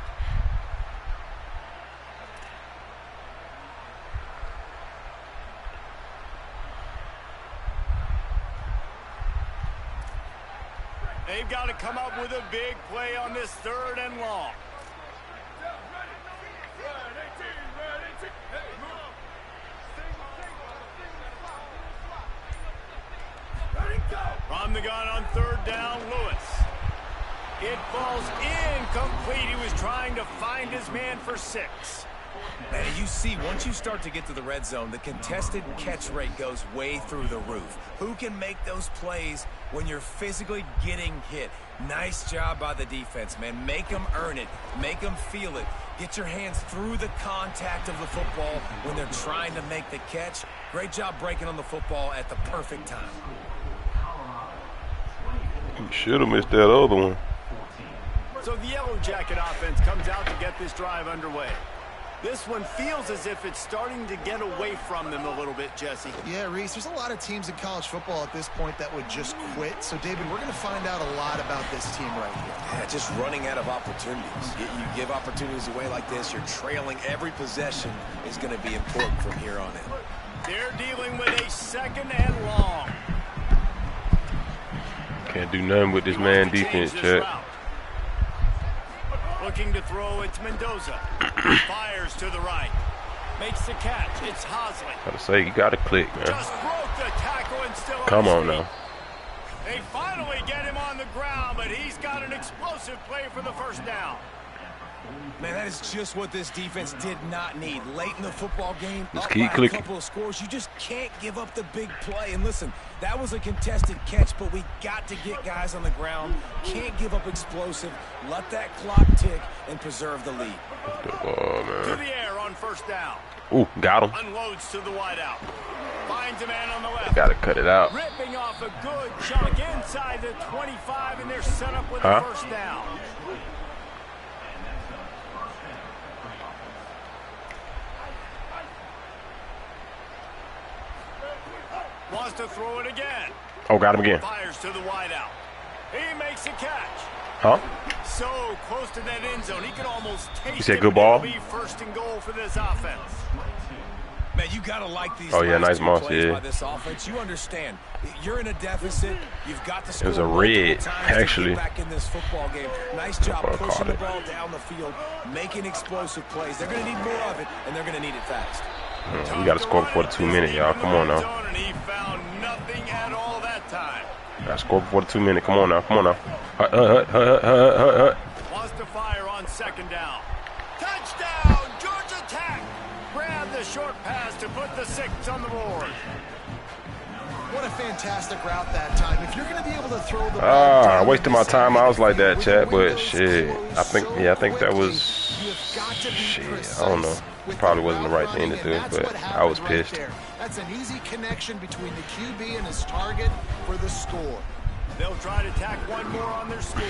They've got to come up with a big play on this 3rd and long. From the gun on 3rd down, Lewis. It falls incomplete. He was trying to find his man for 6. Man, you see, once you start to get to the red zone, the contested catch rate goes way through the roof. Who can make those plays when you're physically getting hit? Nice job by the defense, man. Make them earn it. Make them feel it. Get your hands through the contact of the football when they're trying to make the catch. Great job breaking on the football at the perfect time. You should have missed that other one. So the Yellow Jacket offense comes out to get this drive underway. This one feels as if it's starting to get away from them a little bit, Jesse. Yeah, Reese, there's a lot of teams in college football at this point that would just quit. So, David, we're going to find out a lot about this team right here. Yeah, just running out of opportunities. You give opportunities away like this, you're trailing every possession is going to be important from here on in. They're dealing with a 2nd and long. Can't do nothing with this man defense, Chad. Looking to throw, it's Mendoza. Fires to the right. Makes the catch. It's Hosley. Gotta say, you gotta click, man. Just broke the tackle and still Come on now. They finally get him on the ground, but he's got an explosive play for the first down. Man, that is just what this defense did not need. Late in the football game, Just up keep by clicking. a couple of scores, you just can't give up the big play. And listen, that was a contested catch, but we got to get guys on the ground. Can't give up explosive. Let that clock tick and preserve the lead. Oh, man. To the air on first down. Ooh, got him. Unloads to the wideout. Finds a man on the left. Gotta cut it out. Ripping off a good chunk inside the 25, and they're set up with a first down. wants to throw it again. Oh, got him again. Fires to the wideout. He makes a catch. Huh? So close to that end zone, he could almost taste You said it, good but it'll ball? be first and goal for this offense. Man, you gotta like these. Oh yeah, nice two moss, plays yeah. by this offense. You understand, you're in a deficit. You've got to score. It was a multiple red, times to actually. get back in this football game. Nice job That's what I pushing the called ball down the field, making explosive plays. They're gonna need more of it, and they're gonna need it fast. We got to score before the 2 minute, y'all. Come on now. And he found nothing at all that time. Got to score before the 2 minute. Come on now. Come on now. Hut. Wants to fire on second down. Touchdown, Georgia Tech. Grab the short pass to put the 6 on the board. What a fantastic route that time. If you're going to be able to throw the ball I wasted my time. I was like that, chat, but shit. I think that was shit. I don't know. Probably wasn't the right thing to do, but I was pissed. That's an easy connection between the QB and his target for the score. They'll try to tack one more on their score.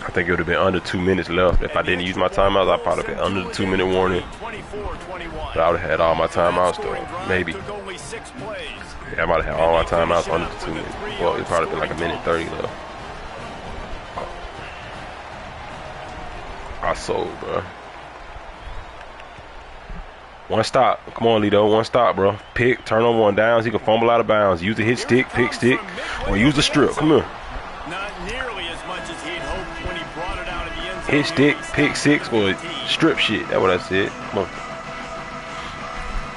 I think it would have been under 2 minutes left. If I didn't use my timeouts, I'd probably been under the 2 minute warning. But I would have had all my timeouts though. Maybe. Yeah, I might have had all my timeouts under the 2 minutes. Well, it'd probably been like a minute 30 though. I sold, bro. One stop. Come on, Lito. One stop, bro. Pick, turn on one downs. He can fumble out of bounds. Use the hit stick, pick stick, or use the strip. Come here. Not nearly as much as he'd hoped when he brought it out of the end zone. Hit stick, pick six, or strip shit. That's what I said. Come on.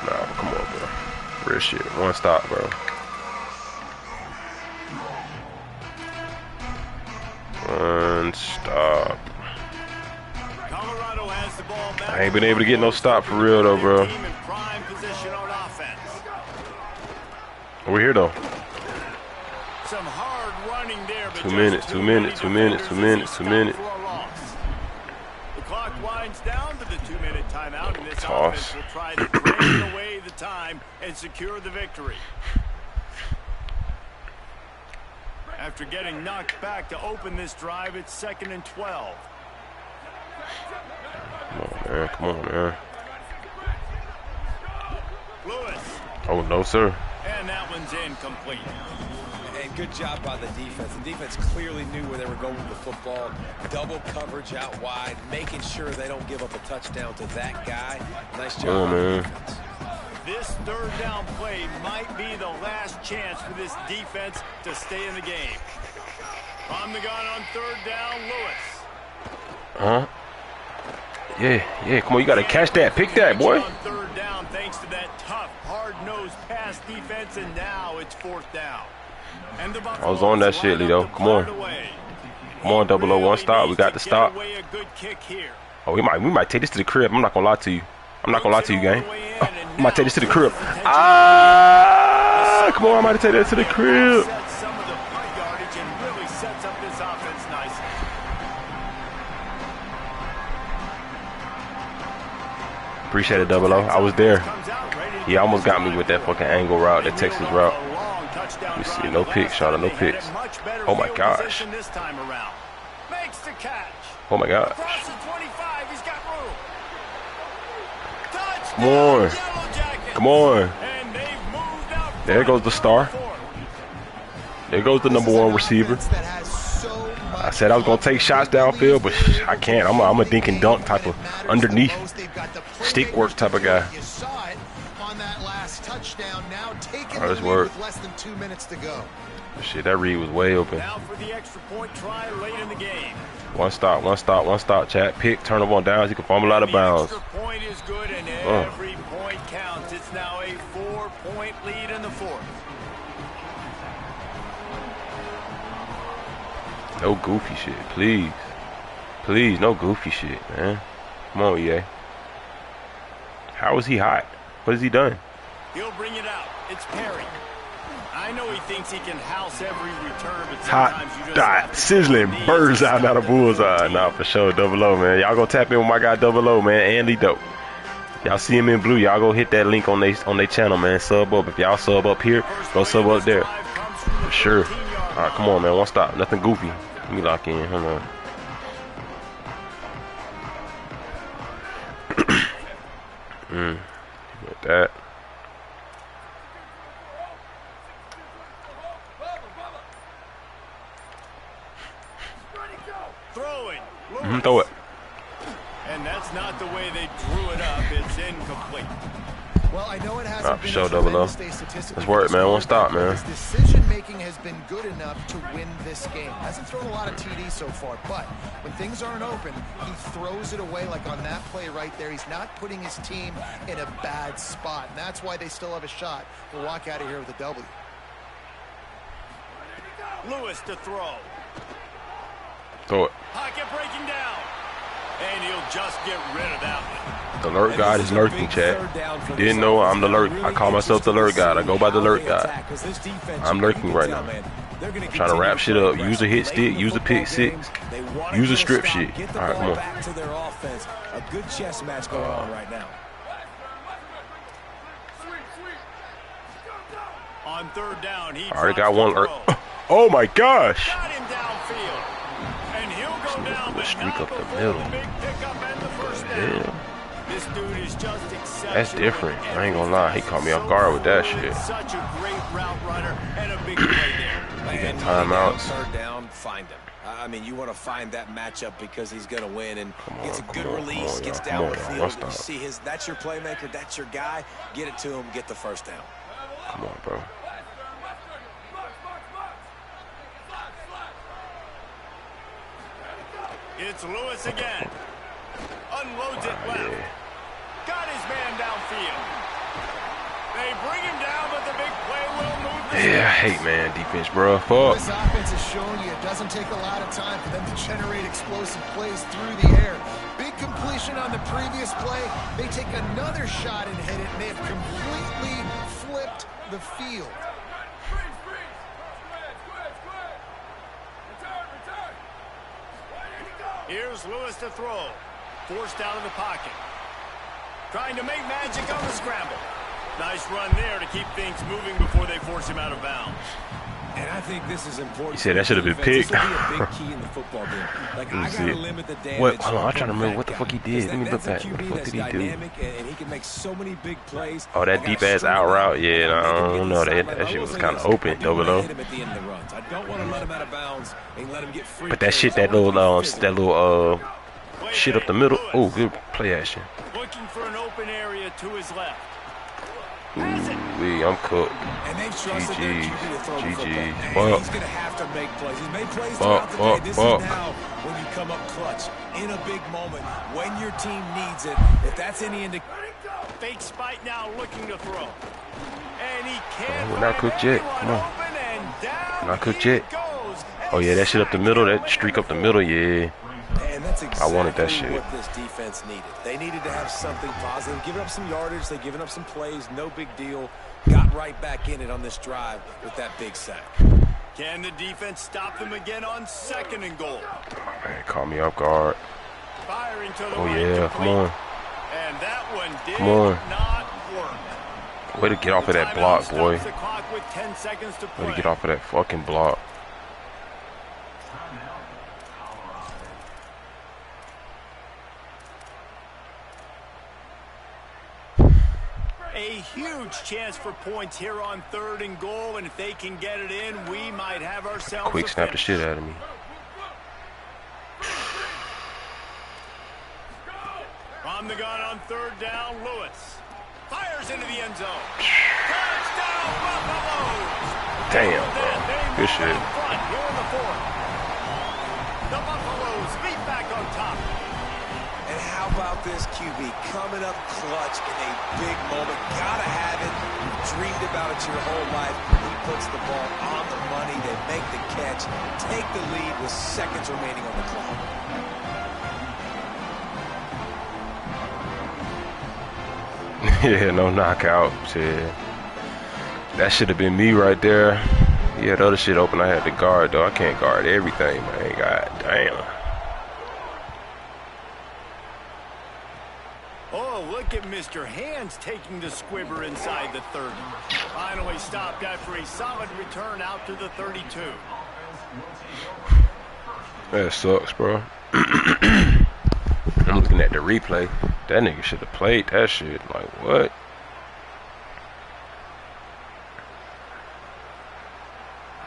Nah, come on, bro. Real shit. One stop, bro. One stop. Colorado has the ball back. I ain't been able to get no stop for real though, bro. Team in prime position on offense. We're here though. Some hard running there, but 2 minutes, 2 minutes, 2 minutes, 2 minutes, 2 minutes. The clock winds down to the 2 minute timeout, and this Toss. offense will try to drain away the time and secure the victory. After getting knocked back to open this drive, it's 2nd and 12. Come on, man. Lewis. Oh, no, sir. And that one's incomplete. And good job by the defense. The defense clearly knew where they were going with the football. Double coverage out wide, making sure they don't give up a touchdown to that guy. Nice job by the defense. This third down play might be the last chance for this defense to stay in the game. From the gun on third down, Lewis. Yeah, come on, you gotta catch that, pick that, boy. On third down, thanks to that tough, hard-nosed pass defense, and now it's 4th down. And the I was on that shit, Lito. Come on. Come on, 001, one stop. We got to stop. Oh, we might take this to the crib. I'm not gonna lie to you. I'm not gonna lie to you, gang. Oh, I might take this to the crib. Ah, come on, I might take that to the crib. Appreciate it, 00. I was there. He almost got me with that fucking angle route, that Texas route. You see, no picks, Shauna, no picks. Oh my gosh. Oh my gosh. Come on. Come on. There goes the star. There goes the #1 receiver. I said I was going to take shots downfield, but I can't. I'm a dink and dunk type of underneath stick work type of guy. Oh, this worked. Shit, that read was way open. Now for the extra point try late in the game. One stop, chat. Pick, turn up on downs. You can fumble out of bounds. Extra point is good, and every point counts. It's now a 4-point lead in the 4th. No goofy shit, please. Please, no goofy shit, man. Come on, EA. How is he hot? What has he done? He'll bring it out. It's Perry. I know he thinks he can house every return, but Hot sometimes you just dot, sizzling, birds out of the bullseye. Nah, for sure, 00, man. Y'all go tap in with my guy 00, man, and Lito. Y'all see him in blue. Y'all go hit that link on they channel, man. Sub up. If y'all sub up here, go sub up there. For sure. All right, come on, man. One stop. Nothing goofy. Let me lock in. Hold on. Like that. Throw it. And that's not the way they drew it up. It's incomplete. Well, I know it hasn't been show a double tremendous up. day statistically. Let's work, man. Won't stop, man. His decision-making has been good enough to win this game. Hasn't thrown a lot of TDs so far, but when things aren't open, he throws it away like on that play right there. He's not putting his team in a bad spot, and that's why they still have a shot to walk out of here with a W. Lewis to throw. Throw it. Pocket breaking down. And he'll just get rid of that one. The alert guy is lurking, chat. If you didn't know, I'm the alert. I call myself the alert guy. I go by the alert guy. I'm lurking right now. I'm trying to wrap shit up. Use a hit stick. Use a pick six. Use a strip shit. All right, come on. A good chess match going on right now. On third down, he I already got one. Oh my gosh! got him downfield. And he'll go down, but Streak not up the before middle. the big pickup and the first Yeah. down. This dude is just exceptional. That's different. I ain't gonna lie. He caught me off guard with that shit. Such a great route runner and a big play there. He got And timeouts. third down, find him. I mean, you want to find that matchup because he's going to win and gets a good come on, release, gets come down on, the y'all. field. Let's You stop. see that's your playmaker, that's your guy. Get it to him, get the first down. Come on, bro. It's Lewis again. Unloads it left. Yeah. Got his man downfield. They bring him down, but the big play will move the Yeah, I hate man defense, bro. Fuck. This offense has shown you it doesn't take a lot of time for them to generate explosive plays through the air. Big completion on the previous play. They take another shot and hit it, and they have completely flipped the field. Here's Lewis to throw. Forced out of the pocket. Trying to make magic on the scramble. Nice run there to keep things moving before they force him out of bounds. And I think this is important. You said that should have been picked. This will be a big key in the football game. Like, I see gotta it. limit the damage. What? Hold on, I'm trying to from remember that what the guy. fuck he did. Let me look That's a back. What the QB fuck that's did he do? dynamic, and he can make so many big plays. Oh, that deep ass out route. Yeah, I don't know. That shit was kind of open, though, below. I don't want to let him out of bounds and let him get free. But that shit, that little shit up the middle. Oh, good play action. Looking for an open area to his left. Ooh, I'm cooked. And they've trusted their QB to throw the football. GG's. And Fuck. he's going to have to make plays. He's made plays Fuck, throughout the day. This fuck. is now when you come up clutch in a big moment when your team needs it. If that's any indication. Fake spike now looking to throw. And he can't. We're not cooked yet. Come on. Open and down Not cooked he yet. goes. Oh yeah, that shit up the middle. That streak up the middle. Yeah. And that's exactly I wanted that shit. what this defense needed. They needed to have something positive. Giving up some yardage, they've given up some plays, no big deal. Got right back in it on this drive with that big sack. Can the defense stop them again on second and goal? Man, caught me off guard. Firing to the Oh right, yeah, complete. come on. And that one did Come on. not work. Way to get off of that Timeout block, stops boy. the clock with 10 seconds to play. Way to get off of that fucking block. A huge chance for points here on third and goal, and if they can get it in, we might have ourselves Quick a snap the finish. shit out of me. On the gun on third down, Lewis fires into the end zone. Touchdown, Buffaloes! Damn, bro. Good shit. In front here in the fourth. The Buffaloes leap back on top. And how about this QB coming up clutch in a big moment? Gotta have it. You've dreamed about it your whole life. He puts the ball on the money. They make the catch, take the lead with seconds remaining on the clock. Yeah, no knockouts. Yeah. That should have been me right there. Yeah, the other shit open. I had to guard, though. I can't guard everything, man. God damn. Oh, look at Mr. Hands taking the squibber inside the 30. Finally stopped after a solid return out to the 32. That sucks, bro. I'm looking at the replay. That nigga should have played that shit. Like, what?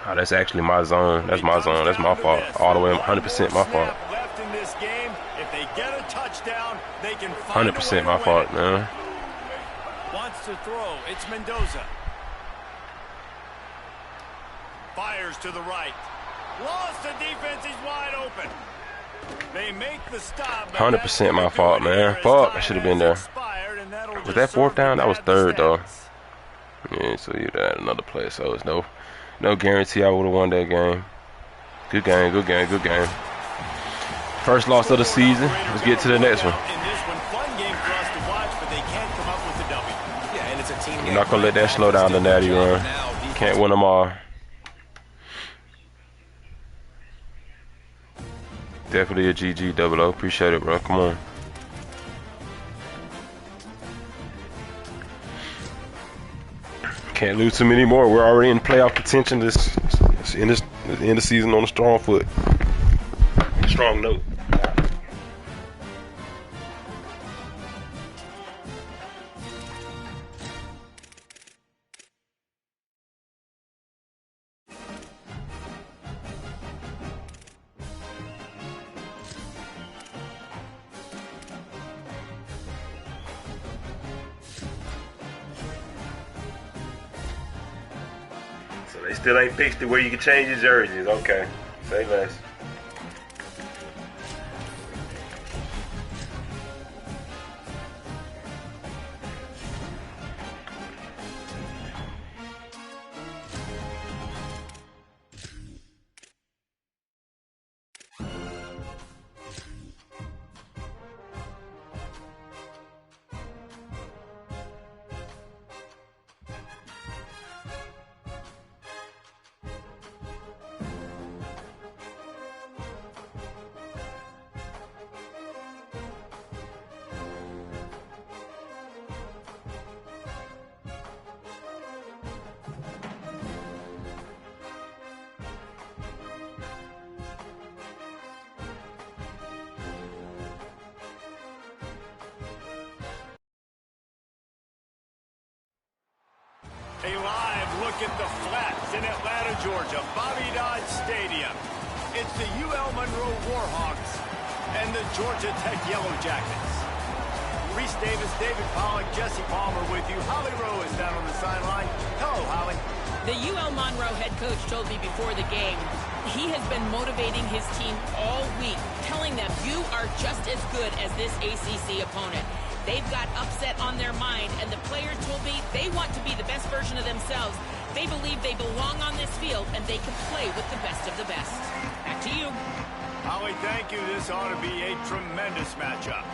Oh, that's actually my zone. That's my zone. That's my fault. All the way 100% my fault. Left in this game, If they get a touchdown, they can find 100% my fault, man. Wants to throw. It's Mendoza. Fires to the right. Lost the defense. He's wide open. They make the stop. 100% my fault, man. Fuck, I should have been there. Was that fourth down? That was third, though. Yeah, so you'd add another play. So it's no guarantee I would have won that game. Good game, good game, good game. First loss of the season. Let's get to the next one. You're not gonna let that slow down the Natty run. Can't win them all. Definitely a GG, Double O. Appreciate it, bro. Come on. Can't lose too many more. We're already in playoff contention. This end of the season on a strong foot. Strong note. They still ain't fixed it where you can change your jerseys. Okay, say less. A live look at the Flats in Atlanta, Georgia, Bobby Dodd Stadium. It's the UL Monroe Warhawks and the Georgia Tech Yellow Jackets. Reese Davis, David Pollack, Jesse Palmer with you. Holly Rowe is down on the sideline. Hello, Holly. The UL Monroe head coach told me before the game he has been motivating his team all week, telling them you are just as good as this ACC opponent. They've got upset on their mind, and the players told me they want to be the best version of themselves. They believe they belong on this field, and they can play with the best of the best. Back to you. Holly, thank you. This ought to be a tremendous matchup.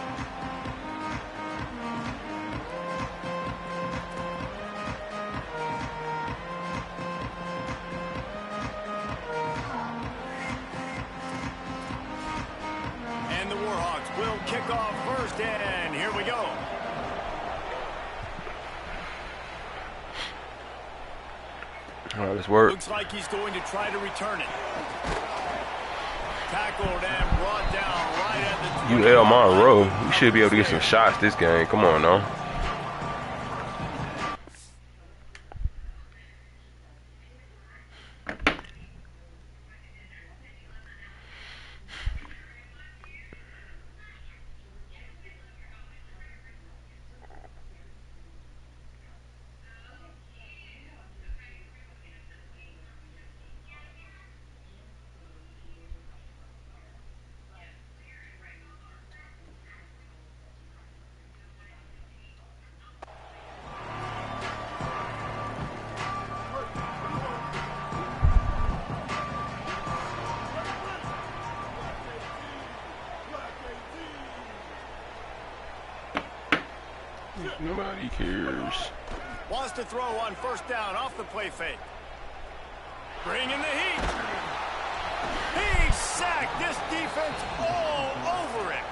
And the Warhawks will kick off first, and here we go. All right, let's work. Looks like he's going to try to return it. Tackled and brought down right at the UL Monroe. We should be able to get some shots this game. Come on, now. Nobody cares. Wants to throw on first down off the play fake. Bringing the heat. He sacked this defense all over it.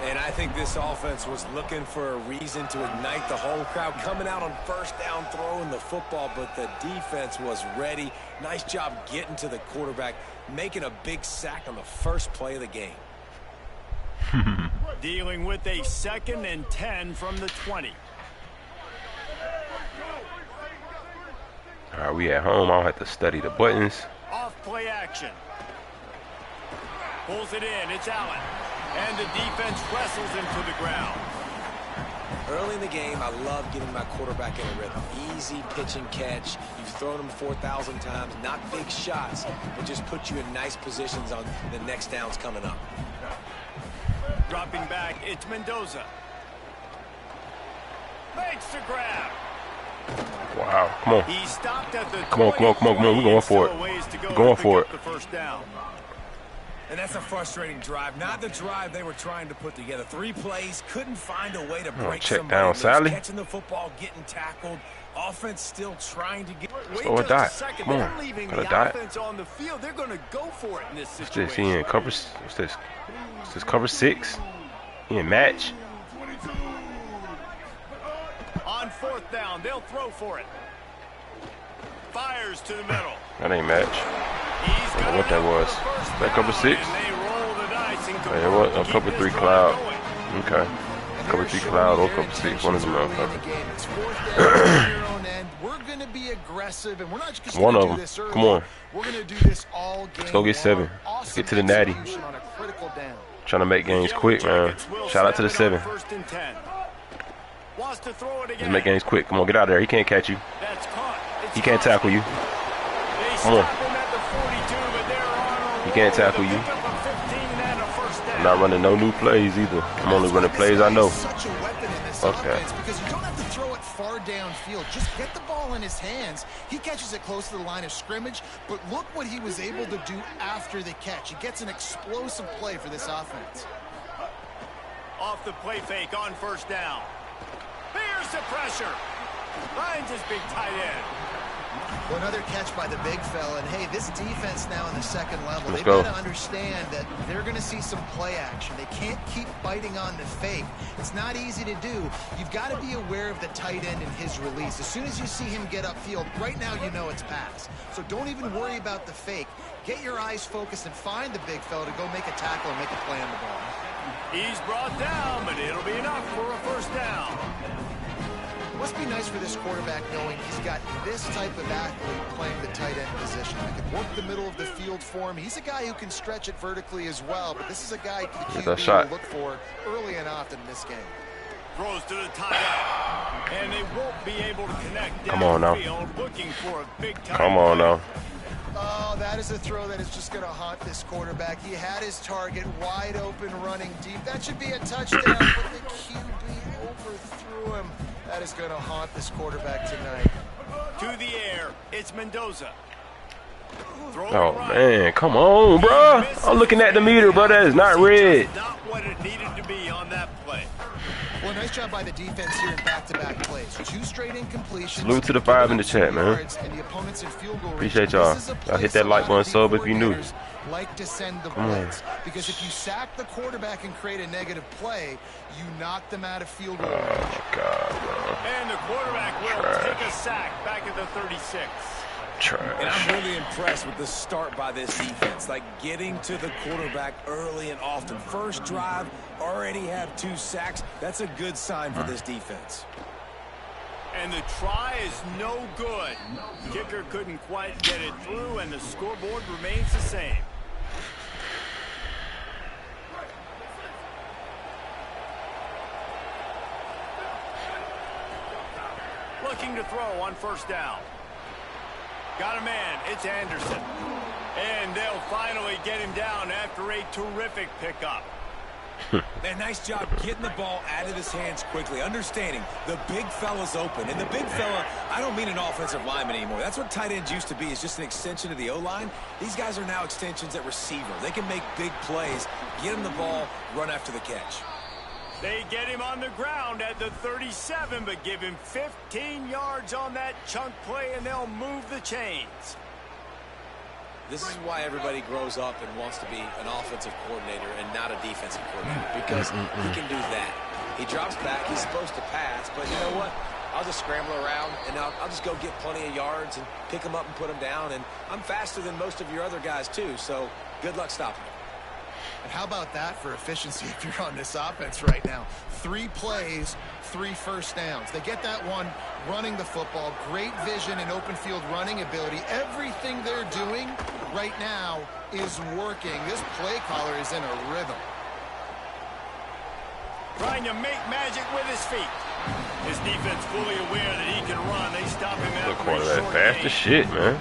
And I think this offense was looking for a reason to ignite the home crowd, coming out on first down, throwing the football, but the defense was ready. Nice job getting to the quarterback, making a big sack on the first play of the game. Dealing with a 2nd and 10 from the 20. All right, we at home. I don't have to study the buttons. Off play action. Pulls it in. It's Allen. And the defense wrestles him to the ground. Early in the game, I love getting my quarterback in a rhythm. Easy pitch and catch. You've thrown him 4,000 times. Not big shots, but just put you in nice positions on the next downs coming up. Dropping back, it's Mendoza. Makes the grab. Wow, come on. He stopped at the Come on. We're going for it. We're going for it. The first down. And that's a frustrating drive. Not the drive they were trying to put together. 3 plays, couldn't find a way to break check somebody down, loose. Sally. Catching the football, getting tackled. Offense still trying to get. Throw a dot. Come on. Got a dot. On the field. They're going to go for it in this What's situation. this? He in cover. What's this? What's this? Cover 6. He in match. On 4th down, they'll throw for it. Fires to the middle. That ain't match. I don't know what that was. That cover 6? Yeah, it was a cover 3 cloud. Okay. Cover 3 cloud or cover 6. One of them. We're going to be aggressive, and we're not just one going of to do them. this early. Come on. We're going to do this all game. Let's go get 7. Let's get to the natty. On a critical down. Trying to make games quick, man. Shout out to the 7. Let's make games quick. Come on, get out of there. He can't catch you. He can't tackle you. Come on. He can't tackle you. I'm not running no new plays either. I'm only running plays I know. Such a weapon in this Okay. offense because you don't have to throw it far downfield. Just get the ball in his hands. He catches it close to the line of scrimmage, but look what he was able to do after the catch. He gets an explosive play for this offense. Off the play fake on 1st down. Here's the pressure. Finds his big tight end. Well, another catch by the big fella. And, hey, this defense now in the 2nd level, Let's they've go. got to understand that they're going to see some play action. They can't keep biting on the fake. It's not easy to do. You've got to be aware of the tight end and his release. As soon as you see him get upfield, right now you know it's pass. So don't even worry about the fake. Get your eyes focused and find the big fella to go make a tackle and make a play on the ball. He's brought down, but it'll be enough for a 1st down. It must be nice for this quarterback knowing he's got this type of athlete playing the tight end position. He can work the middle of the field for him. He's a guy who can stretch it vertically as well, but this is a guy the QB will look for early and often in this game. Throws to the tight end, and they won't be able to connect Come on now. downfield, looking for a big time. Come on now. Oh, that is a throw that is just going to haunt this quarterback. He had his target wide open, running deep. That should be a touchdown, but the QB overthrew him. That is going to haunt this quarterback tonight. To the air, it's Mendoza. Oh, man. Come on, bro. I'm looking at the meter, bro. That is not red. Not what it needed to be on that play. Well, nice job by the defense here in back-to-back plays. 2 straight incompletions. Salute to the 5 in the chat, man. And the opponent's in field goal range. Appreciate y'all. This is a Y'all hit place that like a lot button, of sub D if you new. coordinators like to send the blitz. Because if you sack the quarterback and create a negative play, you knock them out of field goal range. Oh, God, bro. And the quarterback will take a sack back at the 36. And I'm really impressed with the start by this defense. Like getting to the quarterback early and often. First drive, already have 2 sacks. That's a good sign for this defense. And the try is no good. Kicker couldn't quite get it through, and the scoreboard remains the same. Looking to throw on 1st down. Got a man, it's Anderson. And they'll finally get him down after a terrific pickup. Man, nice job getting the ball out of his hands quickly. Understanding the big fella's open. And the big fella, I don't mean an offensive lineman anymore. That's what tight ends used to be, is just an extension of the O-line. These guys are now extensions at receiver. They can make big plays, get him the ball, run after the catch. They get him on the ground at the 37, but give him 15 yards on that chunk play, and they'll move the chains. This is why everybody grows up and wants to be an offensive coordinator and not a defensive coordinator, because he can do that. He drops back. He's supposed to pass, but you know what? I'll just scramble around, and I'll just go get plenty of yards and pick them up and put them down, and I'm faster than most of your other guys, too, so good luck stopping me. And how about that for efficiency if you're on this offense right now? 3 plays, 3 first downs. They get that one running the football, great vision and open field running ability. Everything they're doing right now is working. This play caller is in a rhythm. Trying to make magic with his feet. His defense fully aware that he can run. They stop him Look, after one of a that short fast gain. as shit, man.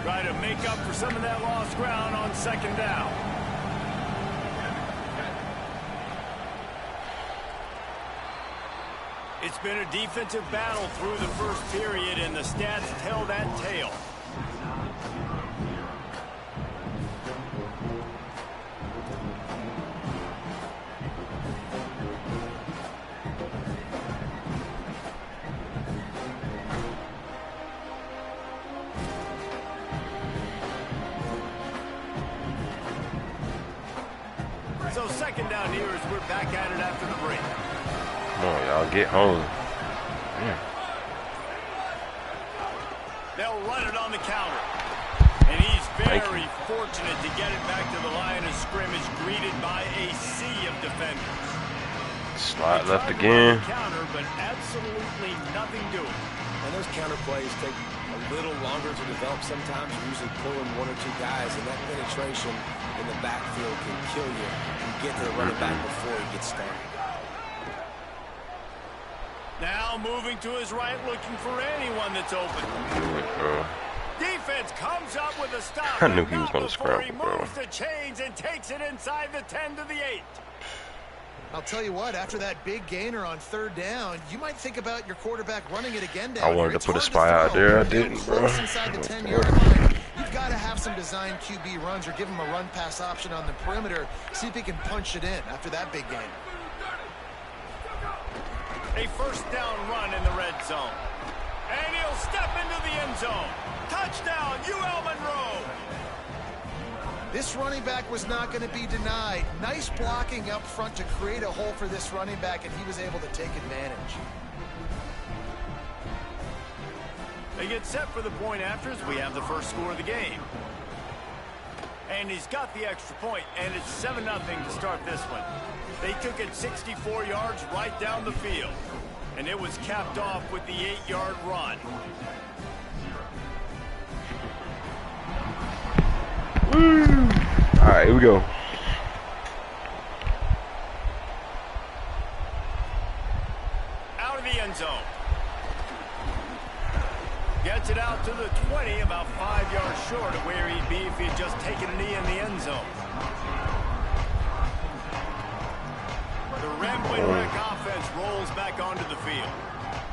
Try to make up for some of that lost ground on second down. It's been a defensive battle through the first period, and the stats tell that tale. So second down here as we're back at it after the break. Come on, y'all, get home. Yeah. They'll run it on the counter. And he's very fortunate to get it back to the line of scrimmage, greeted by a sea of defenders. Slide left again. Counter, but absolutely nothing doing. And those counter plays take a little longer to develop sometimes. You're usually pulling one or two guys, and that penetration in the backfield can kill you. You get to the running back before he gets started. Now moving to his right, looking for anyone that's open. Defense comes up with a stop. I knew he was going to scramble, he bro. moves the chains and takes it inside the 10 to the 8. I'll tell you what, after that big gainer on third down, you might think about your quarterback running it again down I wanted here. to put a It's spy hard out to there. throw. I didn't, bro. Close inside the 10-yard line. You've got to have some design QB runs or give him a run-pass option on the perimeter. See if he can punch it in after that big gain. A first down run in the red zone. And he'll step into the end zone. Touchdown, UL Monroe. This running back was not going to be denied. Nice blocking up front to create a hole for this running back, and he was able to take advantage. They get set for the point afters. We have the first score of the game. And he's got the extra point, and it's 7-0 to start this one. They took it 64 yards right down the field. And it was capped off with the 8-yard run. All right, here we go. Out of the end zone. Gets it out to the 20, about 5 yards short of where he'd be if he'd just taken a knee in the end zone. The Rambling Wreck offense rolls back onto the field.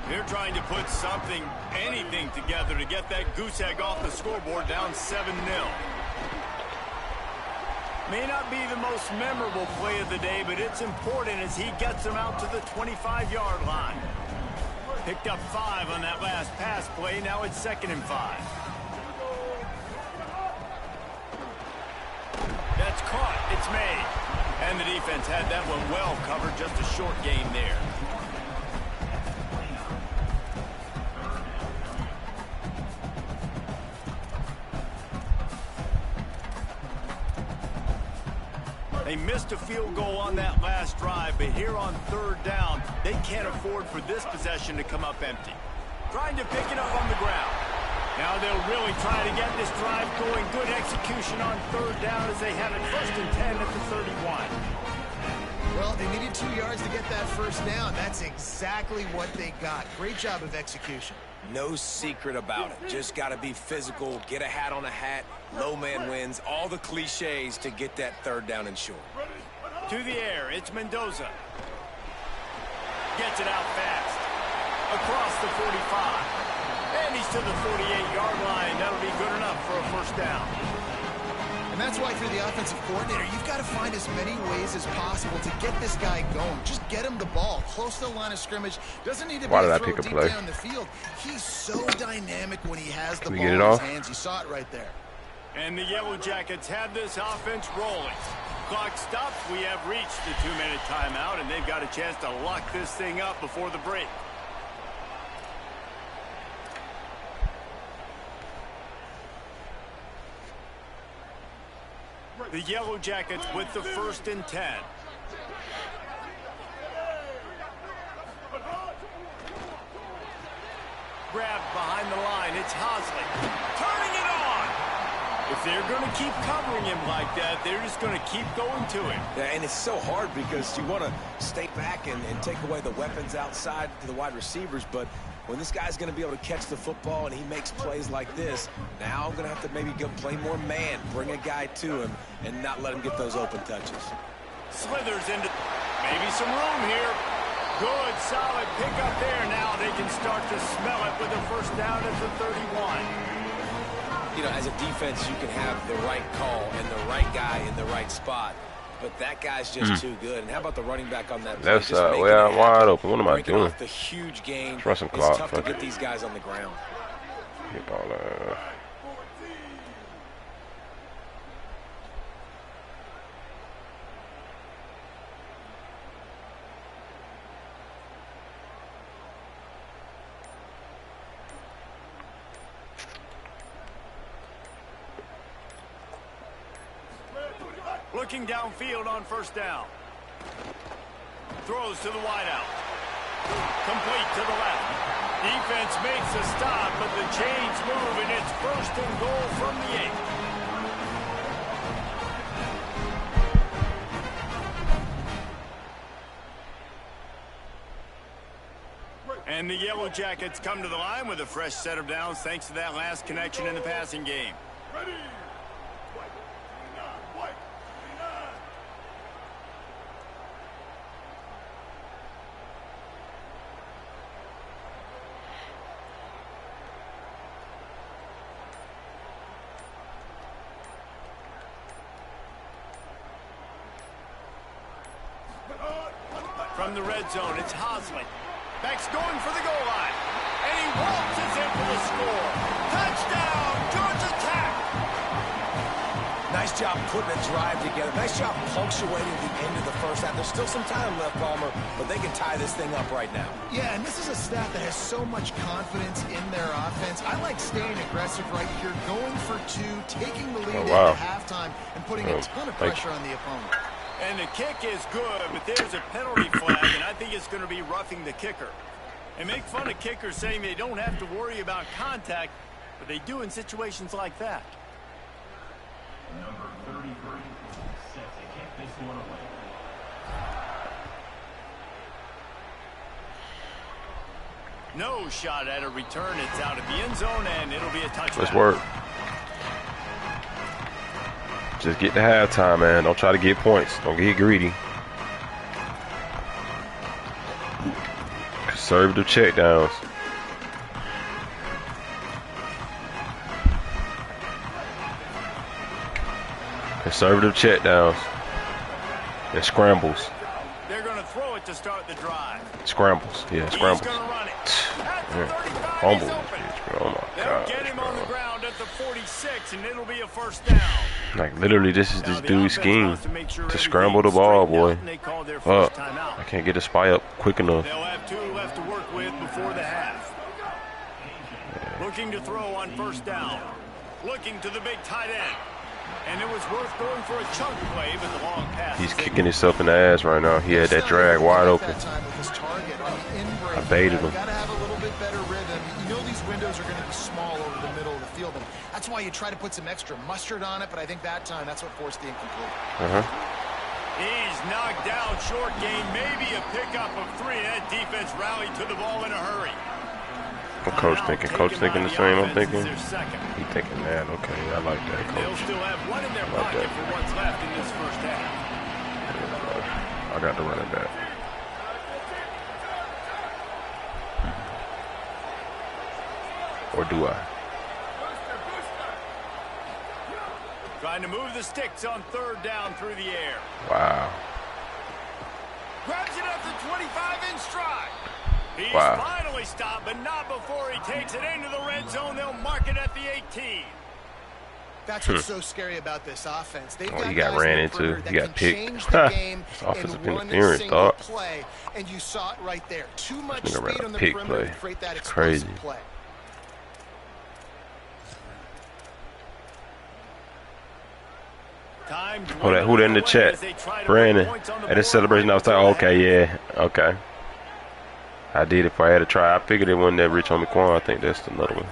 They're trying to put something, anything together to get that goose egg off the scoreboard, down 7-0. May not be the most memorable play of the day, but it's important as he gets them out to the 25-yard line. Picked up 5 on that last pass play. Now it's 2nd and 5. That's caught. It's made. And the defense had that one well covered. Just a short gain there. They missed a field goal on that last drive, but here on third down, they can't afford for this possession to come up empty. Trying to pick it up on the ground. Now they'll really try to get this drive going. Good execution on third down as they have it 1st and 10 at the 31. Well, they needed 2 yards to get that first down. That's exactly what they got. Great job of execution. No secret about it. Just got to be physical, get a hat on a hat, low man wins, all the cliches to get that third down and short. To the air, it's Mendoza. Gets it out fast. Across the 45. And he's to the 48-yard line. That'll be good enough for a first down. And that's why, for the offensive coordinator, you've got to find as many ways as possible to get this guy going. Just get him the ball close to the line of scrimmage. Doesn't need to be a throw deep down the field. He's so dynamic when he has the ball in his hands. You saw it right there. And the Yellow Jackets have this offense rolling. Clock stops. We have reached the 2-minute timeout, and they've got a chance to lock this thing up before the break. The Yellow Jackets with the 1st and 10. grab behind the line. It's Hosley turning it on. If they're going to keep covering him like that, they're just going to keep going to him. Yeah, and it's so hard because you want to stay back and take away the weapons outside to the wide receivers, but when this guy's going to be able to catch the football and he makes plays like this, now I'm going to have to maybe go play more man, bring a guy to him, and not let him get those open touches. Slithers into maybe some room here. Good, solid pickup there. Now they can start to smell it with a first down at the 31. You know, as a defense, you can have the right call and the right guy in the right spot, but that guy's just too good. And how about the running back on that play? That's well, I'm wide open. What am I doing? The huge gain. Run some It's clock. tough to get these guys on the ground. Get ball. Looking downfield on first down. Throws to the wideout. Complete to the left. Defense makes a stop, but the chains move, and it's first and goal from the 8. And the Yellow Jackets come to the line with a fresh set of downs thanks to that last connection in the passing game. Ready. From the red zone, it's Hosley. Beck's going for the goal line. And he waltzes in for the score. Touchdown, Georgia Tech! Nice job putting a drive together. Nice job punctuating the end of the first half. There's still some time left, Palmer, but they can tie this thing up right now. Yeah, and this is a staff that has so much confidence in their offense. I like staying aggressive right here, going for two, taking the lead at halftime, and putting a ton of pressure on the opponent. And the kick is good, but there's a penalty flag, and I think it's going to be roughing the kicker. They make fun of kickers saying they don't have to worry about contact, but they do in situations like that. Number 33 set to kick this one away. No shot at a return. It's out of the end zone, and it'll be a touchdown. Let's work. Just get to halftime, man. Don't try to get points. Don't get greedy. Conservative checkdowns. Conservative checkdowns. And scrambles. They're going to throw it to start the drive. Scrambles. Yeah, scrambles. He's going to run it. Humble. Oh my God. Get him on the ground at the 46, and it'll be a first down. Like literally, this is this dude's scheme to scramble the ball, boy. I can't get a spy up quick enough. They'll have two left to work with before the half. Looking to throw on first down. Looking to the big tight end. And it was worth going for a chunk play, but the long pass. He's kicking himself in the ass right now. He had that drag wide open. I baited him. Got to have a little bit better rhythm. You know these windows are going to be small over the middle of the field, and that's why you try to put some extra mustard on it, but I think that time that's what forced the incomplete. He's knocked down, short gain, maybe a pickup of 3. That defense rallied to the ball in a hurry. What coach thinking? Coach thinking the same I'm thinking? He thinking that. Okay, I like that, coach. They'll still have one in their pocket for what's left in this first half. I got to run it back. Or do I? Trying to move the sticks on third down through the air. Wow. Grabs it at the 25-inch stride. He's finally stopped, but not before he takes it into the red zone. They'll mark it at the 18. That's what's so scary about this offense. They've got you got ran into. You got picked. Offensive interference, dog. Play, and you saw it right there. Too much speed on the perimeter to create that explosive play. Who that in the chat? Brandon. At this celebration, I was like, okay, yeah, okay. I did if I had to try. I figured it wasn't that rich on the corner. I think that's another one.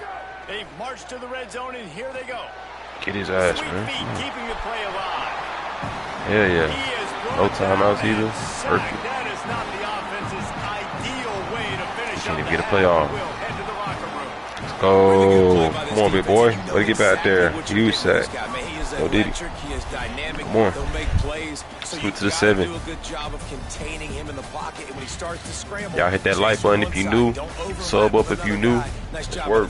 They've marched to the red zone, and here they go. Get his ass, Sweet man. feet keeping the play alive. Yeah, He yeah. is No brought timeouts down either. and sacked. Perfect. That is not the offense's ideal way to finish Can't up even the get a half. play off. We'll head to the locker room. Let's go. Come on, big boy. Let it get back there. Huge sack. Go, Diddy. Come on. Scoot to the 7. Y'all hit that like button if you new. Sub up if you new. Let's work.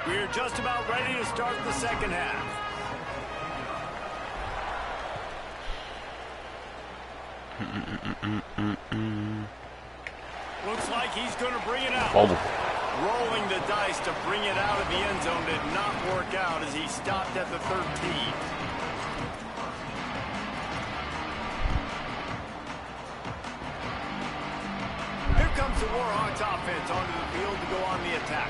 We're just about ready to start the second half. Looks like he's going to bring it out. Fumble. Rolling the dice to bring it out of the end zone did not work out as he stopped at the 13. Here comes the Warhawks offense onto the field to go on the attack.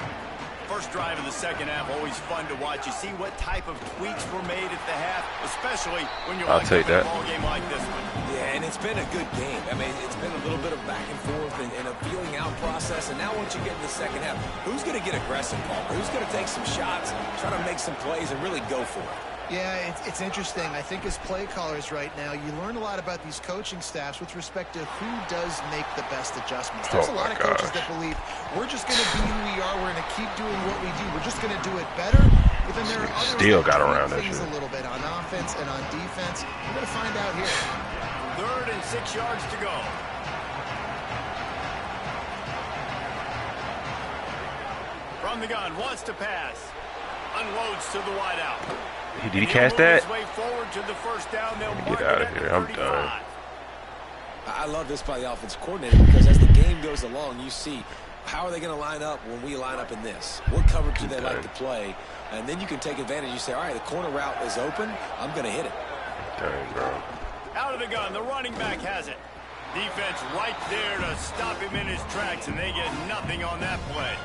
First drive of the second half, always fun to watch. You see what type of tweaks were made at the half, especially when you're I'll take that. a ball game like this one. Yeah, and it's been a good game. I mean, it's been a little bit of back and forth and a feeling out process. And now once you get in the second half, who's going to get aggressive, Paul? Who's going to take some shots, try to make some plays, and really go for it? Yeah, it's interesting. I think as play callers right now, you learn a lot about these coaching staffs with respect to who does make the best adjustments. There's a lot of coaches that believe we're just going to be who we are. We're going to keep doing what we do. We're just going to do it better. But then there are others Still that got around that things shit. a little bit on offense and on defense. We're going to find out here. 3rd and 6 yards to go. From the gun, wants to pass. Unloads to the wideout. Did he catch that? Get out of here. I'm done. I love this by the offensive coordinator because as the game goes along, you see how are they going to line up when we line up in this? What coverage do they like to play? And then you can take advantage. You say, all right, the corner route is open. I'm going to hit it. Dang, bro. Out of the gun. The running back has it. Defense right there to stop him in his tracks, and they get nothing on that play.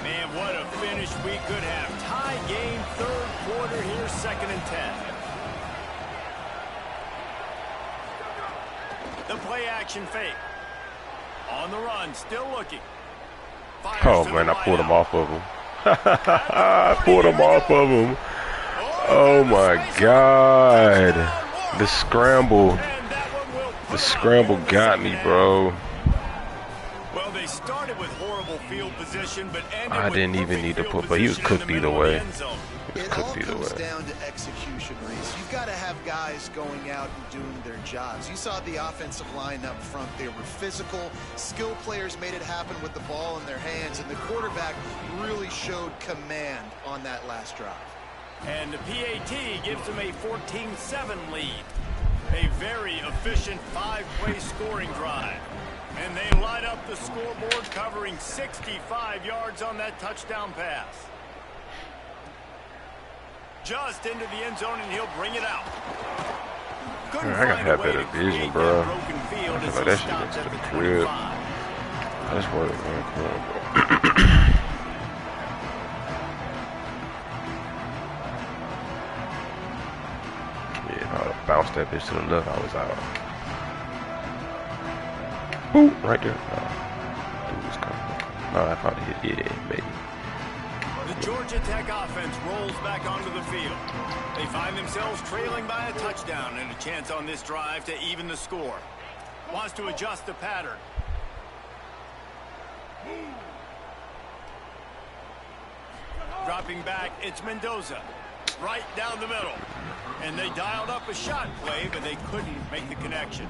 Man, what a finish we could have. Tie game, 3rd quarter here, 2nd and 10. The play action fake. On the run, still looking. Oh, man, I pulled him off of him. I pulled him off of him. Oh, my God. The scramble. The scramble got me, bro. Well, they started with horrible field position, but I didn't even need to put, but he was cooked either way. He was It all cooked either comes way. down to execution, Reese. You've got to have guys going out and doing their jobs. You saw the offensive line up front. They were physical. Skill players made it happen with the ball in their hands, and the quarterback really showed command on that last drive. And the PAT gives them a 14-7 lead. A very efficient 5-play scoring drive. And they light up the scoreboard, covering 65 yards on that touchdown pass. Just into the end zone, and he'll bring it out. I gotta have better vision, bro. I feel like that shit into the crib. That's what it man. Come on, bro. Yeah, if I would have bounced that bitch to the left, I was out. Ooh, right there. Dude was coming. No, I probably hit. Yeah, maybe. The Georgia Tech offense rolls back onto the field. They find themselves trailing by a touchdown and a chance on this drive to even the score. Wants to adjust the pattern. Dropping back, it's Mendoza. Right down the middle. And they dialed up a shot play, but they couldn't make the connection.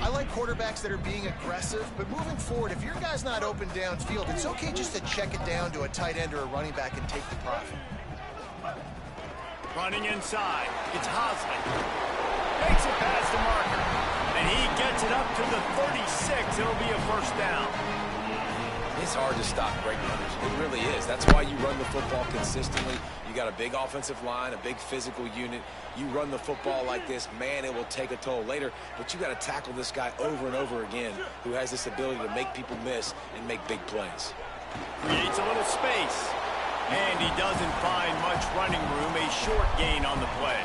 I like quarterbacks that are being aggressive, but moving forward, if your guy's not open downfield, it's okay just to check it down to a tight end or a running back and take the profit. Running inside, it's Hosley. Makes it past the marker, and he gets it up to the 36. It'll be a first down. It's hard to stop great runners. It really is. That's why you run the football consistently. You got a big offensive line, a big physical unit. You run the football like this, man, it will take a toll later. But you got to tackle this guy over and over again who has this ability to make people miss and make big plays. Creates a little space. And he doesn't find much running room, a short gain on the play.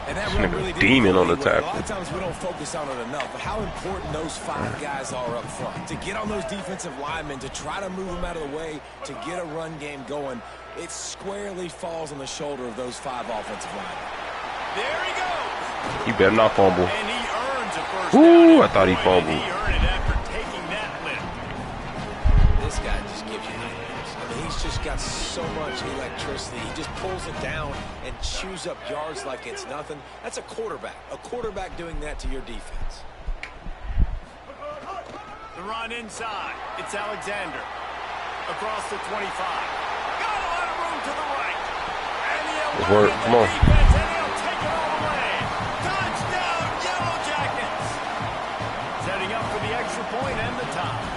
And that really demon on the A tackle. lot of times we don't focus on it enough, but how important those 5 guys are up front. To get on those defensive linemen, to try to move them out of the way, to get a run game going, it squarely falls on the shoulder of those 5 offensive linemen. There he goes. He better not fumble. And he earns a first Ooh, down. I thought he Boy, fumbled. did he earn it after taking that lift. This guy just gives you nightmares. I mean, he's just got so much electricity. He just pulls it down and chews up yards like it's nothing. That's a quarterback. A quarterback doing that to your defense. The run inside. It's Alexander. Across the 25. Got a lot of room to the right. And Let's work. Come on. Defense, and he'll take it all the way. Touchdown, Yellow Jackets. Setting up for the extra point and the tie.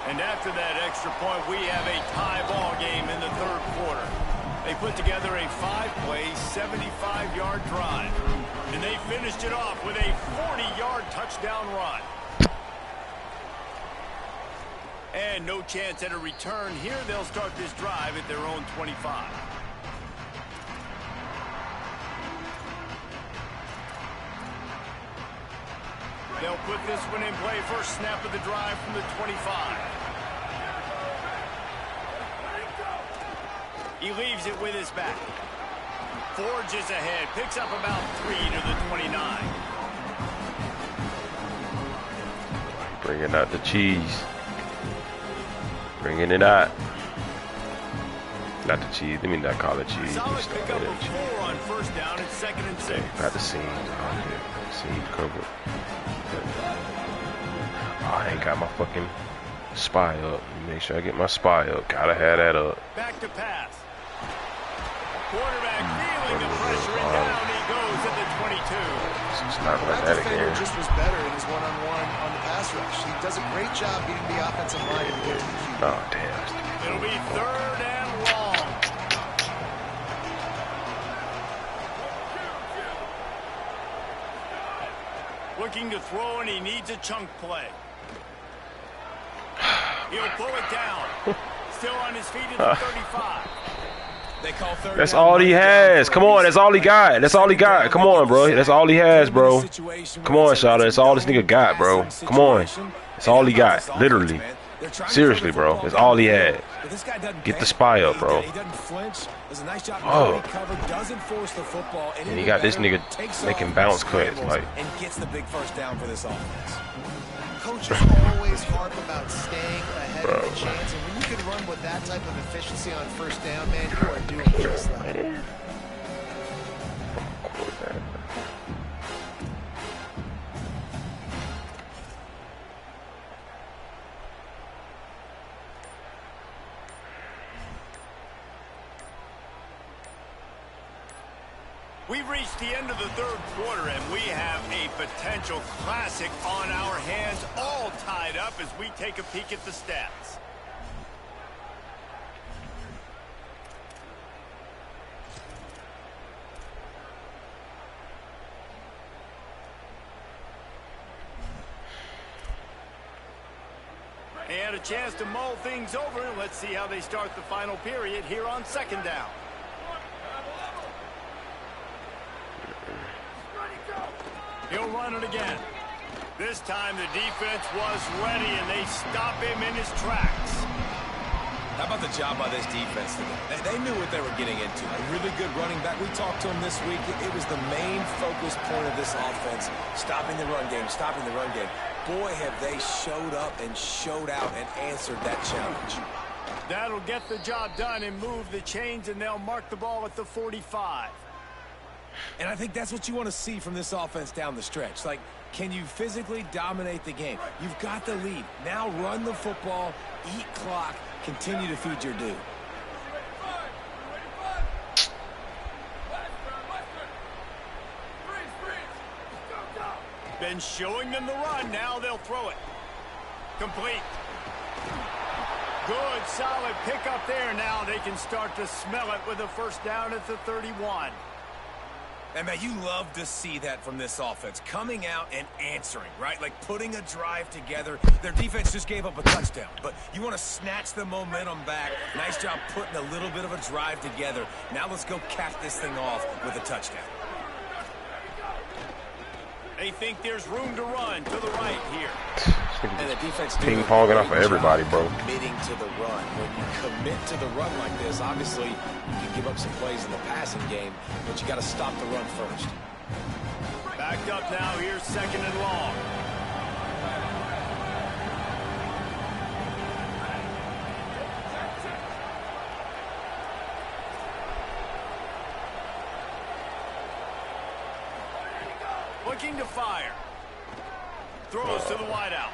And after that extra point, we have a tie ball game in the third quarter. They put together a 5-play, 75-yard drive. And they finished it off with a 40-yard touchdown run. And no chance at a return here. They'll start this drive at their own 25. They'll put this one in play. First snap of the drive from the 25. He leaves it with his back. Forges ahead. Picks up about 3 to the 29. Bringing out the cheese. Bringing it out. Not the cheese. Let me not call it cheese. Solid pickup of 4 on first down. It's 2nd and 6. Got the seams out here. Seams covered. Oh, I ain't got my fucking spy up. Make sure I get my spy up. Gotta have that up. Back to pass. Quarterback feeling the pressure, and down he goes at the 22. It's not like that again. Just was better in his one-on-one on the pass rush. He does a great job beating the offensive line to get to the QB. Oh, damn. It'll be 3rd and long. Looking to throw, and he needs a chunk play. He'll pull it down. Still on his feet at the 35. They call third That's down all he has. Come on, that's all he got. That's all he got. Come on, bro. That's all he has, bro. Come on, Shawty. That's all this nigga got, bro. Come on. That's all he got. Literally. Seriously, bro. That's all he had. Get the spy up, bro. Oh. And he got this nigga making bounce cuts, like. And gets the big first down for this offense. Coaches always harp about staying ahead of the chance, and when you can run with that type of efficiency on first down, man, you are doing just that. We've reached the end of the third quarter, and we have a potential classic on our hands, all tied up as we take a peek at the stats. They had a chance to mull things over. Let's see how they start the final period here on 2nd down. He'll run it again. This time the defense was ready, and they stop him in his tracks. How about the job by this defense today? They knew what they were getting into. A really good running back. We talked to him this week. It was the main focus point of this offense, stopping the run game, stopping the run game. Boy, have they showed up and showed out and answered that challenge. That'll get the job done and move the chains, and they'll mark the ball at the 45. And I think that's what you want to see from this offense down the stretch. Like, can you physically dominate the game? You've got the lead. Now run the football, eat clock, continue to feed your dude. Been showing them the run. Now they'll throw it. Complete. Good, solid pickup there. Now they can start to smell it with a first down at the 31. And man, you love to see that from this offense, coming out and answering, right? Like putting a drive together. Their defense just gave up a touchdown, but you want to snatch the momentum back. Nice job putting a little bit of a drive together. Now let's go cap this thing off with a touchdown. They think there's room to run to the right here. And the defense ping-ponging off of everybody, bro. Committing to the run. When you commit to the run like this, obviously you can give up some plays in the passing game, but you got to stop the run first. Backed up now. Here's 2nd and long. Looking to fire. Throws to the wideout.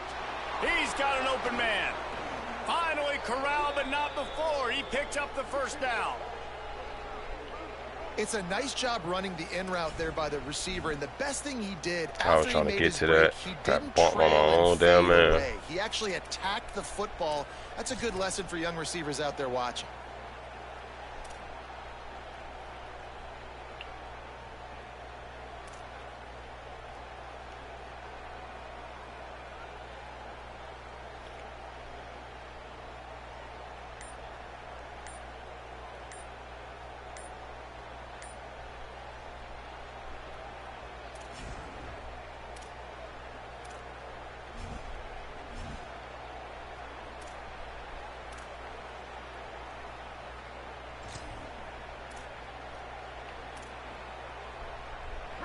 He's got an open man. Finally corralled, but not before. He picked up the first down. It's a nice job running the in route there by the receiver, and the best thing he did I was after trying he to made get his to break, that. he Got didn't bumped on my trail own and damn fade man. away. He actually attacked the football. That's a good lesson for young receivers out there watching.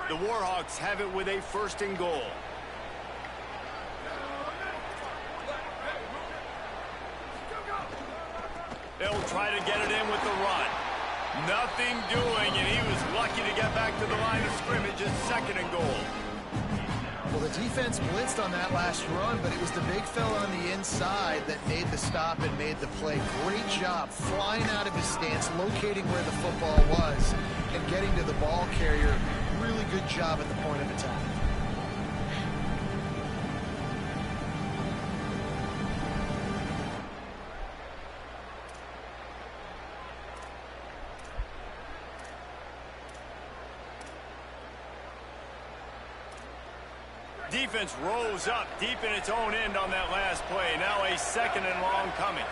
The Warhawks have it with a 1st and goal. They'll try to get it in with the run. Nothing doing, and he was lucky to get back to the line of scrimmage at 2nd and goal. Well, the defense blitzed on that last run, but it was the big fella on the inside that made the stop and made the play. Great job flying out of his stance, locating where the football was, and getting to the ball carrier. Really good job at the point of attack. Defense rose up deep in its own end on that last play. Now a 2nd and long coming.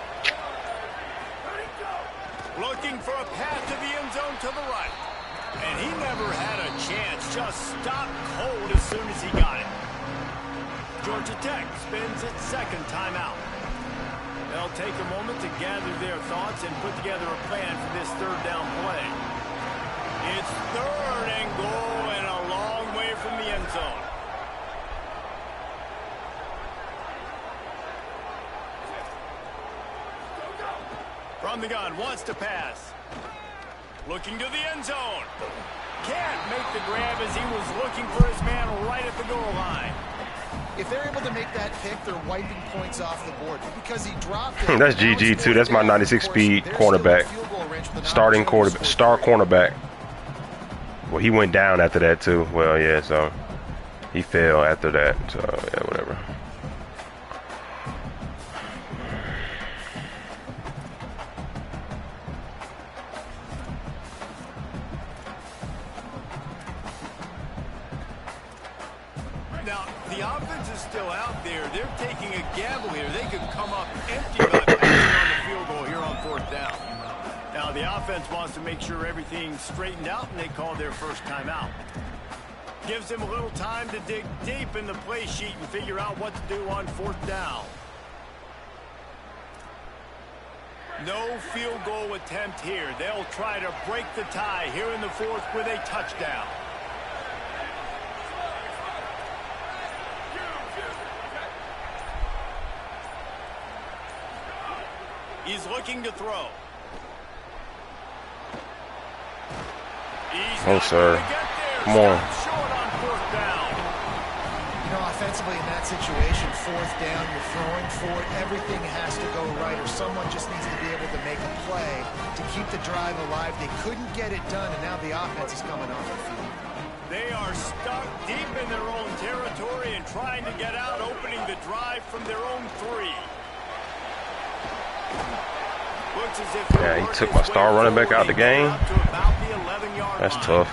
Looking for a path to the end zone to the right. And he never had a chance. Just stopped cold as soon as he got it. Georgia Tech spends its 2nd timeout. They'll take a moment to gather their thoughts and put together a plan for this 3rd down play. It's 3rd and goal and a long way from the end zone. From the gun, wants to pass. Looking to the end zone. Can't make the grab as he was looking for his man right at the goal line. If they're able to make that pick, they're wiping points off the board. Because he dropped it. That's GG too. That's my 96 speed cornerback. Starting quarterback, star cornerback. Well, he went down after that too. Well, yeah, so he fell after that. So yeah, whatever. Now, the offense is still out there. They're taking a gamble here. They could come up empty by passing on the field goal here on 4th down. Now, the offense wants to make sure everything's straightened out, and they call their 1st timeout. Gives them a little time to dig deep in the play sheet and figure out what to do on 4th down. No field goal attempt here. They'll try to break the tie here in the 4th with a touchdown. He's looking to throw. Oh, sir. Come on. Short on 4th down. You know, offensively in that situation, 4th down, you're throwing for it. Everything has to go right, or someone just needs to be able to make a play to keep the drive alive. They couldn't get it done, and now the offense is coming off the field. They are stuck deep in their own territory and trying to get out, opening the drive from their own 3. Yeah, he took my star running back out the game. That's tough.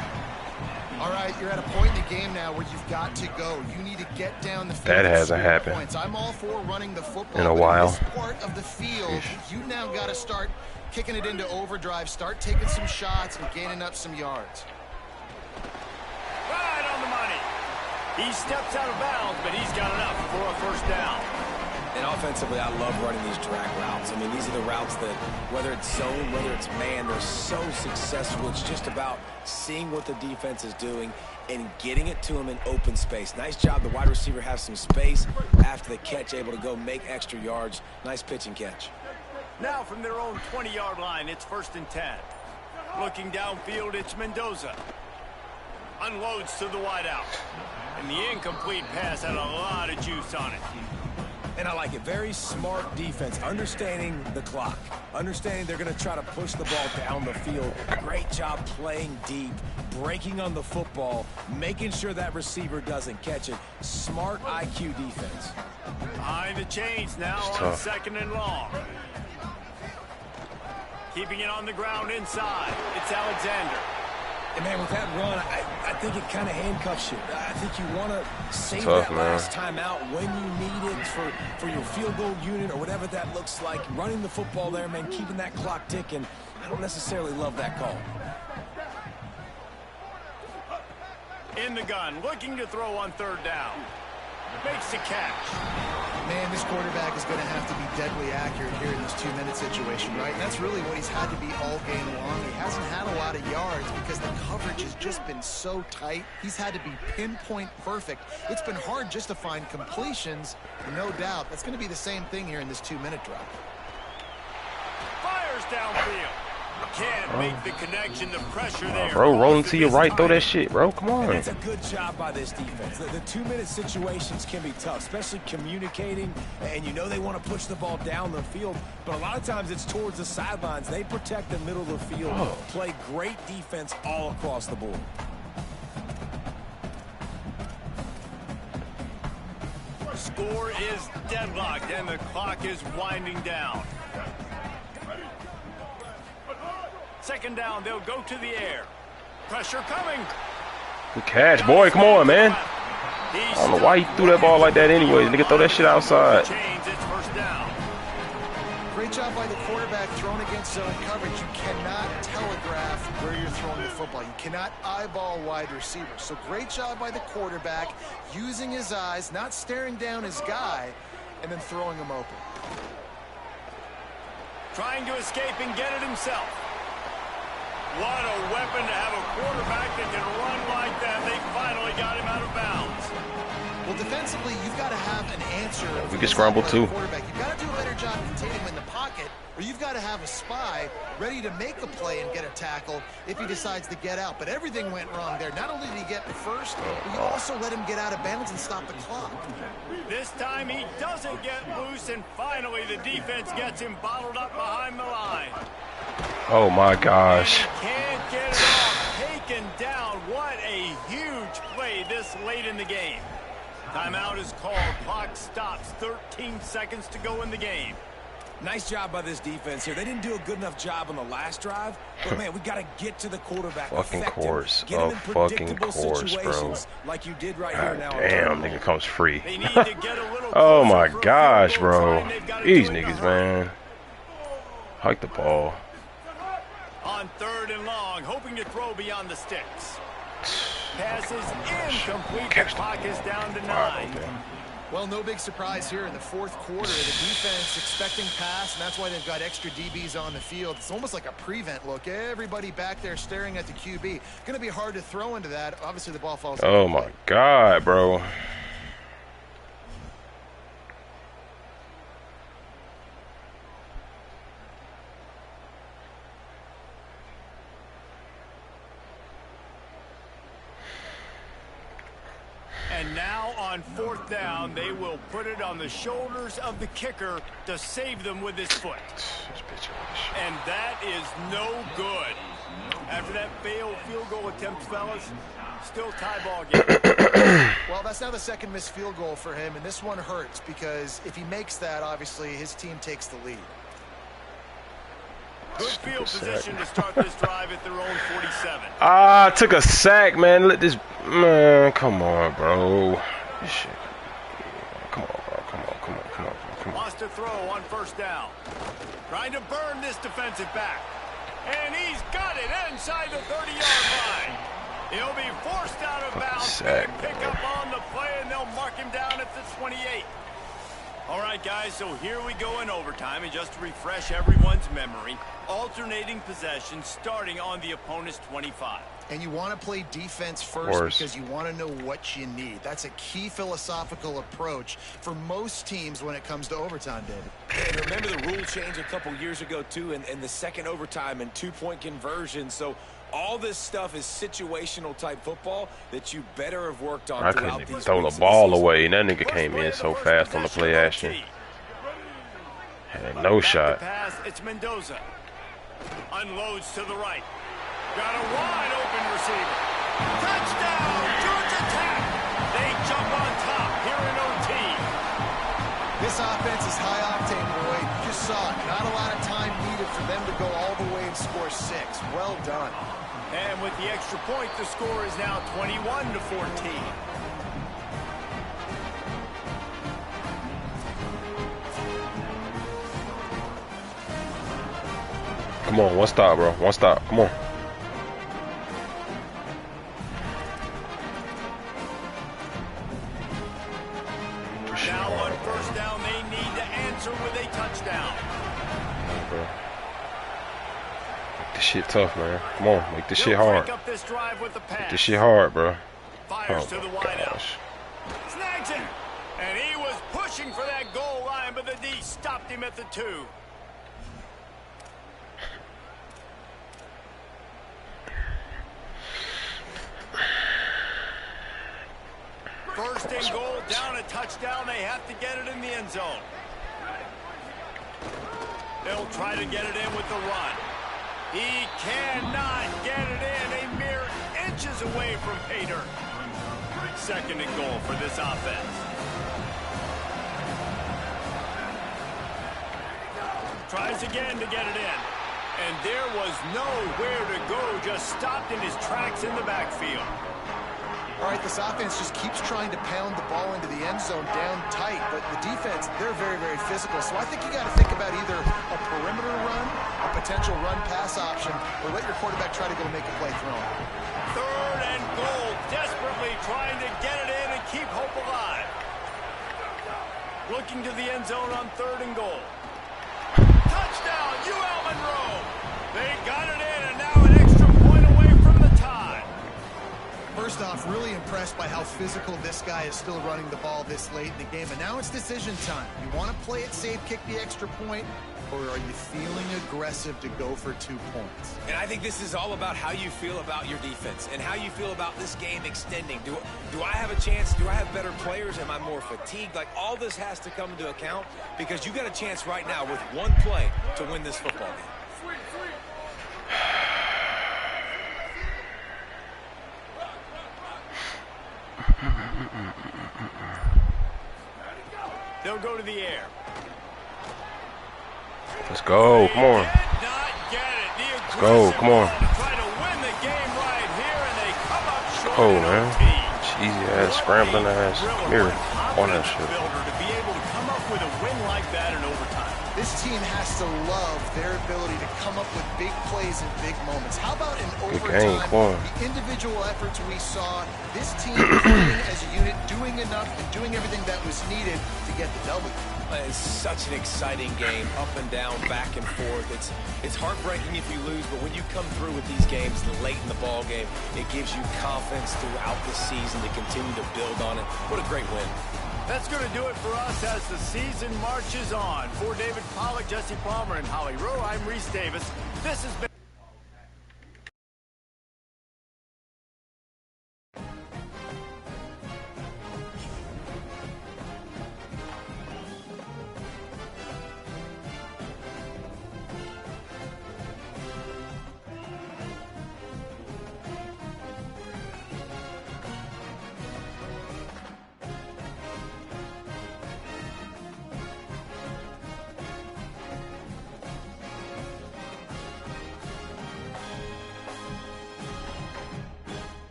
All right, you're at a point in the game now where you've got to go. You need to get down the field. That hasn't happened points. I'm all for running the football in a while. This part of the field, you now got to start kicking it into overdrive, start taking some shots and gaining up some yards. Right on the money. He steps out of bounds, but he's got enough for a first down. And offensively, I love running these drag routes. I mean, these are the routes that, whether it's zone, whether it's man, they're so successful. It's just about seeing what the defense is doing and getting it to them in open space. Nice job. The wide receiver has some space after the catch, able to go make extra yards. Nice pitch and catch. Now from their own 20-yard line, it's 1st and 10. Looking downfield, it's Mendoza. Unloads to the wideout. And the incomplete pass had a lot of juice on it. And I like it. Very smart defense. Understanding the clock. Understanding they're going to try to push the ball down the field. Great job playing deep. Breaking on the football. Making sure that receiver doesn't catch it. Smart IQ defense. Behind the chains now on 2nd and long. Keeping it on the ground inside. It's Alexander. And, man, with that run, I think it kind of handcuffs you. I think you want to save that last time out when you need it for your field goal unit or whatever that looks like. Running the football there, man, keeping that clock ticking. I don't necessarily love that call. In the gun, looking to throw on 3rd down. Makes the catch. Man, this quarterback is going to have to be deadly accurate here in this 2-minute situation, right? And that's really what he's had to be all game long. He hasn't had a lot of yards because the coverage has just been so tight. He's had to be pinpoint perfect. It's been hard just to find completions, no doubt. That's going to be the same thing here in this 2-minute drive. Fires downfield. Can't make the connection, the pressure there. Bro, rolling to your right, throw that shit, bro. Come on. It's a good job by this defense. The 2-minute situations can be tough, especially communicating, and you know they want to push the ball down the field, but a lot of times it's towards the sidelines. They protect the middle of the field, play great defense all across the board. Score is deadlocked, and the clock is winding down. 2nd down, they'll go to the air. Pressure coming. Good catch, boy. Come on, man. I don't know why he threw that ball like that anyways. Nigga, throw that shit outside. It's 1st down. Great job by the quarterback thrown against zone coverage. You cannot telegraph where you're throwing the football. You cannot eyeball wide receivers. So great job by the quarterback using his eyes, not staring down his guy, and then throwing him open. Trying to escape and get it himself. What a weapon to have a quarterback that can run like that. They finally got him out of bounds. Well, defensively, you've got to have an answer. We can scramble too. You've got to do a better job containing him in the pocket, or you've got to have a spy ready to make a play and get a tackle if he decides to get out. But everything went wrong there. Not only did he get first, but you also let him get out of bounds and stop the clock. This time he doesn't get loose, and finally the defense gets him bottled up behind the line. Oh my gosh. And he can't get it off. Taken down. What a huge play this late in the game. Timeout is called. Clock stops. 13 seconds to go in the game. Nice job by this defense here. They didn't do a good enough job on the last drive, but man, we got to get to the quarterback. Fucking course. Get him in fucking predictable course, bro. like you did right God here now. damn, nigga comes free. They need to get a little Oh my closer for a gosh, field goal bro. try. They've got to These do it in a niggas, hurry. man. Hike the ball. On 3rd and long, hoping to throw beyond the sticks. Pass is incomplete. The clock is down to 9. Well, no big surprise here in the 4th quarter. The defense expecting pass, and that's why they've got extra DBs on the field. It's almost like a prevent look. Everybody back there staring at the QB. Going to be hard to throw into that. Obviously, the ball falls. Oh my God, bro. And now on 4th down, they will put it on the shoulders of the kicker to save them with his foot. And that is no good. After that failed field goal attempt, fellas, still tie ball game. Well, that's now the 2nd missed field goal for him, and this one hurts because if he makes that, obviously his team takes the lead. Good field position to start this drive at their own 47. Ah, took a sack, man. Let this man. Come on, bro. This shit. Come on, bro. Come on. Lost a throw on first down. Trying to burn this defensive back. And he's got it inside the 30-yard line. He'll be forced out of bounds. Big pickup on the play, and they'll mark him down at the 28. All right, guys, so here we go in overtime. And just to refresh everyone's memory, alternating possession starting on the opponent's 25. And you want to play defense first because you want to know what you need. That's a key philosophical approach for most teams when it comes to overtime, David. And remember the rule change a couple years ago, too, in the second overtime and two-point conversion. So all this stuff is situational type football that you better have worked on. I couldn't even throw the ball away, and that nigga came in so fast on the play action. Had no shot. It's Mendoza. Unloads to the right. Got a wide open receiver. Touchdown, Georgia Tech. They jump on top here in OT. This offense is high octane, boy. You just saw it. Not a lot of time needed for them to go all the way and score 6. Well done. And with the extra point, the score is now 21-14. Come on, one stop, bro. One stop. Come on. Now on first down, they need to answer with a touchdown. Bro. Make this shit tough, man. Come on, make this shit hard. Up this drive with the pass. Make this shit hard, bro. Fires to the wideout. Snags it. And he was pushing for that goal line, but the D stopped him at the 2. First and goal, down a touchdown. They have to get it in the end zone. They'll try to get it in with the run. He cannot get it in. A mere inches away from pay dirt. Second and goal for this offense. Tries again to get it in. And there was nowhere to go. Just stopped in his tracks in the backfield. All right, this offense just keeps trying to pound the ball into the end zone down tight, but the defense, they're very, very physical. So I think you got to think about either a perimeter run, a potential run-pass option, or let your quarterback try to go make a play thrown. Third and goal, desperately trying to get it in and keep hope alive. Looking to the end zone on third and goal. Touchdown, UL Monroe. They got it in, and now an extra point away from the tie. First off, really impressed by how physical this guy is still running the ball this late in the game. And now it's decision time. You want to play it safe, kick the extra point, or are you feeling aggressive to go for 2 points? And I think this is all about how you feel about your defense and how you feel about this game extending. Do I have a chance? Do I have better players? Am I more fatigued? Like, all this has to come into account because you got a chance right now with one play to win this football game. They'll go to the air. Let's go. Come on. Let's go. Come on. Oh, man. Cheesy ass, scrambling ass. Come here. On that shit. To be able to come up with a win like that in overtime. This team has to love their ability to come up with big plays in big moments. How about in overtime, the individual efforts we saw, this team playing as a unit, doing enough and doing everything that was needed to get the W. It's such an exciting game, up and down, back and forth. It's heartbreaking if you lose, but when you come through with these games late in the ball game, it gives you confidence throughout the season to continue to build on it. What a great win. That's going to do it for us as the season marches on. For David Pollack, Jesse Palmer, and Holly Rowe, I'm Reese Davis. This has been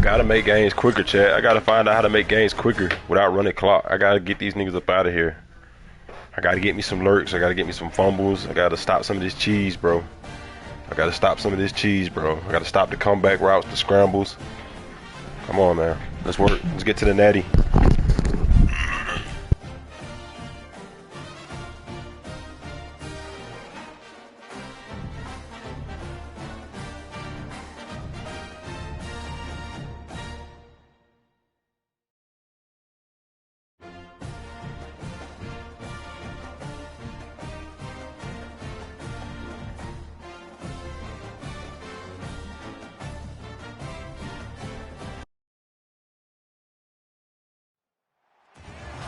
gotta make games quicker, chat. I gotta find out how to make games quicker without running clock. I gotta get these niggas up out of here. I gotta get me some lurks. I gotta get me some fumbles. I gotta stop some of this cheese, bro. I gotta stop some of this cheese, bro. I gotta stop the comeback routes, the scrambles. Come on, man. Let's work. Let's get to the natty.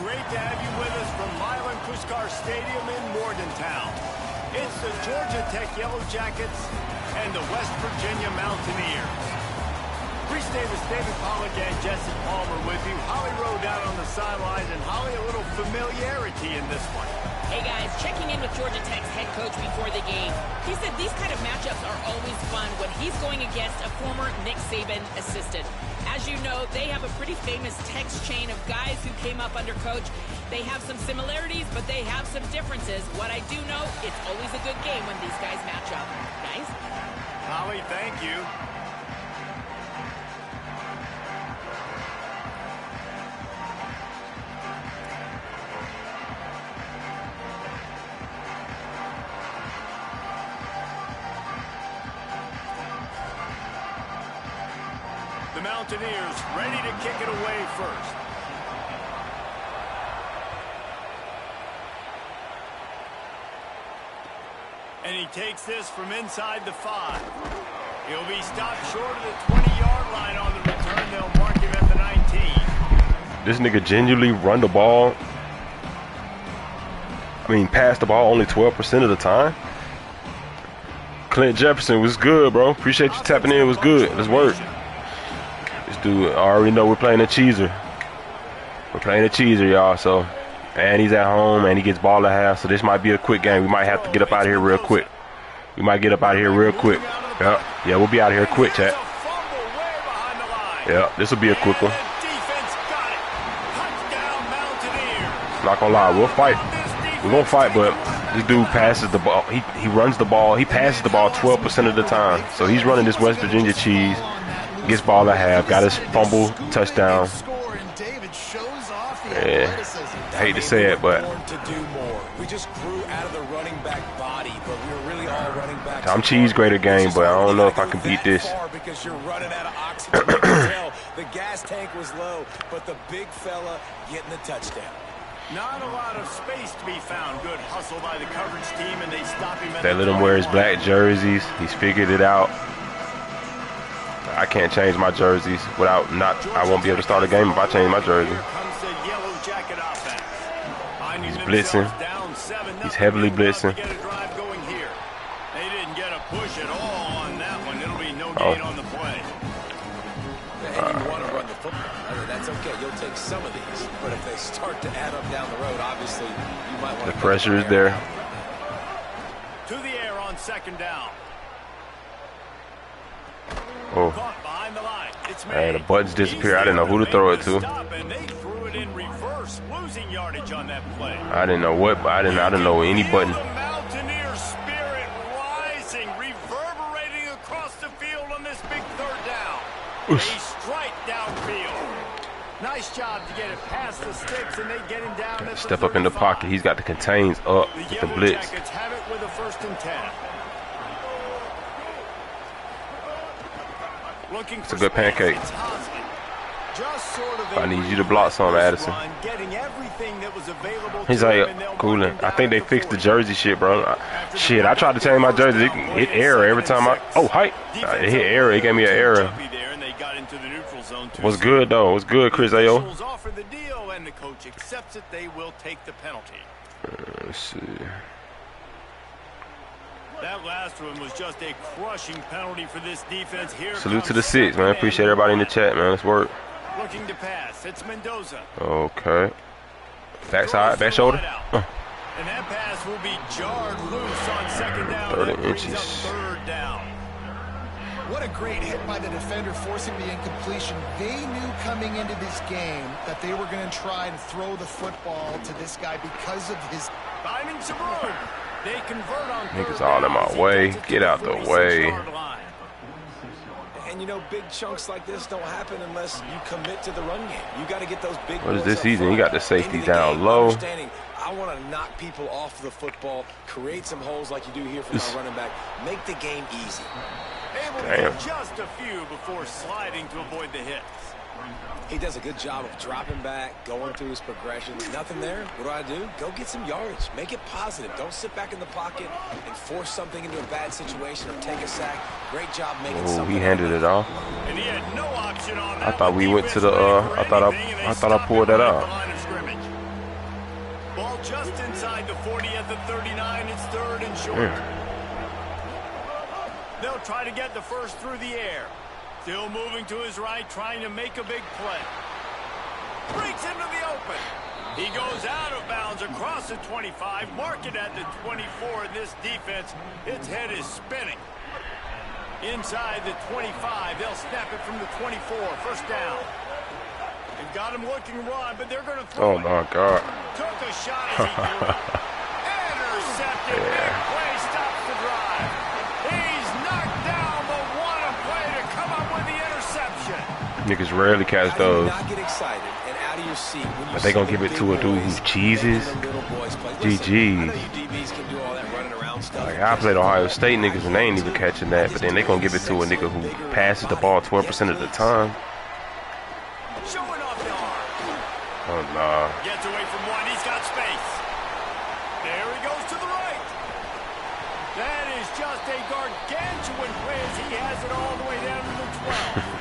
Great to have you with us from Milan Puskar Stadium in Morgantown. It's the Georgia Tech Yellow Jackets and the West Virginia Mountaineers. Free Davis, David Pollock, and Jesse Palmer with you. Holly Rowe down on the sidelines, and Holly, a little familiarity in this one. Hey guys, checking in with Georgia Tech's head coach before the game. He said these kind of matchups are always fun when he's going against a former Nick Saban assistant. As you know, they have a pretty famous text chain of guys who came up under coach. They have some similarities, but they have some differences. What I do know, it's always a good game when these guys match up. Guys? Holly, thank you. The Mountaineers ready to kick it away first. And he takes this from inside the 5. He'll be stopped short of the 20-yard line on the return. They'll mark him at the 19. This nigga genuinely run the ball. I mean, pass the ball only 12% of the time. Clint Jefferson was good, bro. Appreciate you tapping in. It was good. Let's work. This dude, I already know we're playing a cheeser. We're playing a cheeser, y'all. So, and he's at home, and he gets ball at half. So this might be a quick game. We might have to get up out of here real quick. We might get up out of here real quick. Yeah, we'll be out of here quick, chat. Yeah, this will be a quick one. Not gonna lie, we'll fight. We're gonna fight, but this dude passes the ball. He runs the ball. He passes the ball 12% of the time. So he's running this West Virginia cheese. Gets ball at half. Got his fumble touchdown. Yeah, I hate to say it, but we just grew out of the running back body, but we were really all running back. I'm cheese grater game, but I don't know if I can beat this. Because you're running out of oxygen. You can tell the gas tank was low, but the big fella getting the touchdown. Not a lot of space to be found. Good hustle by the coverage team, and they stop him. They let him wear his black jerseys. He's figured it out. I can't change my jerseys without I won't be able to start a game if I change my jersey. He's blitzing. He's heavily blitzing. They didn't get a push at all on that one. It'll be no gain on the play. And you want to run the football. I mean, that's okay. You'll take some of these. But if they start to add up down the road, obviously, you might want to. The pressure is there. To the air on second down. Oh. And the buttons disappear. I didn't know who to throw it to. I didn't know what. I didn't know any button. Mountaineer spirit rising, reverberating across the field on this big third down. A strike downfield. Nice job to get it past the sticks, and they get him down at Step up in the pocket. He's got the contains up with the blitz. Jackets have it with a 1st and 10. It's a good pancake. I need you to block some, Addison. He's like, cooling. I think they fixed the jersey shit, bro. Shit, I tried to change my jersey. It hit error every time height. It hit error. It gave me an error. What's good, though? What's good, Chris Ayo? Let's see. That last one was just a crushing penalty for this defense. Here salute to the 6, man. Appreciate everybody in the chat, man. Let's work. Looking to pass. It's Mendoza. Okay. Backside, back shoulder. And that pass will be jarred loose on second down. 30 inches. Third down. What a great hit by the defender, forcing the incompletion. They knew coming into this game that they were going to try and throw the football to this guy because of his... Finding some room. They convert on Niggas all in my way. Get out the way. And you know, big chunks like this don't happen unless you commit to the run game. You got to get those big. What is this season? You got the safety down low. I want to knock people off the football, create some holes like you do here for my running back, make the game easy. Able to get just a few before sliding to avoid the hits. He does a good job of dropping back, going through his progressions. Nothing there. What do? Go get some yardage. Make it positive. Don't sit back in the pocket and force something into a bad situation or take a sack. Great job making something. He handed it off. And he had no option on that. I thought we went to the. I thought I pulled that out. Ball just inside the 40 at the 39. It's third and short. Yeah. They'll try to get the first through the air. Still moving to his right, trying to make a big play. Breaks into the open. He goes out of bounds across the 25, mark it at the 24, and this defense, its head is spinning. Inside the 25, they'll snap it from the 24, first down. They've got him looking run, but they're going to throw it. Oh, my God. Took a shot as he threw it. Intercepted. Big play stops the drive. He's knocked down, but what a play to come up with the interception. Niggas rarely catch those. Not get excited and out of your seat when you But they gonna give it to a dude who cheeses. GG. Like, I played Ohio State niggas and they ain't even catching that, but then they gonna give it to a nigga who passes the ball 12% of the time. Showing off the arm. Oh nah. Gets away from one. He's got space. There he goes to the right. That is just a gargantuan play as he has it all the way down to the 12.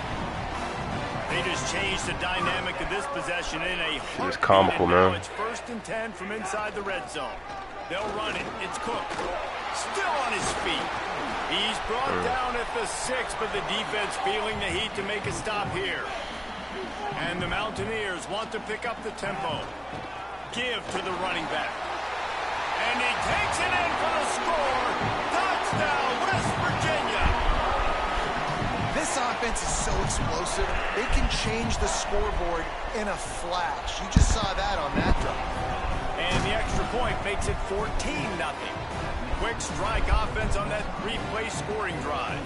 They just changed the dynamic of this possession in a heartbeat. It's comical, man. It's first and 10 from inside the red zone. They'll run it. It's Cook. Still on his feet. He's brought down at the 6, but the defense feeling the heat to make a stop here. And the Mountaineers want to pick up the tempo. Give to the running back. And he takes it in for the score. Touchdown, West Virginia. This offense is so explosive, they can change the scoreboard in a flash. You just saw that on that drive. And the extra point makes it 14-0. Quick strike offense on that 3-play scoring drive.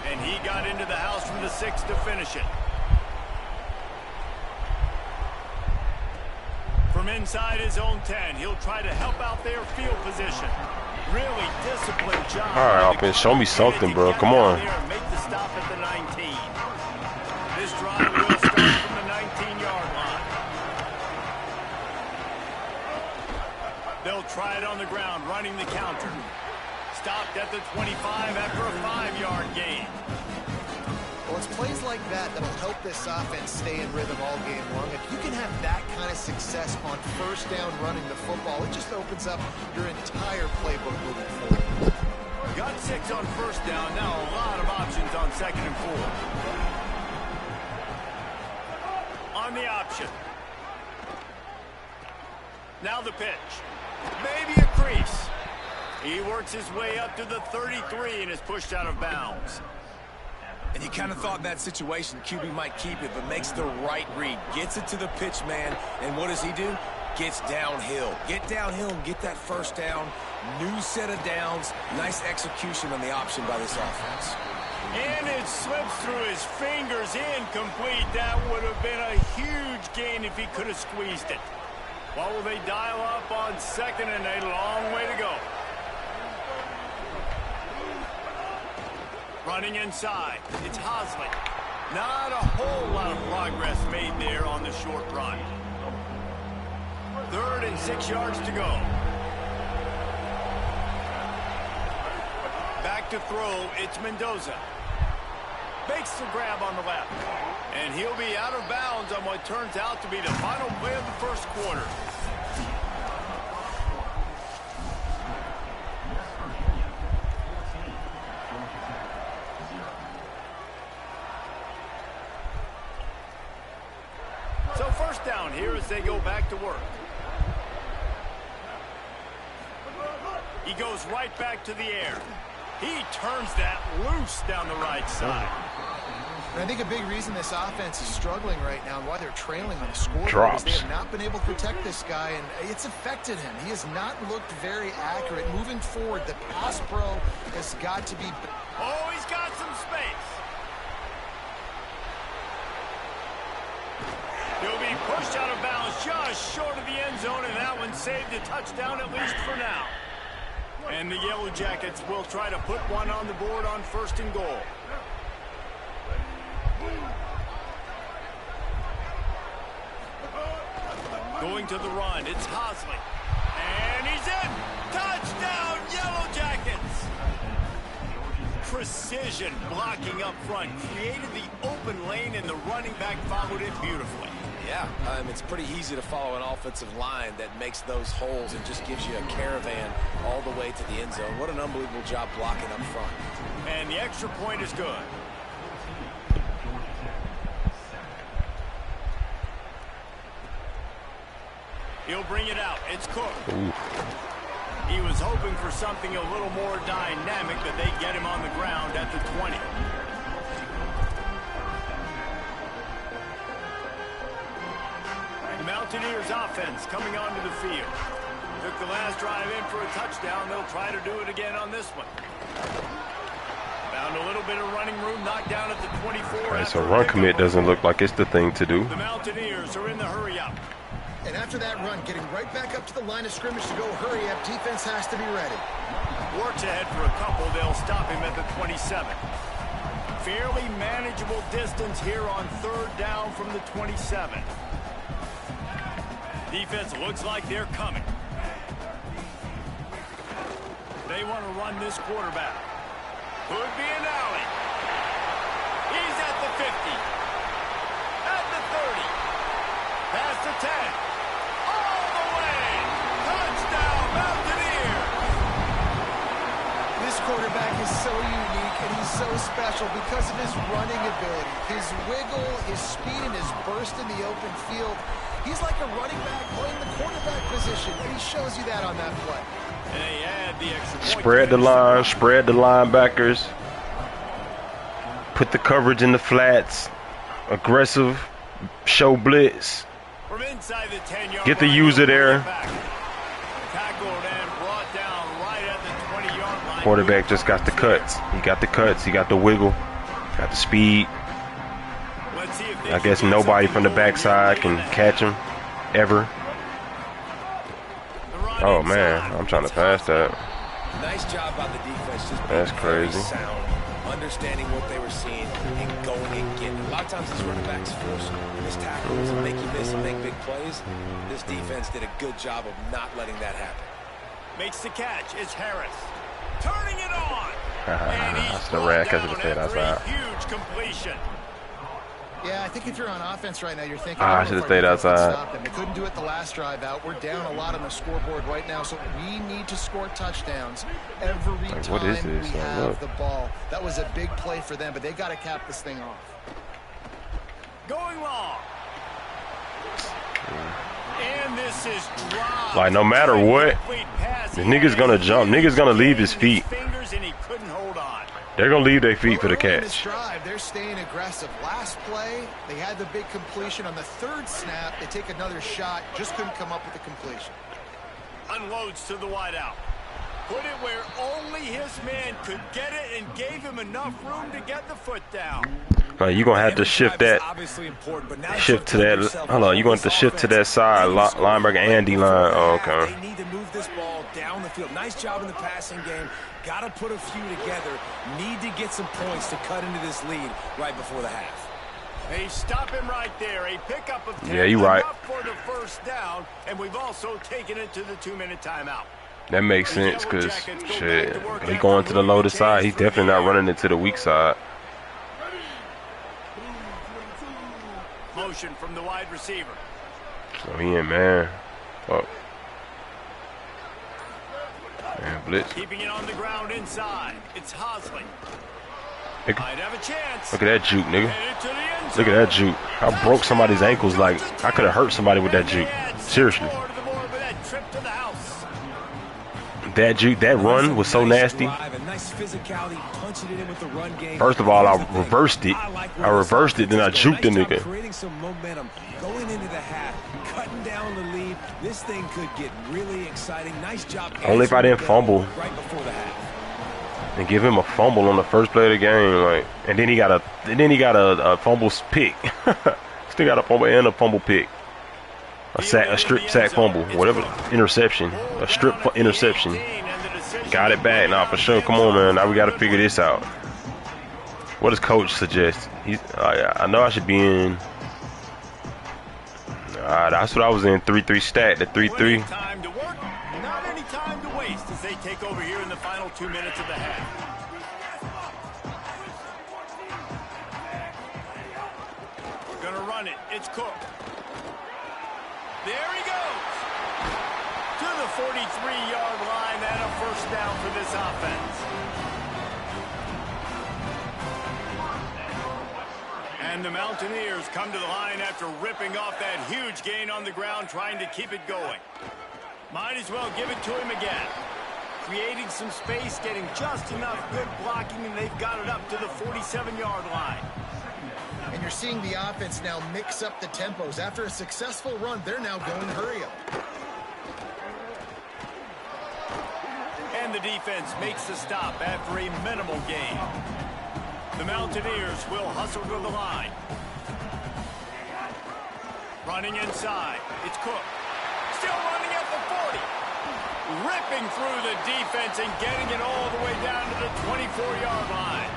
And he got into the house from the 6 to finish it. From inside his own 10, he'll try to help out their field position. Really disciplined job. All right, offense, show me something, bro. Come on. Make the stop at the 19. This drive will start from the 19-yard line. They'll try it on the ground, running the counter. Stopped at the 25 after a 5-yard gain. Well, it's plays like that that'll help this offense stay in rhythm all game long. If you can have that kind of success on first down running the football, it just opens up your entire playbook moving forward. Got 6 on first down. Now a lot of options on 2nd and 4. On the option. Now the pitch. Maybe a crease. He works his way up to the 33 and is pushed out of bounds. And you kind of thought in that situation QB might keep it, but makes the right read. Gets it to the pitch man, and what does he do? Gets downhill. Get downhill and get that first down. New set of downs. Nice execution on the option by this offense. And it slips through his fingers, incomplete. That would have been a huge gain if he could have squeezed it. What will they dial up on 2nd and a long way to go? Running inside, it's Hosley. Not a whole lot of progress made there on the short run. 3rd and 6 yards to go. Back to throw, it's Mendoza. Makes the grab on the left. And he'll be out of bounds on what turns out to be the final play of the first quarter. So first down here as they go back to work. He goes right back to the air. He turns that loose down the right side. And I think a big reason this offense is struggling right now and why they're trailing on the scoreboard Drops. is they have not been able to protect this guy, and it's affected him. He has not looked very accurate. Moving forward, the pass pro has got to be... Oh, he's got some space. He'll be pushed out of bounds just short of the end zone, and that one saved a touchdown at least for now. And the Yellow Jackets will try to put one on the board on 1st and goal. Going to the run, it's Hosley. And he's in! Touchdown, Yellow Jackets! Precision blocking up front, created the open lane, and the running back followed it beautifully. Yeah, it's pretty easy to follow an offensive line that makes those holes and just gives you a caravan all the way to the end zone. What an unbelievable job blocking up front. And the extra point is good. He'll bring it out. It's Cook. Ooh. He was hoping for something a little more dynamic, but they get him on the ground at the 20. The Mountaineers offense coming onto the field. Took the last drive in for a touchdown. They'll try to do it again on this one. Found a little bit of running room, knocked down at the 24. All right, so run commit doesn't look like it's the thing to do. The Mountaineers are in the hurry up. And after that run, getting right back up to the line of scrimmage to go hurry up, defense has to be ready. Works ahead for a couple. They'll stop him at the 27. Fairly manageable distance here on 3rd down from the 27. Defense looks like they're coming. They want to run this quarterback. Could be an alley. He's at the 50. At the 30. Past the 10. All the way. Touchdown, Mountaineers. This quarterback is so unique and he's so special because of his running ability, his wiggle, his speed, and his burst in the open field. He's like a running back playing the quarterback position, and he shows you that on that play. And they add the extra point. Spread the line, spread the linebackers. Put the coverage in the flats. Aggressive, show blitz. From inside the 10-yard Get the line, user there. Tackled and brought down right at the 20-yard line. Quarterback just got the cuts. He got the cuts. He got the wiggle. Got the speed. Let's see if they I guess can get nobody something from the going backside here. can catch him ever. The run Oh man, inside. I'm trying to pass that. Nice job by the defense. Just being That's very crazy. sound, understanding what they were seeing, and going and getting it. A lot of times these running backs force missed tackles and make you miss and make big plays. This defense did a good job of not letting that happen. Makes the catch. It's Harris. Turning it on. And he's That's the brought rack. I down should've stayed after a outside. huge completion. Yeah, I think if you're on offense right now, you're thinking, I don't know should've if our stayed defense can outside. stop them. They couldn't do it the last drive out. We're down a lot on the scoreboard right now, so we need to score touchdowns every Like, time what is this? we Like, have look. the ball. That was a big play for them, but they got to cap this thing off. Going long. And this is dropped. Like, no matter what, Complete pass. the nigga's gonna jump. Nigga's gonna leave his feet. Fingers and he couldn't hold on. They're gonna leave their feet for the Early in this catch. drive, they're staying aggressive. Last play, they had the big completion. On the 3rd snap, they take another shot. Just couldn't come up with the completion. Unloads to the wideout. Put it where only his man could get it and gave him enough room to get the foot down. You're gonna have to shift that, shift to that. Hold on, you're gonna have to shift to that side, linebacker and D-line. Oh, okay. They need to move this ball down the field. Nice job in the passing game. Got to put a few together. Need to get some points to cut into this lead right before the half. They stop him right there. A pickup of 10. Yeah, you're right. Enough for the first down, and we've also taken it to the 2-minute timeout. That makes sense, cause shit, he going to the loaded side. He's definitely not running it to the weak side. Motion from the wide receiver. So he in man. Fuck. Man, blitz. Keeping it on the ground inside. It's Hosley. Nigga. Might have a chance. Look at that juke, nigga. Headed to the end Look at zone. that juke. I broke somebody's ankles. Like, I could have hurt somebody with that juke. Seriously. More to the board with that trip to the house. That juke, that run was so nasty. Nice Nice physicality, punching it in with the run game. First of all, I reversed it. I reversed it, then I juked the nigga. Creating some momentum, going into the half, cutting down the lead. This thing could get really exciting. Nice job. Only if I didn't fumble. Right before the half. And give him a fumble on the first play of the game, like, and then he got a fumble pick. Still got a fumble and a fumble pick. A strip sack fumble, whatever, interception, a strip interception. Got it back now for sure. Come on, man. Now we got to figure this out. What does coach suggest? I know I should be in. That's what I was in. 3-3 stat. The 3-3. Time to work, not any time to waste as they take over here in the final 2 minutes of the half. Gonna run it. It's Cook. There he goes. To the 43-yard line and a first down for this offense. And the Mountaineers come to the line after ripping off that huge gain on the ground, trying to keep it going. Might as well give it to him again. Creating some space, getting just enough good blocking, and they've got it up to the 47-yard line. And you're seeing the offense now mix up the tempos. After a successful run, they're now going hurry up. And the defense makes the stop after a minimal gain. The Mountaineers will hustle to the line. Running inside. It's Cook. Still running at the 40. Ripping through the defense and getting it all the way down to the 24-yard line.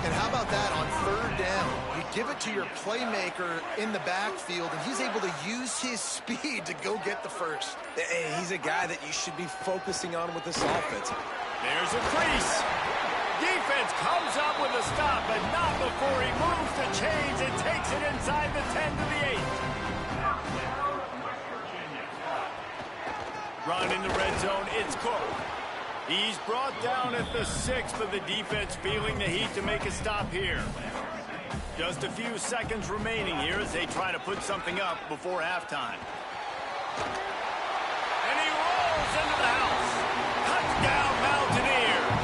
And how about that on third down? You give it to your playmaker in the backfield, and he's able to use his speed to go get the first. He's a guy that you should be focusing on with this offense. There's a crease. Defense comes up with a stop, but not before he moves the chains and takes it inside the 10 to the 8. Run in the red zone, it's Cook. He's brought down at the 6, but the defense feeling the heat to make a stop here. Just a few seconds remaining here as they try to put something up before halftime. And he rolls into the house. Touchdown, Mountaineers.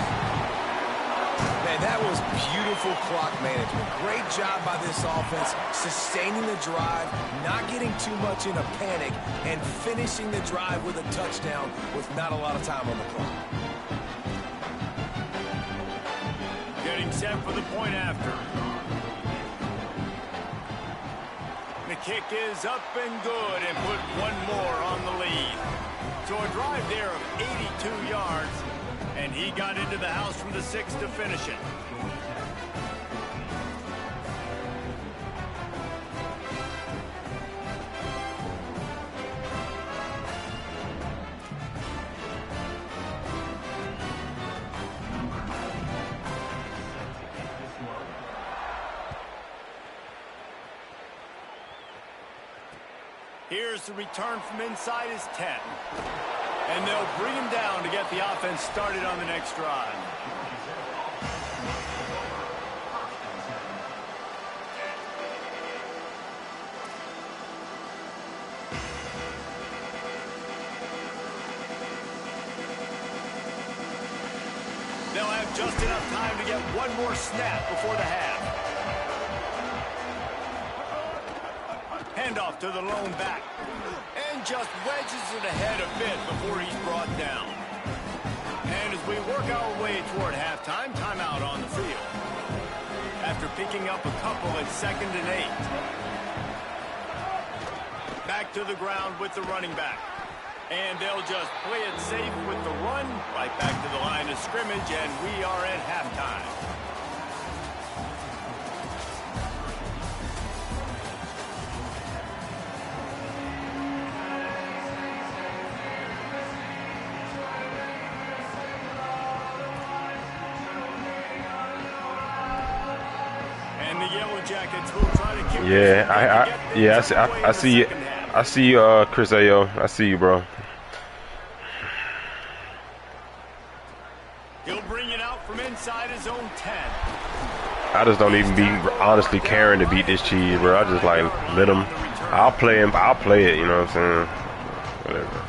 Man, that was beautiful clock management. Great job by this offense, sustaining the drive, not getting too much in a panic, and finishing the drive with a touchdown with not a lot of time on the clock. Getting set for the point after. The kick is up and good and put one more on the lead. So a drive there of 82 yards, and he got into the house from the 6 to finish it. Here's the return from inside his 10. And they'll bring him down to get the offense started on the next drive. They'll have just enough time to get one more snap before the half. Handoff to the lone back. And just wedges it ahead a bit before he's brought down. And as we work our way toward halftime, timeout on the field. After picking up a couple at 2nd and 8. Back to the ground with the running back. And they'll just play it safe with the run. Right back to the line of scrimmage, and we are at halftime. I see you, Chris Ayo. I see you, bro. He'll bring it out from inside his own 10. I just don't even be honestly caring to beat this cheese, bro. I just like let him. I'll play him. I'll play it. You know what I'm saying? Whatever.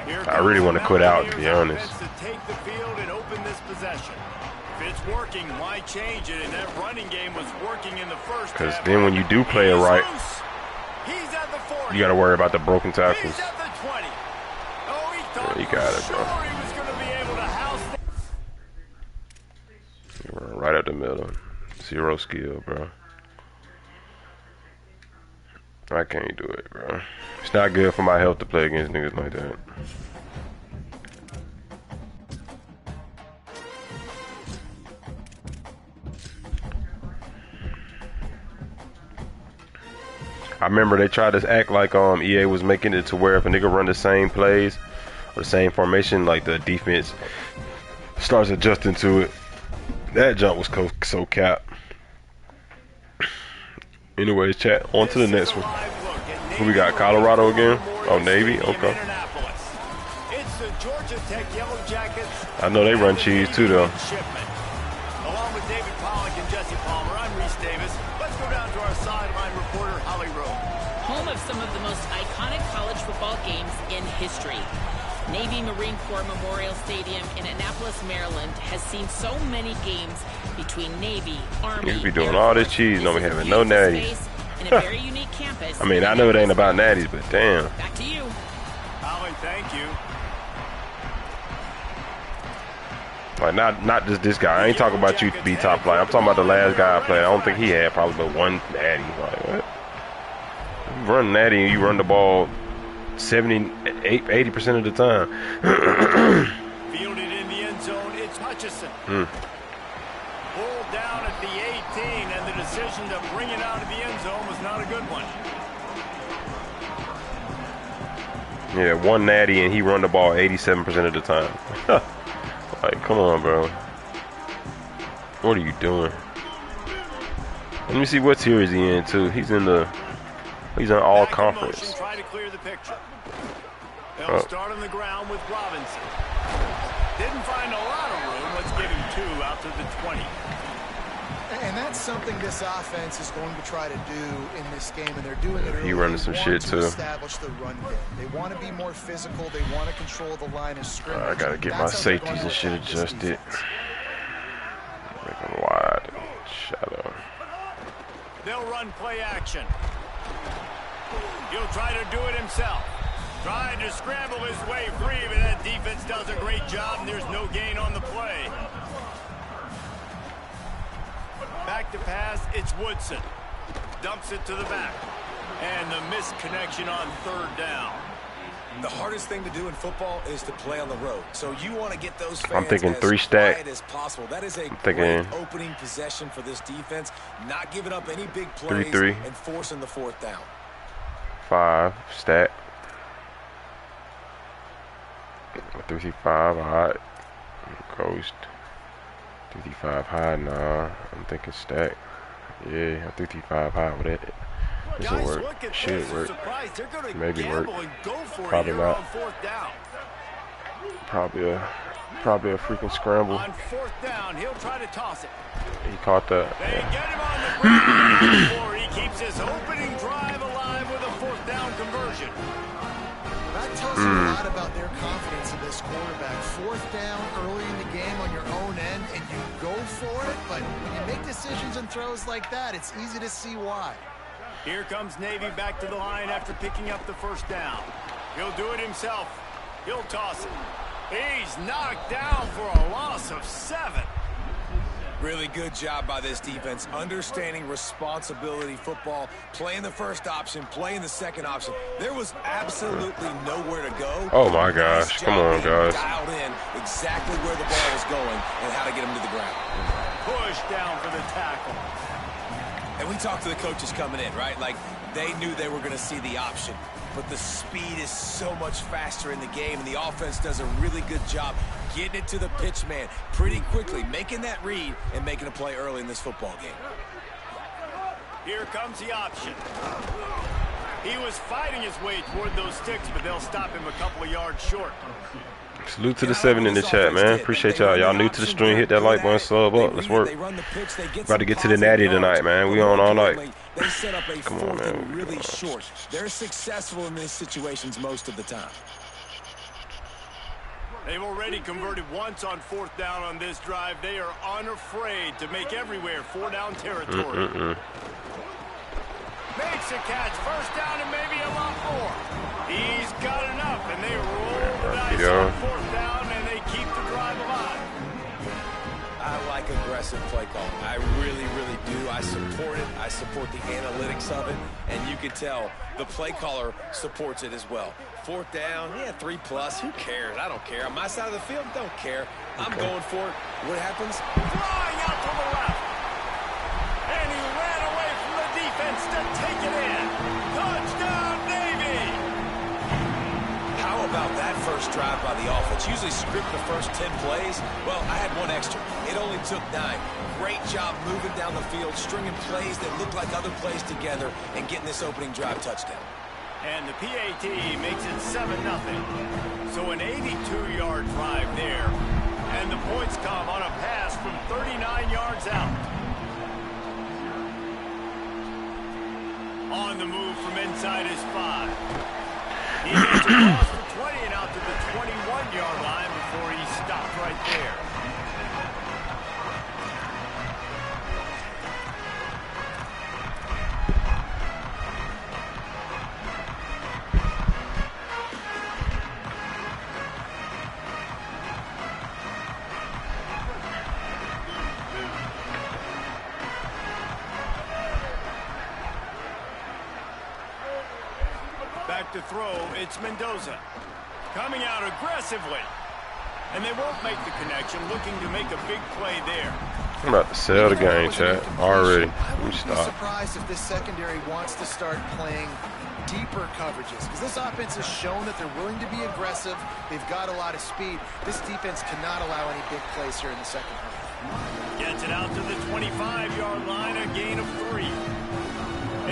I really want to quit out, to be honest. To take the field and open this possession. If it's working, why change it? And that running game was working in the first. Because then when you do play it right, he's at the 40. you got to worry about the broken tackles. He's at the 20. Oh, he thought Yeah, you got it, bro. he was going to be able to house Right up the middle. 0 skill, bro. I can't do it, bro. It's not good for my health to play against niggas like that. I remember they tried to act like EA was making it to where if a nigga run the same plays or the same formation, like the defense starts adjusting to it. That jump was so cap. Anyways, chat, on to the next one. Who we got? Colorado again? Oh, Navy? Okay. It's the Georgia Tech Yellow Jackets. I know they run cheese too, though. Along with David Pollack and Jesse Palmer, I'm Reese Davis. Let's go down to our sideline reporter, Holly Rowe. Home of some of the most iconic college football games in history. Navy Marine Corps Memorial Stadium in Annapolis, Maryland has seen so many games between Navy, Army, You be doing all this cheese, no, we having no natties. In a very unique campus. I mean, I know it ain't about natties, but damn. Back to you. Holly, thank you. Like, not just this guy. I ain't talking about you to be top flight. I'm talking about the last guy I played. I don't think he had probably but one natty. Like, what? You run natty and you run the ball 80% of the time. Fielded in the end zone, it's Hutchison. Pulled down at the 18, and the decision to bring it out of the end zone was not a good one. Yeah, one natty and he run the ball 87% of the time. Like, come on, bro. What are you doing? Let me see what tier is he in too. He's in all conference. Try to clear the picture. They'll start on the ground with Robinson. Didn't find a lot of room. Let's give him 2 out to the 20. And that's something this offense is going to try to do in this game, and they're doing it early. He running some shit too. Establish the run game. They want to be more physical. They want to control the line of scrimmage. I gotta get my safeties and shit adjusted. Make them wide. Shadow. They'll run play action. He'll try to do it himself. Trying to scramble his way free, but that defense does a great job, and there's no gain on the play. Back to pass, it's Woodson. Dumps it to the back. And the missed connection on 3rd down. The hardest thing to do in football is to play on the road. So you want to get those fans I'm thinking as 3 stack. quiet as possible. That is a great opening possession for this defense. Not giving up any big plays 3-3. and forcing the 4th down. 5 stack. 3-5, alright. Coast. 3-5 high, nah. I'm thinking stack. Yeah, 3-5 high with it. This will work. Should work. Maybe work. Probably not. Probably a freaking scramble. On 4th down, he'll try to toss it. He caught that. They get him on the ground before he keeps his opening drive alive with a 4th down conversion. That tells you a lot about their confidence in this quarterback. 4th down early in the game on your own end, and you go for it, but when you make decisions and throws like that, it's easy to see why. Here comes Navy back to the line after picking up the 1st down. He'll do it himself. He'll toss it. He's knocked down for a loss of 7. Really good job by this defense, understanding responsibility football, playing the first option, playing the second option. There was absolutely nowhere to go. Oh my gosh, come on, guys. Dialed in exactly where the ball was going and how to get him to the ground. Push down for the tackle. And we talked to the coaches coming in, right? Like, they knew they were going to see the option. But the speed is so much faster in the game, and the offense does a really good job getting it to the pitch man pretty quickly, making that read and making a play early in this football game. Here comes the option. He was fighting his way toward those sticks, but they'll stop him a couple of yards short. Salute to the 7 in the chat, man. Appreciate y'all. Y'all new to the stream. Hit that like button, sub up. Let's work. About to get to the natty tonight, man. We on all night. Come on, man. Really short. They're successful in these situations most of the time. They've already converted once on 4th down on this drive. They are unafraid to make everywhere 4-down territory. Makes a catch, 1st down and maybe a lot more. He's got enough, and they roll the dice on 4th down, and they keep the drive alive. I like aggressive play calling. I really, really do. I support it. I support the analytics of it, and you can tell the play caller supports it as well. 4th down, yeah, 3+. Who cares? I don't care. On my side of the field, don't care. I'm going for it. What happens? Flying out to the left. And he ran away from the defense to take it in. Touchdown, Navy! How about that first drive by the offense? Usually script the first 10 plays. Well, I had one extra. It only took 9. Great job moving down the field, stringing plays that look like other plays together, and getting this opening drive touchdown. And the PAT makes it 7-0. So an 82-yard drive there. And the points come on a pass from 39 yards out. On the move from inside his 5. He gets across the 20 and out to the 21-yard line before he stopped right there. Back to throw, it's Mendoza. Coming out aggressively. And they won't make the connection, looking to make a big play there. I'm about to sell the game, chat. Already. Let me Be stop. surprised if this secondary wants to start playing deeper coverages, because this offense has shown that they're willing to be aggressive. They've got a lot of speed. This defense cannot allow any big plays here in the second half. Gets it out to the 25-yard line, a gain of 3.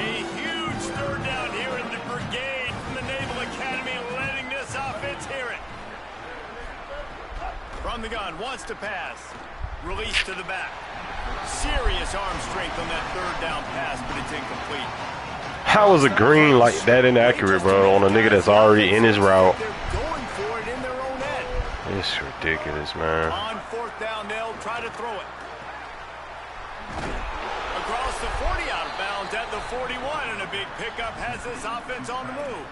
A huge 3rd down here in the brigade from the Naval Academy, letting this offense hear it. From the gun, wants to pass. Release to the back. Serious arm strength on that 3rd down pass, but it's incomplete. How is a green like that inaccurate, bro, on a nigga that's already in his route? They're going for it in their own end. It's ridiculous, man. On 4th down, they'll try to throw it. Across the 40, out of bounds at the 41, and a big pickup has this offense on the move.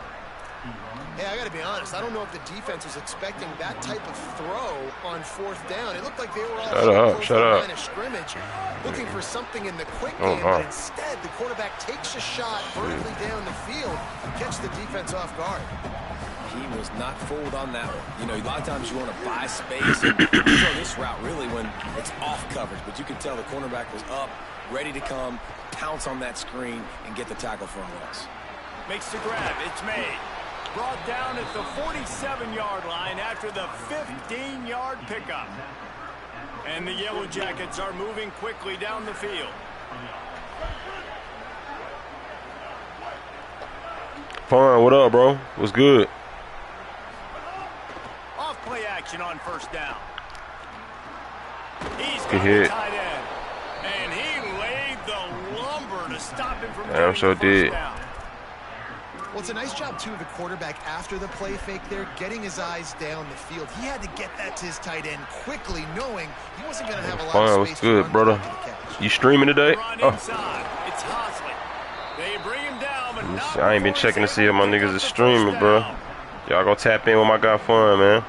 Hey, I got to be honest. I don't know if the defense was expecting that type of throw on 4th down. It looked like they were all Shut up. line of scrimmage, looking for something in the quick game, but instead the quarterback takes a shot vertically down the field, catch the defense off guard. He was not fooled on that one. You know, a lot of times you want to buy space and throw this route really when it's off coverage, but you can tell the cornerback was up, ready to come, pounce on that screen, and get the tackle for a loss. Makes the grab. It's made. Brought down at the 47-yard line after the 15-yard pickup. And the Yellow Jackets are moving quickly down the field. Fine, what up, bro? What's good? Off play action on 1st down. He's Good got hit. the tight end. And he laid the lumber to stop him from Damn, getting sure the 1st did. down. Well, it's a nice job, too, of the quarterback after the play fake there, getting his eyes down the field. He had to get that to his tight end quickly, knowing he wasn't going to have a lot Fine, of what's space good, to brother? run after the catch. You streaming today? Run Oh, inside. It's Hosley. They bring him down, but not I ain't been before checking to he's see if my able to niggas pick is up the streaming, first bro. down. Y'all go tap in with my guy Fun, man.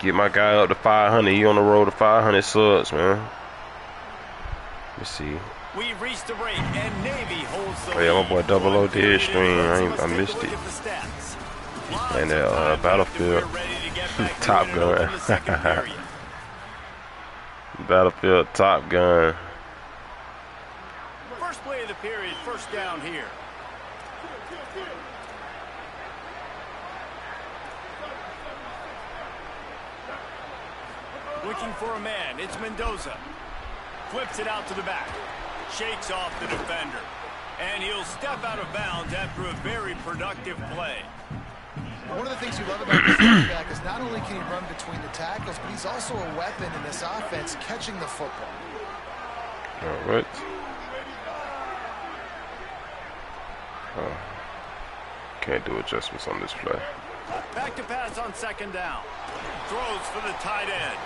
Get my guy up to 500. He on the road to 500 subs, man. Let me see. We've reached the break, and Navy holds the Oh yeah, my boy lead. Double O did stream. Let's I take a missed look it. at the stats. And Lots of time Battlefield. left, and we're ready to get back Top moving and Gun. open the second period. Battlefield Top Gun. First play of the period, 1st down here. Looking for a man, it's Mendoza. Flips it out to the back. Shakes off the defender. And he'll step out of bounds after a very productive play. One of the things you love about this running back is not only can he run between the tackles, but he's also a weapon in this offense, catching the football. All right. Can't do adjustments on this play. Back to pass on second down. Throws for the tight end.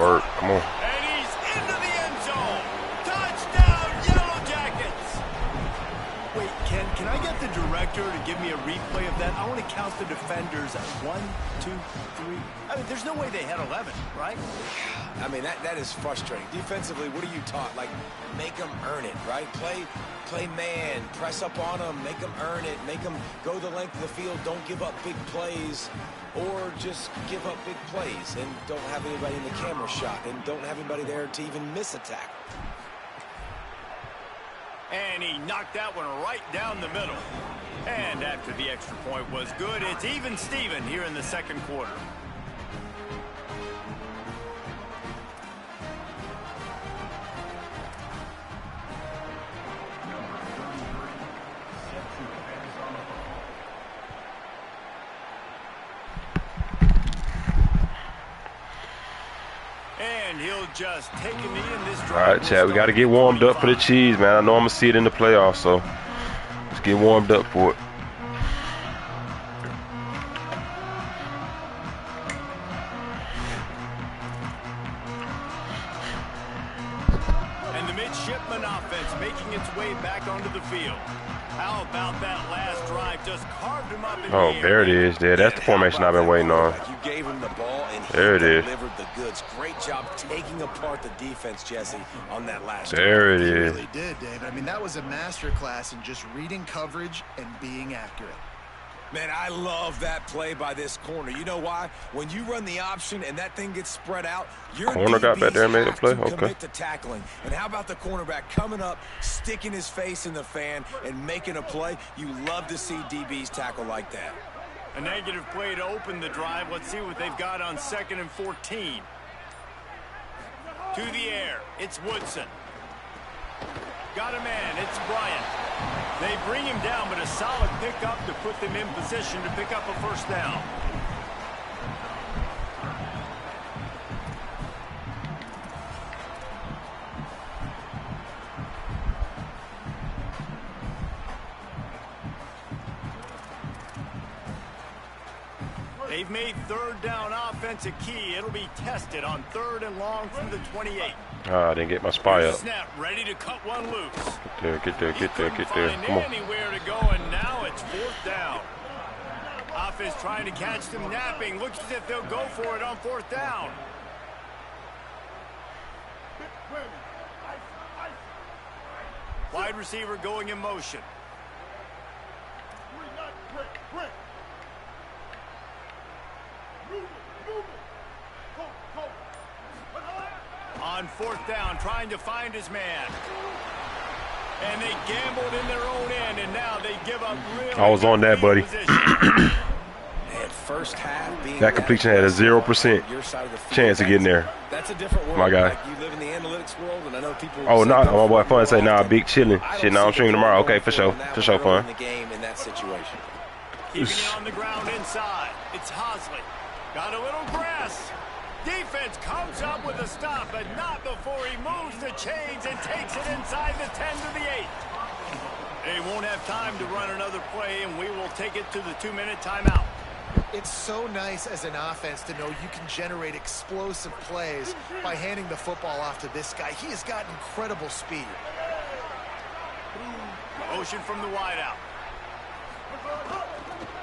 Work. Come on. And he's into the end zone. Touchdown, Yellow Jackets. Wait, Ken, can I get the director to give me a replay of that? I want to count the defenders. 1, 2, 3. I mean, there's no way they had 11, right? I mean, that is frustrating. Defensively, what are you taught? Like, make them earn it, right? Play man, press up on them, make them earn it, make them go the length of the field, don't give up big plays, or just give up big plays and don't have anybody in the camera shot and don't have anybody there to even miss a tackle. And he knocked that one right down the middle. And after the extra point was good, it's even Steven here in the second quarter. And he'll just take a knee in this drive. All right, Chad, we got to get warmed up for the cheese, man. I know I'm going to see it in the playoffs, so let's get warmed up for it. And the midshipman offense making its way back onto the field. How about that last drive? Just carved him up in Oh, there it is. There, that's the formation I've been waiting on. You gave him the ball and he There it is. delivered the goods. Great job taking apart the defense, Jesse, on that last There it He is. really did, David. I mean, that was a masterclass in just reading coverage and being accurate. Man, I love that play by this corner. You know why? When you run the option and that thing gets spread out, your Corner got back there and made a DBs play? have to Okay. commit to tackling. And how about the cornerback coming up, sticking his face in the fan, and making a play? You love to see DBs tackle like that. A negative play to open the drive. Let's see what they've got on 2nd and 14. To the air. It's Woodson. Got a man. It's Bryant. They bring him down, but a solid pickup to put them in position to pick up a first down. They've made third down offense a key. It'll be tested on 3rd and long from the 28. Ah, I didn't get my spy up. Snap, ready to cut one loose. Get there, get there, get there, get there. Come on. Anywhere to go, and now it's 4th down. Offense trying to catch them napping. Looks as if they'll go for it on 4th down. Wide receiver going in motion. On 4th down, trying to find his man. And they gambled in their own end, and now they give up really I was on that, buddy. And first half being That completion had a 0% chance of getting there. That's a different world. My guy. Like, you live in the analytics world, and I know people. Oh, say no, go my boy for it, Fun say, nah, right? big chilling. I don't Shit, now I'm see streaming people tomorrow. going Okay, for it sure. in that For sure, early Fun. in the game in that situation. Keeping it on the ground inside. It's Hosley. Got a little grass. Defense comes up with a stop, but not before he moves the chains and takes it inside the 10 to the 8. They won't have time to run another play, and we will take it to the 2-minute timeout. It's so nice as an offense to know you can generate explosive plays by handing the football off to this guy. He has got incredible speed. Motion from the wideout.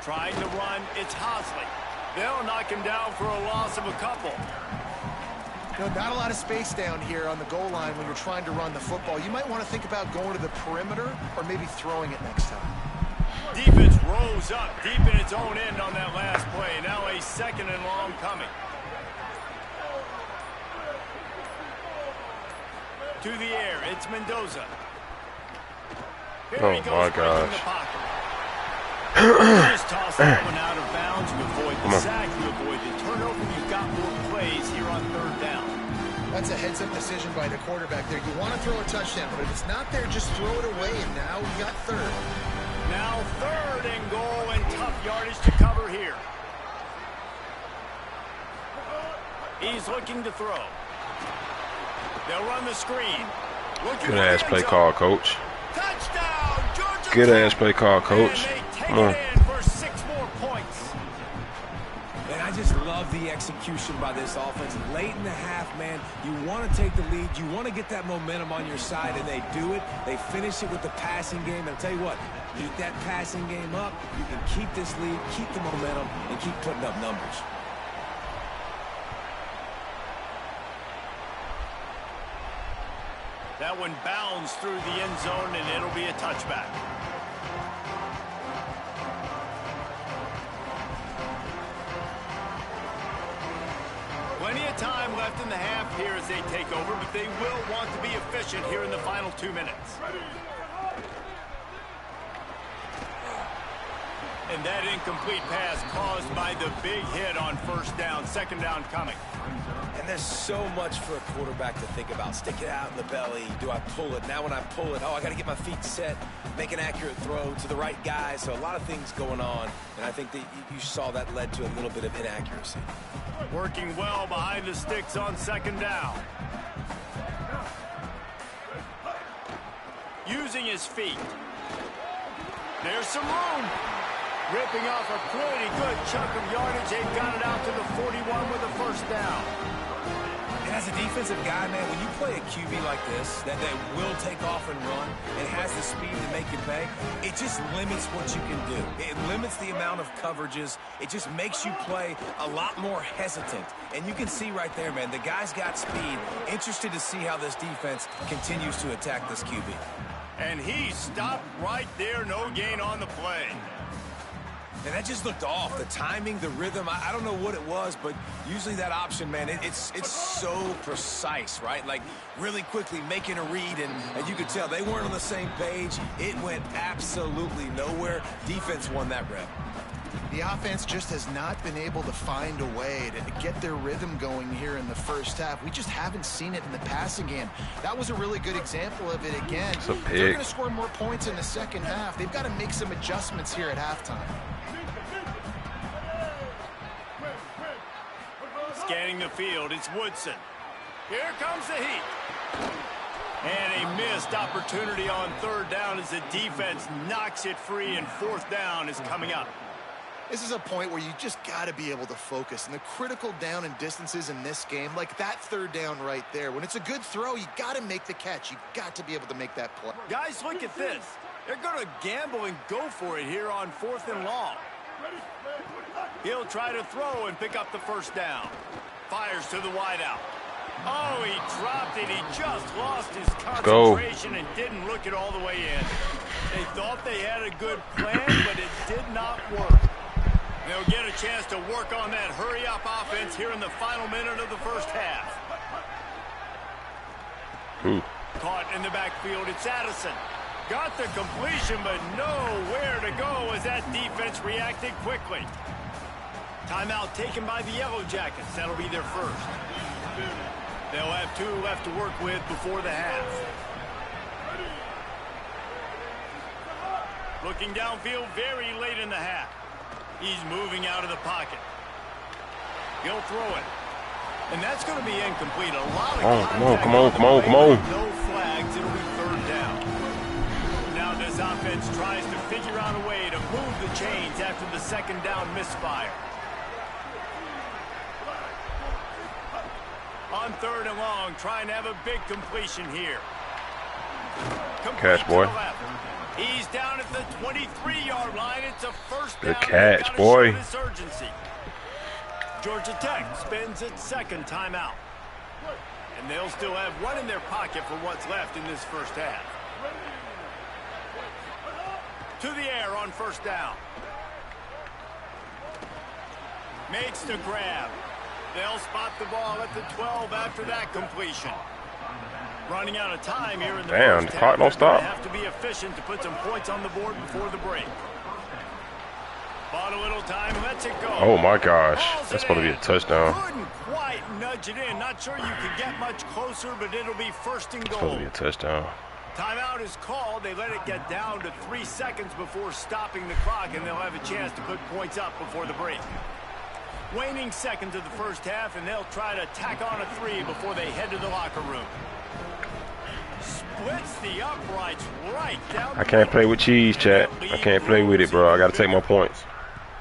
Trying to run, it's Hosley. They'll knock him down for a loss of a couple. You know, not a lot of space down here on the goal line when you're trying to run the football. You might want to think about going to the perimeter or maybe throwing it next time. Defense rose up deep in its own end on that last play. Now a 2nd and long coming. To the air, it's Mendoza. Here Oh, he goes, my breaking gosh. the pocket. Just toss that one out of bounds. You avoid the sack, you avoid the turnover. You've got more plays here on 3rd down. That's a heads-up decision by the quarterback there. You want to throw a touchdown, but if it's not there, just throw it away, and now we got 3rd. Now 3rd and goal, and tough yardage to cover here. He's looking to throw. They'll run the screen. Good ass play call, coach. Touchdown, Georgia. Good ass play call, coach. And they take Come on. it in for 6 more points. execution by this offense. Late in the half, man, you want to take the lead. You want to get that momentum on your side, and they do it. They finish it with the passing game. And I'll tell you what, keep that passing game up. You can keep this lead, keep the momentum, and keep putting up numbers. That one bounds through the end zone, and it'll be a touchback. Plenty of time left in the half here as they take over, but they will want to be efficient here in the final 2 minutes. And that incomplete pass caused by the big hit on first down. Second down coming. And there's so much for a quarterback to think about. Stick it out in the belly. Do I pull it? Now when I pull it, oh, I got to get my feet set, make an accurate throw to the right guy. So a lot of things going on. And I think that you saw that led to a little bit of inaccuracy. Working well behind the sticks on second down. Using his feet. There's some room. Ripping off a pretty good chunk of yardage. They've got it out to the 41 with a first down. And as a defensive guy, man, when you play a QB like this, that will take off and run and has the speed to make you pay, it just limits what you can do. It limits the amount of coverages. It just makes you play a lot more hesitant. And you can see right there, man, the guy's got speed. Interested to see how this defense continues to attack this QB. And he stopped right there. No gain on the play. And that just looked off. The timing, the rhythm, I don't know what it was, but usually that option, man, it's so precise, right? Like really quickly making a read, and you could tell they weren't on the same page. It went absolutely nowhere. Defense won that rep. The offense just has not been able to find a way to get their rhythm going here in the first half. We just haven't seen it in the passing game. That was a really good example of it again. They're going to score more points in the second half. They've got to make some adjustments here at halftime. Scanning the field, it's Woodson. Here comes the heat. And a missed opportunity on third down as the defense knocks it free, and fourth down is coming up. This is a point where you just got to be able to focus. And the critical down and distances in this game, like that third down right there, when it's a good throw, you got to make the catch. You got to be able to make that play. Guys, look at this. They're going to gamble and go for it here on fourth and long. He'll try to throw and pick up the first down. Fires to the wideout. Oh, he dropped it. He just lost his concentration and didn't look it all the way in. They thought they had a good plan, but it did not work. They'll get a chance to work on that hurry-up offense here in the final minute of the first half. Caught in the backfield, it's Addison. Got the completion, but nowhere to go as that defense reacted quickly. Timeout taken by the Yellow Jackets. That'll be their first. They'll have 2 left to work with before the half. Looking downfield very late in the half. He's moving out of the pocket. He'll throw it. And that's going to be incomplete. A lot of come on. No flags. It'll be third down. Now this offense tries to figure out a way to move the chains after the second down misfire. On third and long, trying to have a big completion here. Catch, boy. He's down at the 23-yard line. It's a first down. Good catch, boy. Georgia Tech spends its second timeout. And they'll still have one in their pocket for what's left in this first half. To the air on first down. Makes the grab. They'll spot the ball at the 12 after that completion. Running out of time here in the first half. Clock don't stop. Have to be efficient to put some points on the board before the break. Bought a little time, lets it go. Oh my gosh, that's supposed to be a touchdown. Couldn't quite nudge it in. Not sure you could get much closer, but it'll be first and goal. Supposed to be a touchdown. Timeout is called. They let it get down to 3 seconds before stopping the clock, and they'll have a chance to put points up before the break. Waning seconds of the first half, and they'll try to tack on a 3 before they head to the locker room. Splits the uprights right down. I can't play with cheese, chat. I can't play with it, bro. I got to take my points.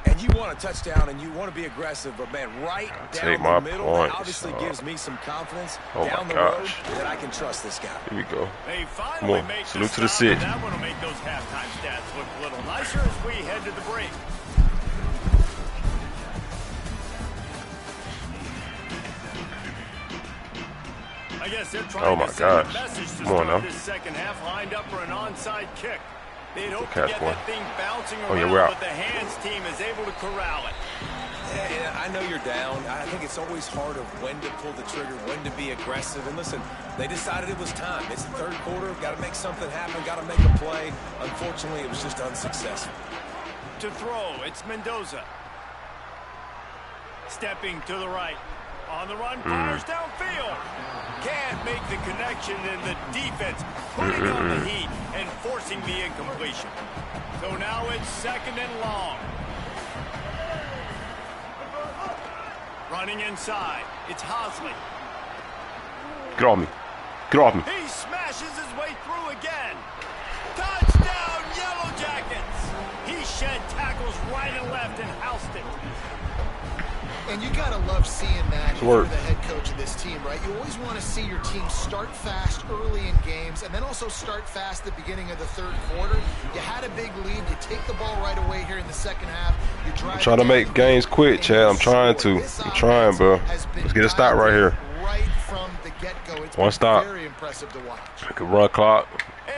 And you want a touchdown and you want to be aggressive, but man, right down the middle, that obviously gives me some confidence down the road that I can trust this guy. Here we go. They Come finally on, make salute the to the stop, city. and that one will make those halftime stats look a little nicer as we head to the break. I guess they're trying to send a message to start this second half, lined up for an onside kick. They'd hope to get that thing bouncing around, but the hands team is able to corral it. Yeah, I know you're down. I think it's always hard of when to pull the trigger, when to be aggressive. And listen, they decided it was time. It's the third quarter. Got to make something happen. Got to make a play. Unfortunately, it was just unsuccessful. To throw, it's Mendoza. Stepping to the right. On the run, fires downfield. Can't make the connection, and the defense putting on the heat and forcing the incompletion. So now it's second and long. Running inside, it's Hosley. Get off me. Get off me. He smashes his way through again. Touchdown, Yellow Jackets. He shed tackles right and left and housed it. And you got to love seeing that if you're the head coach of this team, right? You always want to see your team start fast early in games and then also start fast at the beginning of the third quarter. You had a big lead. You take the ball right away here in the second half. I'm trying to make games quick, Chad. I'm trying to. I'm trying, bro. Let's get a stop right here. Right from the get-go. It's one stop. Very impressive to watch. Good run clock.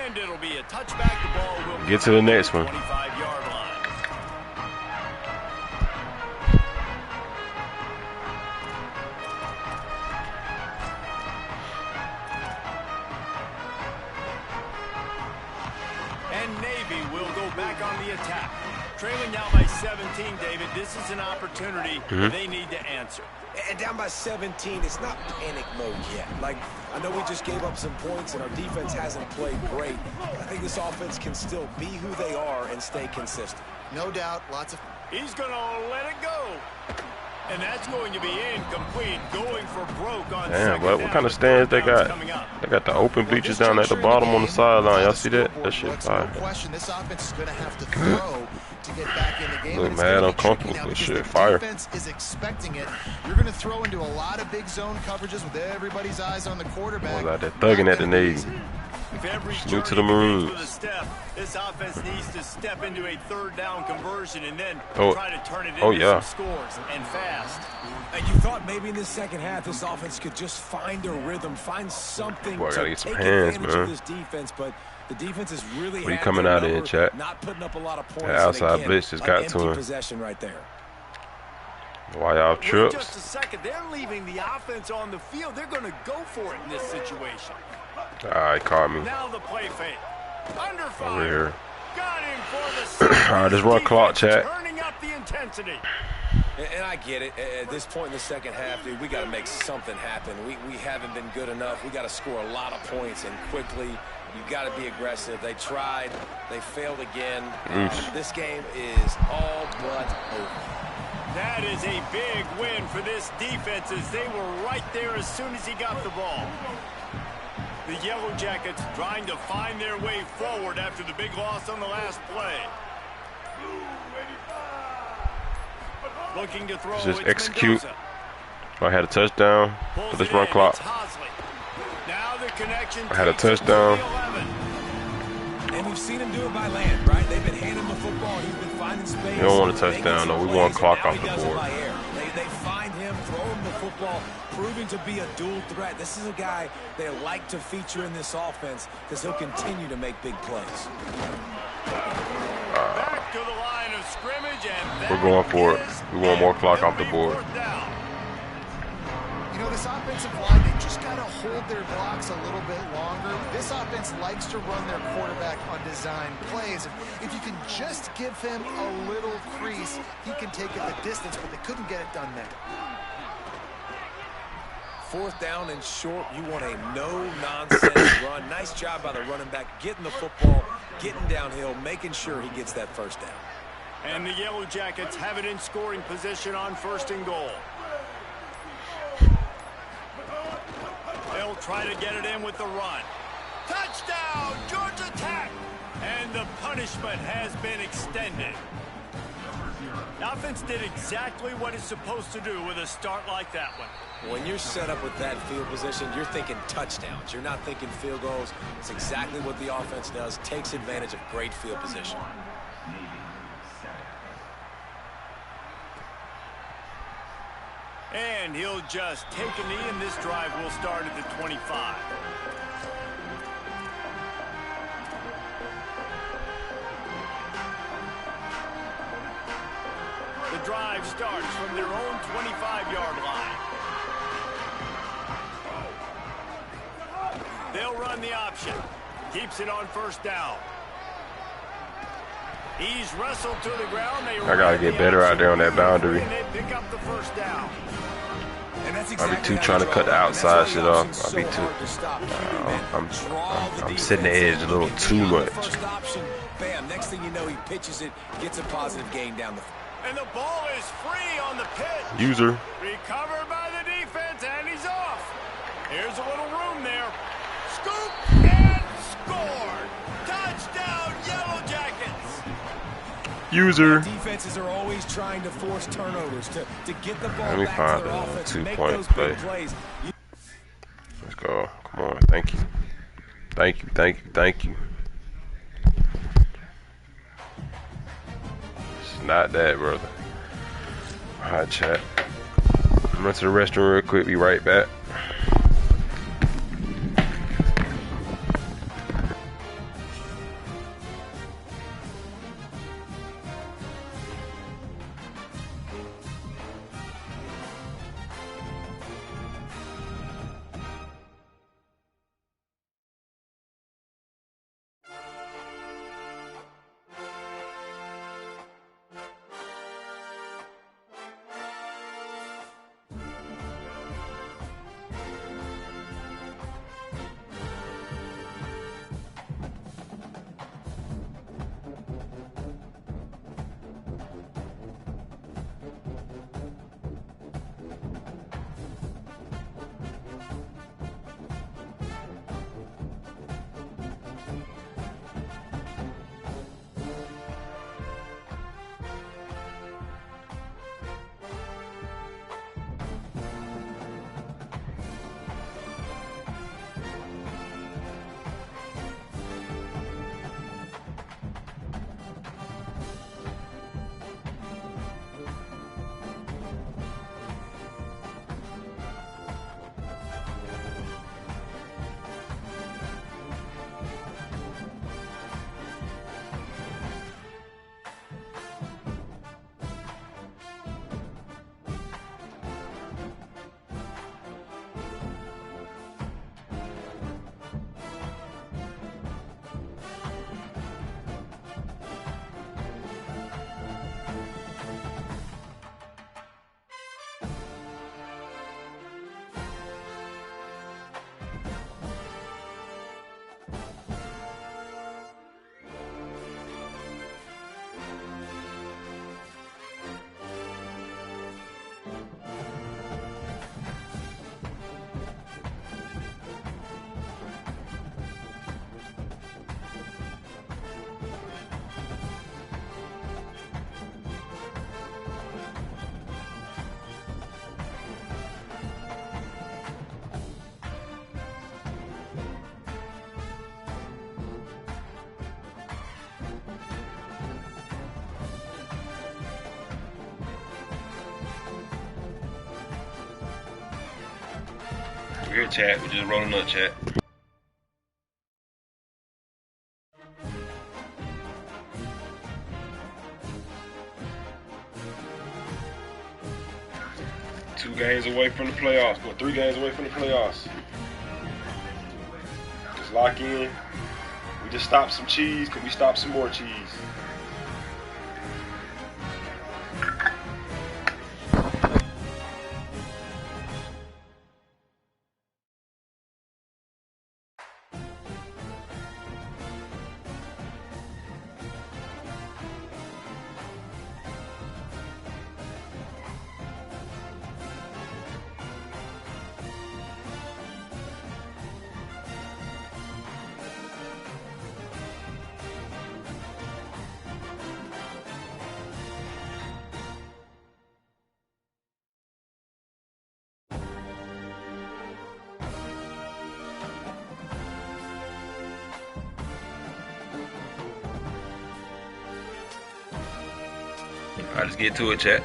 And it'll be a touchback. The ball will get to the next one. 25-yard line. Navy will go back on the attack. Trailing now by 17, David. This is an opportunity they need to answer. And down by 17, it's not panic mode yet. Like, I know we just gave up some points and our defense hasn't played great. I think this offense can still be who they are and stay consistent. No doubt, lots of... He's going to let it go. And that's going to be incomplete, going for broke on damn, but what kind of stands they got? They got the open bleachers down at the bottom on the sideline. Y'all see that? That shit fire. No question, this offense is going to have to throw to get back in the game. Look mad uncomfortable with this shit. Fire. The defense is expecting it. You're going to throw into a lot of big zone coverages with everybody's eyes on the quarterback. Well, they're thugging at the Navy. Salute to the Maroons. This offense needs to step into a third down conversion and then try to turn it into some scores and fast. And you thought maybe in the second half this offense could just find a rhythm, find something to take advantage of this defense, but the defense is really what are you coming out in, chat? Not putting up a lot of points. That outside blitz just got to him. Possession right there. Why y'all trips? Just a second, they're leaving the offense on the field. They're going to go for it in this situation. He caught me. Now the play fake. Under fire. Over here. Got him for the all right, just run clock, chat. Turning up the intensity. And I get it. At this point in the second half, dude, we got to make something happen. We haven't been good enough. We got to score a lot of points and quickly. You got to be aggressive. They tried. They failed again. This game is all but over. That is a big win for this defense as they were right there as soon as he got the ball. The Yellow Jackets trying to find their way forward after the big loss on the last play. Looking to throw. Just execute. I had a touchdown for this run clock. Now the connection. I had a touchdown. And we've seen him do it by land, right? They've been handing him the football. He's been finding space. We don't want a touchdown, though. We want clock off the board. They find him, throw him the football, proving to be a dual threat. This is a guy they like to feature in this offense because he'll continue to make big plays. Back to the line of scrimmage, and we're going for it. We want more clock off the board. You know, this offensive line, they just got to hold their blocks a little bit longer. This offense likes to run their quarterback on design plays. If you can just give him a little crease, he can take it the distance, but they couldn't get it done there. Fourth down and short, you want a no-nonsense run. Nice job by the running back, getting the football, getting downhill, making sure he gets that first down. And the Yellow Jackets have it in scoring position on first and goal. They'll try to get it in with the run. Touchdown, Georgia Tech! And the punishment has been extended. The offense did exactly what it's supposed to do with a start like that one. When you're set up with that field position, you're thinking touchdowns. You're not thinking field goals. It's exactly what the offense does, takes advantage of great field position. And he'll just take a knee, and this drive will start at the 25. The drive starts from their own 25-yard line. They'll run the option. Keeps it on first down. He's wrestled to the ground. I gotta get better out there on that boundary. They pick up the first down. I'll be too trying to cut the outside shit off. I'll be too. I'm sitting the edge a little too much. First option, bam. Next thing you know, he pitches it, gets a positive gain down the field. And the ball is free on the pitch. User. Recovered by the defense, and he's off. Here's a little room there. Scoop and scored. Touchdown, Yellow Jackets. User. Defenses are always trying to force turnovers to get the ball Let me back find to their a offense. 2-point play. Let's go. Come on. Thank you. Thank you. Thank you. Thank you. It's not that, brother. Alright, chat. I'm going to the restroom real quick. Be right back. We're here, chat. We're just rolling up, chat. Two games away from the playoffs. Well, 3 games away from the playoffs. Just lock in. We just stopped some cheese. Can we stop some more cheese? right, let's get to it, chat.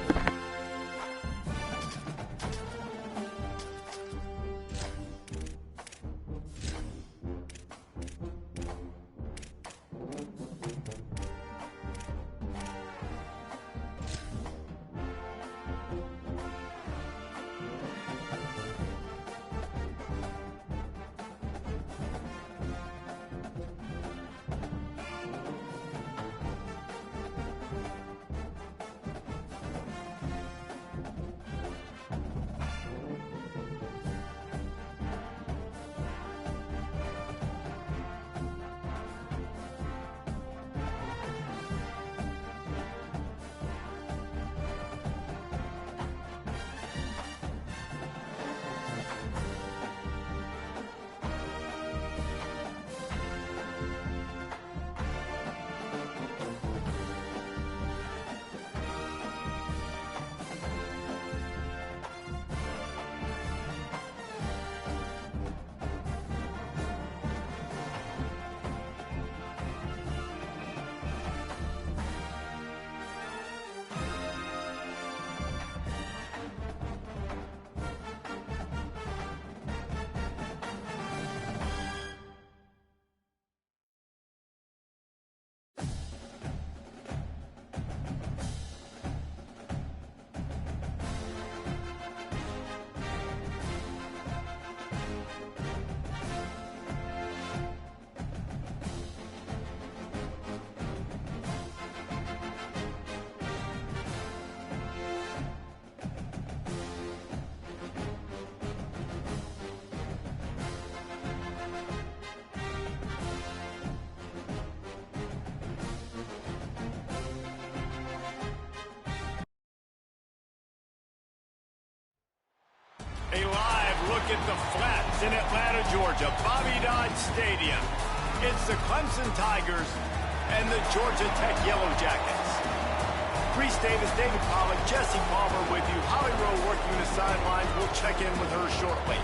A live look at the Flats in Atlanta, Georgia, Bobby Dodd Stadium. It's the Clemson Tigers and the Georgia Tech Yellow Jackets. Reese Davis, David Pollock, Jesse Palmer with you. Holly Rowe working the sidelines. We'll check in with her shortly.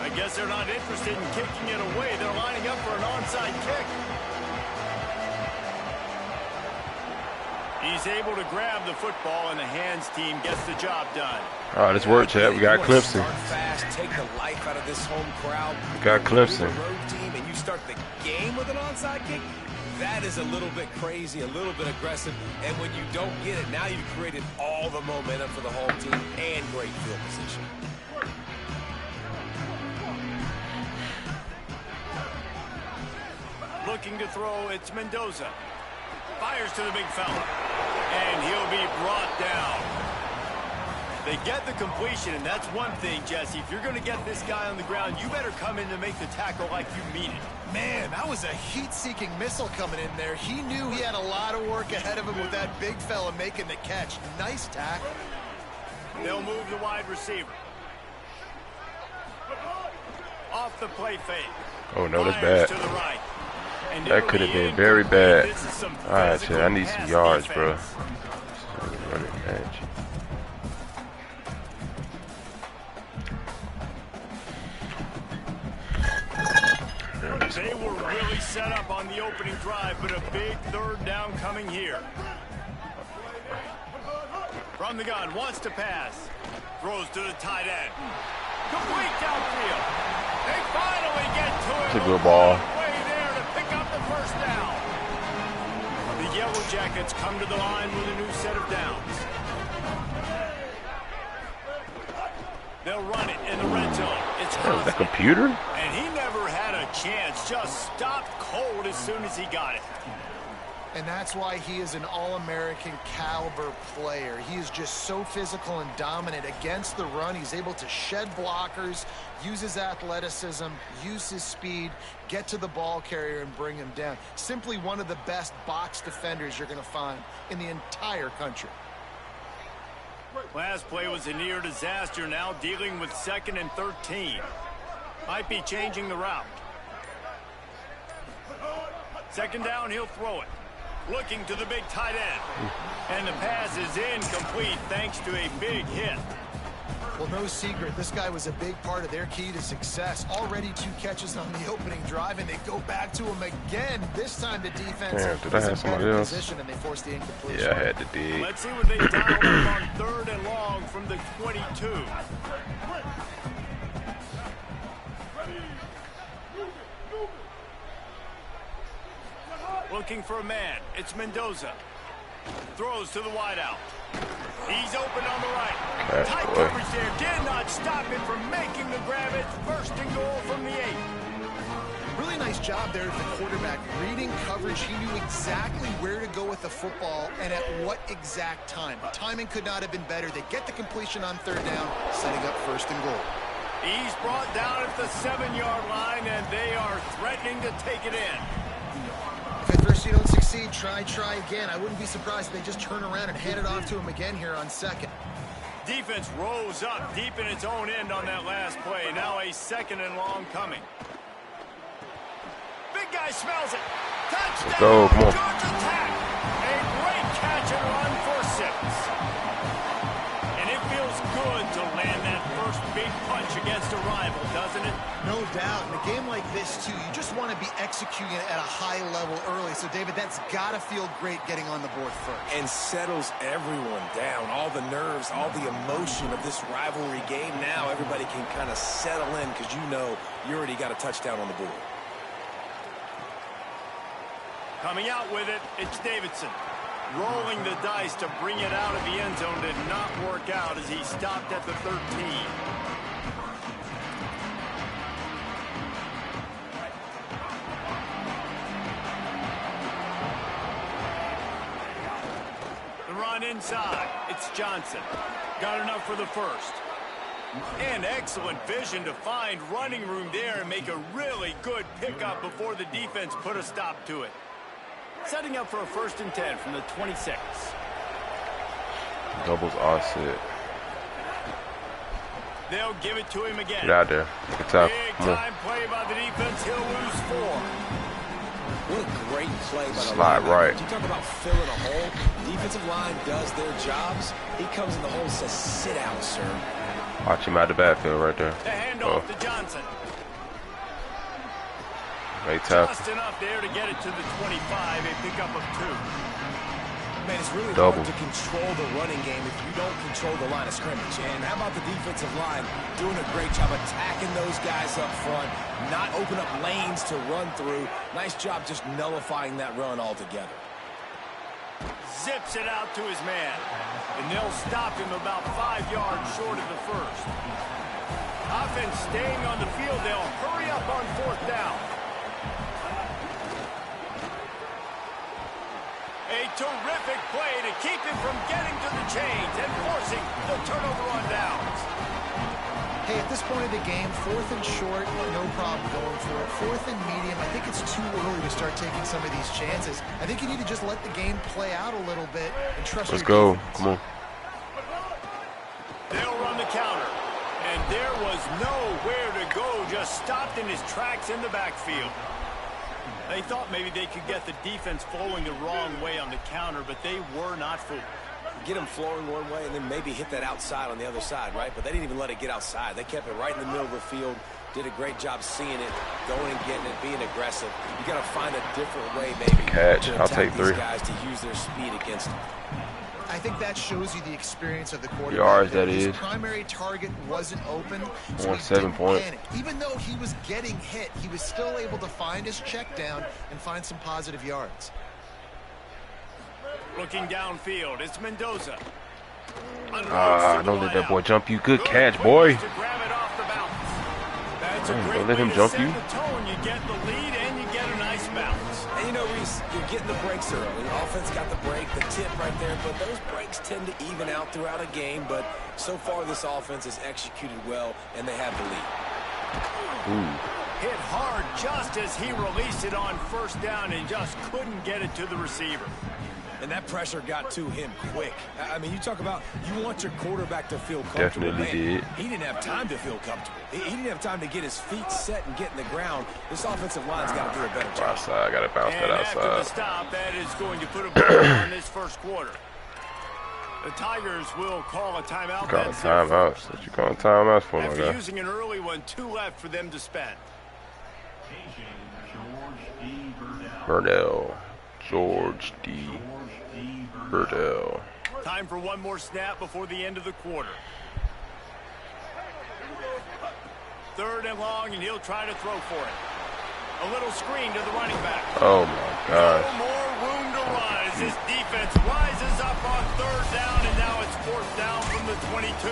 I guess they're not interested in kicking it away. They're lining up for an onside kick. He's able to grab the football, and the hands team gets the job done. All right, let's work, chat. We got Clemson. Start fast, take the life out of this home crowd. We got Clemson. You're the road team, and you start the game with an onside kick. That is a little bit crazy, a little bit aggressive, and when you don't get it, now you've created all the momentum for the home team and great field position. Looking to throw, it's Mendoza. Fires to the big fella, and he'll be brought down. They get the completion, and that's one thing, Jesse. If you're going to get this guy on the ground, you better come in to make the tackle like you mean it. Man, that was a heat-seeking missile coming in there. He knew he had a lot of work ahead of him with that big fella making the catch. Nice tackle. They'll move the wide receiver. Off the play fake. Oh, no, that's Fires bad. to the right. And That it'll could have be been very bad. incomplete. This is some All right, physical chat. I need some pass yards, bro. defense. Running match. They were really set up on the opening drive, but a big third down coming here. From the gun, wants to pass. Throws to the tight end. Complete downfield. They finally get to it. It's a good ball. Way there to pick up the first down. The Yellow Jackets come to the line with a new set of downs. They'll run it in the red zone. It's Oh, is that Crosby. computer? And he never had a chance. Just stopped cold as soon as he got it. And that's why he is an all-American caliber player. He is just so physical and dominant against the run. He's able to shed blockers, use his athleticism, use his speed, get to the ball carrier and bring him down. Simply one of the best box defenders you're going to find in the entire country. Last play was a near disaster, now dealing with 2nd and 13. Might be changing the route. 2nd down, he'll throw it. Looking to the big tight end. And the pass is incomplete thanks to a big hit. Well, no secret, this guy was a big part of their key to success. Already 2 catches on the opening drive, and they go back to him again. This time the defense Damn, did I have somebody else? position, and they forced the incompletion. Yeah, I had to dig. Let's see what they dialed up on 3rd and long from the 22. Looking for a man. It's Mendoza. Throws to the wideout. He's open on the right. Tight coverage there. Did not stop him from making the grab. It's 1st and goal from the 8. Really nice job there of the quarterback. Reading coverage, he knew exactly where to go with the football and at what exact time. The timing could not have been better. They get the completion on 3rd down, setting up 1st and goal. He's brought down at the 7-yard line, and they are threatening to take it in. If at first you don't succeed, try again. I wouldn't be surprised if they just turn around and hand it off to him again here on 2nd. Defense rose up deep in its own end on that last play. Now a 2nd and long coming. Big guy smells it. Touchdown. Let's go. Come on. Georgia Tech. A great catch and run for 6. And it feels good to land that first big punch against a rival, doesn't it? No doubt. In a game like this, too, you just want to be executing it at a high level early. So, David, that's got to feel great getting on the board first. And settles everyone down. All the nerves, all the emotion of this rivalry game. Now everybody can kind of settle in because you know you already got a touchdown on the board. Coming out with it, it's Davidson. Rolling the dice to bring it out of the end zone did not work out as he stopped at the 13. The run inside. It's Johnson. Got enough for the 1st. And excellent vision to find running room there and make a really good pickup before the defense put a stop to it. Setting up for a 1st and 10 from the 26. Doubles are set. They'll give it to him again. Get out there. Good time. Big time play by the defense. He'll lose 4. What a great play by the Slide linebacker. right. You talk about filling a hole. Defensive line does their jobs. He comes in the hole and says, sit down, sir. Watch him out the backfield right there. The handoff to Johnson. Great tackle. Just enough there to get it to the 25. A pickup of 2. Man, it's really Double. hard to control the running game if you don't control the line of scrimmage. And how about the defensive line doing a great job attacking those guys up front, not open up lanes to run through. Nice job just nullifying that run altogether. Zips it out to his man. And they'll stop him about 5 yards short of the 1st. Offense staying on the field. They'll hurry up on 4th down. A terrific play to keep him from getting to the chains and forcing the turnover on downs. Hey, at this point of the game, 4th and short, no problem going for it. 4th and medium, I think it's too early to start taking some of these chances. I think you need to just let the game play out a little bit and trust Let's your go. defense. Come on. They'll run the counter. And there was nowhere to go, just stopped in his tracks in the backfield. They thought maybe they could get the defense flowing the wrong way on the counter, but they were not fooled. Get them flowing one way and then maybe hit that outside on the other side, right? But they didn't even let it get outside. They kept it right in the middle of the field, did a great job seeing it, going and getting it, being aggressive. You got to find a different way maybe Catch. to I'll attack take these 3. guys to use their speed against them. I think that shows you the experience of the quarterback. Yards, that His is. primary target wasn't open, so Won he 7 didn't points. panic. Even though he was getting hit, he was still able to find his check down and find some positive yards. Looking downfield, it's Mendoza. Don't let that boy jump you. Good catch, boy. To grab it off the bounce. That's a Don't great let way him to jump set you. the tone. You get the lead and you get a nice bounce. And you know, Reese, you're getting the breaks early. The offense got the break, the tip right there, but those breaks tend to even out throughout a game. But so far, this offense has executed well, and they have the lead. Ooh. Hit hard just as he released it on 1st down and just couldn't get it to the receiver. And that pressure got to him quick. I mean, you talk about you want your quarterback to feel comfortable. Definitely did. He didn't have time to feel comfortable. He didn't have time to get his feet set and get in the ground. This offensive line's got to do a better job. Outside, got to bounce that After the outside. stop, that is going to put a ball on this first quarter. The Tigers will call a timeout. Call a timeout. What you calling timeouts for, my After guy? using an early one, 2 left for them to spend. Burdell. George D. Burdell. Time for one more snap before the end of the quarter. 3rd and long, and he'll try to throw for it. A little screen to the running back. Oh my gosh. No more room to run as this defense rises up on 3rd down, and now it's 4th down from the 22.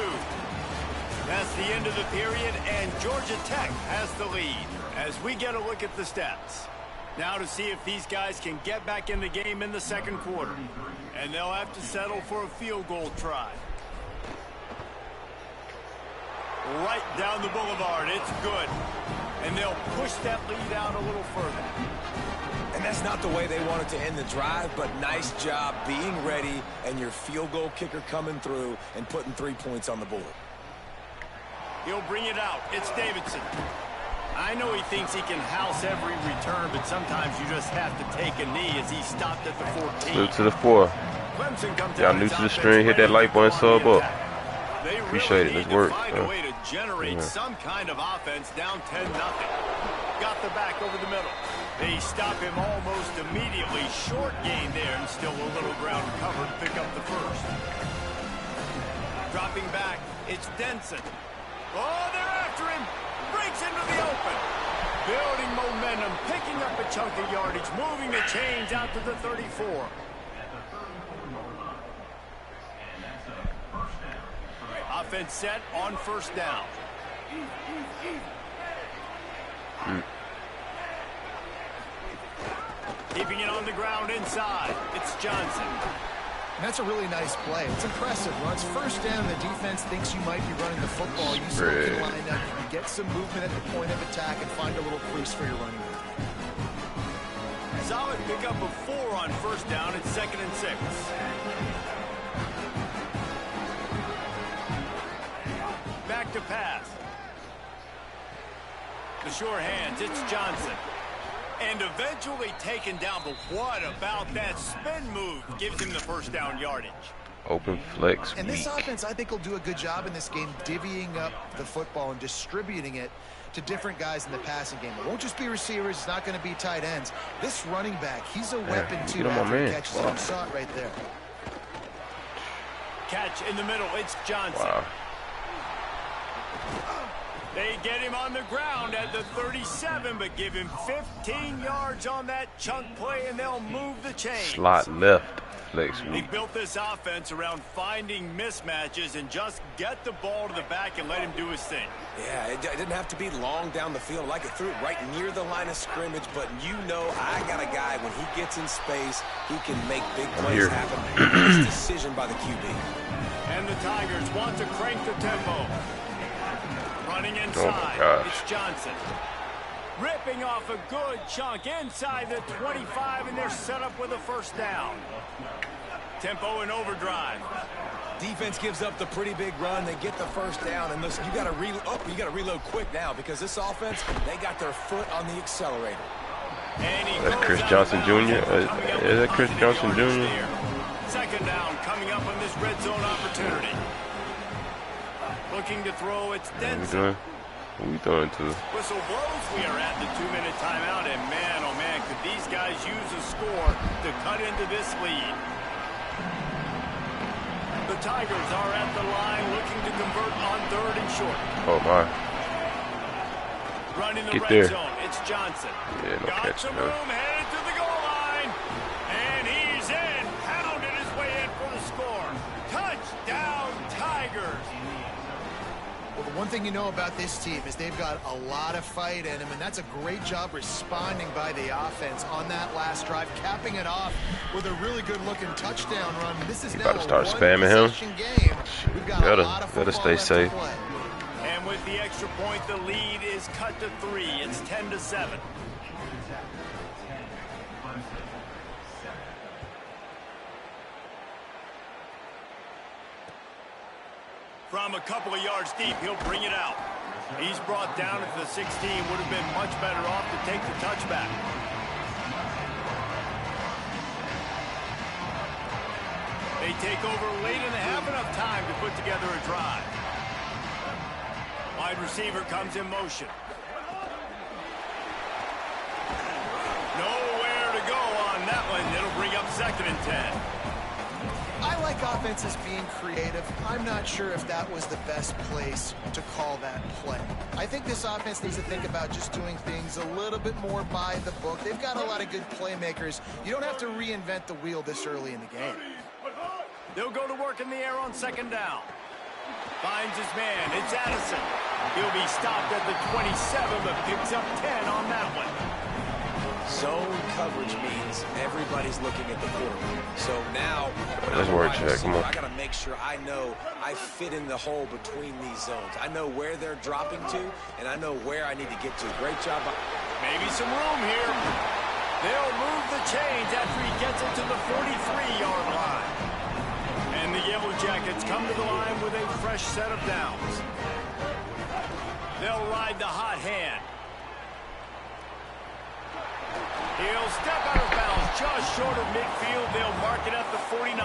That's the end of the period, and Georgia Tech has the lead as we get a look at the stats. Now to see if these guys can get back in the game in the second quarter. And they'll have to settle for a field goal try. Right down the boulevard, it's good. And they'll push that lead out a little further. And that's not the way they wanted to end the drive, but nice job being ready and your field goal kicker coming through and putting 3 points on the board. He'll bring it out. It's Davidson. I know he thinks he can house every return, but sometimes you just have to take a knee as he stopped at the 14. Salute to the 4. Y'all new to the stream, hit that like button, sub up. Appreciate it. Let's work. Find a way to generate some kind of offense down 10-0. Got the back over the middle. They stop him almost immediately. Short gain there, and still a little ground covered. Pick up the first. Dropping back, it's Denson. Oh, they're after him. Breaks into the open. Building momentum, picking up a chunk of yardage, moving the chains out to the 34. Offense set on 1st down. Keeping it on the ground inside. It's Johnson. And that's a really nice play. It's impressive. Once 1st down, the defense thinks you might be running the football. You still can line up. You can get some movement at the point of attack and find a little crease for your running back. Solid pickup of 4 on 1st down. It's 2nd and 6. Back to pass. The sure hands. It's Johnson. And eventually taken down, but what about that spin move? Gives him the 1st down yardage. Open flex And weak. this offense, I think, will do a good job in this game divvying up the football and distributing it to different guys in the passing game. It won't just be receivers. It's not going to be tight ends. This running back, he's a weapon, too, get on my after he man. catches it. Wow. You saw it right there. Catch in the middle. It's Johnson. Wow. They get him on the ground at the 37, but give him 15 yards on that chunk play, and they'll move the chains. Slot left. Flex He weak. built this offense around finding mismatches and just get the ball to the back and let him do his thing. Yeah, it didn't have to be long down the field. Like it threw it right near the line of scrimmage, but you know I got a guy, when he gets in space, he can make big plays happen. Nice decision by the QB. And the Tigers want to crank the tempo. Running inside, Oh my gosh. it's Johnson. Ripping off a good chunk inside the 25, and they're set up with a 1st down. Tempo and overdrive. Defense gives up the pretty big run. They get the 1st down, and listen, you got to reload quick now because this offense, they got their foot on the accelerator. And he That's goes Chris out Johnson of Jr.? bounds. Is that Chris Johnson Jr.? There. 2nd down coming up on this red zone opportunity. Looking to throw, it's What we Denson. doing? What we throwing to? Whistle blows, we are at the 2-minute timeout, and man, oh man, could these guys use a score to cut into this lead. The Tigers are at the line looking to convert on 3rd and short. Oh my. Running the Get red there. zone, it's Johnson. Yeah, no Got catch, some no. room, headed to the goal line. And he's in, pounded his way in for the score. Touchdown, Tigers. Well, the one thing you know about this team is they've got a lot of fight in them, and that's a great job responding by the offense on that last drive, capping it off with a really good-looking touchdown run. This is now about to start a spamming him? one-possession game. We've got a lot of Better football stay left to safe. play. And with the extra point, the lead is cut to 3. It's 10-7. From a couple of yards deep, he'll bring it out. He's brought down at the 16. Would have been much better off to take the touchback. They take over late and have enough time to put together a drive. Wide receiver comes in motion. Nowhere to go on that one. It'll bring up 2nd and 10. I like offenses being creative. I'm not sure if that was the best place to call that play. I think this offense needs to think about just doing things a little bit more by the book. They've got a lot of good playmakers. You don't have to reinvent the wheel this early in the game. They'll go to work in the air on 2nd down. Finds his man. It's Addison. He'll be stopped at the 27, but picks up 10 on that one. Zone coverage means everybody's looking at the quarterback. So now, let's work check. I got to make sure I know I fit in the hole between these zones. I know where they're dropping to, and I know where I need to get to. Great job. Maybe some room here. They'll move the chains after he gets it to the 43-yard line. And the Yellow Jackets come to the line with a fresh set of downs. They'll ride the hot hand. He'll step out of bounds just short of midfield. They'll mark it at the 49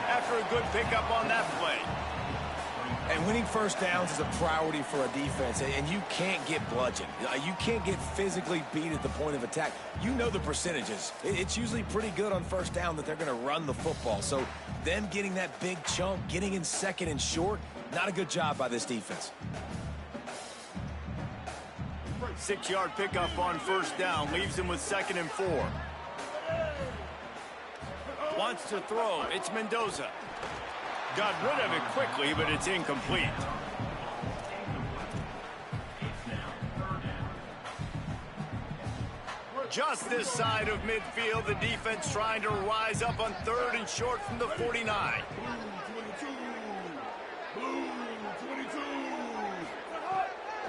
after a good pickup on that play. And winning first downs is a priority for a defense, and you can't get bludgeoned. You can't get physically beat at the point of attack. You know the percentages. It's usually pretty good on first down that they're going to run the football. So them getting that big chunk, getting in 2nd and short, not a good job by this defense. 6-yard pickup on first down leaves him with 2nd and 4. Wants to throw. It's Mendoza. Got rid of it quickly, but it's incomplete. Just this side of midfield, the defense trying to rise up on 3rd and short from the 49.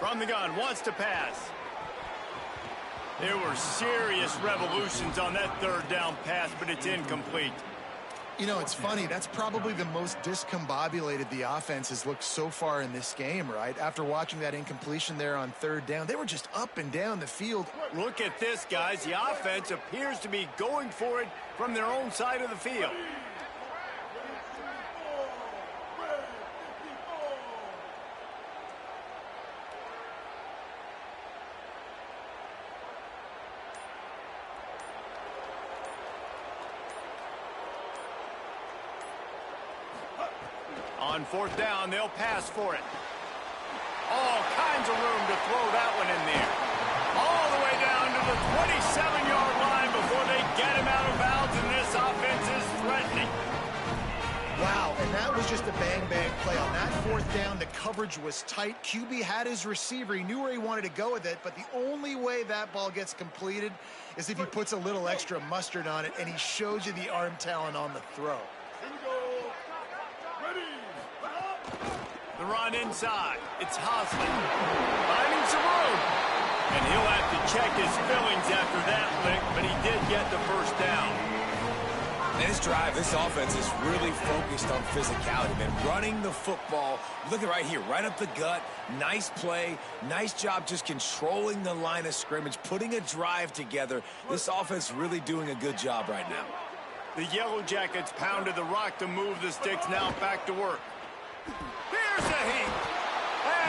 From the gun, wants to pass. There were serious revolutions on that 3rd down pass, but it's incomplete. You know, it's funny. That's probably the most discombobulated the offense has looked so far in this game, right? After watching that incompletion there on 3rd down, they were just up and down the field. Look at this, guys. The offense appears to be going for it from their own side of the field. On 4th down, they'll pass for it. All kinds of room to throw that one in there. All the way down to the 27-yard line before they get him out of bounds, and this offense is threatening. Wow, and that was just a bang-bang play. On that 4th down, the coverage was tight. QB had his receiver. He knew where he wanted to go with it, but the only way that ball gets completed is if he puts a little extra mustard on it, and he shows you the arm talent on the throw. The run inside. It's Hosley. Finding some room. And he'll have to check his fillings after that lick, but he did get the first down. In this drive, this offense is really focused on physicality, man. Running the football. Look at right here, right up the gut. Nice play. Nice job just controlling the line of scrimmage, putting a drive together. This offense really doing a good job right now. The Yellow Jackets pounded the rock to move the sticks. Now back to work. Here's a heat.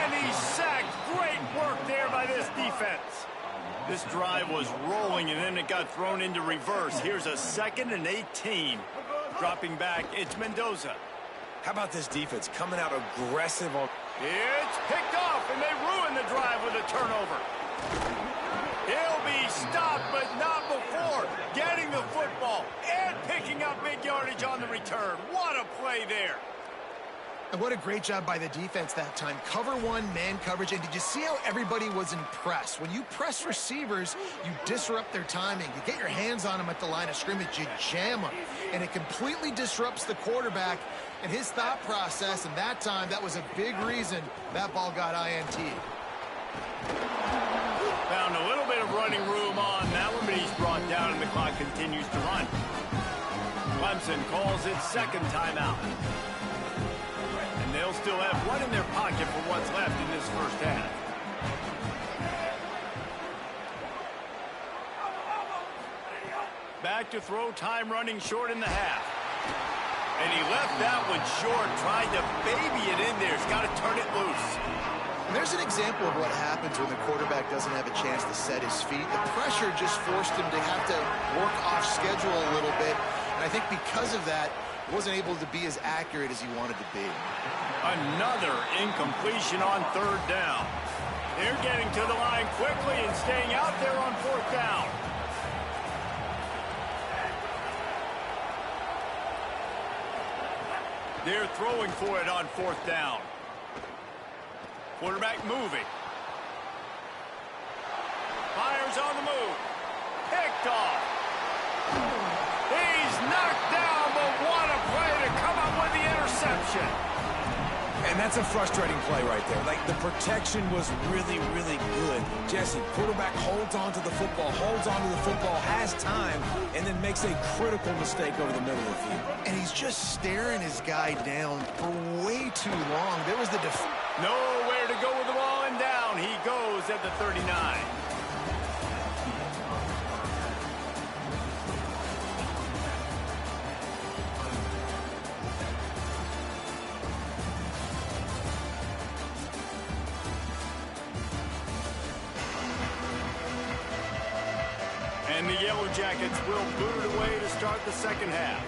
And he's sacked. Great work there by this defense. This drive was rolling, and then it got thrown into reverse. Here's a 2nd and 18. Dropping back, it's Mendoza. How about this defense coming out aggressive on... It's picked off, and they ruin the drive with a turnover. He'll be stopped, but not before getting the football and picking up big yardage on the return. What a play there. And what a great job by the defense that time. Cover one, man coverage. And did you see how everybody was in press? When you press receivers, you disrupt their timing. You get your hands on them at the line of scrimmage. You jam them. And it completely disrupts the quarterback and his thought process. And that time, that was a big reason that ball got INT. Found a little bit of running room on that one, but he's brought down and the clock continues to run. Clemson calls its 2nd timeout. They'll they'll still have one in their pocket for what's left in this first half. Back to throw, time running short in the half. And he left that one short, tried to baby it in there. He's got to turn it loose. And there's an example of what happens when the quarterback doesn't have a chance to set his feet. The pressure just forced him to have to work off schedule a little bit. And I think because of that, he wasn't able to be as accurate as he wanted to be. Another incompletion on third down. They're getting to the line quickly and staying out there on fourth down. They're throwing for it on fourth down. Quarterback moving. Fires on the move. Picked off. He's knocked down, but what a play to come up with the interception. And that's a frustrating play right there. Like, the protection was really, really good. Jesse, quarterback holds on to the football, has time, and then makes a critical mistake over the middle of the field. And he's just staring his guy down for way too long. There was the nowhere to go with the ball, and down he goes at the 39. And the Yellow Jackets will boot it away to start the second half.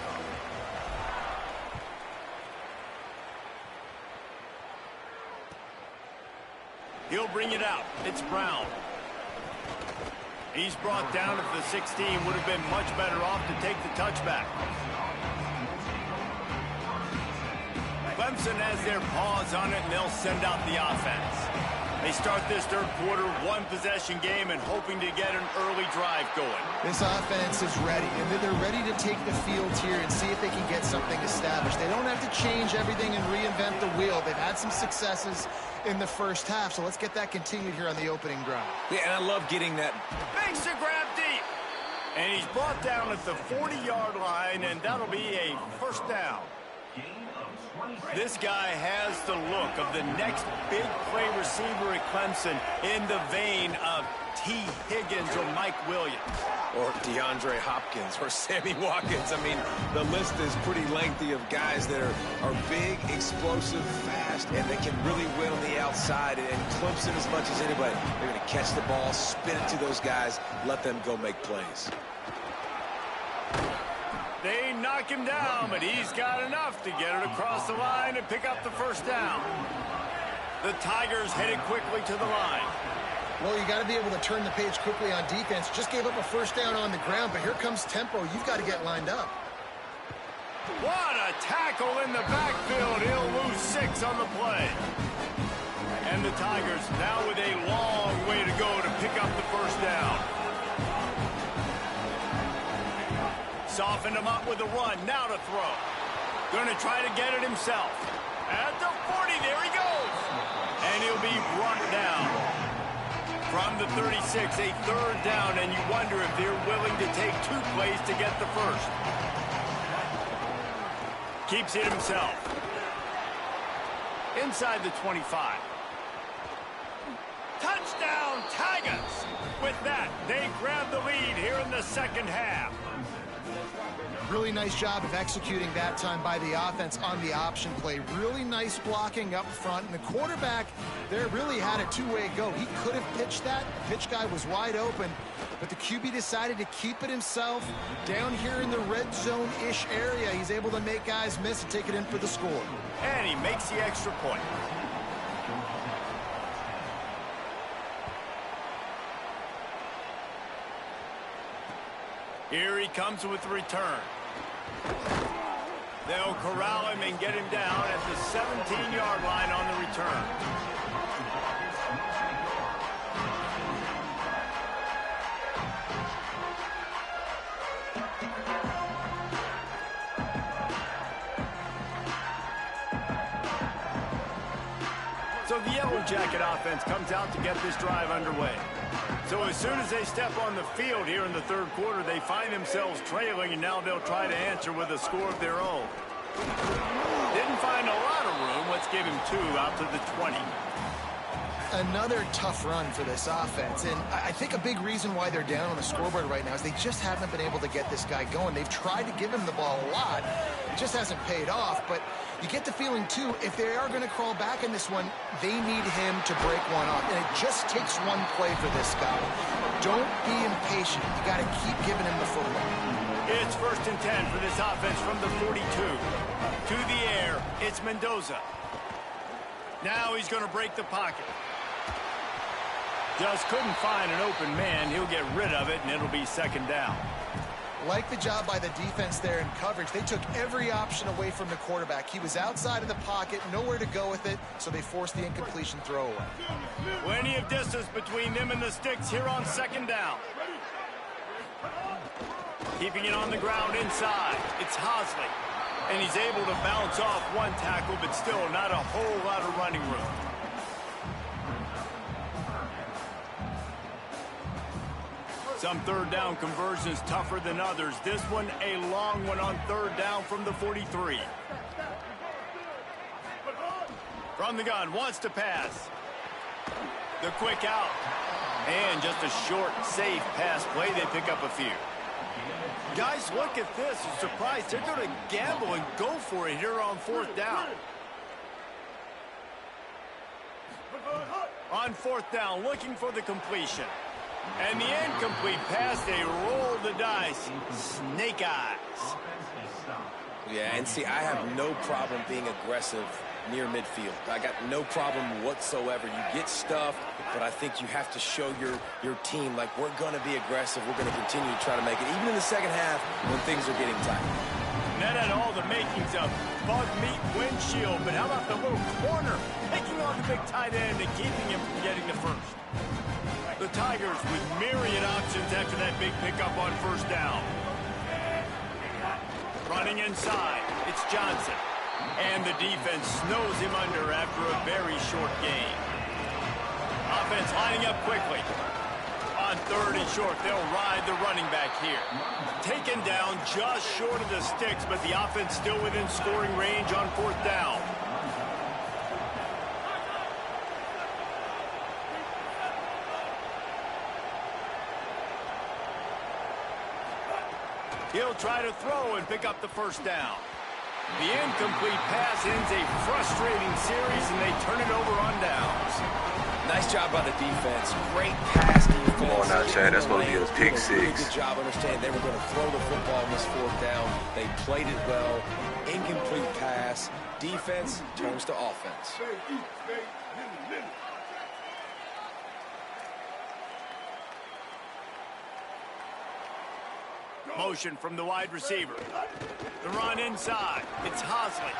He'll bring it out. It's Brown. He's brought down at the 16. Would have been much better off to take the touchback. Clemson has their paws on it, and they'll send out the offense. They start this third quarter, one-possession game, and hoping to get an early drive going. This offense is ready, and they're ready to take the field here and see if they can get something established. They don't have to change everything and reinvent the wheel. They've had some successes in the first half, so let's get that continued here on the opening drive. Yeah, and I love getting that. Makes a grab deep. And he's brought down at the 40-yard line, and that'll be a first down. This guy has the look of the next big play receiver at Clemson, in the vein of T. Higgins or Mike Williams. Or DeAndre Hopkins or Sammy Watkins. I mean, the list is pretty lengthy of guys that are big, explosive, fast, and they can really win on the outside. And Clemson, as much as anybody, they're going to catch the ball, spin it to those guys, let them go make plays. They knock him down, but he's got enough to get it across the line and pick up the first down. The Tigers headed quickly to the line. Well, you got to be able to turn the page quickly on defense. Just gave up a first down on the ground, but here comes tempo. You've got to get lined up. What a tackle in the backfield. He'll lose 6 on the play. And the Tigers now with a long way to go to pick up the first down. Softened him up with a run. Now to throw. Going to try to get it himself. At the 40, there he goes. And he'll be brought down. From the 36, a third down, and you wonder if they're willing to take 2 plays to get the first. Keeps it himself. Inside the 25. Touchdown, Tigers! With that, they grab the lead here in the second half. Really nice job of executing that time by the offense on the option play. Really nice blocking up front. And the quarterback there really had a two-way go. He could have pitched that. The pitch guy was wide open. But the QB decided to keep it himself. Down here in the red zone-ish area, he's able to make guys miss and take it in for the score. And he makes the extra point. Here he comes with the return. They'll corral him and get him down at the 17-yard line on the return. So the Yellow Jacket offense comes out to get this drive underway. So as soon as they step on the field here in the third quarter, they find themselves trailing, and now they'll try to answer with a score of their own. Didn't find a lot of room. Let's give him 2 out to the 20. Another tough run for this offense, and I think a big reason why they're down on the scoreboard right now is they just haven't been able to get this guy going. They've tried to give him the ball a lot. It just hasn't paid off, but you get the feeling, too, if they are going to crawl back in this one, they need him to break one off, and it just takes one play for this guy. Don't be impatient. You got to keep giving him the football. It's 1st and 10 for this offense from the 42. To the air, it's Mendoza. Now he's going to break the pocket. Just couldn't find an open man. He'll get rid of it, and it'll be 2nd down. Like the job by the defense there in coverage. They took every option away from the quarterback. He was outside of the pocket, nowhere to go with it, so they forced the incompletion throwaway. Plenty of distance between them and the sticks here on 2nd down. Keeping it on the ground inside. It's Hosley. And he's able to bounce off one tackle, but still not a whole lot of running room. Some 3rd down conversions tougher than others. This one a long one on 3rd down from the 43. From the gun, wants to pass. The quick out. And just a short, safe pass play. They pick up a few. Guys, look at this. I'm surprised they're going to gamble and go for it here on 4th down. On 4th down, looking for the completion. And the incomplete pass, they roll the dice. Snake eyes. Yeah, and see, I have no problem being aggressive near midfield. I got no problem whatsoever. You get stuffed, but I think you have to show your team, like, we're going to be aggressive. We're going to continue to try to make it, even in the 2nd half when things are getting tight. And that had all the makings of bug meat windshield, but how about the little corner picking on the big tight end and keeping him from getting the first? The Tigers with myriad options after that big pickup on 1st down. Running inside, it's Johnson. And the defense snows him under after a very short gain. Offense lining up quickly. On 3rd and short, they'll ride the running back here. Taken down just short of the sticks, but the offense still within scoring range on 4th down. He'll try to throw and pick up the 1st down. The incomplete pass ends a frustrating series, and they turn it over on downs. Nice job by the defense. Great pass defense. Come on now, Chad. That's supposed to be a pick 6. Good job understanding they were going to throw the football on this 4th down. They played it well. Incomplete pass. Defense turns to offense. Motion from the wide receiver. The run inside. It's Hosley.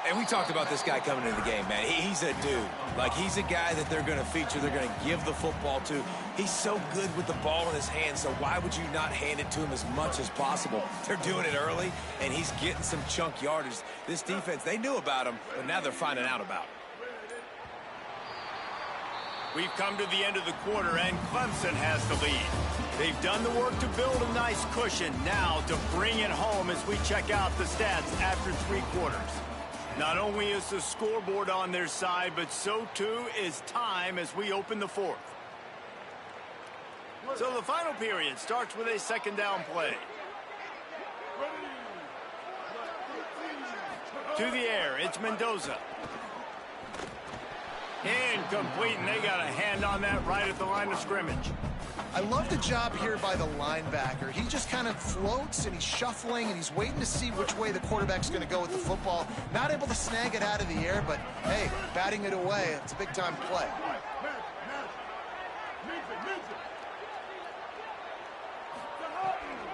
And we talked about this guy coming into the game, man. He's a dude. Like, he's a guy that they're going to feature, they're going to give the football to. He's so good with the ball in his hands, so why would you not hand it to him as much as possible? They're doing it early, and he's getting some chunk yardage. This defense, they knew about him, but now they're finding out about him. We've come to the end of the quarter, and Clemson has the lead. They've done the work to build a nice cushion. Now to bring it home as we check out the stats after 3 quarters. Not only is the scoreboard on their side, but so too is time as we open the 4th. So the final period starts with a 2nd down play. To the air, it's Mendoza. Incomplete, and they got a hand on that right at the line of scrimmage. I love the job here by the linebacker. He just kind of floats, and he's shuffling, and he's waiting to see which way the quarterback's going to go with the football. Not able to snag it out of the air, but, hey, batting it away, it's a big-time play.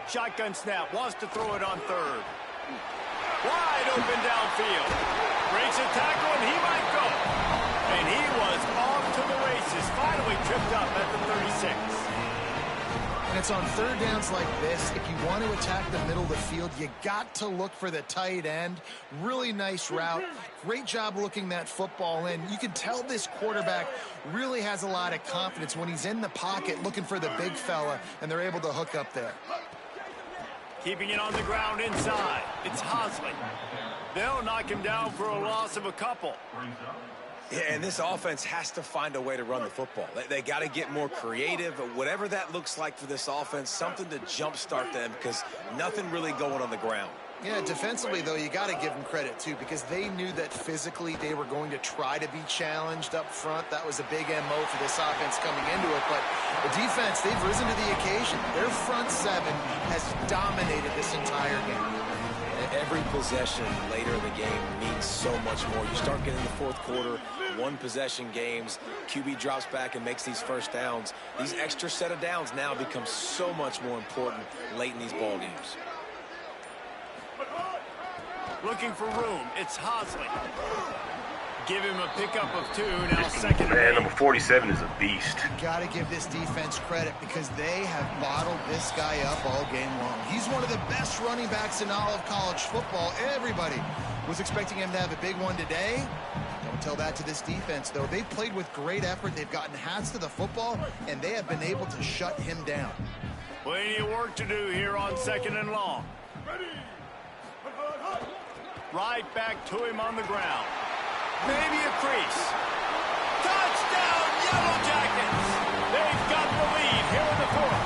Shotgun snap, wants to throw it on 3rd. Wide open downfield. Breaks a tackle, and he might go. And he was off to the races, finally tripped up at the 36. And it's on 3rd downs like this. If you want to attack the middle of the field, you got to look for the tight end. Really nice route. Great job looking that football in. You can tell this quarterback really has a lot of confidence when he's in the pocket looking for the big fella, and they're able to hook up there. Keeping it on the ground inside. It's Hosley. They'll knock him down for a loss of a couple. Yeah, and this offense has to find a way to run the football. They got to get more creative, whatever that looks like for this offense, something to jumpstart them because nothing really going on the ground. Yeah, defensively, though, you got to give them credit, too, because they knew that physically they were going to try to be challenged up front. That was a big MO for this offense coming into it. But the defense, they've risen to the occasion. Their front seven has dominated this entire game. Every possession later in the game means so much more. You start getting the fourth quarter, one-possession games, QB drops back and makes these first downs. These extra set of downs now become so much more important late in these ball games. Looking for room. It's Hosley. Give him a pickup of 2. Now second. Man, number 47 is a beast. You got to give this defense credit because they have bottled this guy up all game long. He's one of the best running backs in all of college football. Everybody was expecting him to have a big one today. Don't tell that to this defense, though. They've played with great effort. They've gotten hats to the football, and they have been able to shut him down. Plenty of work to do here on second and long. Right back to him on the ground. Maybe a crease. Touchdown, Yellow Jackets! They've got the lead here in the fourth.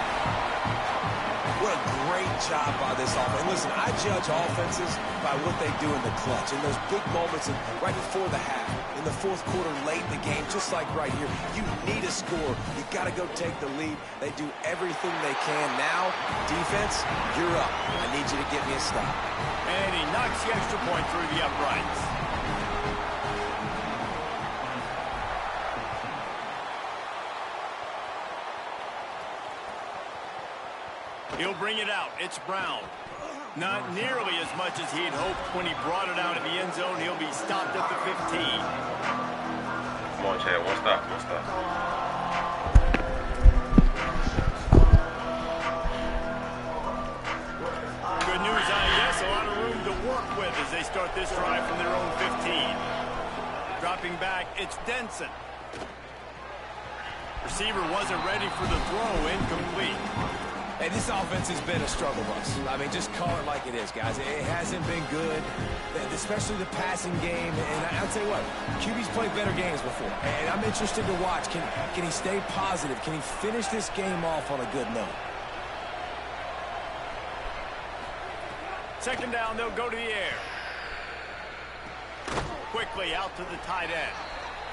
What a great job by this offense. Listen, I judge offenses by what they do in the clutch. In those big moments right before the half, in the fourth quarter, late in the game, just like right here. You need a score. You got to go take the lead. They do everything they can. Now, defense, you're up. I need you to get me a stop. And he knocks the extra point through the uprights. He'll bring it out. It's Brown. Not nearly as much as he'd hoped when he brought it out of the end zone. He'll be stopped at the 15. Come on, Chad. One stop. Good news, yes, a lot of room to work with as they start this drive from their own 15. Dropping back, it's Denson. Receiver wasn't ready for the throw, incomplete. Hey, this offense has been a struggle bus. I mean, just call it like it is, guys. It hasn't been good, especially the passing game. And I'll tell you what, QB's played better games before. And I'm interested to watch. Can he stay positive? Can he finish this game off on a good note? Second down, they'll go to the air. Quickly out to the tight end.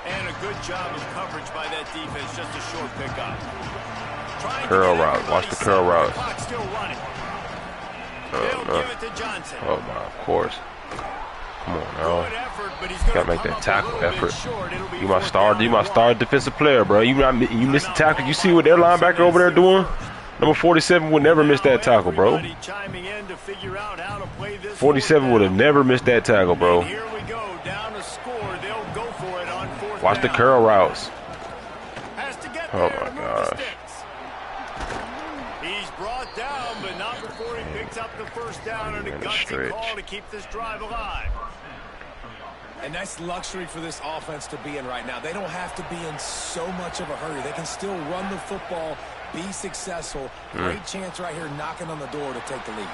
And a good job of coverage by that defense. Just a short pickup. Curl route. Watch the curl route. Clock still running. They'll give it to Johnson. Oh, my, of course. Come on, now. Good effort, but he's Gotta make that tackle effort. You my star defensive player, bro. You missed the tackle. You see what their linebacker over there doing? Number 47 would never miss that tackle, bro. 47 would have never missed that tackle, bro. Here we go, down a score. They'll go for it on fourth Watch the down. curl routes. Has to get Oh there my to move the gosh. sticks. He's brought down, but not before he picks up the first down and a And a gutsy stretch. call to keep this drive alive. A nice luxury for this offense to be in right now. They don't have to be in so much of a hurry. They can still run the football, be successful. Great chance right here knocking on the door to take the lead.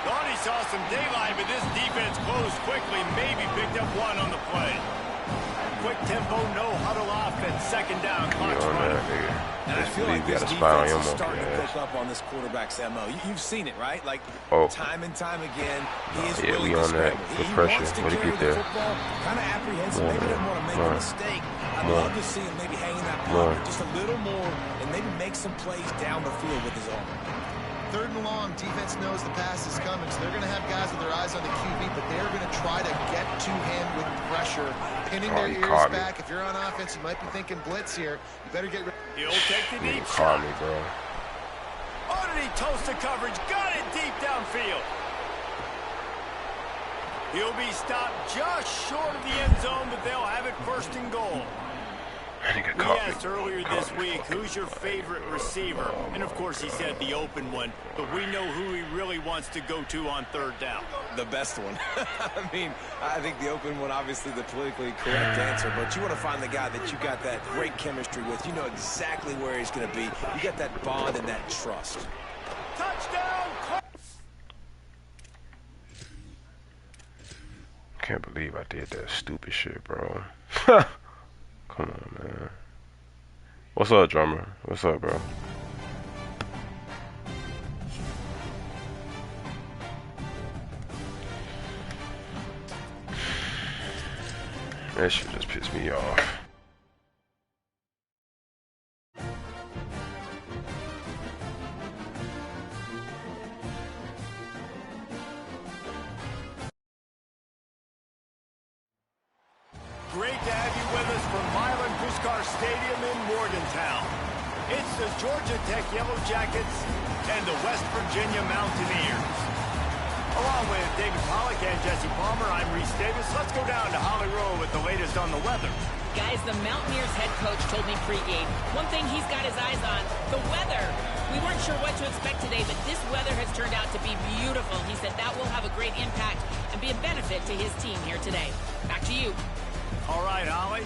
Thought he saw some daylight, but this defense closed quickly. Maybe picked up one on the play. Quick tempo, no huddle offense. Second down, clock's running. And I feel like this got a spy on defense your is monkey starting to ass. pick up on this quarterback's MO. You've seen it, right? Like, Oh. time and time again, he is Yeah, willing we to on that. scramble. Good He pressure. wants to Way to carry get the there. football, kind of apprehensive. Maybe doesn't want to make a mistake. I'd love to see him maybe hanging that pocket just a little more and maybe make some plays down the field with his arm. Third and long, defense knows the pass is coming, so they're going to have guys with their eyes on the QB, but they're going to try to get to him with pressure, pinning their he ears caught me. back. If you're on offense, you might be thinking blitz here. You better get ready. He'll take the You deep caught shot. me, bro. Oh, did he toast the coverage? Got it deep downfield. He'll be stopped just short of the end zone, but they'll have it first and goal. I think I We caught asked me. earlier this week, who's your favorite receiver? And of course he said the open one, but we know who he really wants to go to on third down. The best one. I mean, I think the open one, obviously the politically correct answer, but you want to find the guy that you got that great chemistry with. You know exactly where he's going to be. You got that bond and that trust. Touchdown! can't believe I did that stupid shit, bro. Come on, man. What's up, drummer? What's up, bro? That shit just pissed me off. Great to have you with us from Milan Puskar Stadium in Morgantown. It's the Georgia Tech Yellow Jackets and the West Virginia Mountaineers. Along with David Pollack and Jesse Palmer, I'm Reese Davis. Let's go down to Holly Rowe with the latest on the weather. Guys, the Mountaineers head coach told me pregame, one thing he's got his eyes on, the weather. We weren't sure what to expect today, but this weather has turned out to be beautiful. He said that will have a great impact and be a benefit to his team here today. Back to you. All right, Holly.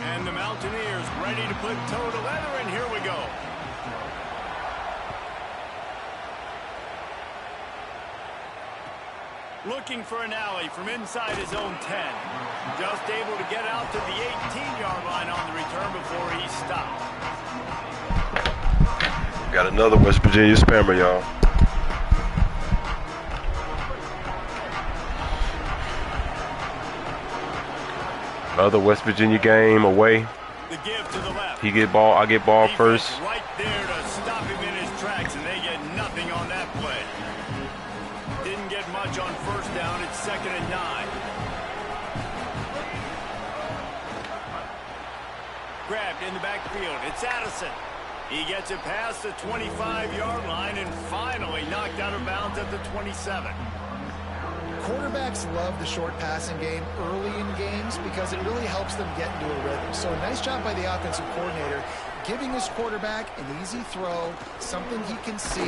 And the Mountaineers ready to put toe to leather, and here we go. Looking for an alley from inside his own 10. Just able to get out to the 18-yard line on the return before he stopped. Got another West Virginia spammer, y'all. Another West Virginia game away. The give to the left. He get ball, I get ball first. Right there to stop him in his tracks, and they get nothing on that play. Didn't get much on first down. It's 2nd and 9. Grabbed in the backfield. It's Addison. He gets it past the 25-yard line and finally knocked out of bounds at the 27. Quarterbacks love the short passing game early in games because it really helps them get into a rhythm. So a nice job by the offensive coordinator giving his quarterback an easy throw, something he can see,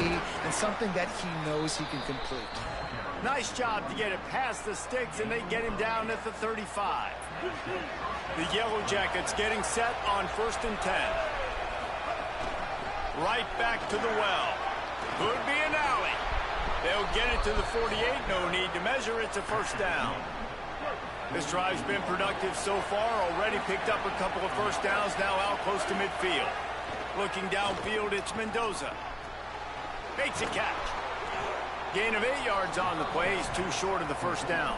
and something that he knows he can complete. Nice job to get it past the sticks, and they get him down at the 35. The Yellow Jackets getting set on 1st and 10. Right back to the well. Could be an alley. They'll get it to the 48. No need to measure. It's a first down. This drive's been productive so far. Already picked up a couple of first downs. Now out close to midfield. Looking downfield, it's Mendoza. Makes a catch. Gain of 8 yards on the play. He's too short of the first down.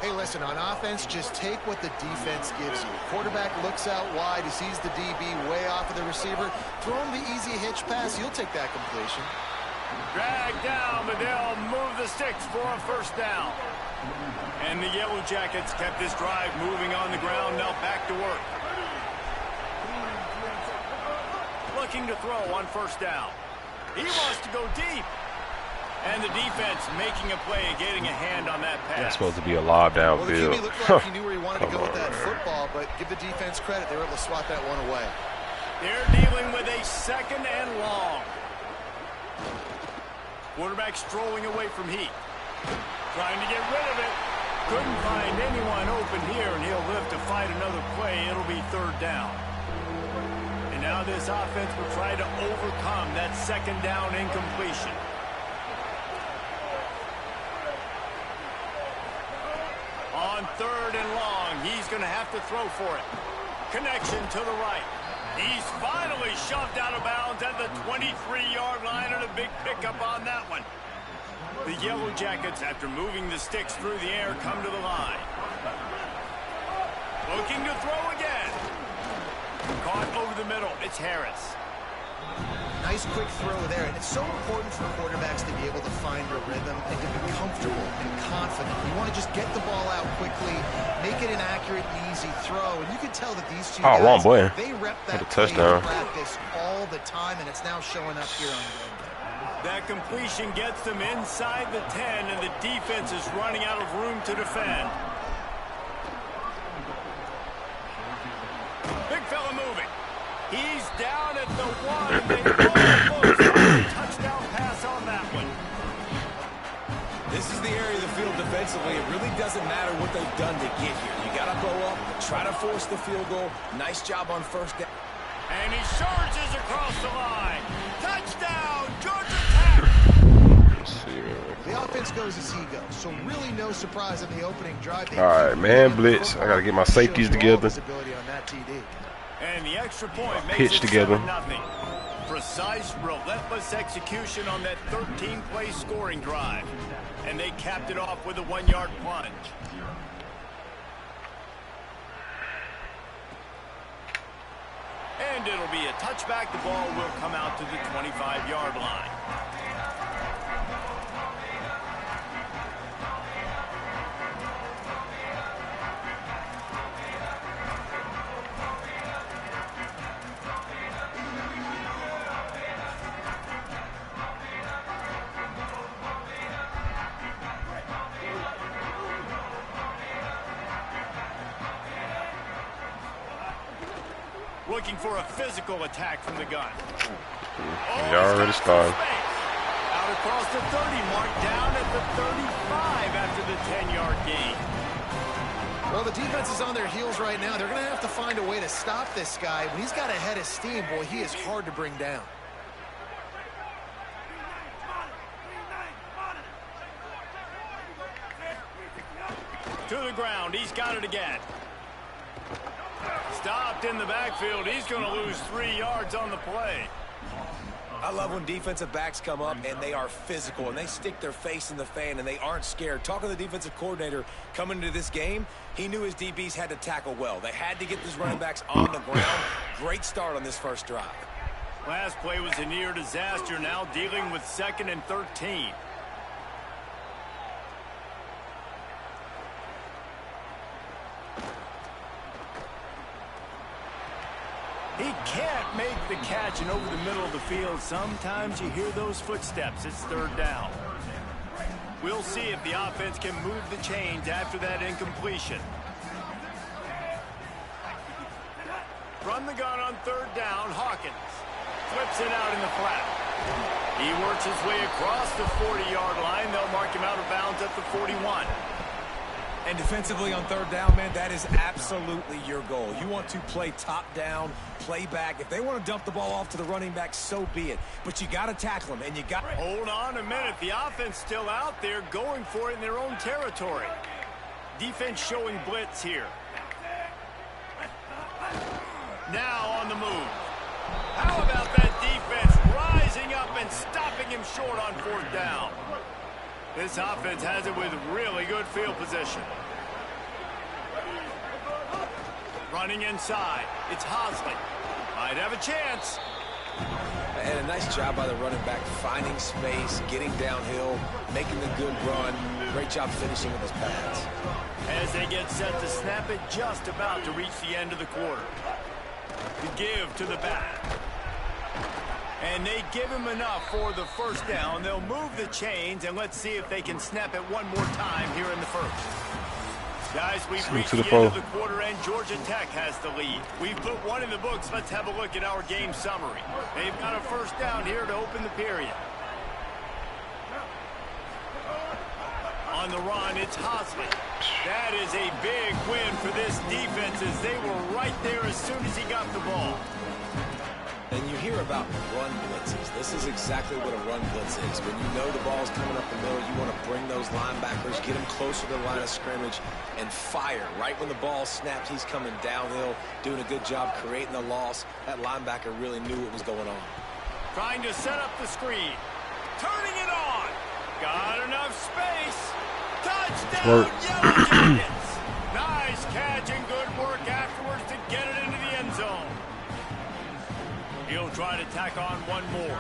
Hey, listen, on offense, just take what the defense gives you. Quarterback looks out wide. He sees the DB way off of the receiver. Throw him the easy hitch pass. You'll take that completion. Dragged down, but they'll move the sticks for a first down. And the Yellow Jackets kept this drive moving on the ground. Now back to work. Looking to throw on first down. He wants to go deep. And the defense making a play, getting a hand on that pass. That's supposed to be a lob downfield. Well, the QB looked like he knew where he wanted to go with that football, but give the defense credit. They were able to swat that one away. They're dealing with a 2nd and long. Quarterback strolling away from heat. Trying to get rid of it. Couldn't find anyone open here, and he'll live to fight another play. It'll be 3rd down. And now this offense will try to overcome that 2nd down incompletion. On 3rd and long, he's going to have to throw for it. Connection to the right. He's finally shoved out of bounds at the 23-yard line, and a big pickup on that one. The Yellow Jackets, after moving the sticks through the air, come to the line. Looking to throw again. Caught over the middle. It's Harris. Nice quick throw there, and it's so important for quarterbacks to be able to find a rhythm and to be comfortable and confident. You want to just get the ball out quickly, make it an accurate and easy throw, and you can tell that these two guys, they rep that touchdown practice all the time, and it's now showing up here on game day. That completion gets them inside the 10, and the defense is running out of room to defend. Big fella moving. He's down at the 1, and they almost got a touchdown pass on that one. This is the area of the field defensively. It really doesn't matter what they've done to get here. You got to bow up, try to force the field goal. Nice job on first down. And he charges across the line. Touchdown, Georgia Tech! The offense goes as he goes, so really no surprise in the opening drive. All right, man, blitz. I got to get my safeties together. And the extra point makes Pitch it together. 7-0. Precise, relentless execution on that 13-play scoring drive. And they capped it off with a 1-yard plunge. And it'll be a touchback. The ball will come out to the 25-yard line. Looking for a physical attack from the gun. You already started. Out across the 30 mark, down at the 35 after the 10-yard gain. Well, the defense is on their heels right now. They're going to have to find a way to stop this guy. When he's got a head of steam, boy, he is hard to bring down. To the ground, he's got it again. Stopped in the backfield. He's going to lose 3 yards on the play. I love when defensive backs come up and they are physical and they stick their face in the fan and they aren't scared. Talking to the defensive coordinator coming into this game, he knew his DBs had to tackle well. They had to get these running backs on the ground. Great start on this first drive. Last play was a near disaster. Now dealing with 2nd and 13. He can't make the catch, and over the middle of the field, sometimes you hear those footsteps. It's 3rd down. We'll see if the offense can move the chains after that incompletion. From the gun on 3rd down, Hawkins flips it out in the flat. He works his way across the 40-yard line. They'll mark him out of bounds at the 41. And defensively on 3rd down, man, that is absolutely your goal. You want to play top down, play back. If they want to dump the ball off to the running back, so be it. But you got to tackle them, and you got... Hold on a minute. The offense still out there going for it in their own territory. Defense showing blitz here. Now on the move. How about that defense rising up and stopping him short on 4th down? This offense has it with really good field position. Running inside. It's Hosley. Might have a chance. And a nice job by the running back finding space, getting downhill, making the good run. Great job finishing with his pads. As they get set to snap it, just about to reach the end of the quarter. The give to the back. And they give him enough for the 1st down. They'll move the chains, and let's see if they can snap it one more time here in the 1st. Guys, we've reached the end of the quarter, and Georgia Tech has the lead. We've put one in the books. Let's have a look at our game summary. They've got a 1st down here to open the period. On the run, it's Hosley. That is a big win for this defense as they were right there as soon as he got the ball. And you hear about run blitzes. This is exactly what a run blitz is. When you know the ball's coming up the middle, you want to bring those linebackers, get them closer to the line of scrimmage, and fire. Right when the ball snaps, he's coming downhill, doing a good job creating the loss. That linebacker really knew what was going on. Trying to set up the screen. Turning it on. Got enough space. Touchdown, Yellow Jackets. Nice catch and good work afterwards to get it into the end zone. He'll try to tack on one more.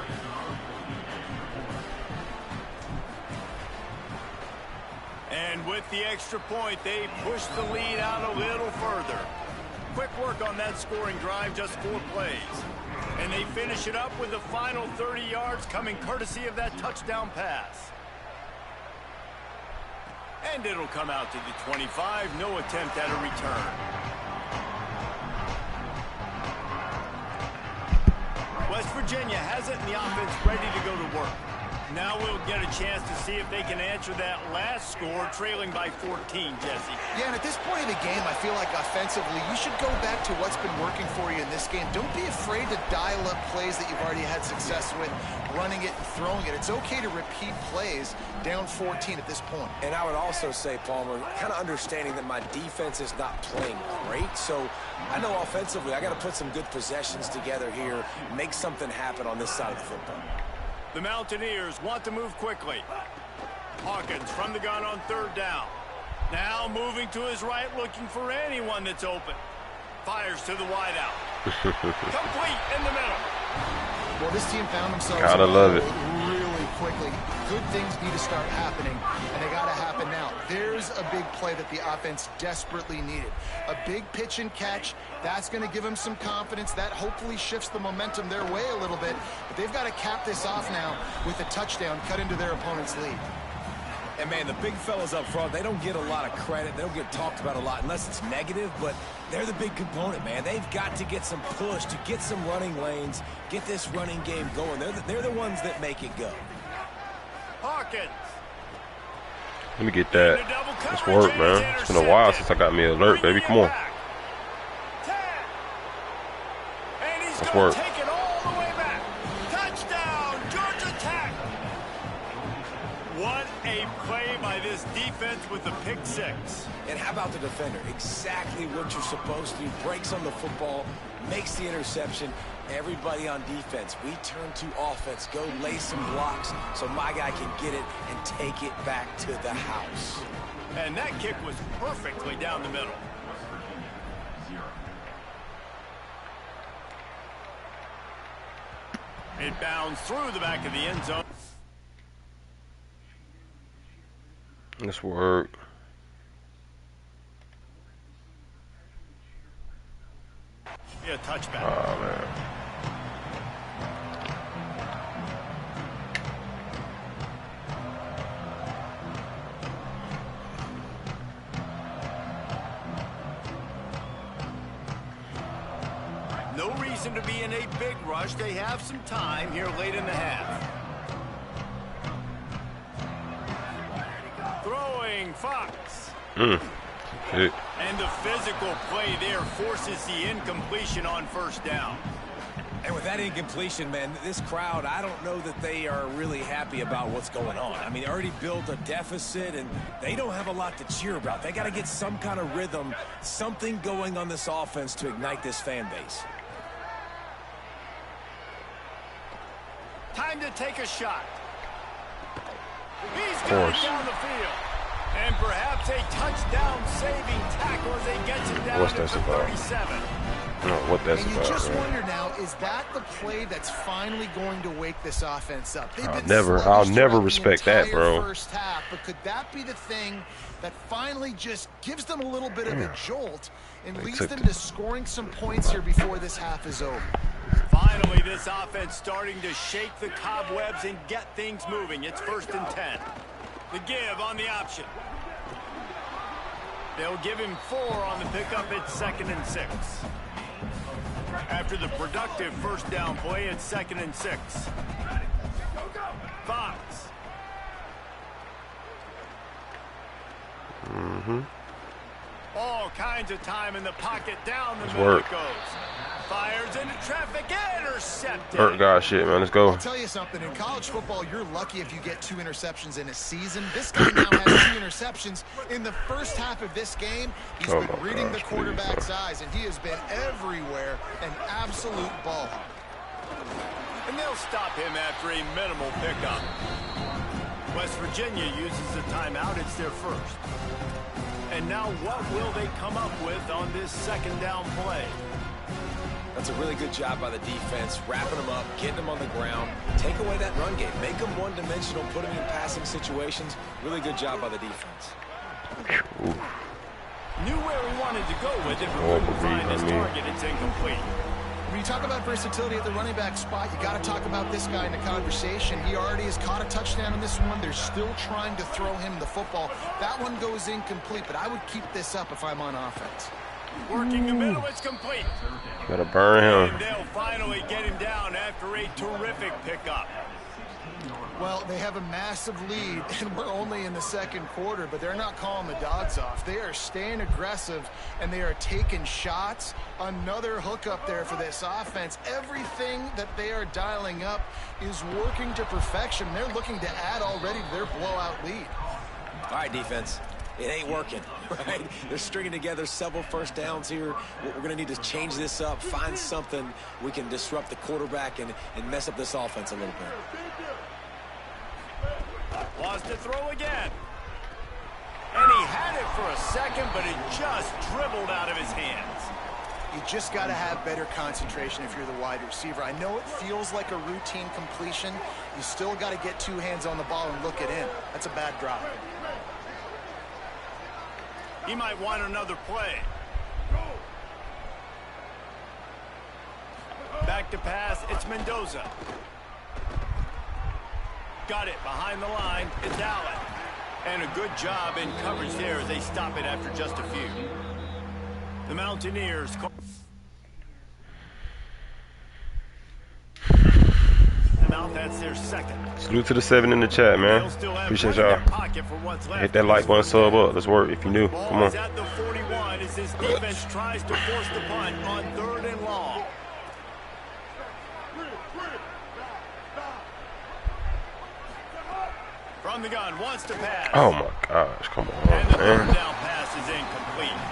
And with the extra point, they push the lead out a little further. Quick work on that scoring drive, just 4 plays. And they finish it up with the final 30 yards coming courtesy of that touchdown pass. And it'll come out to the 25. No attempt at a return. West Virginia has it, and the offense ready to go to work. Now we'll get a chance to see if they can answer that last score, trailing by 14, Jesse. Yeah, and at this point in the game, I feel like offensively, you should go back to what's been working for you in this game. Don't be afraid to dial up plays that you've already had success with, running it and throwing it. It's okay to repeat plays down 14 at this point. And I would also say, Palmer, kind of understanding that my defense is not playing great, so I know offensively I got to put some good possessions together here, make something happen on this side of the football. The Mountaineers want to move quickly. Hawkins from the gun on 3rd down. Now moving to his right, looking for anyone that's open. Fires to the wideout. Complete in the middle. Well, this team found themselves Gotta love it. really quickly. Good things need to start happening, and they got to happen now. There's a big play that the offense desperately needed. A big pitch and catch. That's going to give them some confidence. That hopefully shifts the momentum their way a little bit. But they've got to cap this off now with a touchdown cut into their opponent's lead. And, man, the big fellas up front, they don't get a lot of credit. They don't get talked about a lot unless it's negative, but they're the big component, man. They've got to get some push, to get some running lanes, get this running game going. They're the ones that make it go. Hawkins. Let me get that. Let's work, man. It's been a while since I got me an alert, baby. Come on. Let's work. Take it all the way back. Touchdown, Georgia Tech. What a play by this defense with a pick 6. And how about the defender? Exactly what you're supposed to do. Breaks on the football, makes the interception. Everybody on defense, we turn to offense. Go lay some blocks so my guy can get it and take it back to the house. And that kick was perfectly down the middle. It bounds through the back of the end zone. Let's work. Yeah, touchback. Oh, man. No reason to be in a big rush. They have some time here late in the half. Throwing Fox. And the physical play there forces the incompletion on 1st down. And with that incompletion, man, this crowd, I don't know that they are really happy about what's going on. I mean, they already built a deficit, and they don't have a lot to cheer about. They got to get some kind of rhythm, something going on this offense to ignite this fan base. Time to take a shot. He's got it down the field. And perhaps a touchdown-saving tackle as they get it down to 37. What that's and you about, just man. wonder now, is that the play that's finally going to wake this offense up? I'll never respect that, bro. First half, but could that be the thing that finally just gives them a little bit of a jolt and leads them to scoring some points here before this half is over? Finally, this offense starting to shake the cobwebs and get things moving. It's 1st and 10. The give on the option. They'll give him 4 on the pickup. It's 2nd and 6. After the productive 1st down play, it's 2nd and 6. Fox. All kinds of time in the pocket, down the middle it goes. Fires into traffic, intercepted. Hurt guy shit, man. Let's go. I'll tell you something. In college football, you're lucky if you get 2 interceptions in a season. This guy now has 2 interceptions in the first half of this game. He's been reading the quarterback's eyes, and he has been everywhere, an absolute ball hawk. And they'll stop him after a minimal pickup. West Virginia uses a timeout. It's their first. And now what will they come up with on this 2nd down play? That's a really good job by the defense, wrapping them up, getting them on the ground, take away that run game, make them one-dimensional, put them in passing situations. Really good job by the defense. Knew where he wanted to go with it, but couldn't find his target. It's incomplete. When you talk about versatility at the running back spot, you got to talk about this guy in the conversation. He already has caught a touchdown in this one. They're still trying to throw him the football. That one goes incomplete, but I would keep this up if I'm on offense. Working the middle, it's complete. Gotta burn And him. they'll finally get him down after a terrific pickup. Well, they have a massive lead, and we're only in the second quarter, but they're not calling the dogs off. They are staying aggressive, and they are taking shots. Another hookup there for this offense. Everything that they are dialing up is working to perfection. They're looking to add already to their blowout lead. All right, defense. It ain't working, right? They're stringing together several first downs here. We're going to need to change this up, find something we can disrupt the quarterback and mess up this offense a little bit. Wants to throw again. And he had it for a second, but it just dribbled out of his hands. You just got to have better concentration if you're the wide receiver. I know it feels like a routine completion. You still got to get two hands on the ball and look it in. That's a bad drop. He might want another play. Back to pass, it's Mendoza. Got it behind the line, it's Allen. And a good job in coverage there as they stop it after just a few. The Mountaineers. That's their second. Salute to the 7 in the chat, man. Appreciate y'all. Hit that like button, sub up. Let's work if you new. Come on. At the 41 as this defense tries to force the punt on 3rd and long. From the gun, wants to pass. Oh my gosh, come on, and the man. 3rd down pass is incomplete.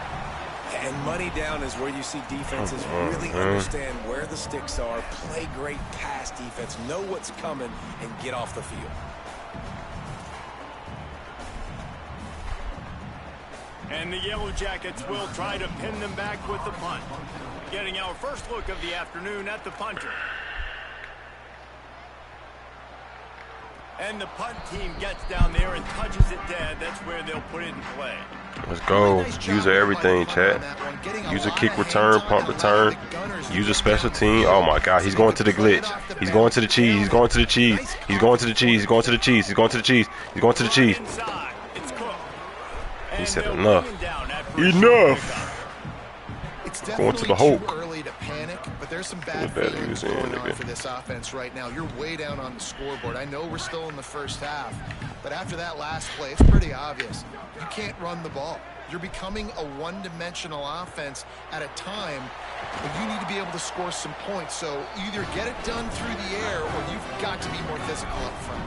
And money down is where you see defenses really understand where the sticks are, play great pass defense, know what's coming, and get off the field. And the Yellow Jackets will try to pin them back with the punt. Getting our first look of the afternoon at the punter. And the punt team gets down there and touches it dead. That's where they'll put it in play. Let's go. Use everything, chat. Use a kick return, punt return. Use a special team. Oh my God, he's going to the glitch. He's going to the cheese. He's going to the cheese. He's going to the cheese. He's going to the cheese. He's going to the cheese. He's going to the cheese. He said enough. Enough. Going to the Hulk. Early to panic, but there's some bad feelings going on for this offense right now. You're way down on the scoreboard. I know we're still in the first half, but after that last play, it's pretty obvious. You can't run the ball. You're becoming a one-dimensional offense at a time when you need to be able to score some points. So either get it done through the air or you've got to be more physical up front.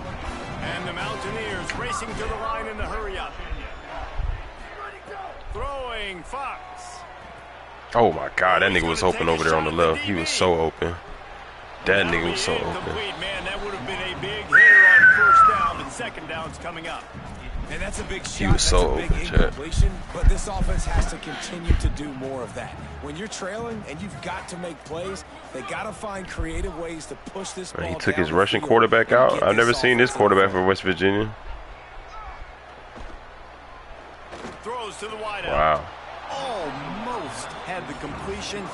And the Mountaineers racing to the line in the hurry-up. Throwing Fox. Oh my God, that nigga was open over there on the left. He was so open. That nigga was so open. Man, that would have been a big hitter on first down, but second down's coming up. And that's a big shot. He was so open, Chad. But this offense has to continue to do more of that. When you're trailing and you've got to make plays, they got to find creative ways to push this ball. He took his rushing quarterback out. I've never seen this quarterback for West Virginia. Throws to the wideout. Wow. Almost had the completion,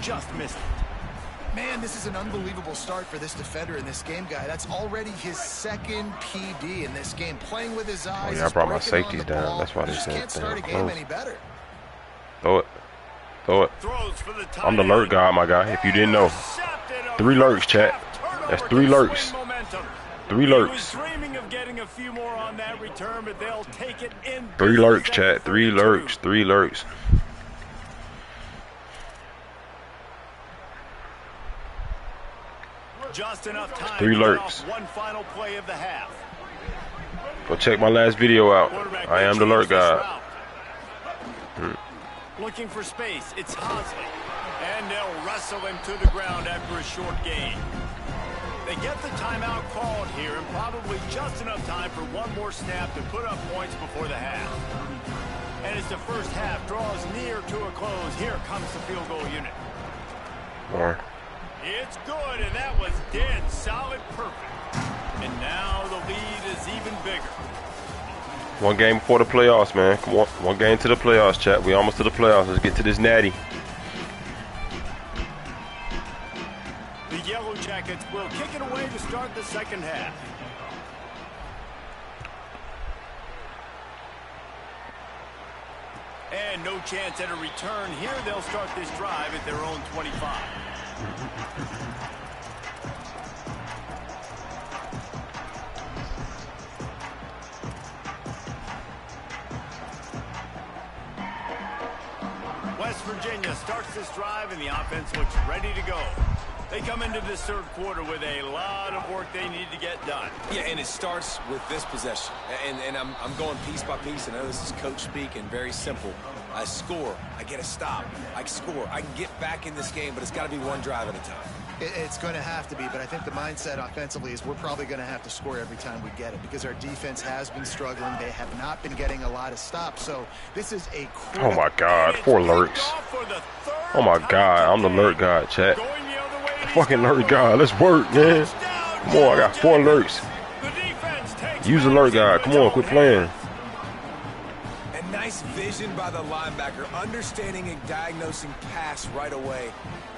just missed it. Man, this is an unbelievable start for this defender in this game, guy. That's already his second PD in this game. Playing with his eyes. Oh yeah, I brought my safeties down. That's why they said can't start a game any better. Throw it. Throw it. I'm the lurk guy, my guy, if you didn't know. 3 lurks, chat. That's 3 lurks. 3 lurks. Dreaming of getting a few more on that return, but they'll take it in. 3 lurks, chat. 3 lurks. 3 lurks. Just enough time 3 lurks. One final play of the half. Go check my last video out. I am the lurk guy. Looking for space. It's Hosley. And they'll wrestle him to the ground after a short gain. They get the timeout called here, and probably just enough time for one more snap to put up points before the half. And as the first half draws near to a close, here comes the field goal unit. More. It's good, and that was dead solid perfect. And now the lead is even bigger. 1 game before the playoffs, man. Come on. 1 game to the playoffs, chat. We almost to the playoffs. Let's get to this natty. The Yellow Jackets will kick it away to start the second half. And no chance at a return here. They'll start this drive at their own 25. West Virginia starts this drive, and the offense looks ready to go. They come into this third quarter with a lot of work they need to get done. Yeah, and it starts with this possession. And I'm going piece by piece. I know this is coach speak and very simple. I score. I get a stop. I score. I can get back in this game, but it's got to be one drive at a time. It's going to have to be, but I think the mindset offensively is we're probably going to have to score every time we get it because our defense has been struggling. They have not been getting a lot of stops, so this is a oh my God, 4 lurks. Oh my God, I'm the lurk god, chat. Fucking lurk god, let's work, man. Come on, I got 4 lurks. Use the lurk god, come on, quit playing. And nice vision by the linebacker, understanding and diagnosing pass right away.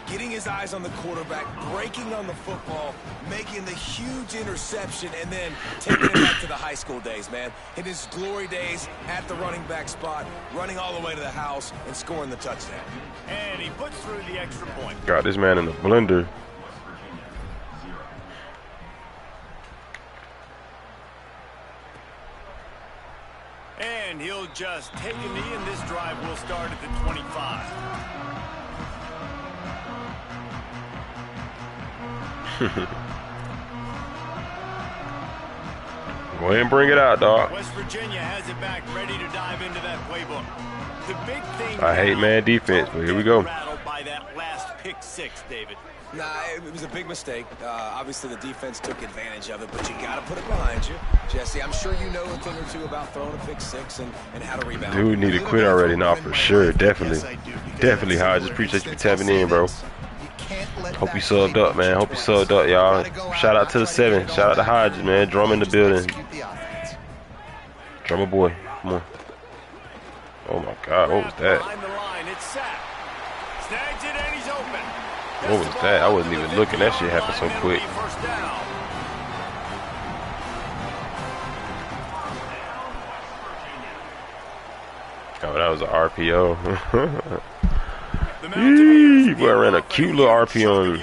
Getting his eyes on the quarterback, breaking on the football, making the huge interception, and then taking it back to the high school days, man. In his glory days at the running back spot, running all the way to the house and scoring the touchdown. And he puts through the extra point. Got this man in the blender. And he'll just take a knee, and this drive will start at the 25. Go ahead and bring it out, dog. West Virginia has it back, ready to dive into that playbook. The big thing I hate man defense, but here we go. Rattled by that last pick 6, David. Nah, it was a big mistake. Obviously, the defense took advantage of it, but you got to put it behind you. Jesse, I'm sure you know a thing or two about throwing a pick 6 and how to rebound. Dude need to quit already now for sure. Definitely. Definitely, Hodges. Appreciate you for tapping in, bro. Hope you subbed up, man. Hope you subbed up, y'all. Shout out to the 7. Shout out to Hodges, man. Drum in the building. Drummer boy. Come on. Oh, my God. What was that? What was that? I wasn't even looking. That shit happened so quick. Oh, that was an RPO. Yee, boy, I ran a cute little RPO on me.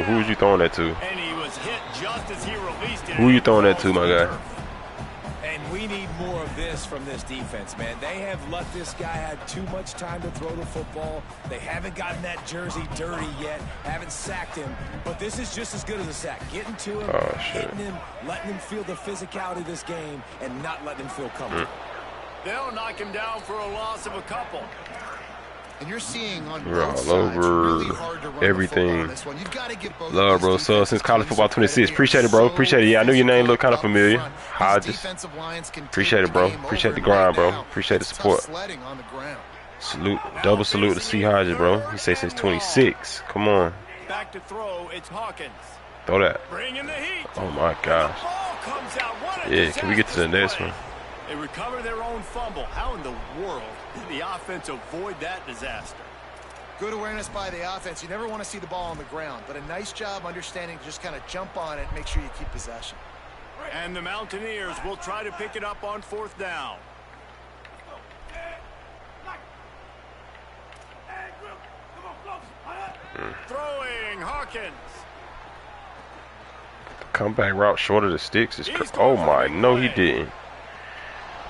Who was you throwing that to? Who you throwing that to, my guy? And we need more of this from this defense, man. They have let this guy have too much time to throw the football. They haven't gotten that jersey dirty yet, haven't sacked him. But this is just as good as a sack. Getting to him, hitting him, letting him feel the physicality of this game, and not letting him feel comfortable. They'll knock him down for a loss of a couple. And you're seeing on we're both all sides, over really hard to run everything. the football on this one. You've got to give both Love, bro. So since college football 26, appreciate it, bro. Appreciate it. Yeah, I knew your name looked kind of familiar. Hodges. Appreciate it, bro. Appreciate the grind, bro. Appreciate the support. Salute, double salute to C Hodges, bro. He says since 26. Come on. Back to throw. It's Hawkins. Throw that. Bringing the heat. Oh my gosh. Yeah, can we get to the next one? They recover their own fumble. How in the world did the offense avoid that disaster? Good awareness by the offense. You never want to see the ball on the ground, but a nice job understanding to just kind of jump on it and make sure you keep possession. And the Mountaineers will try to pick it up on 4th down. Throwing Hawkins. Comeback route short of the sticks is oh my, no he didn't.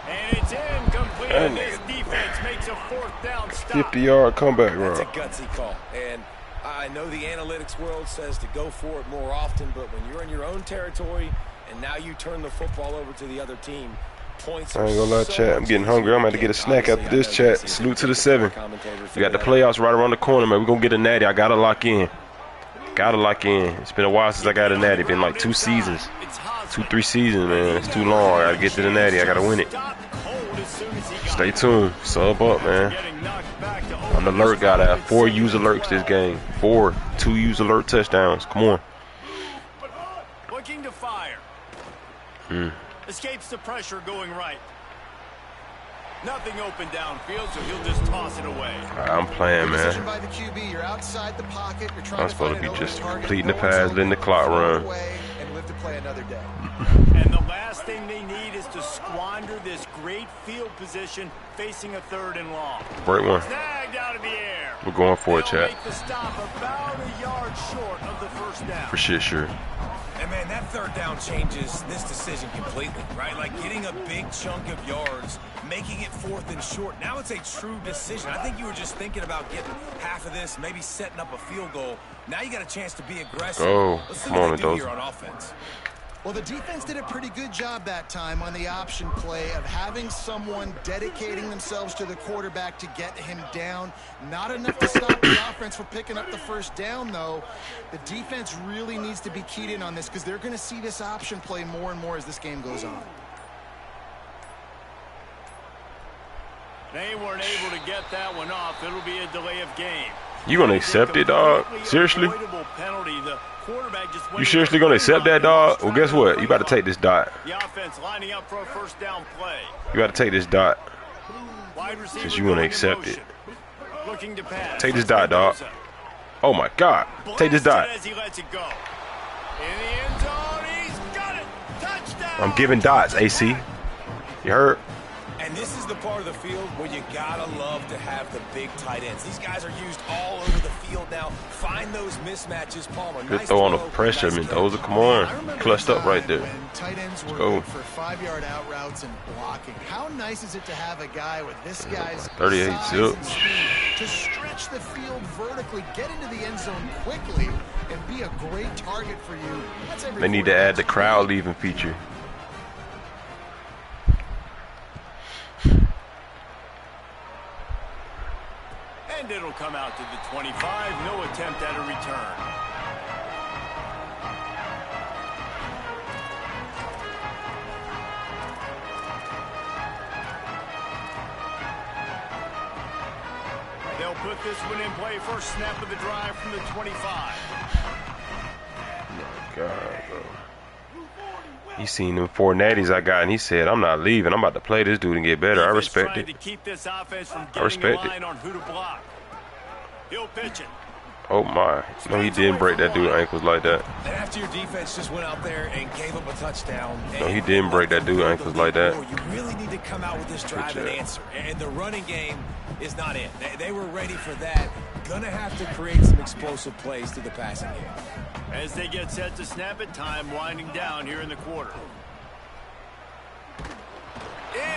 And it's incomplete. And this defense makes a 4th down stop. 50-yard comeback route. That's a gutsy call. And I know the analytics world says to go for it more often, but when you're in your own territory and now you turn the football over to the other team, points I ain't gonna lie, chat. I'm getting hungry. I'm about to get a snack after this, chat. Salute to the 7. We got the playoffs right around the corner, man. We're gonna get a natty. I gotta lock in. Gotta lock in. It's been a while since I got a natty. Been like 2 seasons. 2-3 seasons, man. It's too long. I gotta get to the natty. I gotta win it. Stay tuned. Sub up, man. I'm the alert guy. I have 4 use alerts this game. 4. 2 use alert touchdowns. Come on. Looking to fire. Escapes the pressure going right. Nothing open downfield, so he'll just toss it away. I'm playing, man. By the QB, you're outside the pocket. You're trying I'm supposed to be just completing the pass, letting the clock run. play another day. And the last thing they need is to squander this great field position facing a 3rd and long. Break one. Snagged out of the air. We're going for it, They'll chat. make the stop about a yard short of the first down. For shit, sure. And man, that 3rd down changes this decision completely, right? Like getting a big chunk of yards, making it 4th and short. Now it's a true decision. I think you were just thinking about getting half of this, maybe setting up a field goal. Now you got a chance to be aggressive. Go. Let's see Come on, what they do those. here on offense. Well, the defense did a pretty good job that time on the option play of having someone dedicating themselves to the quarterback to get him down. Not enough to stop the offense from picking up the first down, though. The defense really needs to be keyed in on this because they're going to see this option play more and more as this game goes on. They weren't able to get that one off. It'll be a delay of game. You gonna accept it, dog? Seriously? Penalty. The quarterback just You seriously gonna accept that, dog? Well, guess what? You about to take this dot. The offense lining up for a first down play. You got to take this dot. Wide receiver Since you wanna going in accept motion. it. Looking to pass. Take this dot, dog. Oh my God! Take this dot. As he lets it go. In the end zone, he's got it. Touchdown. I'm giving dots, AC. You heard? And this is the part of the field where you gotta love to have the big tight ends. These guys are used all over the field now. Find those mismatches, Palmer. Good Nice throw on the throw, pressure, nice Mendoza. throw. Come on, I remember clutched a up right time there. when tight ends were go. good for 5-yard out routes and blocking. How nice is it to have a guy with this guy's 38 size zip. and speed to stretch the field vertically, get into the end zone quickly, and be a great target for you? That's every They need to add the crowd leaving feature. And it'll come out to the 25. No attempt at a return. They'll put this one in play. First snap of the drive from the 25. God, bro. He seen them 4 natties I got, and he said, "I'm not leaving. I'm about to play this dude and get better." I respect Trying it. to keep this offense from I getting respect a it. line on who to block. He'll pitch it. Oh my! No, he didn't break that dude's ankles like that. And after your defense just went out there and gave up a touchdown. No, he didn't break that dude's ankles like that. You really need to come out with this drive and answer. And the running game is not in. They were ready for that. Gonna have to create some explosive plays through the passing game. As they get set to snap it, time winding down here in the quarter.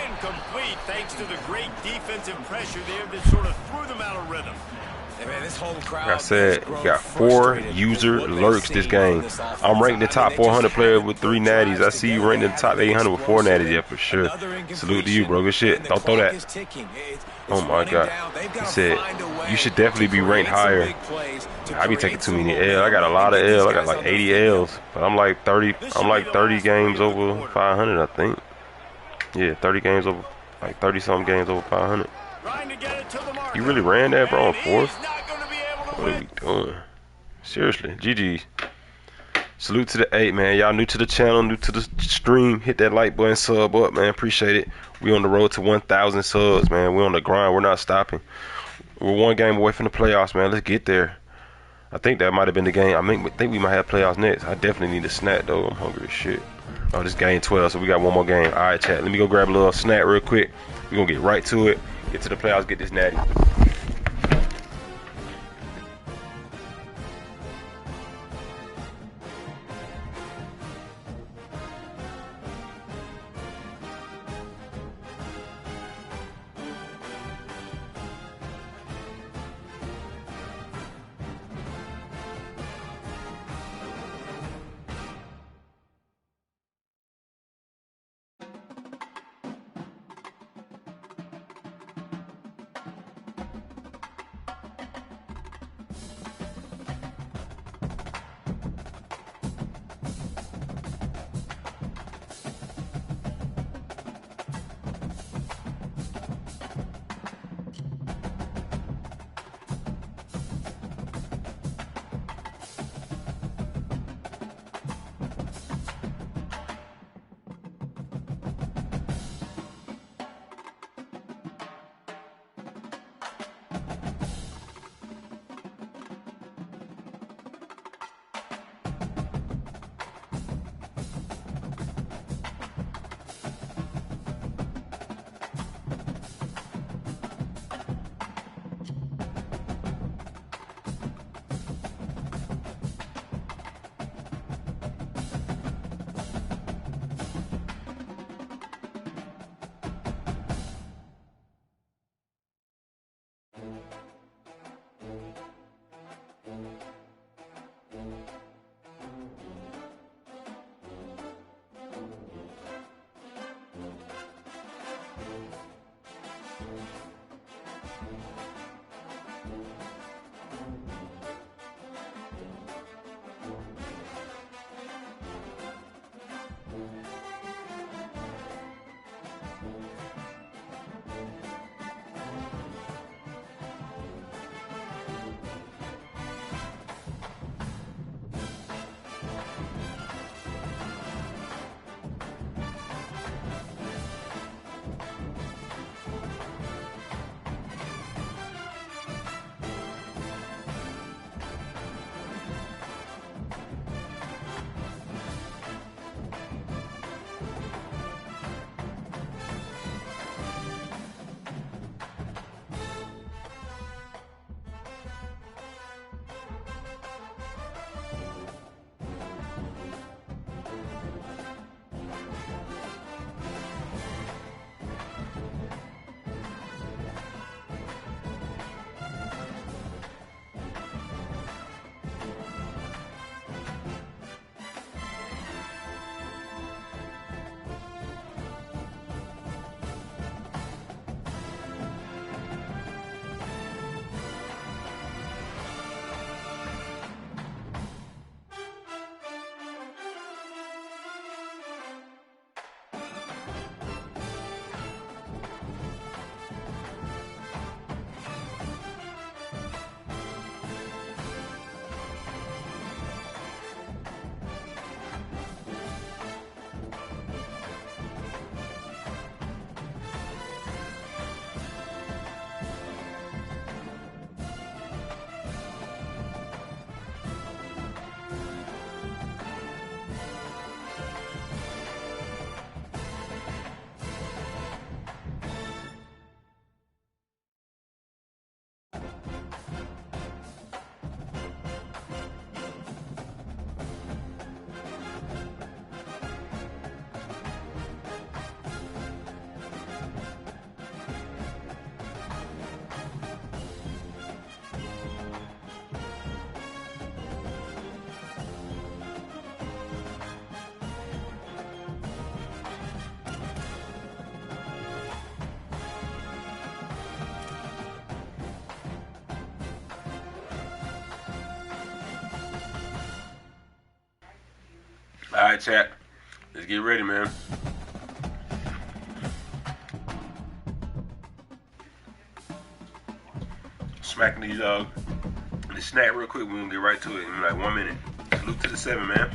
Incomplete thanks to the great defensive pressure there that sort of threw them out of rhythm. Hey man, this whole crowd Like I said, you got 4 user lurks this game. I'm ranked the top 400 player with 3 natties. I see you ranked in the top 800 with 4 natties. Yeah, for sure. Salute to you, bro. Good shit. Don't throw that. Oh my God. He said, you should definitely be ranked higher. I be taking too many L's. I got a lot of L's. I got like 80 L's. But I'm like 30 games over 500, I think. Yeah, 30 games over, like 30-something games over 500. You really ran that, bro, on 4th? What are we doing? Seriously, GG. Salute to the 8, man. Y'all new to the channel, new to the stream. Hit that like button, sub up, man. Appreciate it. We on the road to 1,000 subs, man. We're on the grind. We're not stopping. We're 1 game away from the playoffs, man. Let's get there. I think that might have been the game. I think we might have playoffs next. I definitely need a snack, though. I'm hungry as shit. Oh, this game 12, so we got 1 more game. All right, chat. Let me go grab a little snack real quick. We're going to get right to it. Get to the playoffs, get this natty. right, chat. Let's get ready, man. Smacking these this snack real quick. We're gonna get right to it in like 1 minute. Salute to the 7, man.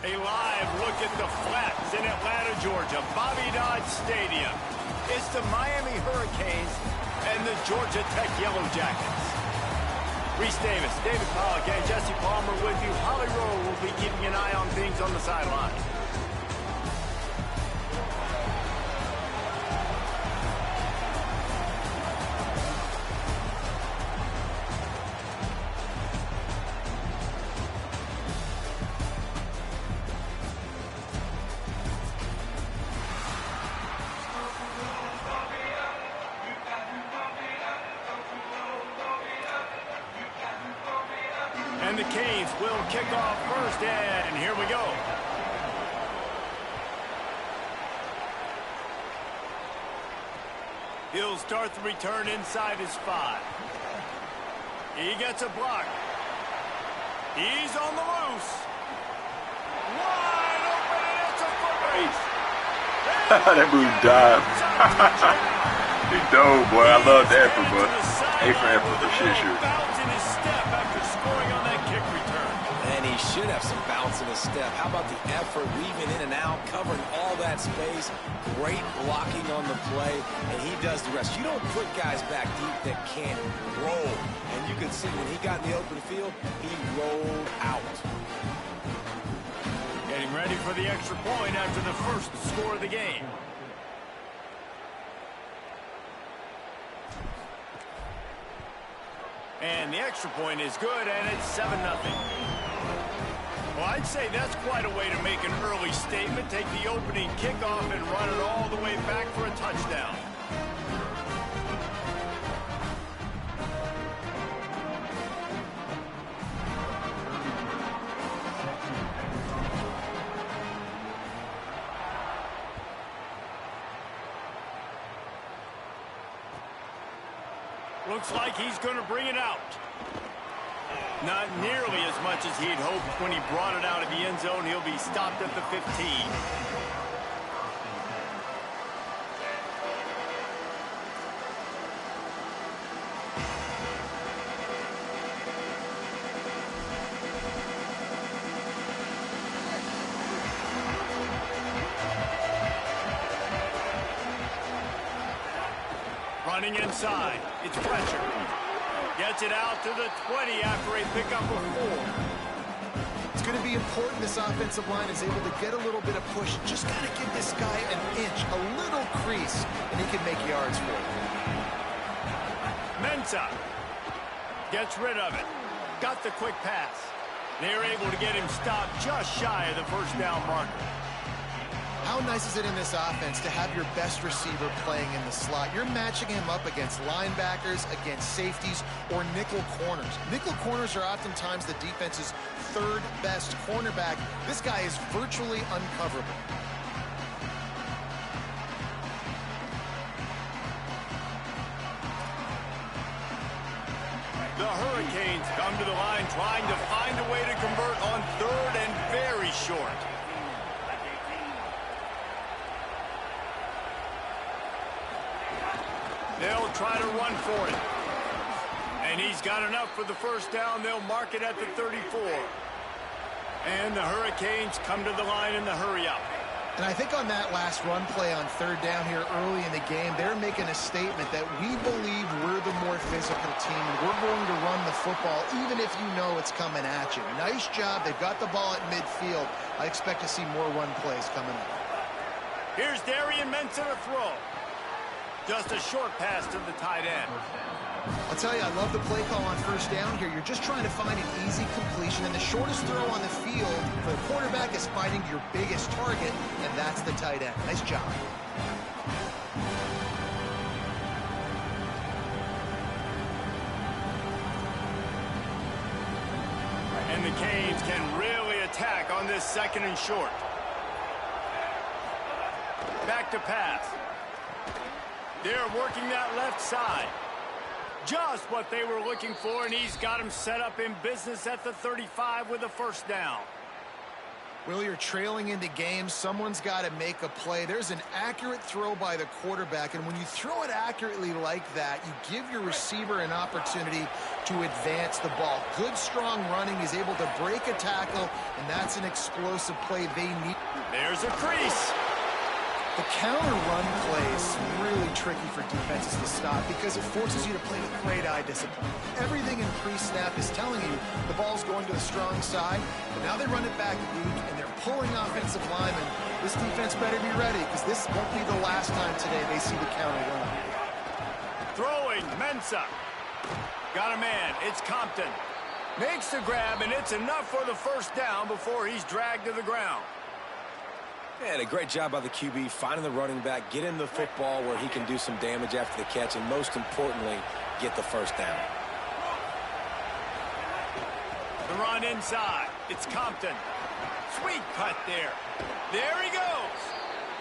A live look at the flats in Atlanta, Georgia, Bobby Dodd Stadium. It's the Miami Hurricanes and the Georgia Tech Yellow Jackets. Reese Davis, David Pollock, and Jesse Palmer with you. Holly Rowe will be keeping an eye on things on the sideline. And the Canes will kick off first, and here we go. He'll start the return inside his 5. He gets a block. He's on the loose. Wide open, and it's a foot race. That move dive. He dove, boy. I love the effort, boy. A for effort, for shit, sure. Bounce in his step after scoring on that kick return. And he should have some bounce in his step. How about the effort, weaving in and out, covering all that space, great blocking on the play, and he does the rest. You don't put guys back deep that can't roll. And you can see when he got in the open field, he rolled out. Getting ready for the extra point after the first score of the game. And the extra point is good, and it's 7-0. Well, I'd say that's quite a way to make an early statement. Take the opening kickoff and run it all the way back for a touchdown. Looks like he's going to bring it out. Not nearly as much as he'd hoped when he brought it out of the end zone. He'll be stopped at the 15. Running inside. It's pressure. Gets it out to the 20 after a pickup of 4. It's going to be important this offensive line is able to get a little bit of push. Just got to give this guy an inch, a little crease, and he can make yards for it. Mensah gets rid of it. Got the quick pass. They're able to get him stopped just shy of the first down marker. How nice is it in this offense to have your best receiver playing in the slot? You're matching him up against linebackers, against safeties, or nickel corners. Nickel corners are oftentimes the defense's third best cornerback. This guy is virtually uncoverable. The Hurricanes come to the line trying to find a way to convert on third and very short. They'll try to run for it. And he's got enough for the first down. They'll mark it at the 34. And the Hurricanes come to the line in the hurry-up. And I think on that last run play on third down here early in the game, they're making a statement that we believe we're the more physical team, and we're going to run the football even if you know it's coming at you. Nice job. They've got the ball at midfield. I expect to see more run plays coming up. Here's Darian Mensah to throw. Just a short pass to the tight end. I'll tell you, I love the play call on first down here. You're just trying to find an easy completion, and the shortest throw on the field for the quarterback is finding your biggest target, and that's the tight end. Nice job. And the Canes can really attack on this second and short. Back to pass. They're working that left side. Just what they were looking for, and he's got him set up in business at the 35 with a first down. Will, you're trailing into games. Someone's got to make a play. There's an accurate throw by the quarterback, and when you throw it accurately like that, you give your receiver an opportunity to advance the ball. Good, strong running. He's able to break a tackle, and that's an explosive play they need. There's a crease. The counter run play is really tricky for defenses to stop because it forces you to play with great eye discipline. Everything in pre-snap is telling you the ball's going to the strong side, but now they run it back weak, and they're pulling offensive linemen. This defense better be ready because this won't be the last time today they see the counter run. Throwing, Mensah. Got a man, it's Compton. Makes the grab, and it's enough for the first down before he's dragged to the ground. And a great job by the QB finding the running back, get him the football where he can do some damage after the catch, and most importantly, get the first down. The run inside. It's Compton. Sweet cut there. There he goes.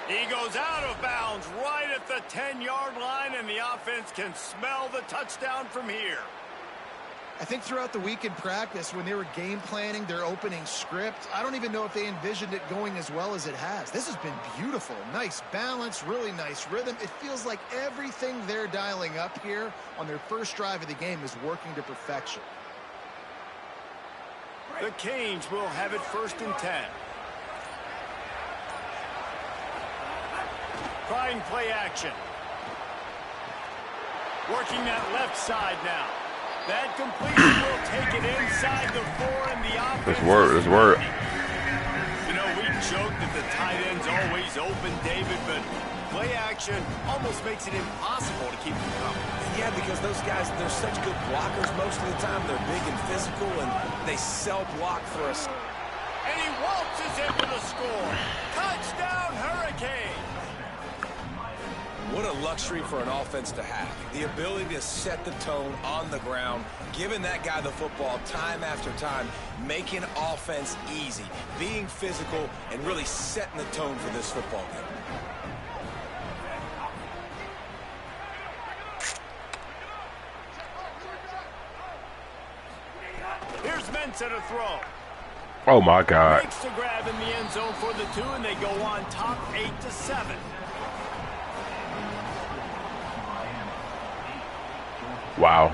He goes out of bounds right at the 10-yard line, and the offense can smell the touchdown from here. I think throughout the week in practice, when they were game planning their opening script, I don't even know if they envisioned it going as well as it has. This has been beautiful. Nice balance, really nice rhythm. It feels like everything they're dialing up here on their first drive of the game is working to perfection. The Canes will have it 1st and 10. Trying play action. Working that left side now. That completion will take it inside the 4 and the offense. Let's work. You know, we joke that the tight end's always open, David, but play action almost makes it impossible to keep them coming. Yeah, because those guys, they're such good blockers most of the time. They're big and physical, and they sell block for us. And he waltzes into the score. Touchdown, Hurricane. What a luxury for an offense to have. The ability to set the tone on the ground, giving that guy the football time after time, making offense easy, being physical, and really setting the tone for this football game. Here's Mensah to throw. Oh my God. Makes the grab in the end zone for the 2, and they go on top 8-7. Wow.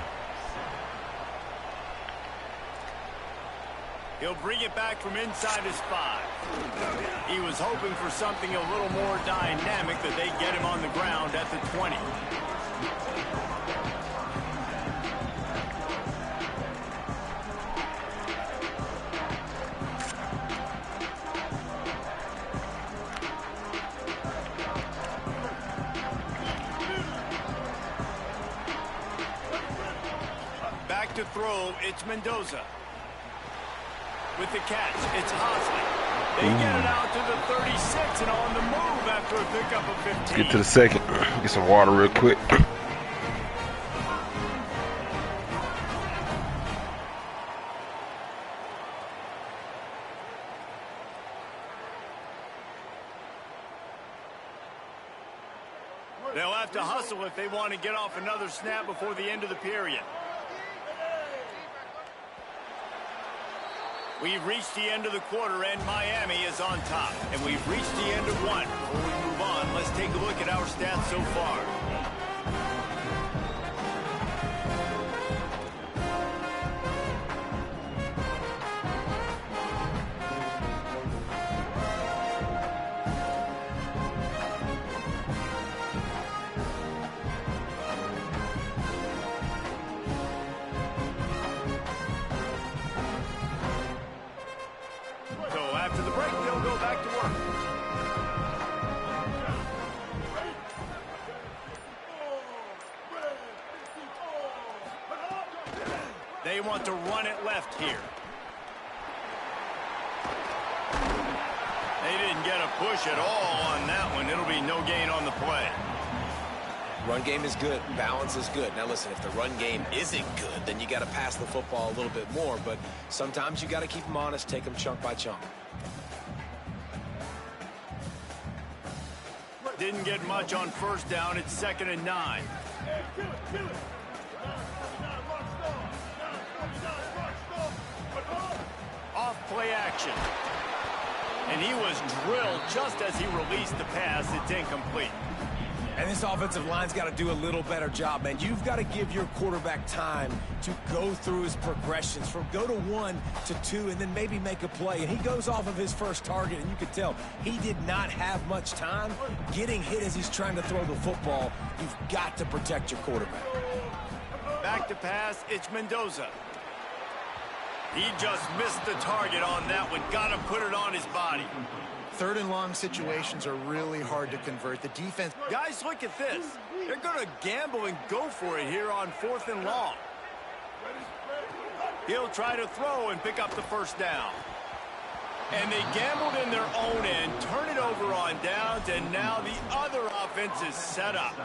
He'll bring it back from inside his 5. He was hoping for something a little more dynamic, that they get him on the ground at the 20. Back to throw, it's Mendoza. With the catch, it's Hosley. They get it out to the 36 and on the move after a pickup of 15. Get to the second. Get some water real quick. They'll have to hustle if they want to get off another snap before the end of the period. We've reached the end of the quarter, and Miami is on top. And we've reached the end of one. Before we move on, let's take a look at our stats so far. After the break, they'll go back to work. They want to run it left here. They didn't get a push at all on that one. It'll be no gain on the play. Run game is good. Balance is good. Now, listen, if the run game isn't good, then you got to pass the football a little bit more. But sometimes you got to keep them honest, take them chunk by chunk. Didn't get much on 1st down. It's 2nd and 9. Off play action. And he was drilled just as he released the pass. It's incomplete. And this offensive line's got to do a little better job, man. You've got to give your quarterback time to go through his progressions from go to 1 to 2 and then maybe make a play. And he goes off of his first target, and you can tell he did not have much time getting hit as he's trying to throw the football. You've got to protect your quarterback. Back to pass, it's Mendoza. He just missed the target on that one. Got to put it on his body. 3rd and long situations are really hard to convert. The defense... Guys, look at this. They're going to gamble and go for it here on 4th and long. He'll try to throw and pick up the 1st down. And they gambled in their own end, turn it over on downs, and now the other offense is set up.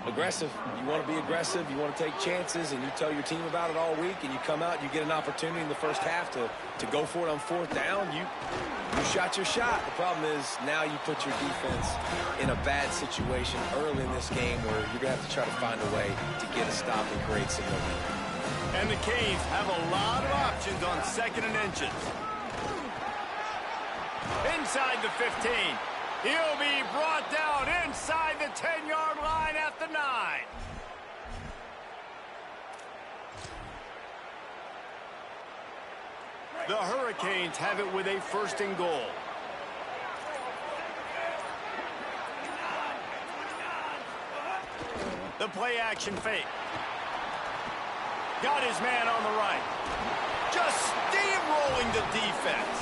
Aggressive. You want to be aggressive. You want to take chances, and you tell your team about it all week, and you come out, you get an opportunity in the first half to go for it on 4th down. You shot your shot. The problem is now you put your defense in a bad situation early in this game where you're going to have to try to find a way to get a stop and create some momentum. And the Canes have a lot of options on 2nd and inches. Inside the 15. He'll be brought down inside the 10-yard line at the 9. The Hurricanes have it with a 1st and goal. The play action fake. Got his man on the right. Just steamrolling the defense.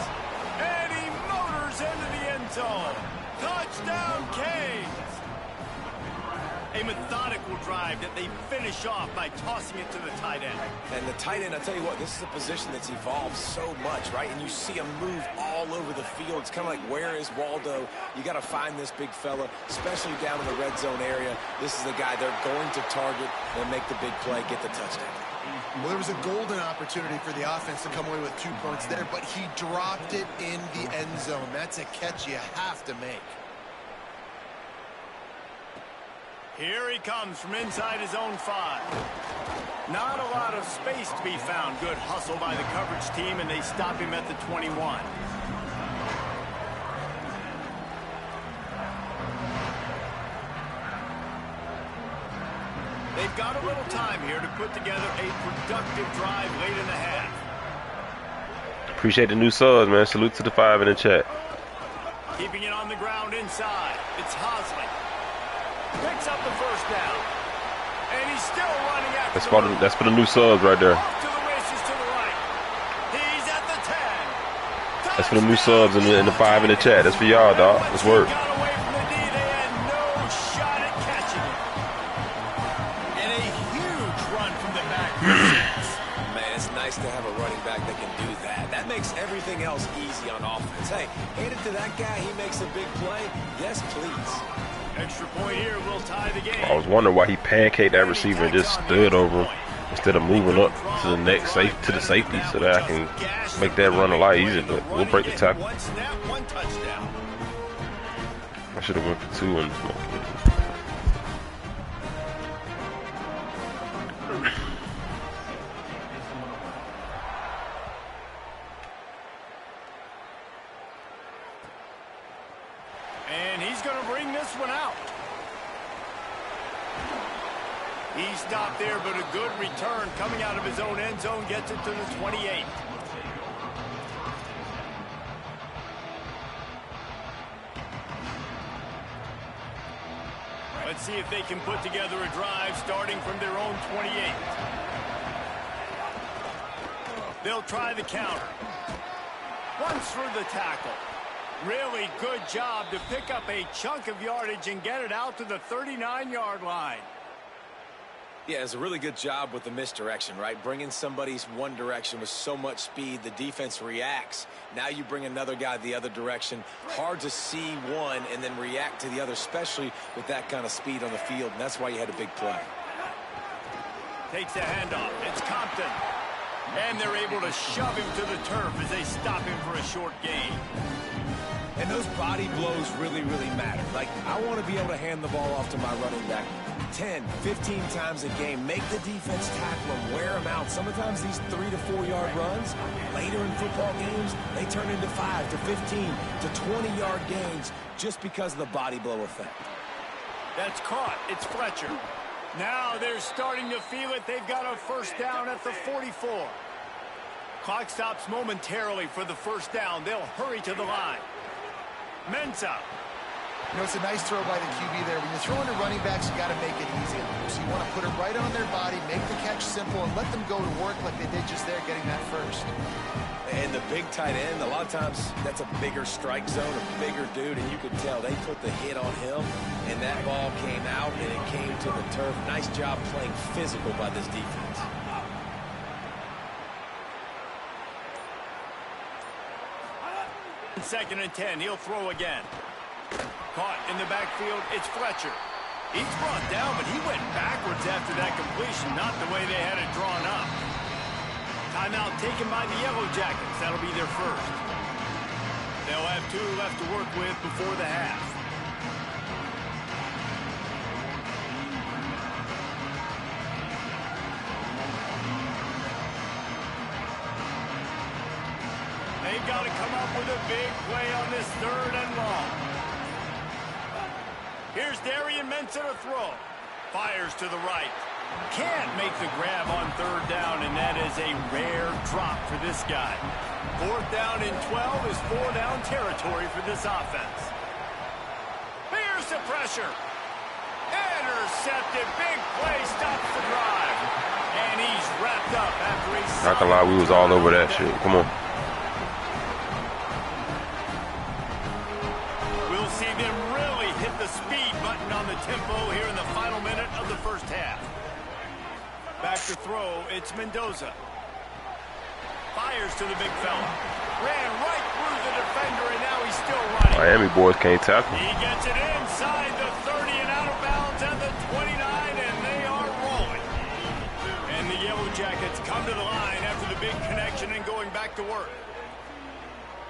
And he motors into the end zone. Touchdown, Canes. A methodical drive that they finish off by tossing it to the tight end. And the tight end, I'll tell you what, this is a position that's evolved so much, right? And you see him move all over the field. It's kind of like, where is Waldo? You got to find this big fella, especially down in the red zone area. This is the guy they're going to target and make the big play, get the touchdown. Well, there was a golden opportunity for the offense to come away with 2 points there, but he dropped it in the end zone. That's a catch you have to make. Here he comes from inside his own 5. Not a lot of space to be found. Good hustle by the coverage team, and they stop him at the 21. They've got a little time here to put together a productive drive late in the half. Appreciate the new subs, man. Salute to the 5 in the chat. Keeping it on the ground inside. It's Hosley. Picks up the 1st down. And he's still running after that's for the new subs right there. Off to the races to the right. He's at the 10. That's for the new subs and the 5 in the chat. That's for y'all, dog. Let's work. Got away from the D. They had no shot at catching it. And a huge run from the back. Man, it's nice to have a running back that can do that. That makes everything else easy on offense. Hey, hand it to that guy. He makes a big play. Yes, please. Extra point here will tie the game. I was wondering why he pancaked that receiver and just stood over him instead of moving up to the next safety so that I can make that run a lot easier. But we'll break the tackle. One snap, one touchdown. I should have went for 2 and And he's going to bring this one out. He stopped there, but a good return coming out of his own end zone gets it to the 28. Let's see if they can put together a drive starting from their own 28. They'll try the counter. Runs through the tackle. Really good job to pick up a chunk of yardage and get it out to the 39-yard line. Yeah, it's a really good job with the misdirection, right? Bringing somebody's one direction with so much speed, the defense reacts. Now you bring another guy the other direction. Hard to see one and then react to the other, especially with that kind of speed on the field, and that's why you had a big play. Takes the handoff. It's Compton. And they're able to shove him to the turf as they stop him for a short gain. And those body blows really, really matter. Like, I want to be able to hand the ball off to my running back 10, 15 times a game. Make the defense tackle them, wear them out. Sometimes these 3 to 4 yard runs, later in football games, they turn into 5 to 15 to 20-yard gains just because of the body blow effect. That's caught. It's Fletcher. Now they're starting to feel it. They've got a 1st down at the 44. Clock stops momentarily for the 1st down. They'll hurry to the line. Mensah. You know, it's a nice throw by the QB there. When you're throwing to running backs, you got to make it easy on them. So you want to put it right on their body, make the catch simple, and let them go to work like they did just there, getting that 1st. And the big tight end, a lot of times that's a bigger strike zone, a bigger dude, and you could tell they put the hit on him, and that ball came out, and it came to the turf. Nice job playing physical by this defense. Second and 10. He'll throw again. Caught in the backfield. It's Fletcher. He's brought down, but he went backwards after that completion, not the way they had it drawn up. Timeout taken by the Yellow Jackets. That'll be their 1st. They'll have 2 left to work with before the half. They've got to come up with a big play on this 3rd and long. Here's Darian Mensah to throw. Fires to the right. Can't make the grab on 3rd down, and that is a rare drop for this guy. 4th down and 12 is 4-down territory for this offense. Here's the pressure. Intercepted. Big play stops the drive. And he's wrapped up after a... Not gonna lie, we was all over that shit. Come on. We'll see them really hit the speed button on the tempo here in the final minute of the first half. Back to throw, it's Mendoza. Fires to the big fella. Ran right through the defender, and now he's still running. Miami boys can't tackle. He gets it inside the 30 and out of bounds at the 29, and they are rolling. And the Yellow Jackets come to the line after the big connection and going back to work.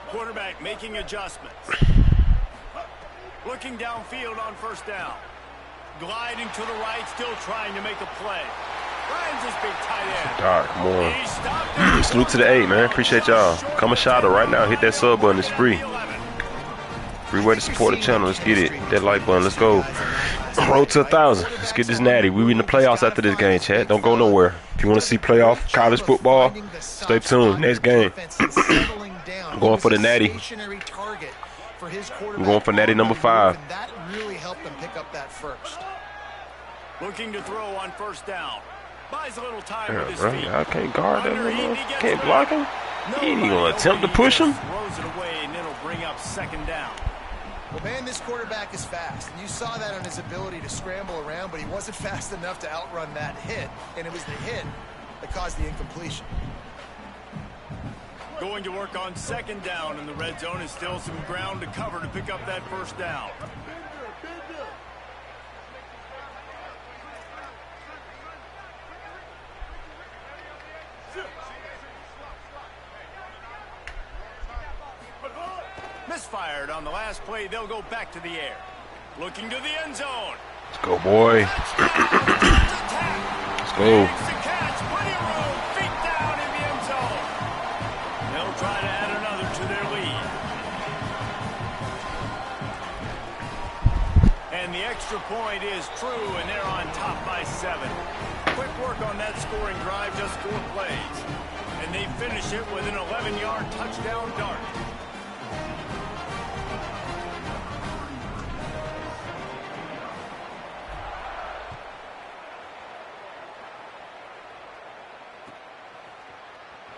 Quarterback making adjustments. Looking downfield on 1st down. Gliding to the right, still trying to make a play. Finds his big tight end. All right, come on. Salute to the 8, man. Appreciate y'all. Come a shout-out right now. Hit that sub button. It's free. Free way to support the channel. Let's get it. Hit that like button. Let's go. Road to 1,000. Let's get this natty. We in the playoffs after this game, chat. Don't go nowhere. If you want to see playoff college football, stay tuned. Next game. I'm going for the natty. I'm going for natty number 5. That really helped them pick up that first. Looking to throw on 1st down. Buys a little time Yeah, with his bro, feet. I can't guard that little. Can't it. block him. He ain't even gonna attempt to push him. Throws it away, and it'll bring up 2nd down. Well, man, this quarterback is fast, and you saw that on his ability to scramble around, but he wasn't fast enough to outrun that hit, and it was the hit that caused the incompletion. Going to work on 2nd down, and the red zone is still some ground to cover to pick up that 1st down. Misfired on the last play. They'll go back to the air. Looking to the end zone. Let's go, boy. Let's go. Makes the catch. Plenty of room. Feet down in the end zone. They'll try to add another to their lead. And the extra point is true, and they're on top by 7. Quick work on that scoring drive, just 4 plays. And they finish it with an 11-yard touchdown dart.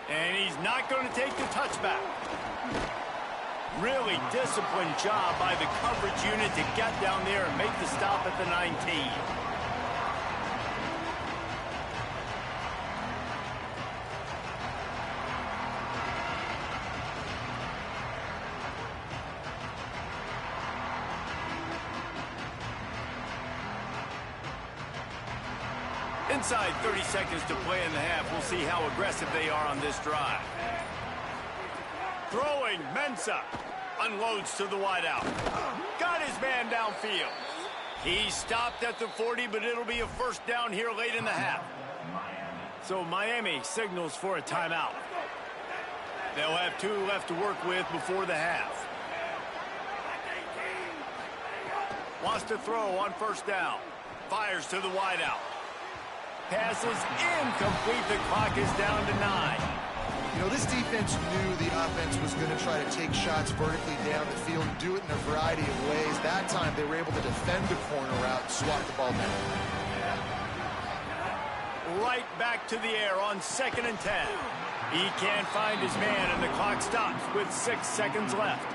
And he's not going to take the touchback. Really disciplined job by the coverage unit to get down there and make the stop at the 19. Inside 30 seconds to play in the half. We'll see how aggressive they are on this drive. Throwing, Mensah. Unloads to the wideout. Got his man downfield. He stopped at the 40, but it'll be a 1st down here late in the half. So Miami signals for a timeout. They'll have 2 left to work with before the half. Wants to throw on 1st down. Fires to the wideout. Pass is incomplete. The clock is down to 9. You know, this defense knew the offense was going to try to take shots vertically down the field and do it in a variety of ways. That time, they were able to defend the corner route and swat the ball down. Right back to the air on 2nd and 10. He can't find his man, and the clock stops with 6 seconds left.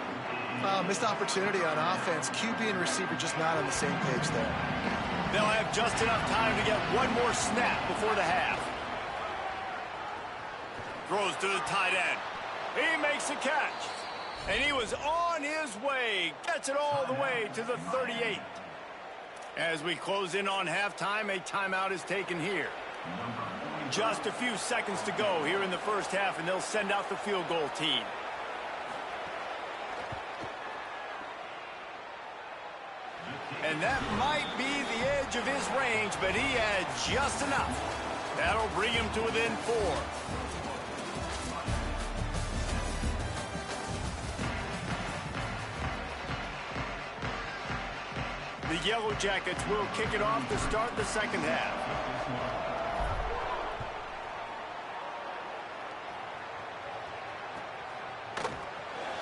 Missed opportunity on offense. QB and receiver just not on the same page there. They'll have just enough time to get one more snap before the half. Throws to the tight end. He makes a catch. And he was on his way. Gets it all the way to the 38. As we close in on halftime, a timeout is taken here. Just a few seconds to go here in the first half, and they'll send out the field goal team. And that might be the edge of his range, but he had just enough. That'll bring him to within 4. The Yellow Jackets will kick it off to start the second half.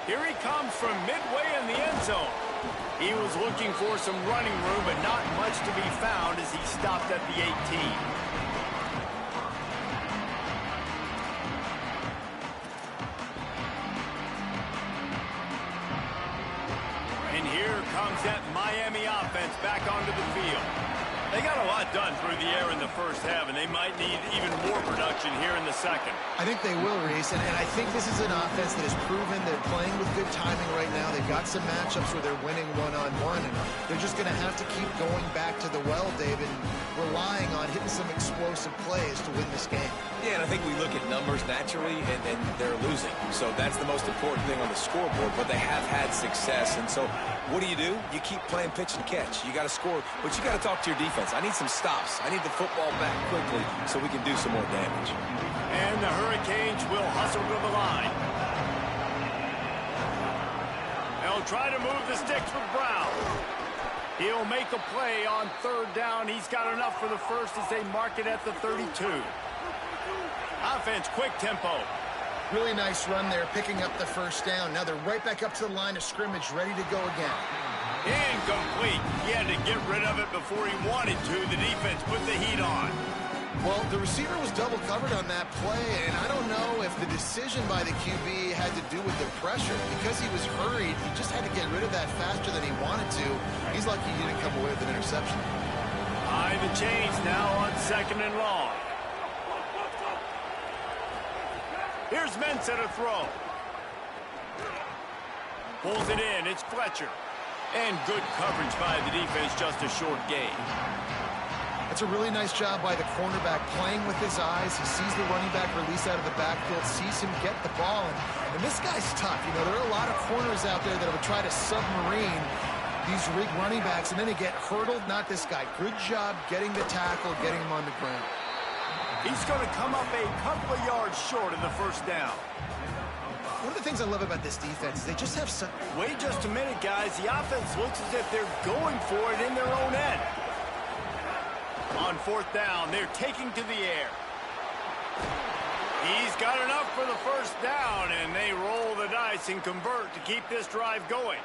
Here he comes from midway in the end zone. He was looking for some running room, but not much to be found as he stopped at the 18. And here comes that Miami offense back onto the field. They got a lot done through the air in the first half, and they might need even more production here in the second. I think they will, Reese, and I think this is an offense that has proven they're playing with good timing right now. They've got some matchups where they're winning one-on-one, and they're just going to have to keep going back to the well, David, and relying on hitting some explosive plays to win this game. Yeah, and I think we look at numbers naturally, and they're losing. So that's the most important thing on the scoreboard, but they have had success. And so what do? You keep playing pitch and catch. You got to score, but you got to talk to your defense. I need some stops. I need the football back quickly so we can do some more damage. And the Hurricanes will hustle to the line. They'll try to move the sticks with Brown. He'll make a play on third down. He's got enough for the first as they mark it at the 32. Offense, quick tempo. Really nice run there, picking up the first down. Now they're right back up to the line of scrimmage, ready to go again. Incomplete. He had to get rid of it before he wanted to. The defense put the heat on. Well, the receiver was double covered on that play, and I don't know if the decision by the QB had to do with the pressure. Because he was hurried, he just had to get rid of that faster than he wanted to. He's lucky he didn't come away with an interception. High the chains now on second and long. Here's Mensah to throw. Pulls it in. It's Fletcher. And good coverage by the defense, just a short gain. That's a really nice job by the cornerback, playing with his eyes. He sees the running back release out of the backfield, sees him get the ball. And this guy's tough. You know, there are a lot of corners out there that would try to submarine these rig running backs, and then they get hurdled. Not this guy. Good job getting the tackle, getting him on the ground. He's going to come up a couple of yards short of the first down. One of the things I love about this defense is they just have some... Wait just a minute, guys. The offense looks as if they're going for it in their own end. On fourth down, they're taking to the air. He's got enough for the first down, and they roll the dice and convert to keep this drive going.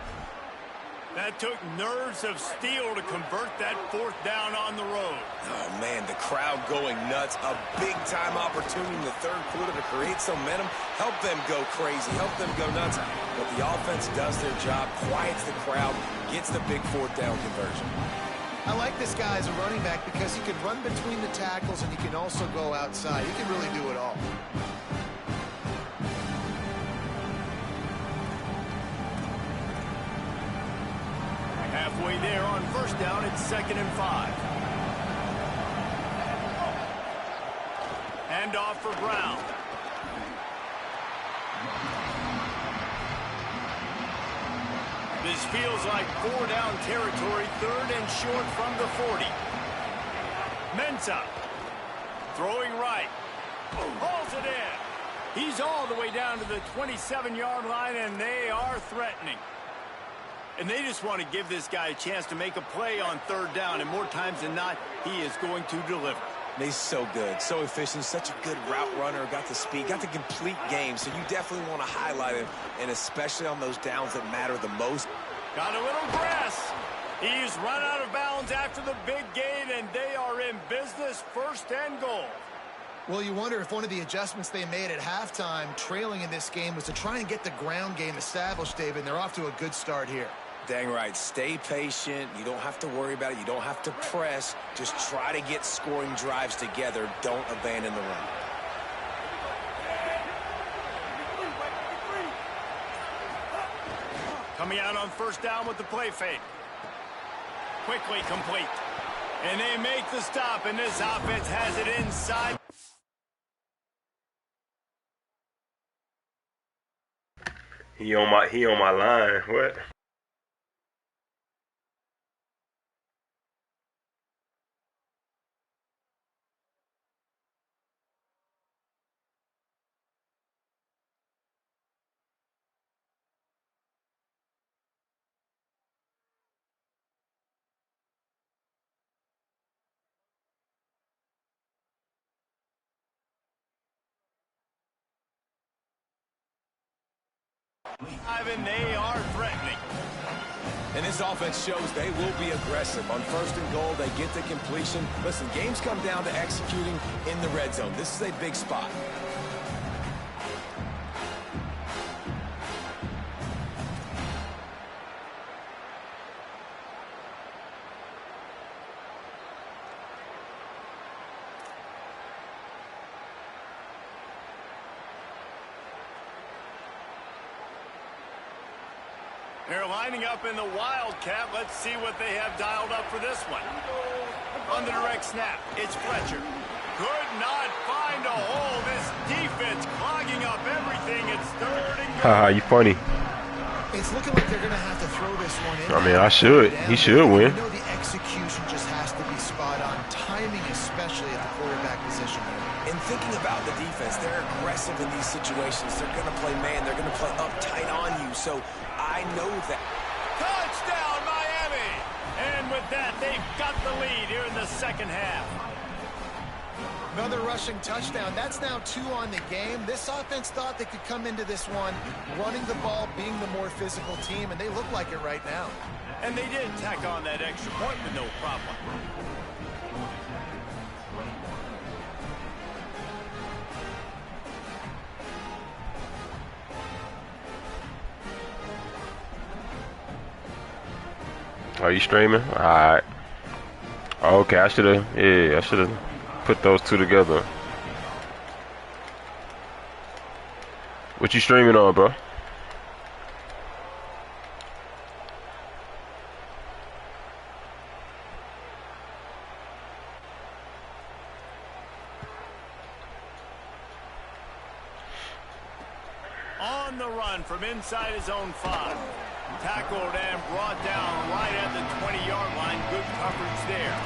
That took nerves of steel to convert that fourth down on the road. Oh, man, the crowd going nuts. A big-time opportunity in the third quarter to create some momentum. Help them go crazy. Help them go nuts. But the offense does their job, quiets the crowd, gets the big fourth down conversion. I like this guy as a running back because he can run between the tackles and he can also go outside. He can really do it all. Halfway there on first down, it's 2nd and 5. Hand off for Brown. This feels like 4-down territory, 3rd and short from the 40. Mensah throwing right. Hauls it in. He's all the way down to the 27-yard line, and they are threatening. And they just want to give this guy a chance to make a play on 3rd down, and more times than not, he is going to deliver. He's so good, so efficient, such a good route runner, got the speed, got the complete game, so you definitely want to highlight him, and especially on those downs that matter the most. Got a little grass. He's run out of bounds after the big gain, and they are in business, 1st and goal. Well, you wonder if one of the adjustments they made at halftime, trailing in this game, was to try and get the ground game established, David, and they're off to a good start here. Dang right. Stay patient. You don't have to worry about it. You don't have to press. Just try to get scoring drives together. Don't abandon the run. Coming out on 1st down with the play fake. Quickly complete. And they make the stop, and this offense has it inside. He on my line. What? And they are threatening. And this offense shows they will be aggressive. On 1st and goal, they get the completion. Listen, games come down to executing in the red zone. This is a big spot. They're lining up in the Wildcat. Let's see what they have dialed up for this one. On the direct snap, it's Fletcher. Could not find a hole. This defense clogging up everything. It's 3rd and goal. Haha, you funny. It's looking like they're going to have to throw this one in. I mean, I should. He should win. You know the execution just has to be spot on. Timing especially at the quarterback position. And thinking about the defense, they're aggressive in these situations. They're going to play man. They're going to play up tight on you. So I know that. Touchdown, Miami! And with that, they've got the lead here in the 2nd half. Another rushing touchdown. That's now 2 on the game. This offense thought they could come into this one running the ball, being the more physical team, and they look like it right now. And they did tack on that extra point with no problem. Are you streaming? Alright. Okay, I should have put those two together. What you streaming on, bro? On the run from inside his own 5. Tackled and brought down right at the 20-yard line. Good coverage there.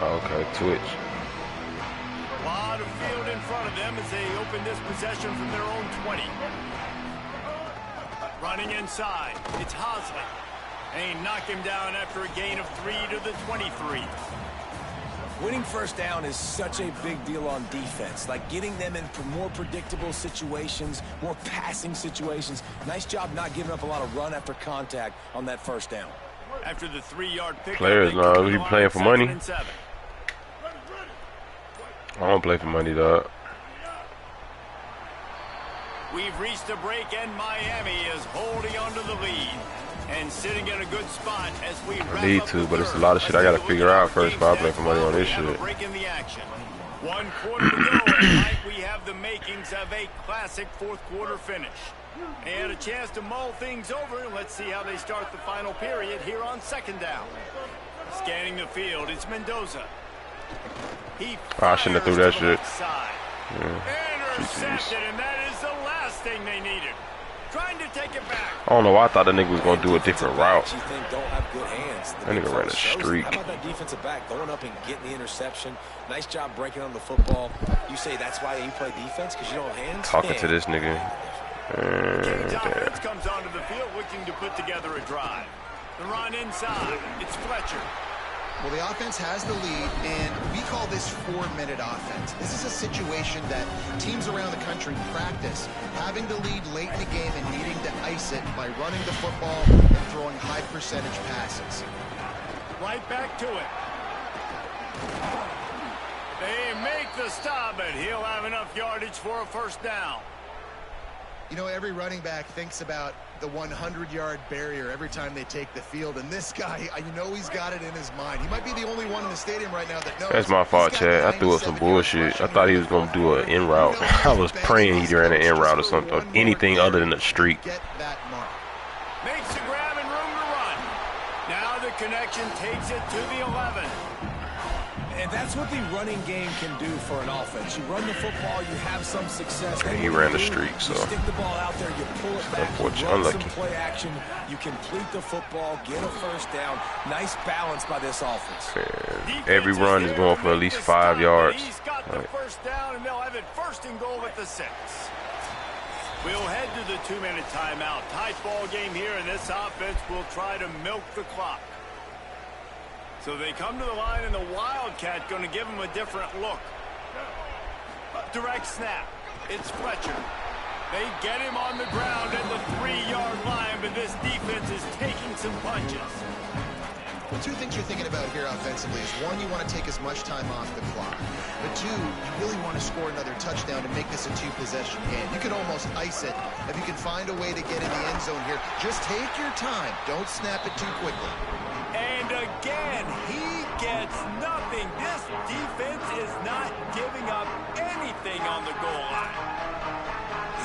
Okay, Twitch. A lot of field in front of them as they open this possession from their own 20. Running inside, it's Hosley. And he knocked him down after a gain of 3 to the 23. Winning 1st down is such a big deal on defense. Like getting them in more predictable situations, more passing situations. Nice job not giving up a lot of run after contact on that 1st down. After the 3-yard pickup, Players, no, we playing for money. I don't play for money, dog. We've reached a break, and Miami is holding onto the lead and sitting in a good spot as we I need to, but it's a lot of shit I got to figure out first if I play for money on this shit. Break in the action. 1 quarter to go, and tonight we have the makings of a classic 4th quarter finish. And a chance to mull things over. Let's see how they start the final period here on 2nd down. Scanning the field, it's Mendoza. I shouldn't have threw that shit. Yeah. Intercepted, and that is the last thing they needed. Trying to take it back. I don't know why I thought that nigga was going to do a different route. Don't have good hands. That nigga ran a streak. How about that defensive back going up and getting the interception? Nice job breaking on the football. You say that's why you play defense, because you don't have hands? Talking to this nigga. Offense comes onto the field looking to put together a drive. The run inside. It's Fletcher. Well, the offense has the lead, and we call this 4-minute offense. This is a situation that teams around the country practice, having the lead late in the game and needing to ice it by running the football and throwing high-percentage passes. Right back to it. They make the stop, but he'll have enough yardage for a 1st down. You know, every running back thinks about the 100-yard barrier every time they take the field, and this guy, you know he's got it in his mind. He might be the only one in the stadium right now that knows. That's my fault, Chad. I threw up some bullshit. I thought he was going to do an in route. I was praying he ran an in route or something, or anything other than a streak. Get that mark. Makes the grab and room to run. Now the connection takes it to the 11. And that's what the running game can do for an offense. You run the football, you have some success. And he ran the streak, so. You stick the ball out there, you pull it back, you run some play action, you complete the football, get a 1st down. Nice balance by this offense. And every run is going for at least 5 yards. He's got the 1st down, and they'll have it 1st and goal at the 6. We'll head to the 2-minute timeout. Tight ball game here, and this offense will try to milk the clock. So they come to the line, and the Wildcat going to give them a different look. Direct snap. It's Fletcher. They get him on the ground at the 3-yard line, but this defense is taking some punches. Well, two things you're thinking about here offensively is, one, you want to take as much time off the clock. But two, you really want to score another touchdown to make this a 2-possession game. You could almost ice it if you can find a way to get in the end zone here. Just take your time. Don't snap it too quickly. And again, he gets nothing. This defense is not giving up anything on the goal line.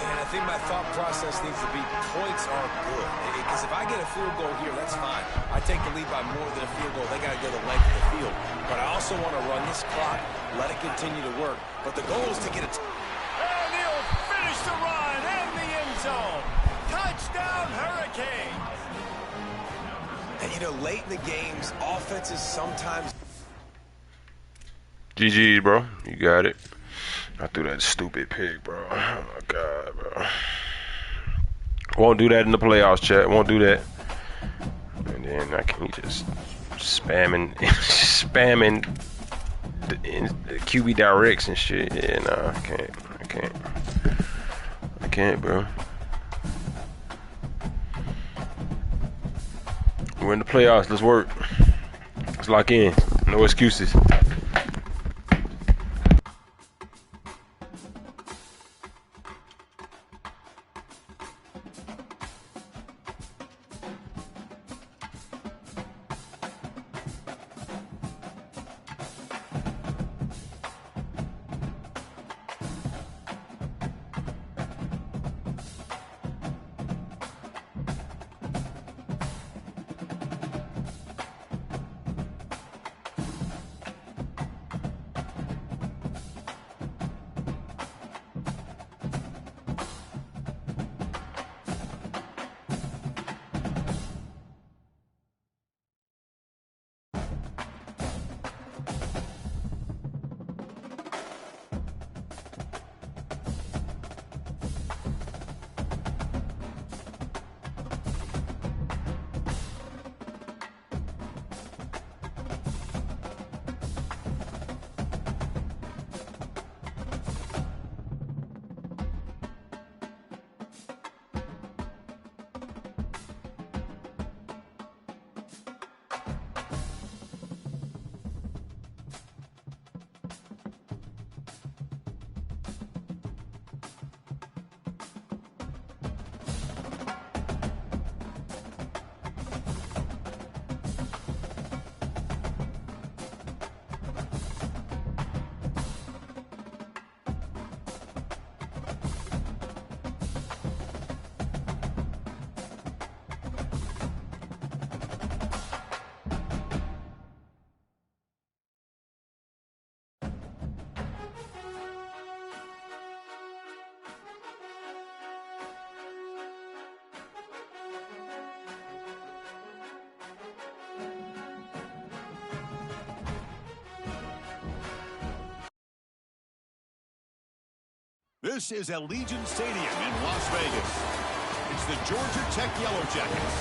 And I think my thought process needs to be points are good. Because if I get a field goal here, that's fine. I take the lead by more than a field goal. They got to go the length of the field. But I also want to run this clock, let it continue to work. But the goal is to get it. And he'll finish the run in the end zone. Touchdown, Hurricanes. And, you know, late in the games, offenses sometimes. GG, bro. You got it. I threw that stupid pick, bro. Oh, my God, bro. Won't do that in the playoffs, chat. Won't do that. And then I can just spamming the QB directs and shit. Yeah, nah, I can't, bro. We're in the playoffs. Let's work. Let's lock in. No excuses. This is Allegiant Stadium in Las Vegas. It's the Georgia Tech Yellow Jackets.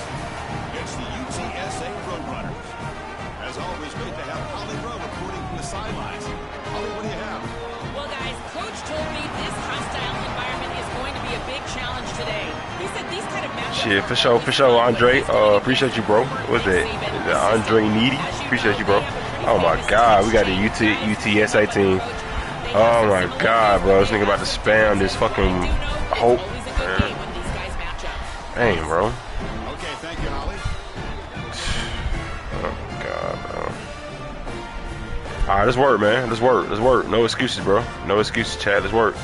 It's the UTSA Roadrunners. As always, great to have Holly Rowe reporting from the sidelines. Holly, what do you have? Well, guys, Coach told me this hostile environment is going to be a big challenge today. He said these kind of matchups... Shit, for sure, Andre. Appreciate you, bro. What's that? Is that Andre Needy? Appreciate you, bro. Oh, my God. We got the UTSA team. Oh, my God, bro. This nigga about to spam this fucking hope. Dang, bro. Okay, thank you, Holly. Oh, God, bro. All right, let's work, man. Let's work. No excuses, bro. No excuses, Chad. Let's work.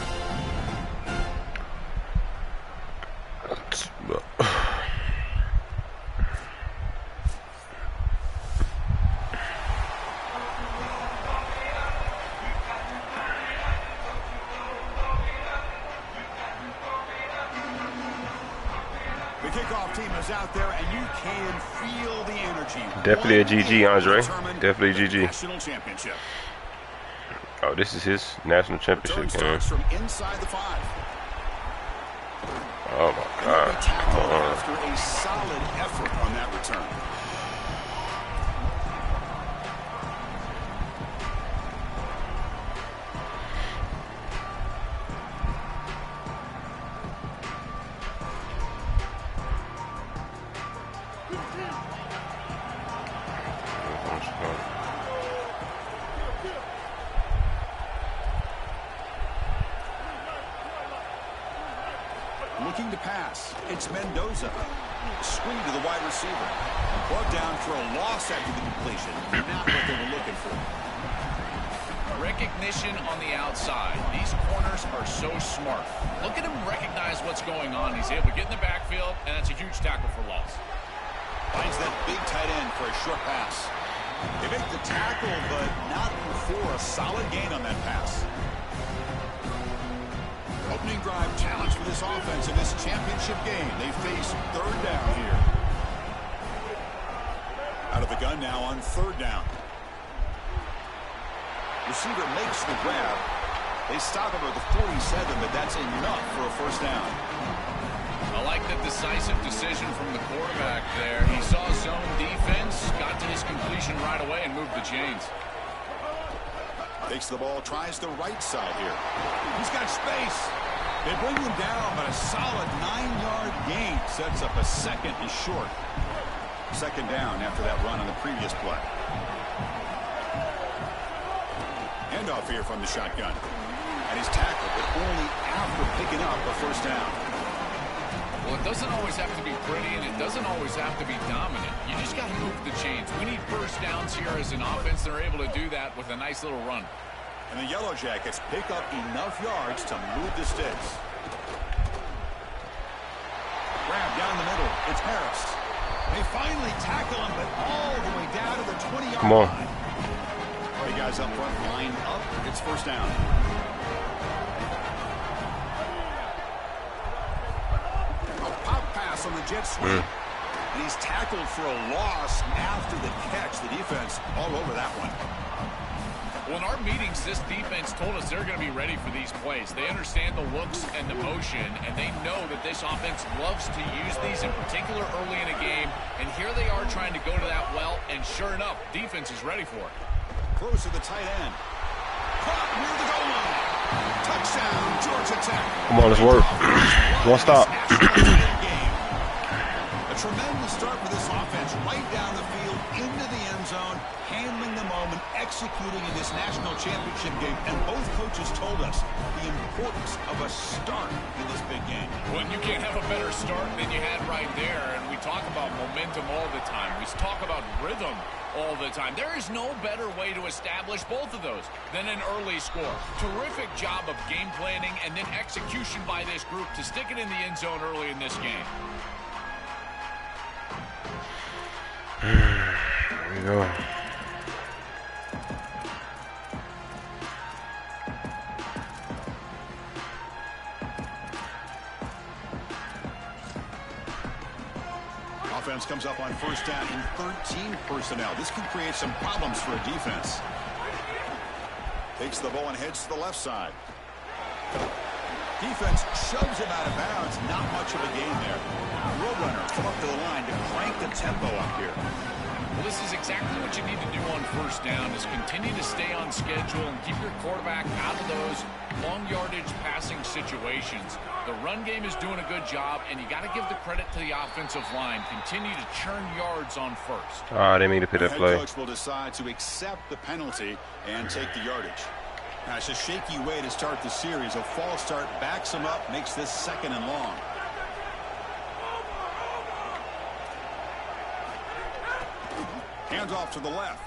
Definitely a GG, Andre. Definitely a GG. Oh, this is his national championship game. From inside the 5. Oh my God. After a solid effort on that return. Looking to pass. It's Mendoza. Screen to the wide receiver. Brought down for a loss after the completion. Not what they were looking for. Recognition on the outside. These corners are so smart. Look at him recognize what's going on. He's able to get in the backfield, and that's a huge tackle for loss. Finds that big tight end for a short pass. They make the tackle, but not before a solid gain on that pass. Opening drive challenge for this offense in this championship game. They face third down here. Out of the gun now on third down. Receiver makes the grab. They stop him at the 47, but that's enough for a first down. I like the decisive decision from the quarterback there. He saw zone defense, got to his completion right away, and moved the chains. Takes the ball, tries the right side here. He's got space. They bring him down, but a solid 9-yard gain sets up a second and short. Second down after that run on the previous play. Handoff here from the shotgun. And he's tackled, but only after picking up a first down. Well, it doesn't always have to be pretty, and it doesn't always have to be dominant. You just got to move the chains. We need first downs here as an offense. They're able to do that with a nice little run. And the Yellow Jackets pick up enough yards to move the sticks. Grab down the middle. It's Harris. They finally tackle him, but all the way down to the 20-yard line. The guys up front line up. It's first down. A pop pass on the jet sweep. And he's tackled for a loss after the catch. The defense all over that one. Well, in our meetings, this defense told us they're going to be ready for these plays. They understand the looks and the motion, and they know that this offense loves to use these, in particular early in a game. And here they are trying to go to that well, and sure enough, defense is ready for it. Throws to the tight end. Caught near the goal line. Touchdown, Georgia Tech. Come on, let's work. Don't stop. A tremendous start for this offense, right down the field, into the end zone, handling the moment, executing in this national championship game. And both coaches told us the importance of a start in this big game. Well, you can't have a better start than you had right there. And we talk about momentum all the time. We talk about rhythm all the time. There is no better way to establish both of those than an early score. Terrific job of game planning and then execution by this group to stick it in the end zone early in this game. There we go. Offense comes up on first down in 13 personnel. This can create some problems for a defense. Takes the ball and heads to the left side. Defense shoves him out of bounds. Not much of a gain there. Roadrunner come up to the line to crank the tempo up here. Well, this is exactly what you need to do on first down, is continue to stay on schedule and keep your quarterback out of those long yardage passing situations. The run game is doing a good job, and you got to give the credit to the offensive line. Continue to churn yards on first. Oh, I didn't mean to put that play. The head coach will decide to accept the penalty and take the yardage. Now, it's a shaky way to start the series. A false start backs him up, makes this second and long. Hands off to the left.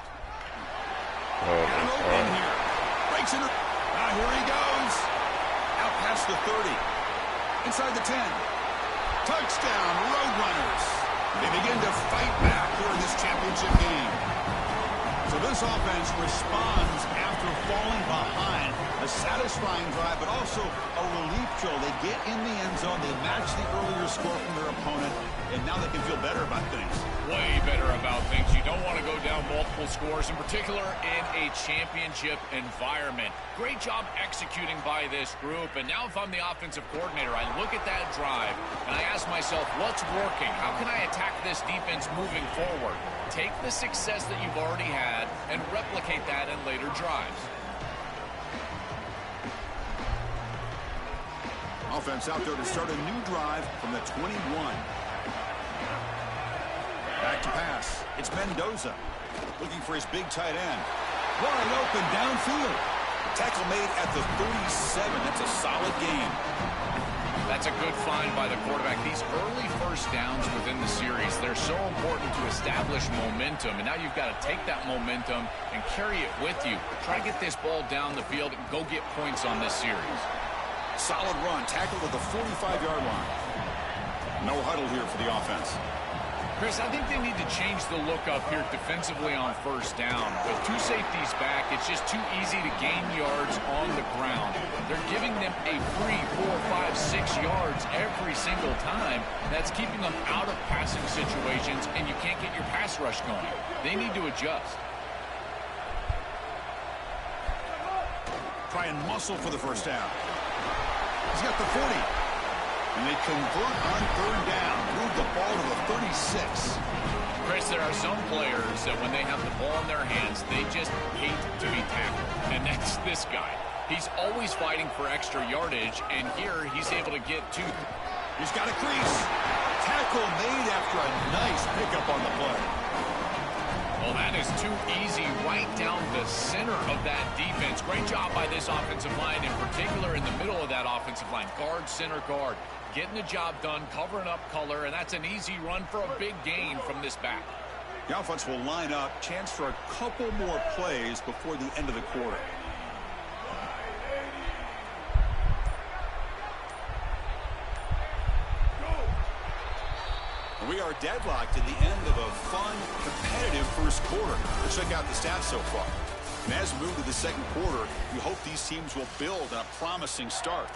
Open here. Breaks into. Now here he goes. Out past the 30. Inside the 10. Touchdown, Roadrunners. They begin to fight back here in this championship game. So this offense responds after falling behind. A satisfying drive, but also a relief throw. They get in the end zone. They match the earlier score from their opponent, and now they can feel better about things. Way better about things. You don't want to go down multiple scores, in particular in a championship environment. Great job executing by this group. And now if I'm the offensive coordinator, I look at that drive and I ask myself, what's working? How can I attack this defense moving forward? Take the success that you've already had and replicate that in later drives. Offense out there to start a new drive from the 21. Back to pass. It's Mendoza looking for his big tight end. Wide open downfield. Tackle made at the 37. That's a solid game. That's a good find by the quarterback. These early first downs within the series, they're so important to establish momentum. And now you've got to take that momentum and carry it with you. Try to get this ball down the field and go get points on this series. Solid run. Tackled at the 45-yard line. No huddle here for the offense. Chris, I think they need to change the look up here defensively on first down. With two safeties back, it's just too easy to gain yards on the ground. They're giving them a free 4, 5, 6 yards every single time. That's keeping them out of passing situations, and you can't get your pass rush going. They need to adjust. Try and muscle for the first down. He's got the 40. And they convert on third down. Move the ball to the 36. Chris, there are some players that when they have the ball in their hands, they just hate to be tackled. And that's this guy. He's always fighting for extra yardage, and here he's able to get to. He's got a crease. Tackle made after a nice pickup on the play. Well, that is too easy right down the center of that defense. Great job by this offensive line, in particular in the middle of that offensive line. Guard, center, guard. Getting the job done, covering up color, and that's an easy run for a big gain from this back. The offense will line up. Chance for a couple more plays before the end of the quarter. We are deadlocked at the end of a fun, competitive first quarter. Let's check out the stats so far. And as we move to the second quarter, we hope these teams will build on a promising start.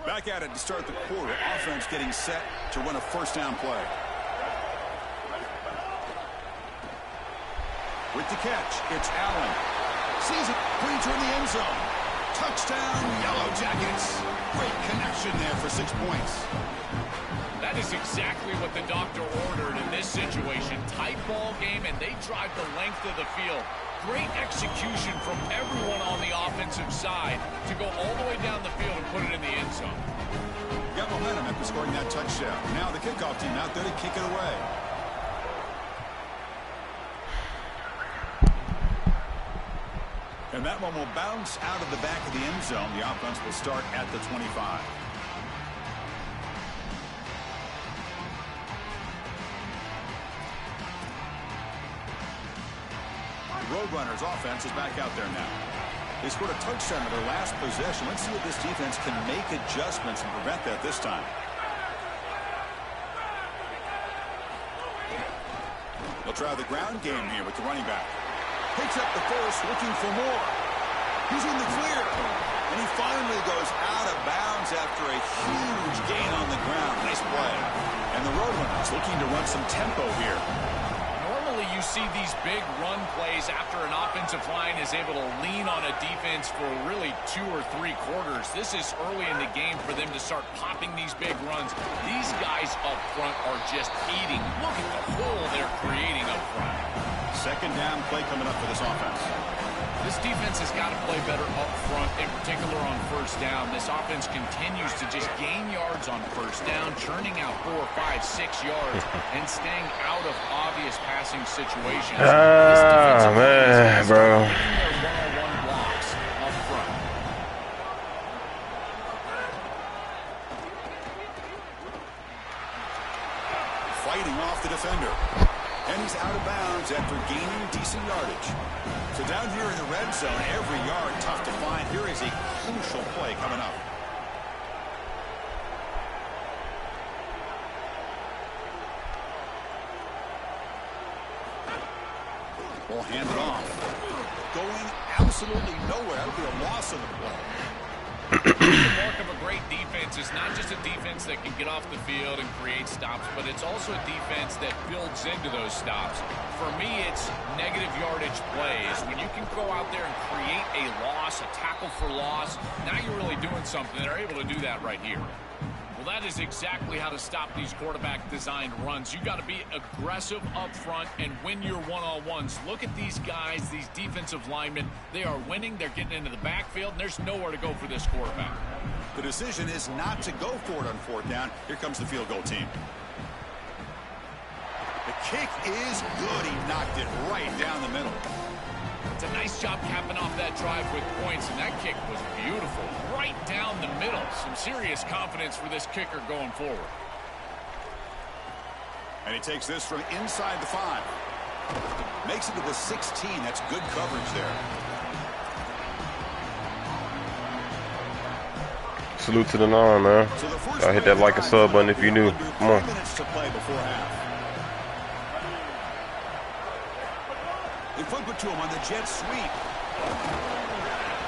Back at it to start the quarter. Offense getting set to run a first down play. With the catch, it's Allen. Sees it, Preacher in the end zone. Touchdown, Yellow Jackets. Great connection there for 6 points. That is exactly what the doctor ordered in this situation. Tight ball game, and they drive the length of the field. Great execution from everyone on the offensive side to go all the way down the field and put it in the end zone. Got momentum after scoring that touchdown. Now the kickoff team out there to kick it away. And that one will bounce out of the back of the end zone. The offense will start at the 25. Roadrunners offense is back out there now. They scored a touchdown in their last possession. Let's see if this defense can make adjustments and prevent that this time. They'll try the ground game here with the running back. Picks up the first, looking for more. He's in the clear. And he finally goes out of bounds after a huge gain on the ground. Nice play. And the Roadrunners looking to run some tempo here. Normally you see these big run plays after an offensive line is able to lean on a defense for really 2 or 3 quarters. This is early in the game for them to start popping these big runs. These guys up front are just eating. Look at the hole they're creating up front. Second down play coming up for this offense. This defense has got to play better up front, in particular on first down. This offense continues to just gain yards on first down, churning out 4, 5, 6 yards, and staying out of obvious passing situations. Man, bro. Their one-on-one blocks up front. Fighting off the defender. And he's out of bounds after gaining decent yardage. So down here in the red zone, every yard tough to find. Here is a crucial play coming up. Will hand it off. Going absolutely nowhere. That'll be a loss of the play. The mark of a great defense is not just a defense that can get off the field and create stops, but it's also a defense that builds into those stops. For me, it's negative yardage plays. When you can go out there and create a loss, a tackle for loss, now you're really doing something. They're able to do that right here. Well, that is exactly how to stop these quarterback-designed runs. You got to be aggressive up front and win your one-on-ones. Look at these guys, these defensive linemen. They are winning. They're getting into the backfield, and there's nowhere to go for this quarterback. The decision is not to go for it on fourth down. Here comes the field goal team. The kick is good. He knocked it right down the middle. It's a nice job capping off that drive with points, and that kick was beautiful. Right down the middle. Some serious confidence for this kicker going forward. And he takes this from inside the 5. Makes it to the 16. That's good coverage there. Salute to the 9, man. I hit that like a sub button if you knew. Come on. Minutes to play before half. They flip it to him on the jet sweep.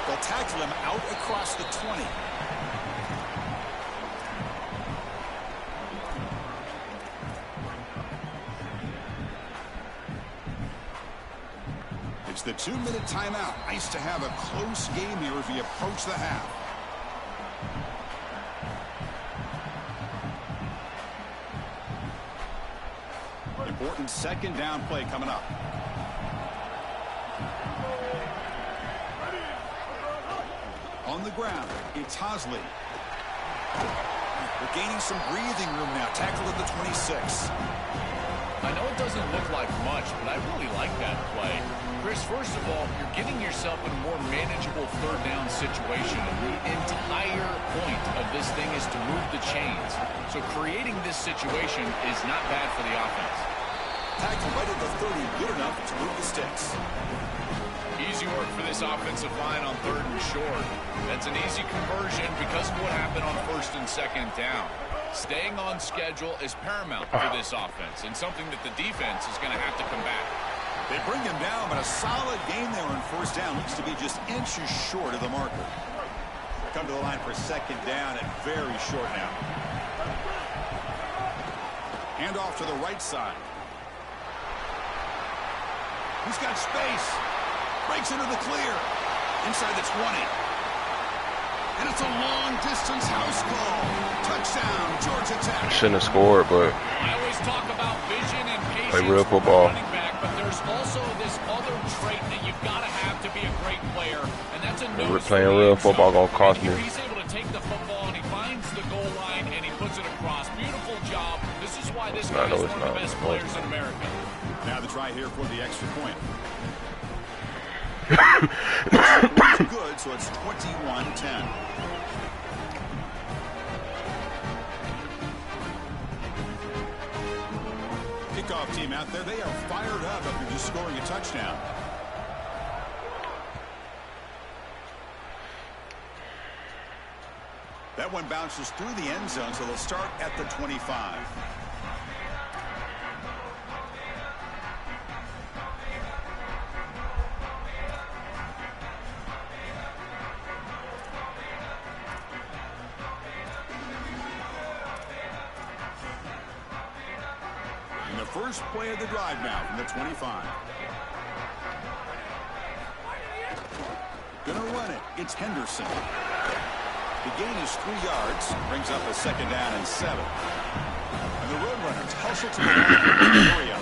They'll tackle him out across the 20. It's the 2-minute timeout. Nice to have a close game here as we approach the half. Important second down play coming up. On the ground, it's Hosley. They're gaining some breathing room now. Tackled at the 26. I know it doesn't look like much, but I really like that play. Chris, first of all, you're getting yourself in a more manageable third down situation. The entire point of this thing is to move the chains. So creating this situation is not bad for the offense. Tackled right at the 30, good enough to move the sticks. Easy work for this offensive line on 3rd and short. That's an easy conversion because of what happened on 1st and 2nd down. Staying on schedule is paramount for this offense and something that the defense is going to have to combat. They bring him down, but a solid game there on 1st down. Looks to be just inches short of the marker. Come to the line for 2nd down and very short now. Hand off to the right side. He's got space. Breaks into the clear. Inside the 20. And it's a long-distance house call. Touchdown, Georgia Tech. Shouldn't have scored, but I always talk about vision and patience. play real football. Running back, but there's also this other trait that you've got to have to be a great player, and that's a we're playing real football gonna cost me. He's able to take the football and he finds the goal line and he puts it across. Beautiful job. This is why this guy is one of the best players in America. Now the try here for the extra point. Good, so it's 21-10. Kickoff team out there, they are fired up after just scoring a touchdown. That one bounces through the end zone, so they'll start at the 25. First play of the drive now from the 25. Gonna run it. It's Henderson. The gain is 3 yards. Brings up a 2nd down and 7. And the Roadrunners hustle to the area.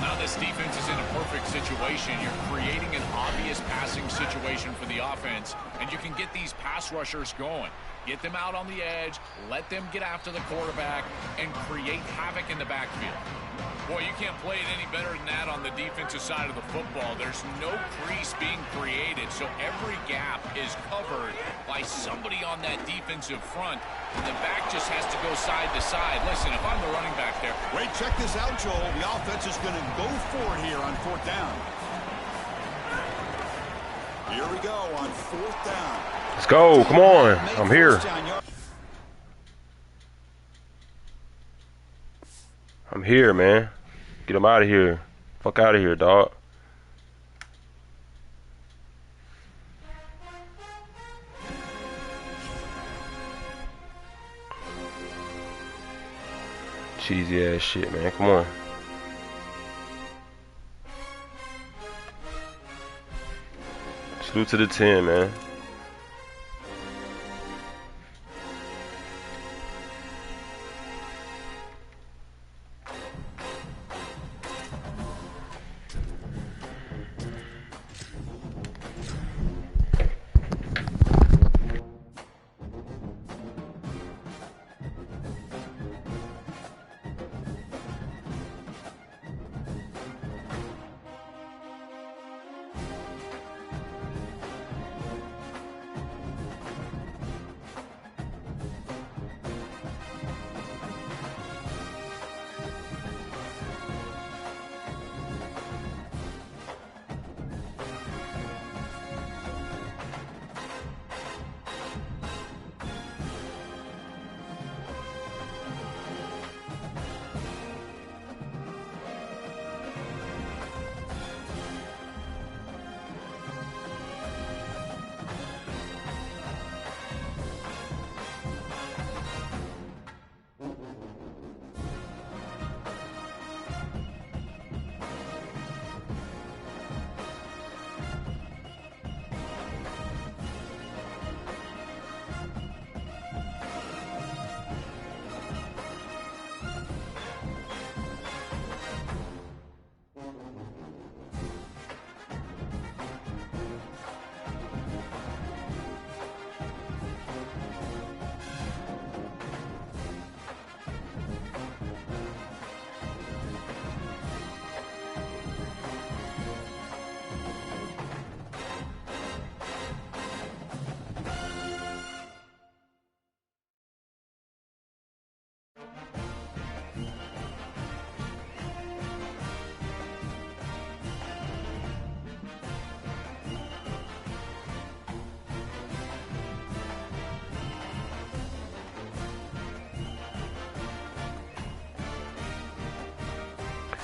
Now this defense is in a perfect situation. You're creating an obvious passing situation for the offense, and you can get these pass rushers going. Get them out on the edge, let them get after the quarterback, and create havoc in the backfield. Boy, you can't play it any better than that on the defensive side of the football. There's no crease being created, so every gap is covered by somebody on that defensive front. The back just has to go side to side. Listen, if I'm the running back there. Wait, check this out, Joel. The offense is going to go for it here on 4th down. Here we go on 4th down. Let's go. Come on. I'm here. I'm here, man. Get him out of here. Fuck out of here, dog. Cheesy ass shit, man. Come on. Salute to the 10, man.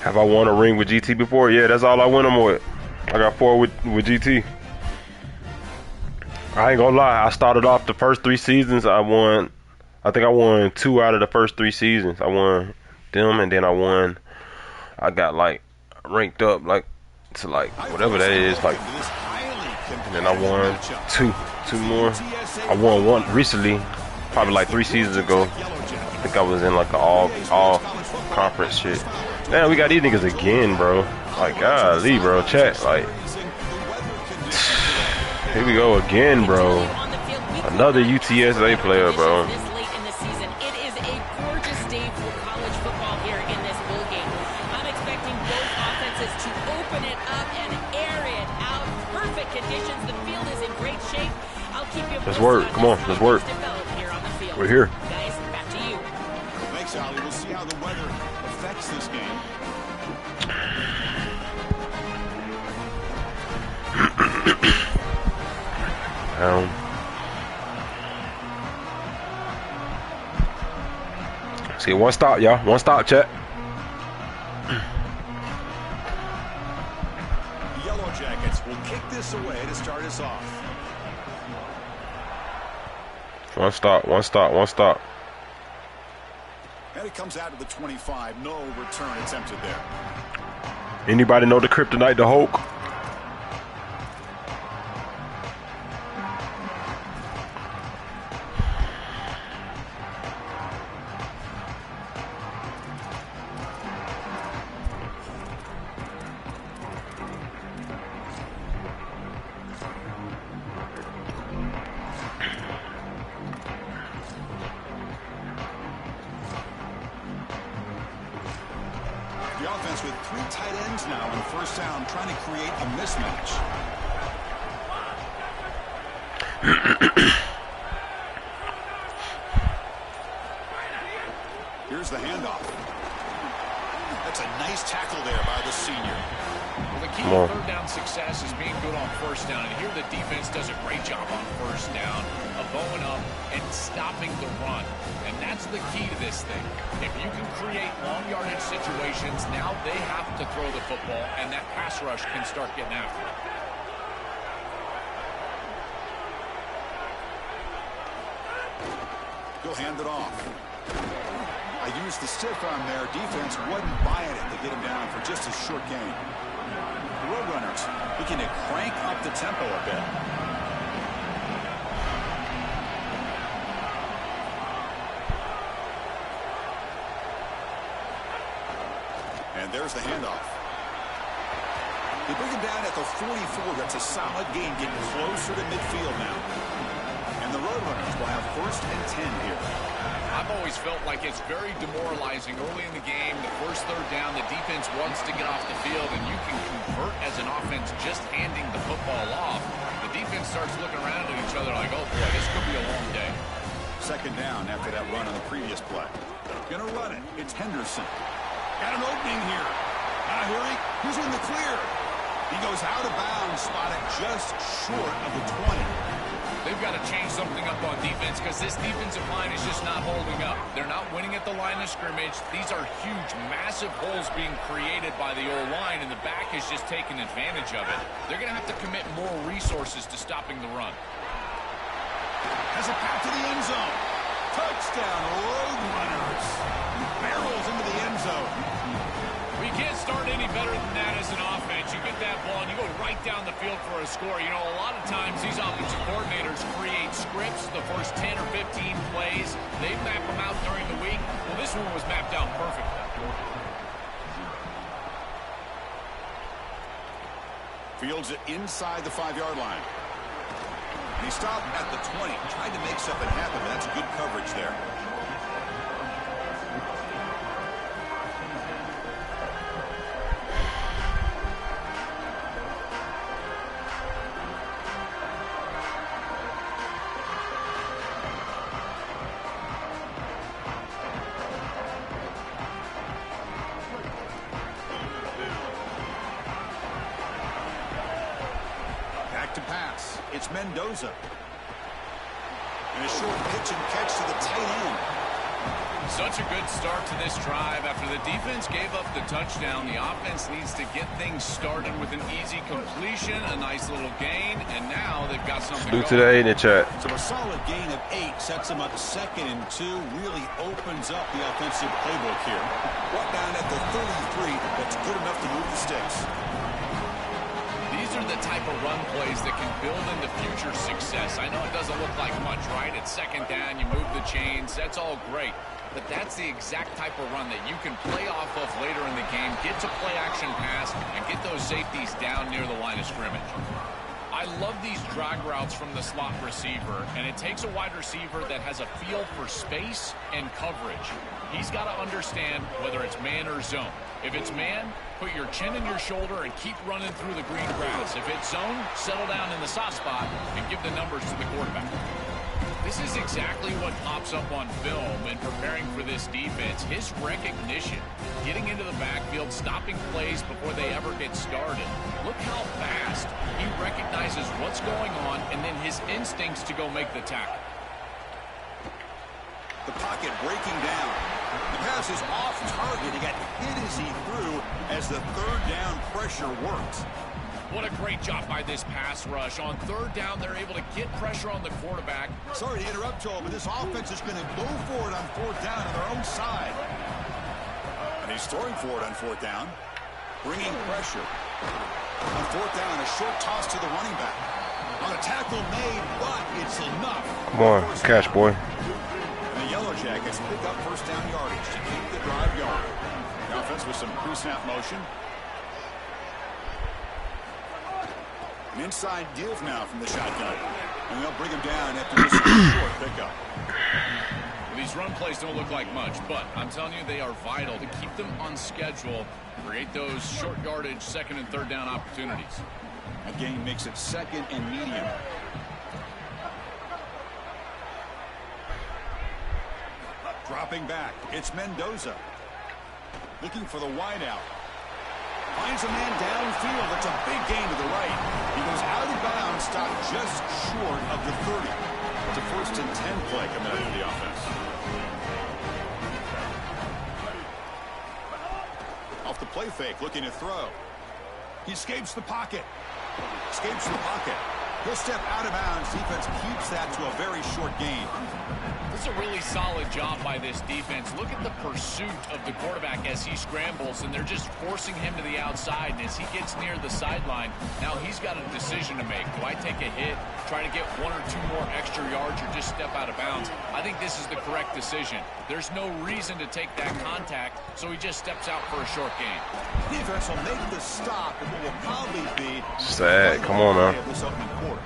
Have I won a ring with GT before? Yeah, that's all I win them with. I got 4 with GT. I ain't gonna lie, I started off the first 3 seasons. I think I won 2 out of the first 3 seasons. I won them, and then I got like ranked up like to like whatever that is, like, and then I won two more. I won one recently, probably like 3 seasons ago. I think I was in like an all conference shit. Damn, we got these niggas again, bro. Like, golly, bro. Chat, like, here we go again, bro. Another UTSA player, bro. This late in the season, it is a gorgeous day for college football here in this bowl game. I'm expecting both offenses to open it up and air it out. Perfect conditions. The field is in great shape. I'll keep you. Let's work. Come on, let's work. We're here. Guys, back to you. Thanks, Ali. We'll see how the weather affects this game. See, one stop, y'all. One stop, chat. Yellow Jackets will kick this away to start us off. One stop, one stop, one stop. And it comes out to the 25. No return attempted there. Anybody know the kryptonite, the Hulk? The offense with 3 tight ends now on first down, trying to create a mismatch. Here's the handoff. That's a nice tackle there by the senior. Well, the key to third down success is being good on first down. And here the defense does a great job on first down of bowing up and stopping the run. And that's the key to this thing. If you can create long yardage situations, now they have to throw the football, and that pass rush can start getting after it. He'll hand it off. A used the stiff arm there. Defense wasn't buying it to get him down for just a short gain. The Roadrunners looking to crank up the tempo a bit. And there's the handoff. They bring him down at the 44. That's a solid gain, getting closer to midfield now. And the Roadrunners will have 1st and 10 here. I've always felt like it's very demoralizing early in the game. The first 3rd down, the defense wants to get off the field, and you can convert as an offense just handing the football off. The defense starts looking around at each other like, oh boy, this could be a long day. 2nd down after that run on the previous play. Gonna run it. It's Henderson. Got an opening here. He's in the clear. He goes out of bounds, spotted just short of the 20. They've got to change something up on defense because this defensive line is just not holding up. They're not winning at the line of scrimmage. These are huge, massive holes being created by the O-line, and the back is just taking advantage of it. They're going to have to commit more resources to stopping the run. Has a path to the end zone. Touchdown, Roadrunners. Barrels into the end zone. We can't start any better than that as an offense. You get that ball and you go right down the field for a score. You know, a lot of times these offensive coordinators create scripts, the first 10 or 15 plays. They map them out during the week. Well, this one was mapped out perfectly. Fields it inside the 5-yard line. And he stopped at the 20. Tried to make something happen, but that's good coverage there. It's Mendoza. And a short pitch and catch to the tight end. Such a good start to this drive. After the defense gave up the touchdown, the offense needs to get things started with an easy completion, a nice little gain, and now they've got something going. Today in the chat. So a solid gain of 8 sets them up 2nd and 2, really opens up the offensive playbook here. Brought down at the 33, that's good enough to move the sticks. These are the type of run plays that can build into future success. I know it doesn't look like much, right? It's 2nd down, you move the chains, that's all great. But that's the exact type of run that you can play off of later in the game, get to play action pass, and get those safeties down near the line of scrimmage. I love these drag routes from the slot receiver, and it takes a wide receiver that has a feel for space and coverage. He's got to understand whether it's man or zone. If it's man, put your chin in your shoulder and keep running through the green grass. If it's zone, settle down in the soft spot and give the numbers to the quarterback. This is exactly what pops up on film in preparing for this defense. His recognition, getting into the backfield, stopping plays before they ever get started. Look how fast he recognizes what's going on and then his instincts to go make the tackle. The pocket breaking down. The pass is off target. He got hit as he threw as the 3rd down pressure worked. What a great job by this pass rush. On 3rd down, they're able to get pressure on the quarterback. Sorry to interrupt, Joel, but this offense is going to go for it on 4th down on their own side. And he's throwing for it on 4th down. Bringing pressure. On 4th down, a short toss to the running back. On a tackle made, but it's enough. Come on, catch, boy. And the Yellow Jackets pick up 1st down yardage to keep the drive going. The offense with some pre-snap motion. An inside give now from the shotgun. And they'll bring him down after this short pickup. Well, these run plays don't look like much, but I'm telling you, they are vital to keep them on schedule, create those short yardage 2nd and 3rd down opportunities. That gain makes it 2nd and medium. Dropping back, it's Mendoza. Looking for the wideout. Finds a man downfield. That's a big gain to the right. He goes out of bounds, stopped just short of the 30. It's a 1st and 10 play coming out of the offense. Off the play fake, looking to throw. He escapes the pocket. Escapes the pocket. He'll step out of bounds. Defense keeps that to a very short gain. This is a really solid job by this defense. Look at the pursuit of the quarterback as he scrambles, and they're just forcing him to the outside. And as he gets near the sideline, now he's got a decision to make. Do I take a hit, try to get 1 or 2 more extra yards, or just step out of bounds? I think this is the correct decision. There's no reason to take that contact, so he just steps out for a short gain. Defense will make the stop, and what will probably be sad. Come on, man. this opening quarter.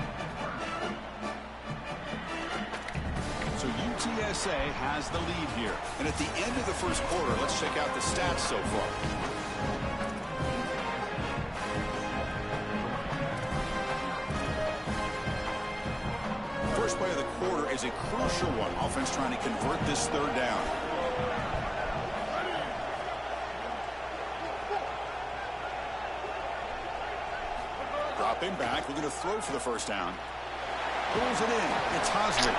So UTSA has the lead here. And at the end of the first quarter, let's check out the stats so far. First play of the quarter is a crucial one. Offense trying to convert this third down. Dropping back, looking to throw for the first down. Pulls it in. It's Hosley.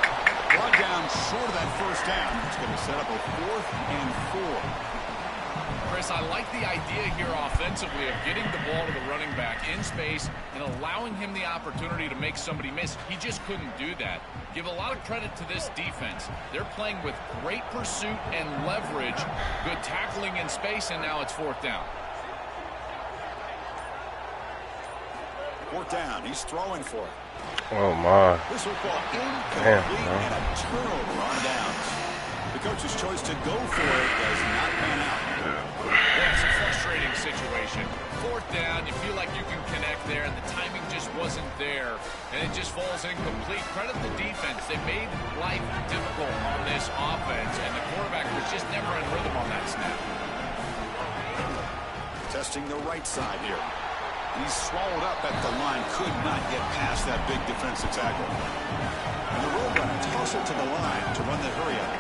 Brought down short of that first down. It's going to set up a 4th and 4. Chris, I like the idea here offensively of getting the ball to the running back in space and allowing him the opportunity to make somebody miss. He just couldn't do that. Give a lot of credit to this defense. They're playing with great pursuit and leverage, good tackling in space, and now it's 4th down. 4th down. He's throwing for it. Oh my. This will fall incomplete and a turnover on downs. The coach's choice to go for it does not pan out. Yeah, it's a frustrating situation. 4th down, you feel like you can connect there, and the timing just wasn't there, and it just falls incomplete. Credit the defense. They made life difficult on this offense, and the quarterback was just never in rhythm on that snap. Testing the right side here. He's swallowed up at the line, could not get past that big defensive tackle. And the Roadrunner toss it to the line to run the hurry up.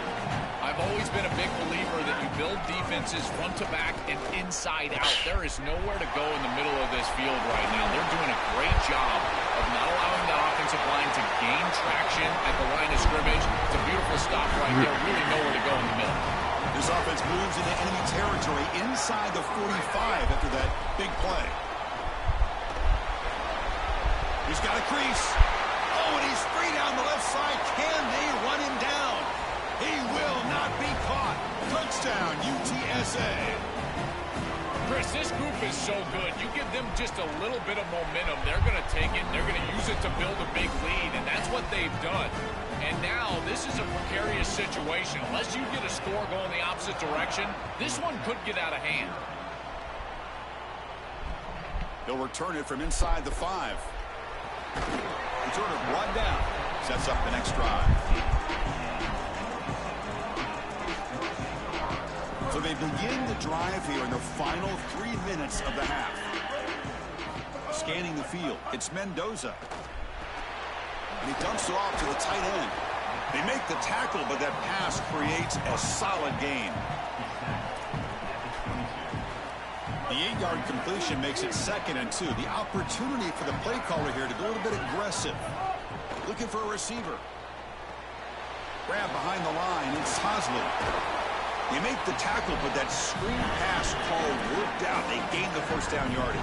I've always been a big believer that you build defenses front to back and inside out. There is nowhere to go in the middle of this field right now. They're doing a great job of not allowing that offensive line to gain traction at the line of scrimmage. It's a beautiful stop right there. Really nowhere to go in the middle. This offense moves into enemy territory inside the 45 after that big play. He's got a crease. Oh, and he's free down the left side. Can they run him down? He will not be caught. Touchdown, UTSA. Chris, this group is so good. You give them just a little bit of momentum, they're going to take it, they're going to use it to build a big lead, and that's what they've done. And now, this is a precarious situation. Unless you get a score going the opposite direction, this one could get out of hand. They'll return it from inside the 5. Return it brought down. Sets up the next drive. So they begin the drive here in the final 3 minutes of the half. Scanning the field. It's Mendoza. And he dumps it off to the tight end. They make the tackle, but that pass creates a solid gain. The 8-yard completion makes it 2nd and 2. The opportunity for the play caller here to go a little bit aggressive. Looking for a receiver. Grab behind the line. It's Hosley. They make the tackle, but that screen pass call worked out. They gained the 1st down yardage.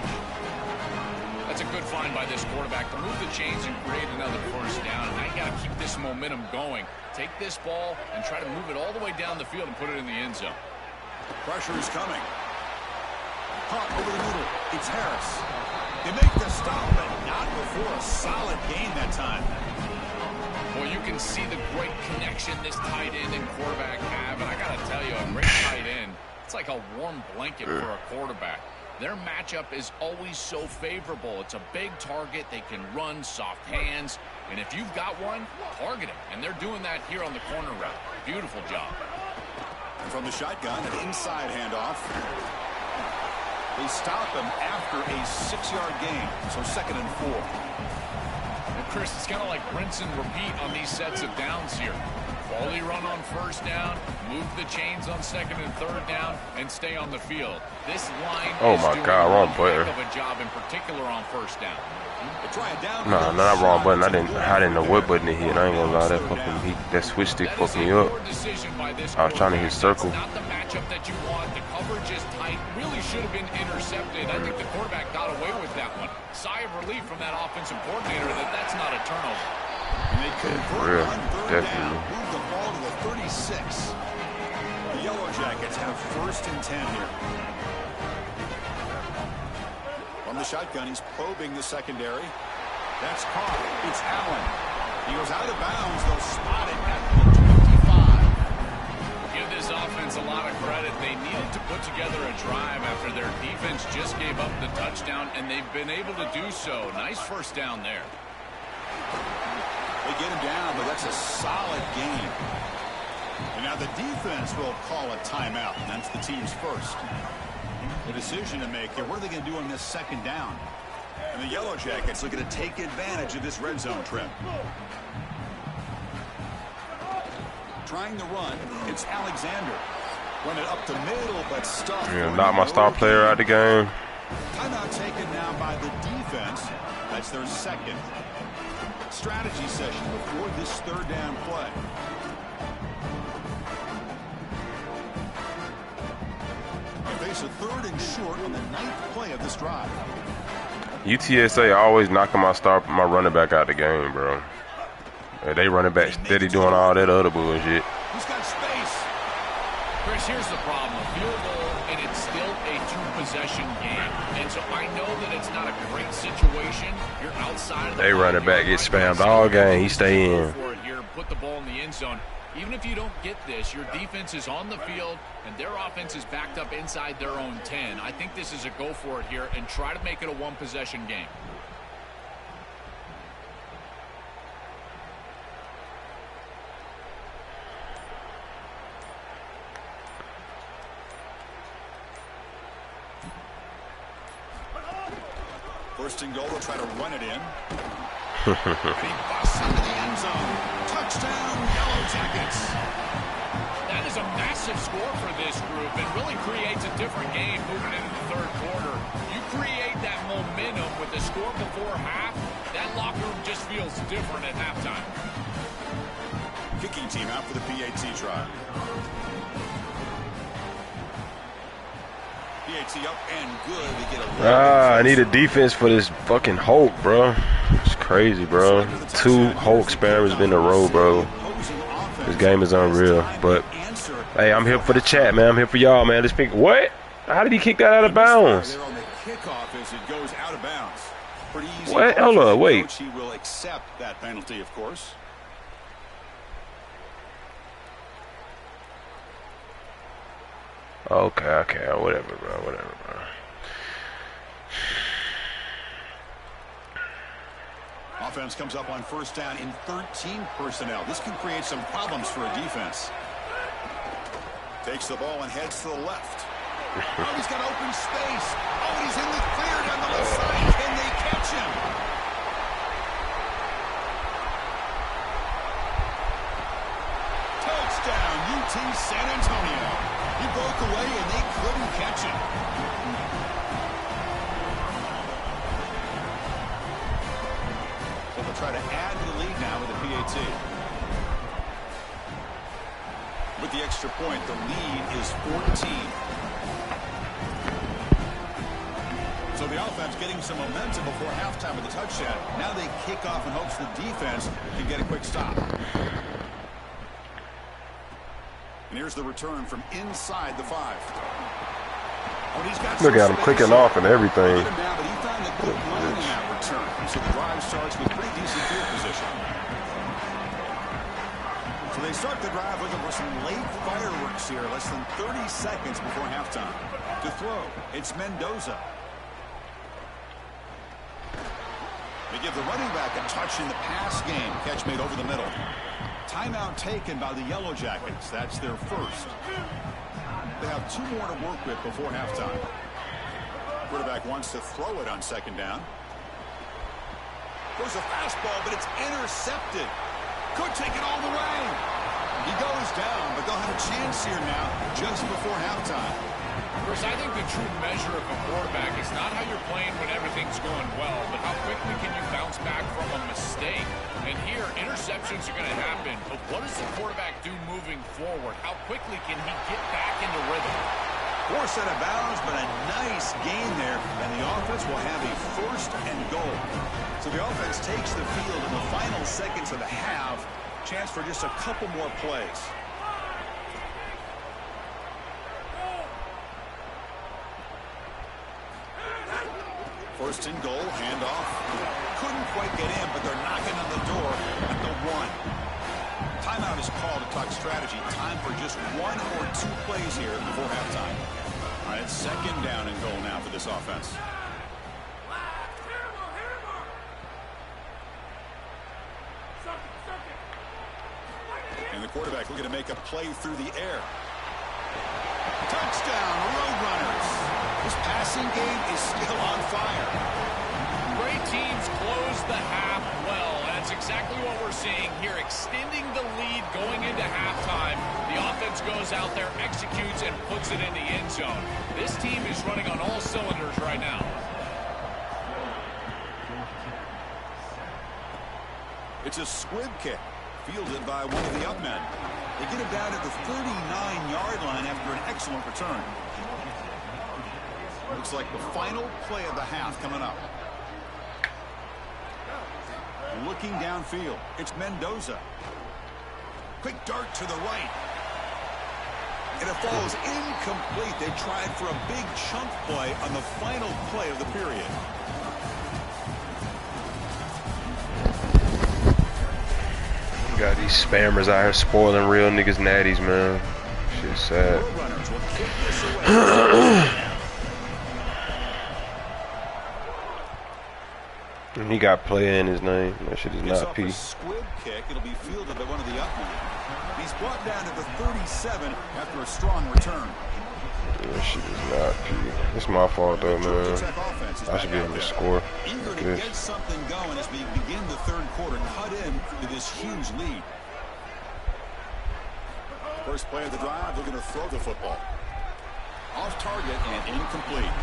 That's a good find by this quarterback to move the chains and create another 1st down. And now you got to keep this momentum going. Take this ball and try to move it all the way down the field and put it in the end zone. Pressure is coming. Hot over the middle. It's Harris. They make the stop, but not before a solid gain that time. Well, you can see the great connection this tight end and quarterback have. And I got to tell you, a great tight end, it's like a warm blanket for a quarterback. Their matchup is always so favorable. It's a big target. They can run, soft hands. And if you've got one, target him. And they're doing that here on the corner route. Beautiful job. And from the shotgun, an inside handoff. They stop him after a 6-yard gain. So 2nd and 4. Well, Chris, it's kind of like rinse and repeat on these sets of downs here. Quality run on 1st down, move the chains on 2nd and 3rd down, and stay on the field. This line is doing a heck of a job, in particular on 1st down. Nah, not wrong button. I didn't know what button it hit. I ain't gonna lie, that switch stick fucked me up. I was trying to hit circle. Not the matchup that you want. The coverage is tight. Really should have been intercepted. I think the quarterback got away with that one. Sigh of relief from that offensive coordinator that's not a turnover. And they convert real, on third definitely. down. Move the ball to the 36. The Yellow Jackets have 1st and 10 here. From the shotgun, he's probing the secondary. That's caught. It's Allen. He goes out of bounds. They'll spot it at the 25. Give this offense a lot of credit. They needed to put together a drive after their defense just gave up the touchdown, and they've been able to do so. Nice first down there. They get him down, but that's a solid game. And now the defense will call a timeout, and that's the team's first. The decision to make here. What are they going to do on this 2nd down? And the Yellow Jackets looking to take advantage of this red zone trip. Trying to run, it's Alexander. Run it up the middle, but stuffed. Yeah, knock my star player out of the game. Timeout taken now by the defense. That's their 2nd. Strategy session before this 3rd down play. They face a 3rd and short on the 9th play of this drive. UTSA always knocking my running back out the game, bro. They running back steady doing all that other bullshit. He's got space. Chris, here's the problem. Field goal, and it's still a 2-possession game. And so I know that it's not a great situation. You're outside of the They running back get spammed all game. He stay in. For it here, put the ball in the end zone. Even if you don't get this, your defense is on the field, and their offense is backed up inside their own 10. I think this is a go for it here, and try to make it a 1-possession game. First and goal, they'll try to run it in. And he busts into the end zone. Touchdown, Yellow Jackets. That is a massive score for this group and really creates a different game moving into the 3rd quarter. You create that momentum with the score before half, that locker room just feels different at halftime. Kicking team out for the PAT try. PAT up and good. They get a I need a defense for this fucking Hulk, bro. It's crazy, bro. 2 Hulk spammers been in a row, bro. This game is unreal. But hey, I'm here for the chat, man. I'm here for y'all, man. Let's pick. What? How did he kick that out of bounds? On the kickoff as it goes out of bounds. Pretty easy. What? Hold on, wait. He will accept that penalty, of course. Okay, whatever, bro. Offense comes up on 1st down in 13 personnel. This can create some problems for a defense. Takes the ball and heads to the left. Oh, he's got open space. Oh, he's in the clear down the left side. Can they catch him? Touchdown, UT San Antonio. He broke away and they couldn't catch him. So they'll try to add to the lead now with the PAT. With the extra point, the lead is 14. So the offense getting some momentum before halftime with the touchdown. Now they kick off in hopes the defense can get a quick stop. And here's the return from inside the 5. Oh, he's got Look at him clicking off and everything. But he found a good line in that return. So the drive starts with pretty decent field position. So they start the drive looking for some late fireworks here. Less than 30 seconds before halftime. To throw, it's Mendoza. They give the running back a touch in the pass game. Catch made over the middle. Timeout taken by the Yellow Jackets. That's their first. They have 2 more to work with before halftime. Quarterback wants to throw it on 2nd down. There's a fastball, but it's intercepted. Could take it all the way. He goes down, but they'll have a chance here now just before halftime. Chris, I think the true measure of a quarterback is not how you're playing when everything's going well, but how quickly can you bounce back from a mistake. And here, interceptions are going to happen, but what does the quarterback do moving forward? How quickly can he get back into rhythm? Force out of bounds, but a nice gain there, and the offense will have a 1st and goal. So the offense takes the field in the final seconds of the half. Chance for just a couple more plays. First and goal, handoff. Couldn't quite get in, but they're knocking on the door at the 1. Timeout is called to talk strategy. Time for just 1 or 2 plays here before halftime. All right, 2nd down and goal now for this offense. And the quarterback looking to make a play through the air. Touchdown, Roadrunners. This passing game is still on fire. Great teams close the half well. That's exactly what we're seeing here, extending the lead going into halftime. The offense goes out there, executes, and puts it in the end zone. This team is running on all cylinders right now. It's a squib kick, fielded by one of the up men. They get it down at the 39-yard line after an excellent return. Looks like the final play of the half coming up. Looking downfield, it's Mendoza. Quick dart to the right. And it falls incomplete. They tried for a big chunk play on the final play of the period. Got these spammers out here spoiling real niggas natties, man. Shit's sad. And he got play in his name. That shit is not P. Squib kick. It'll be fielded by one of the up men. He's brought down at the 37 after a strong return. That shit is not P. It's my fault though, man. I should be able to score. Eager to get something going as we begin the 3rd quarter. Cut in to this huge lead. First play of the drive, looking to throw the football. Off target and incomplete.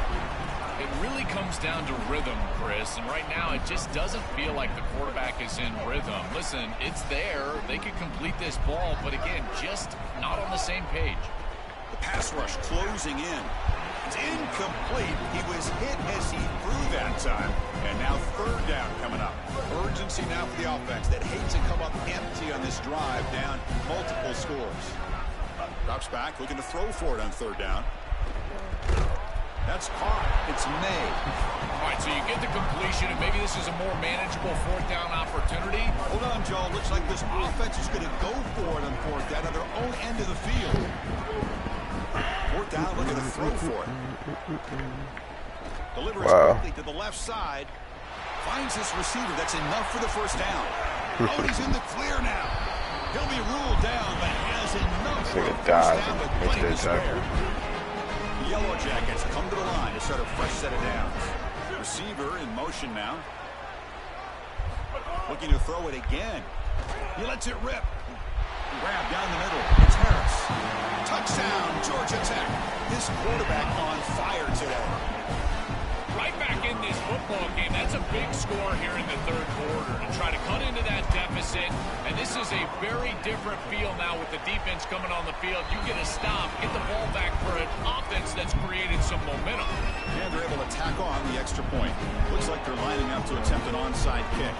It really comes down to rhythm, Chris, and right now it just doesn't feel like the quarterback is in rhythm. Listen, it's there. They could complete this ball, but again, just not on the same page. The pass rush closing in. It's incomplete. He was hit as he threw that time. And now 3rd down coming up. Urgency now for the offense that hates to come up empty on this drive, down multiple scores. Drops back, looking to throw for it on 3rd down. That's caught. It's May. All right, so you get the completion, and maybe this is a more manageable 4th down opportunity. Hold on, Joe. Looks like this offense is going to go for it on 4th down on their own end of the field. 4th down, looking to throw for it. Delivers quickly to the left side. Finds this receiver. That's enough for the 1st down. Oh, he's in the clear now. He'll be ruled down, but has enough for a 1st down with plenty to spare. The Yellow Jackets come to the line to start a fresh set of downs. Receiver in motion now. Looking to throw it again. He lets it rip. Grab down the middle. It's Harris. Touchdown, Georgia Tech. This quarterback on fire today. Right back in this football game. That's a big score here in the 3rd quarter to try to cut into that deficit. And this is a very different feel now with the defense coming on the field. You get a stop, get the ball back for an offense that's created some momentum. And they're able to tack on the extra point. Looks like they're lining up to attempt an onside kick.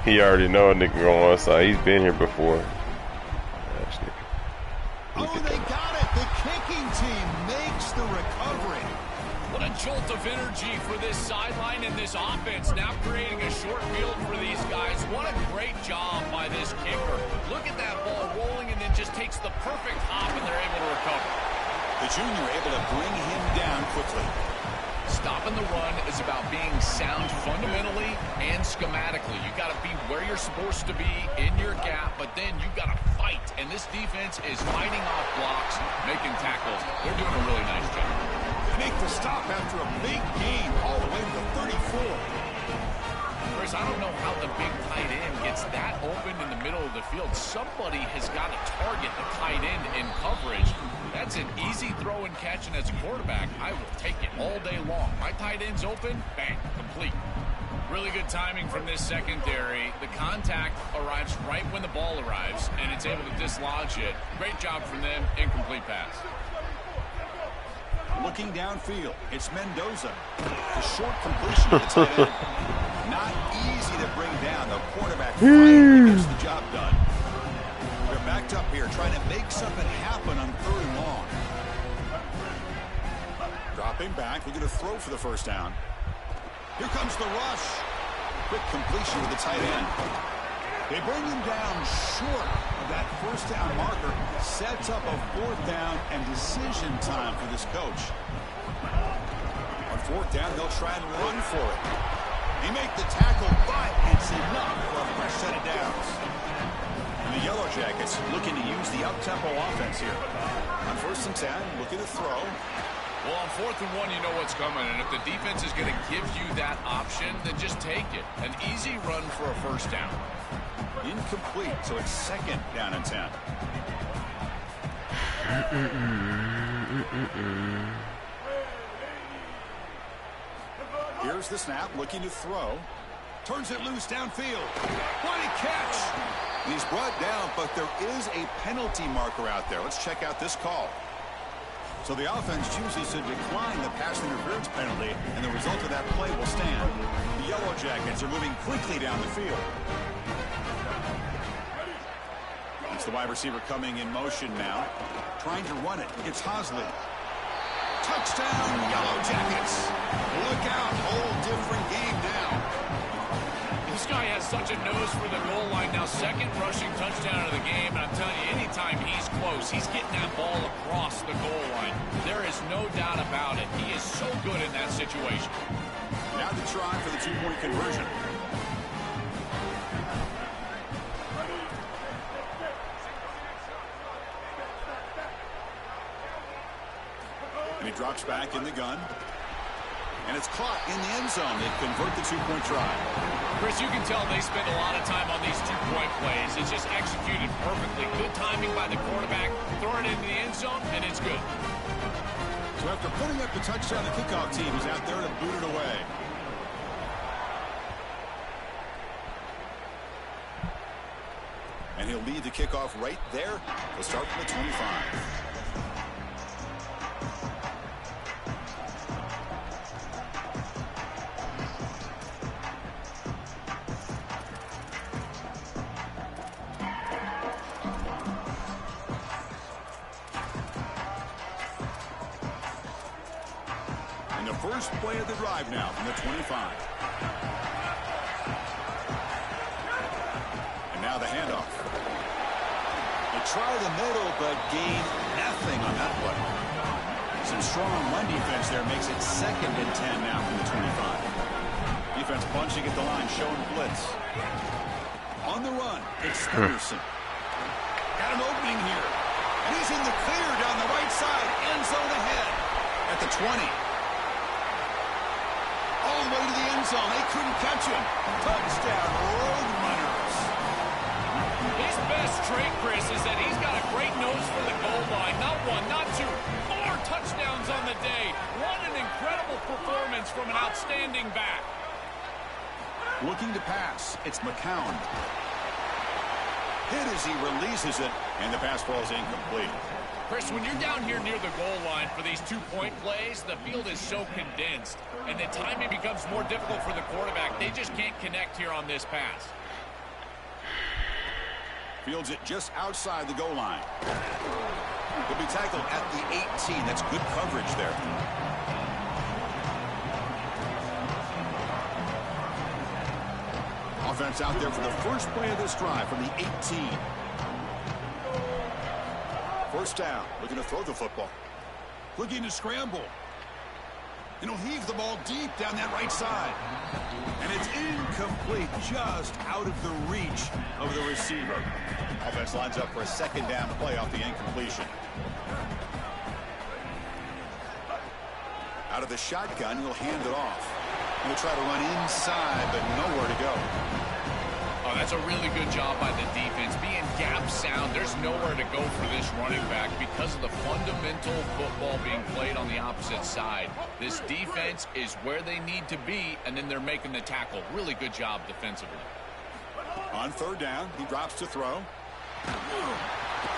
He already know a nigga go onside. He's been here before. Oh, they got it. The kicking team makes the recovery. What a jolt of energy for this sideline and this offense, now creating a short field for these guys. What a great job by this kicker. Look at that ball rolling and then just takes the perfect hop and they're able to recover. The junior able to bring him down quickly. Stopping the run is about being sound fundamentally and schematically. You got to be where you're supposed to be in your gap, but then you got to fight. And this defense is fighting off blocks, making tackles. They're doing a really nice job. Make the stop after a big gain all the way to the 34. Chris, I don't know how the big tight end gets that open in the middle of the field. Somebody has got to target the tight end in coverage. That's an easy throw and catch, and as a quarterback, I will take it all day long. My tight end's open, bang, complete. Really good timing from this secondary. The contact arrives right when the ball arrives, and it's able to dislodge it. Great job from them. Incomplete pass. Looking downfield, it's Mendoza. The short completion to the tight end. Not easy to bring down. The quarterback finally gets the job done. They're backed up here, trying to make something happen on 3rd and long. Dropping back, looking to throw for the first down. Here comes the rush. Quick completion to the tight end. They bring him down short of that first down marker. Sets up a 4th down and decision time for this coach. On 4th down, they'll try and run for it. They make the tackle, but it's enough for a fresh set of downs. And the Yellow Jackets looking to use the up-tempo offense here. On 1st and 10, looking to throw. Well, on 4th and 1, you know what's coming, and if the defense is going to give you that option, then just take it. An easy run for a first down. Incomplete, so it's 2nd down and 10. Here's the snap, looking to throw. Turns it loose downfield. What a catch! And he's brought down, but there is a penalty marker out there. Let's check out this call. So the offense chooses to decline the pass interference penalty, and the result of that play will stand. The Yellow Jackets are moving quickly down the field. It's the wide receiver coming in motion now. Trying to run it. It's Hosley. Touchdown, Yellow Jackets. Look out. Whole different game now. This guy has such a nose for the goal line now. 2nd rushing touchdown of the game, and I'm telling you, anytime he's close, he's getting that ball across the goal line. There is no doubt about it. He is so good in that situation. Now to try for the 2-point conversion. And he drops back in the gun. And it's caught in the end zone. They convert the 2-point try. Chris, you can tell they spend a lot of time on these 2-point plays. It's just executed perfectly. Good timing by the quarterback. Throw it into the end zone, and it's good. So after putting up the touchdown, the kickoff team is out there to boot it away. And he'll lead the kickoff right there. We'll start from the 25. First play of the drive now from the 25. And now the handoff. They try the middle, but gain nothing on that play. Some strong run defense there makes it 2nd and 10 now from the 25. Defense bunching at the line, showing blitz. On the run, it's Henderson. Got an opening here. And he's in the clear down the right side. End zone ahead at the 20. All the way to the end zone. They couldn't catch him. Touchdown, Roadrunners. His best trait, Chris, is that he's got a great nose for the goal line. Not 1, not 2. 4 touchdowns on the day. What an incredible performance from an outstanding back. Looking to pass. It's McCown. Hit as he releases it, and the pass ball is incomplete. Chris, when you're down here near the goal line for these 2-point plays, the field is so condensed, and the timing becomes more difficult for the quarterback. They just can't connect here on this pass. Fields it just outside the goal line. He'll be tackled at the 18. That's good coverage there. Offense out there for the first play of this drive from the 18. First down, looking to throw the football. Looking to scramble. And he'll heave the ball deep down that right side. And it's incomplete, just out of the reach of the receiver. Offense lines up for a 2nd down play off the incompletion. Out of the shotgun, he'll hand it off. He'll try to run inside, but nowhere to go. Oh, that's a really good job by the defense. Being gap sound, there's nowhere to go for this running back because of the fundamental football being played on the opposite side. This defense is where they need to be, and then they're making the tackle. Really good job defensively. On third down, he drops to throw.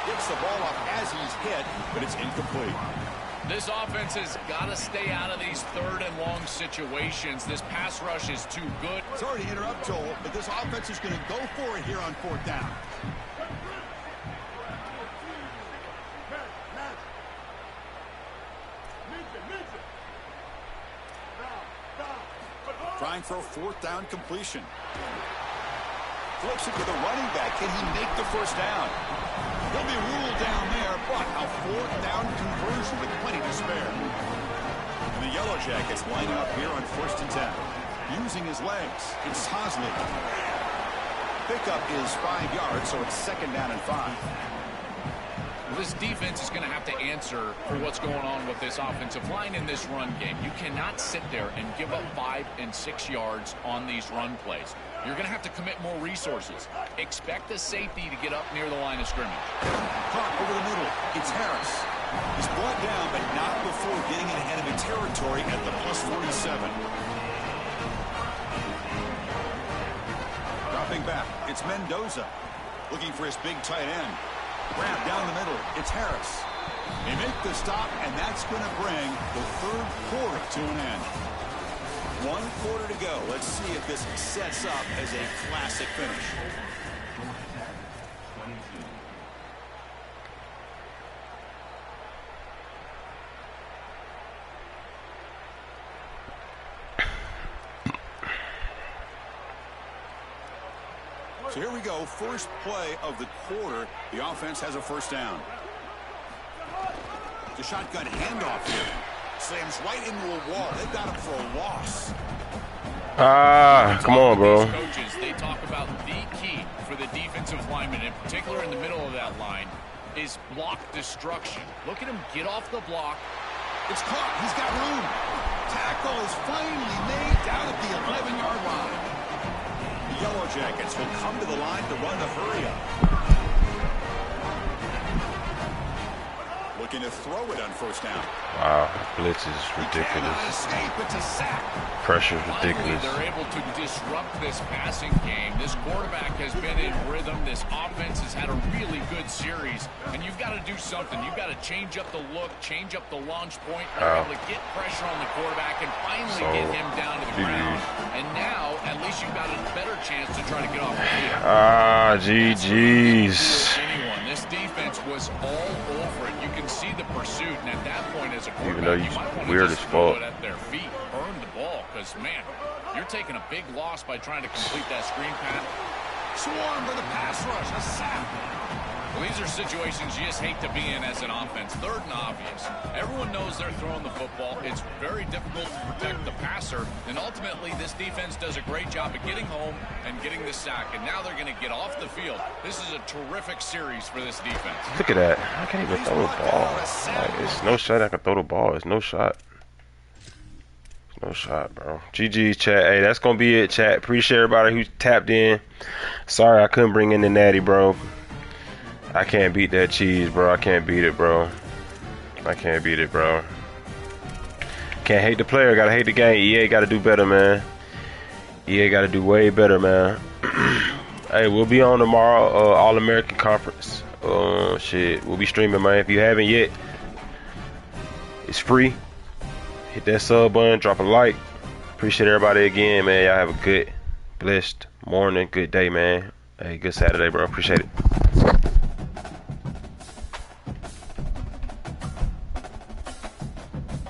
Gets the ball off as he's hit, but it's incomplete. This offense has got to stay out of these third and long situations. This pass rush is too good. Sorry to interrupt, Joel, but this offense is going to go for it here on fourth down. Trying for a fourth down completion. Flips it to the running back. Can he make the first down? He'll be ruled down there, but a fourth down conversion with plenty to spare. And the Yellow Jackets lining up here on 1st and 10. Using his legs, it's Hosley. Pickup is 5 yards, so it's 2nd down and 5. This defense is going to have to answer for what's going on with this offensive line in this run game. You cannot sit there and give up 5 and 6 yards on these run plays. You're going to have to commit more resources. Expect the safety to get up near the line of scrimmage. Caught over the middle. It's Harris. He's brought down, but not before getting in enemy territory at the +47. Dropping back. It's Mendoza. Looking for his big tight end. Grab down the middle. It's Harris. They make the stop, and that's going to bring the third quarter to an end. 1 quarter to go. Let's see if this sets up as a classic finish. So here we go. First play of the quarter. The offense has a first down. The shotgun handoff here. Slams right into a wall. They've got him for a loss. Come on, bro. Coaches, they talk about the key for the defensive lineman, in particular in the middle of that line, is block destruction. Look at him get off the block. It's caught. He's got room. Tackle is finally made down at the 11-yard line. The Yellow Jackets will come to the line to run the hurry up. Looking to throw it on first down. Wow, blitz is ridiculous. Pressure is ridiculous. They're able to disrupt this passing game. This quarterback has been in rhythm. This offense has had a really good series, and you've got to do something. You've got to change up the look, change up the launch point, be able to get pressure on the quarterback and finally get him down to the ground. And now, at least you've got a better chance to try to get off the field. GG's. This defense was all over it. You can see the pursuit, and at that point, as a quarterback, even though you might want to weird just as throw fuck. it at their feet, burn the ball, because man, you're taking a big loss by trying to complete that screen pass. Swarm for the pass rush, a sack. Well, these are situations you just hate to be in as an offense. Third and obvious. Everyone knows they're throwing the football. It's very difficult to protect the passer, and ultimately this defense does a great job of getting home and getting the sack, and now they're going to get off the field. This is a terrific series for this defense. Look at that. I can't even throw the ball. Like, it's no shot I can throw the ball. It's no shot. It's no shot, bro. GG, chat. Hey, that's going to be it, chat. Appreciate everybody who tapped in. Sorry I couldn't bring in the Natty, bro. I can't beat that cheese, bro. I can't beat it, bro. I can't beat it, bro. Can't hate the player. Gotta hate the game. EA gotta do better, man. EA gotta do way better, man. Hey, we'll be on tomorrow. All-American Conference. Shit. We'll be streaming, man. If you haven't yet, it's free. Hit that sub button. Drop a like. Appreciate everybody again, man. Y'all have a good, blessed morning. Good day, man. Hey, good Saturday, bro. Appreciate it.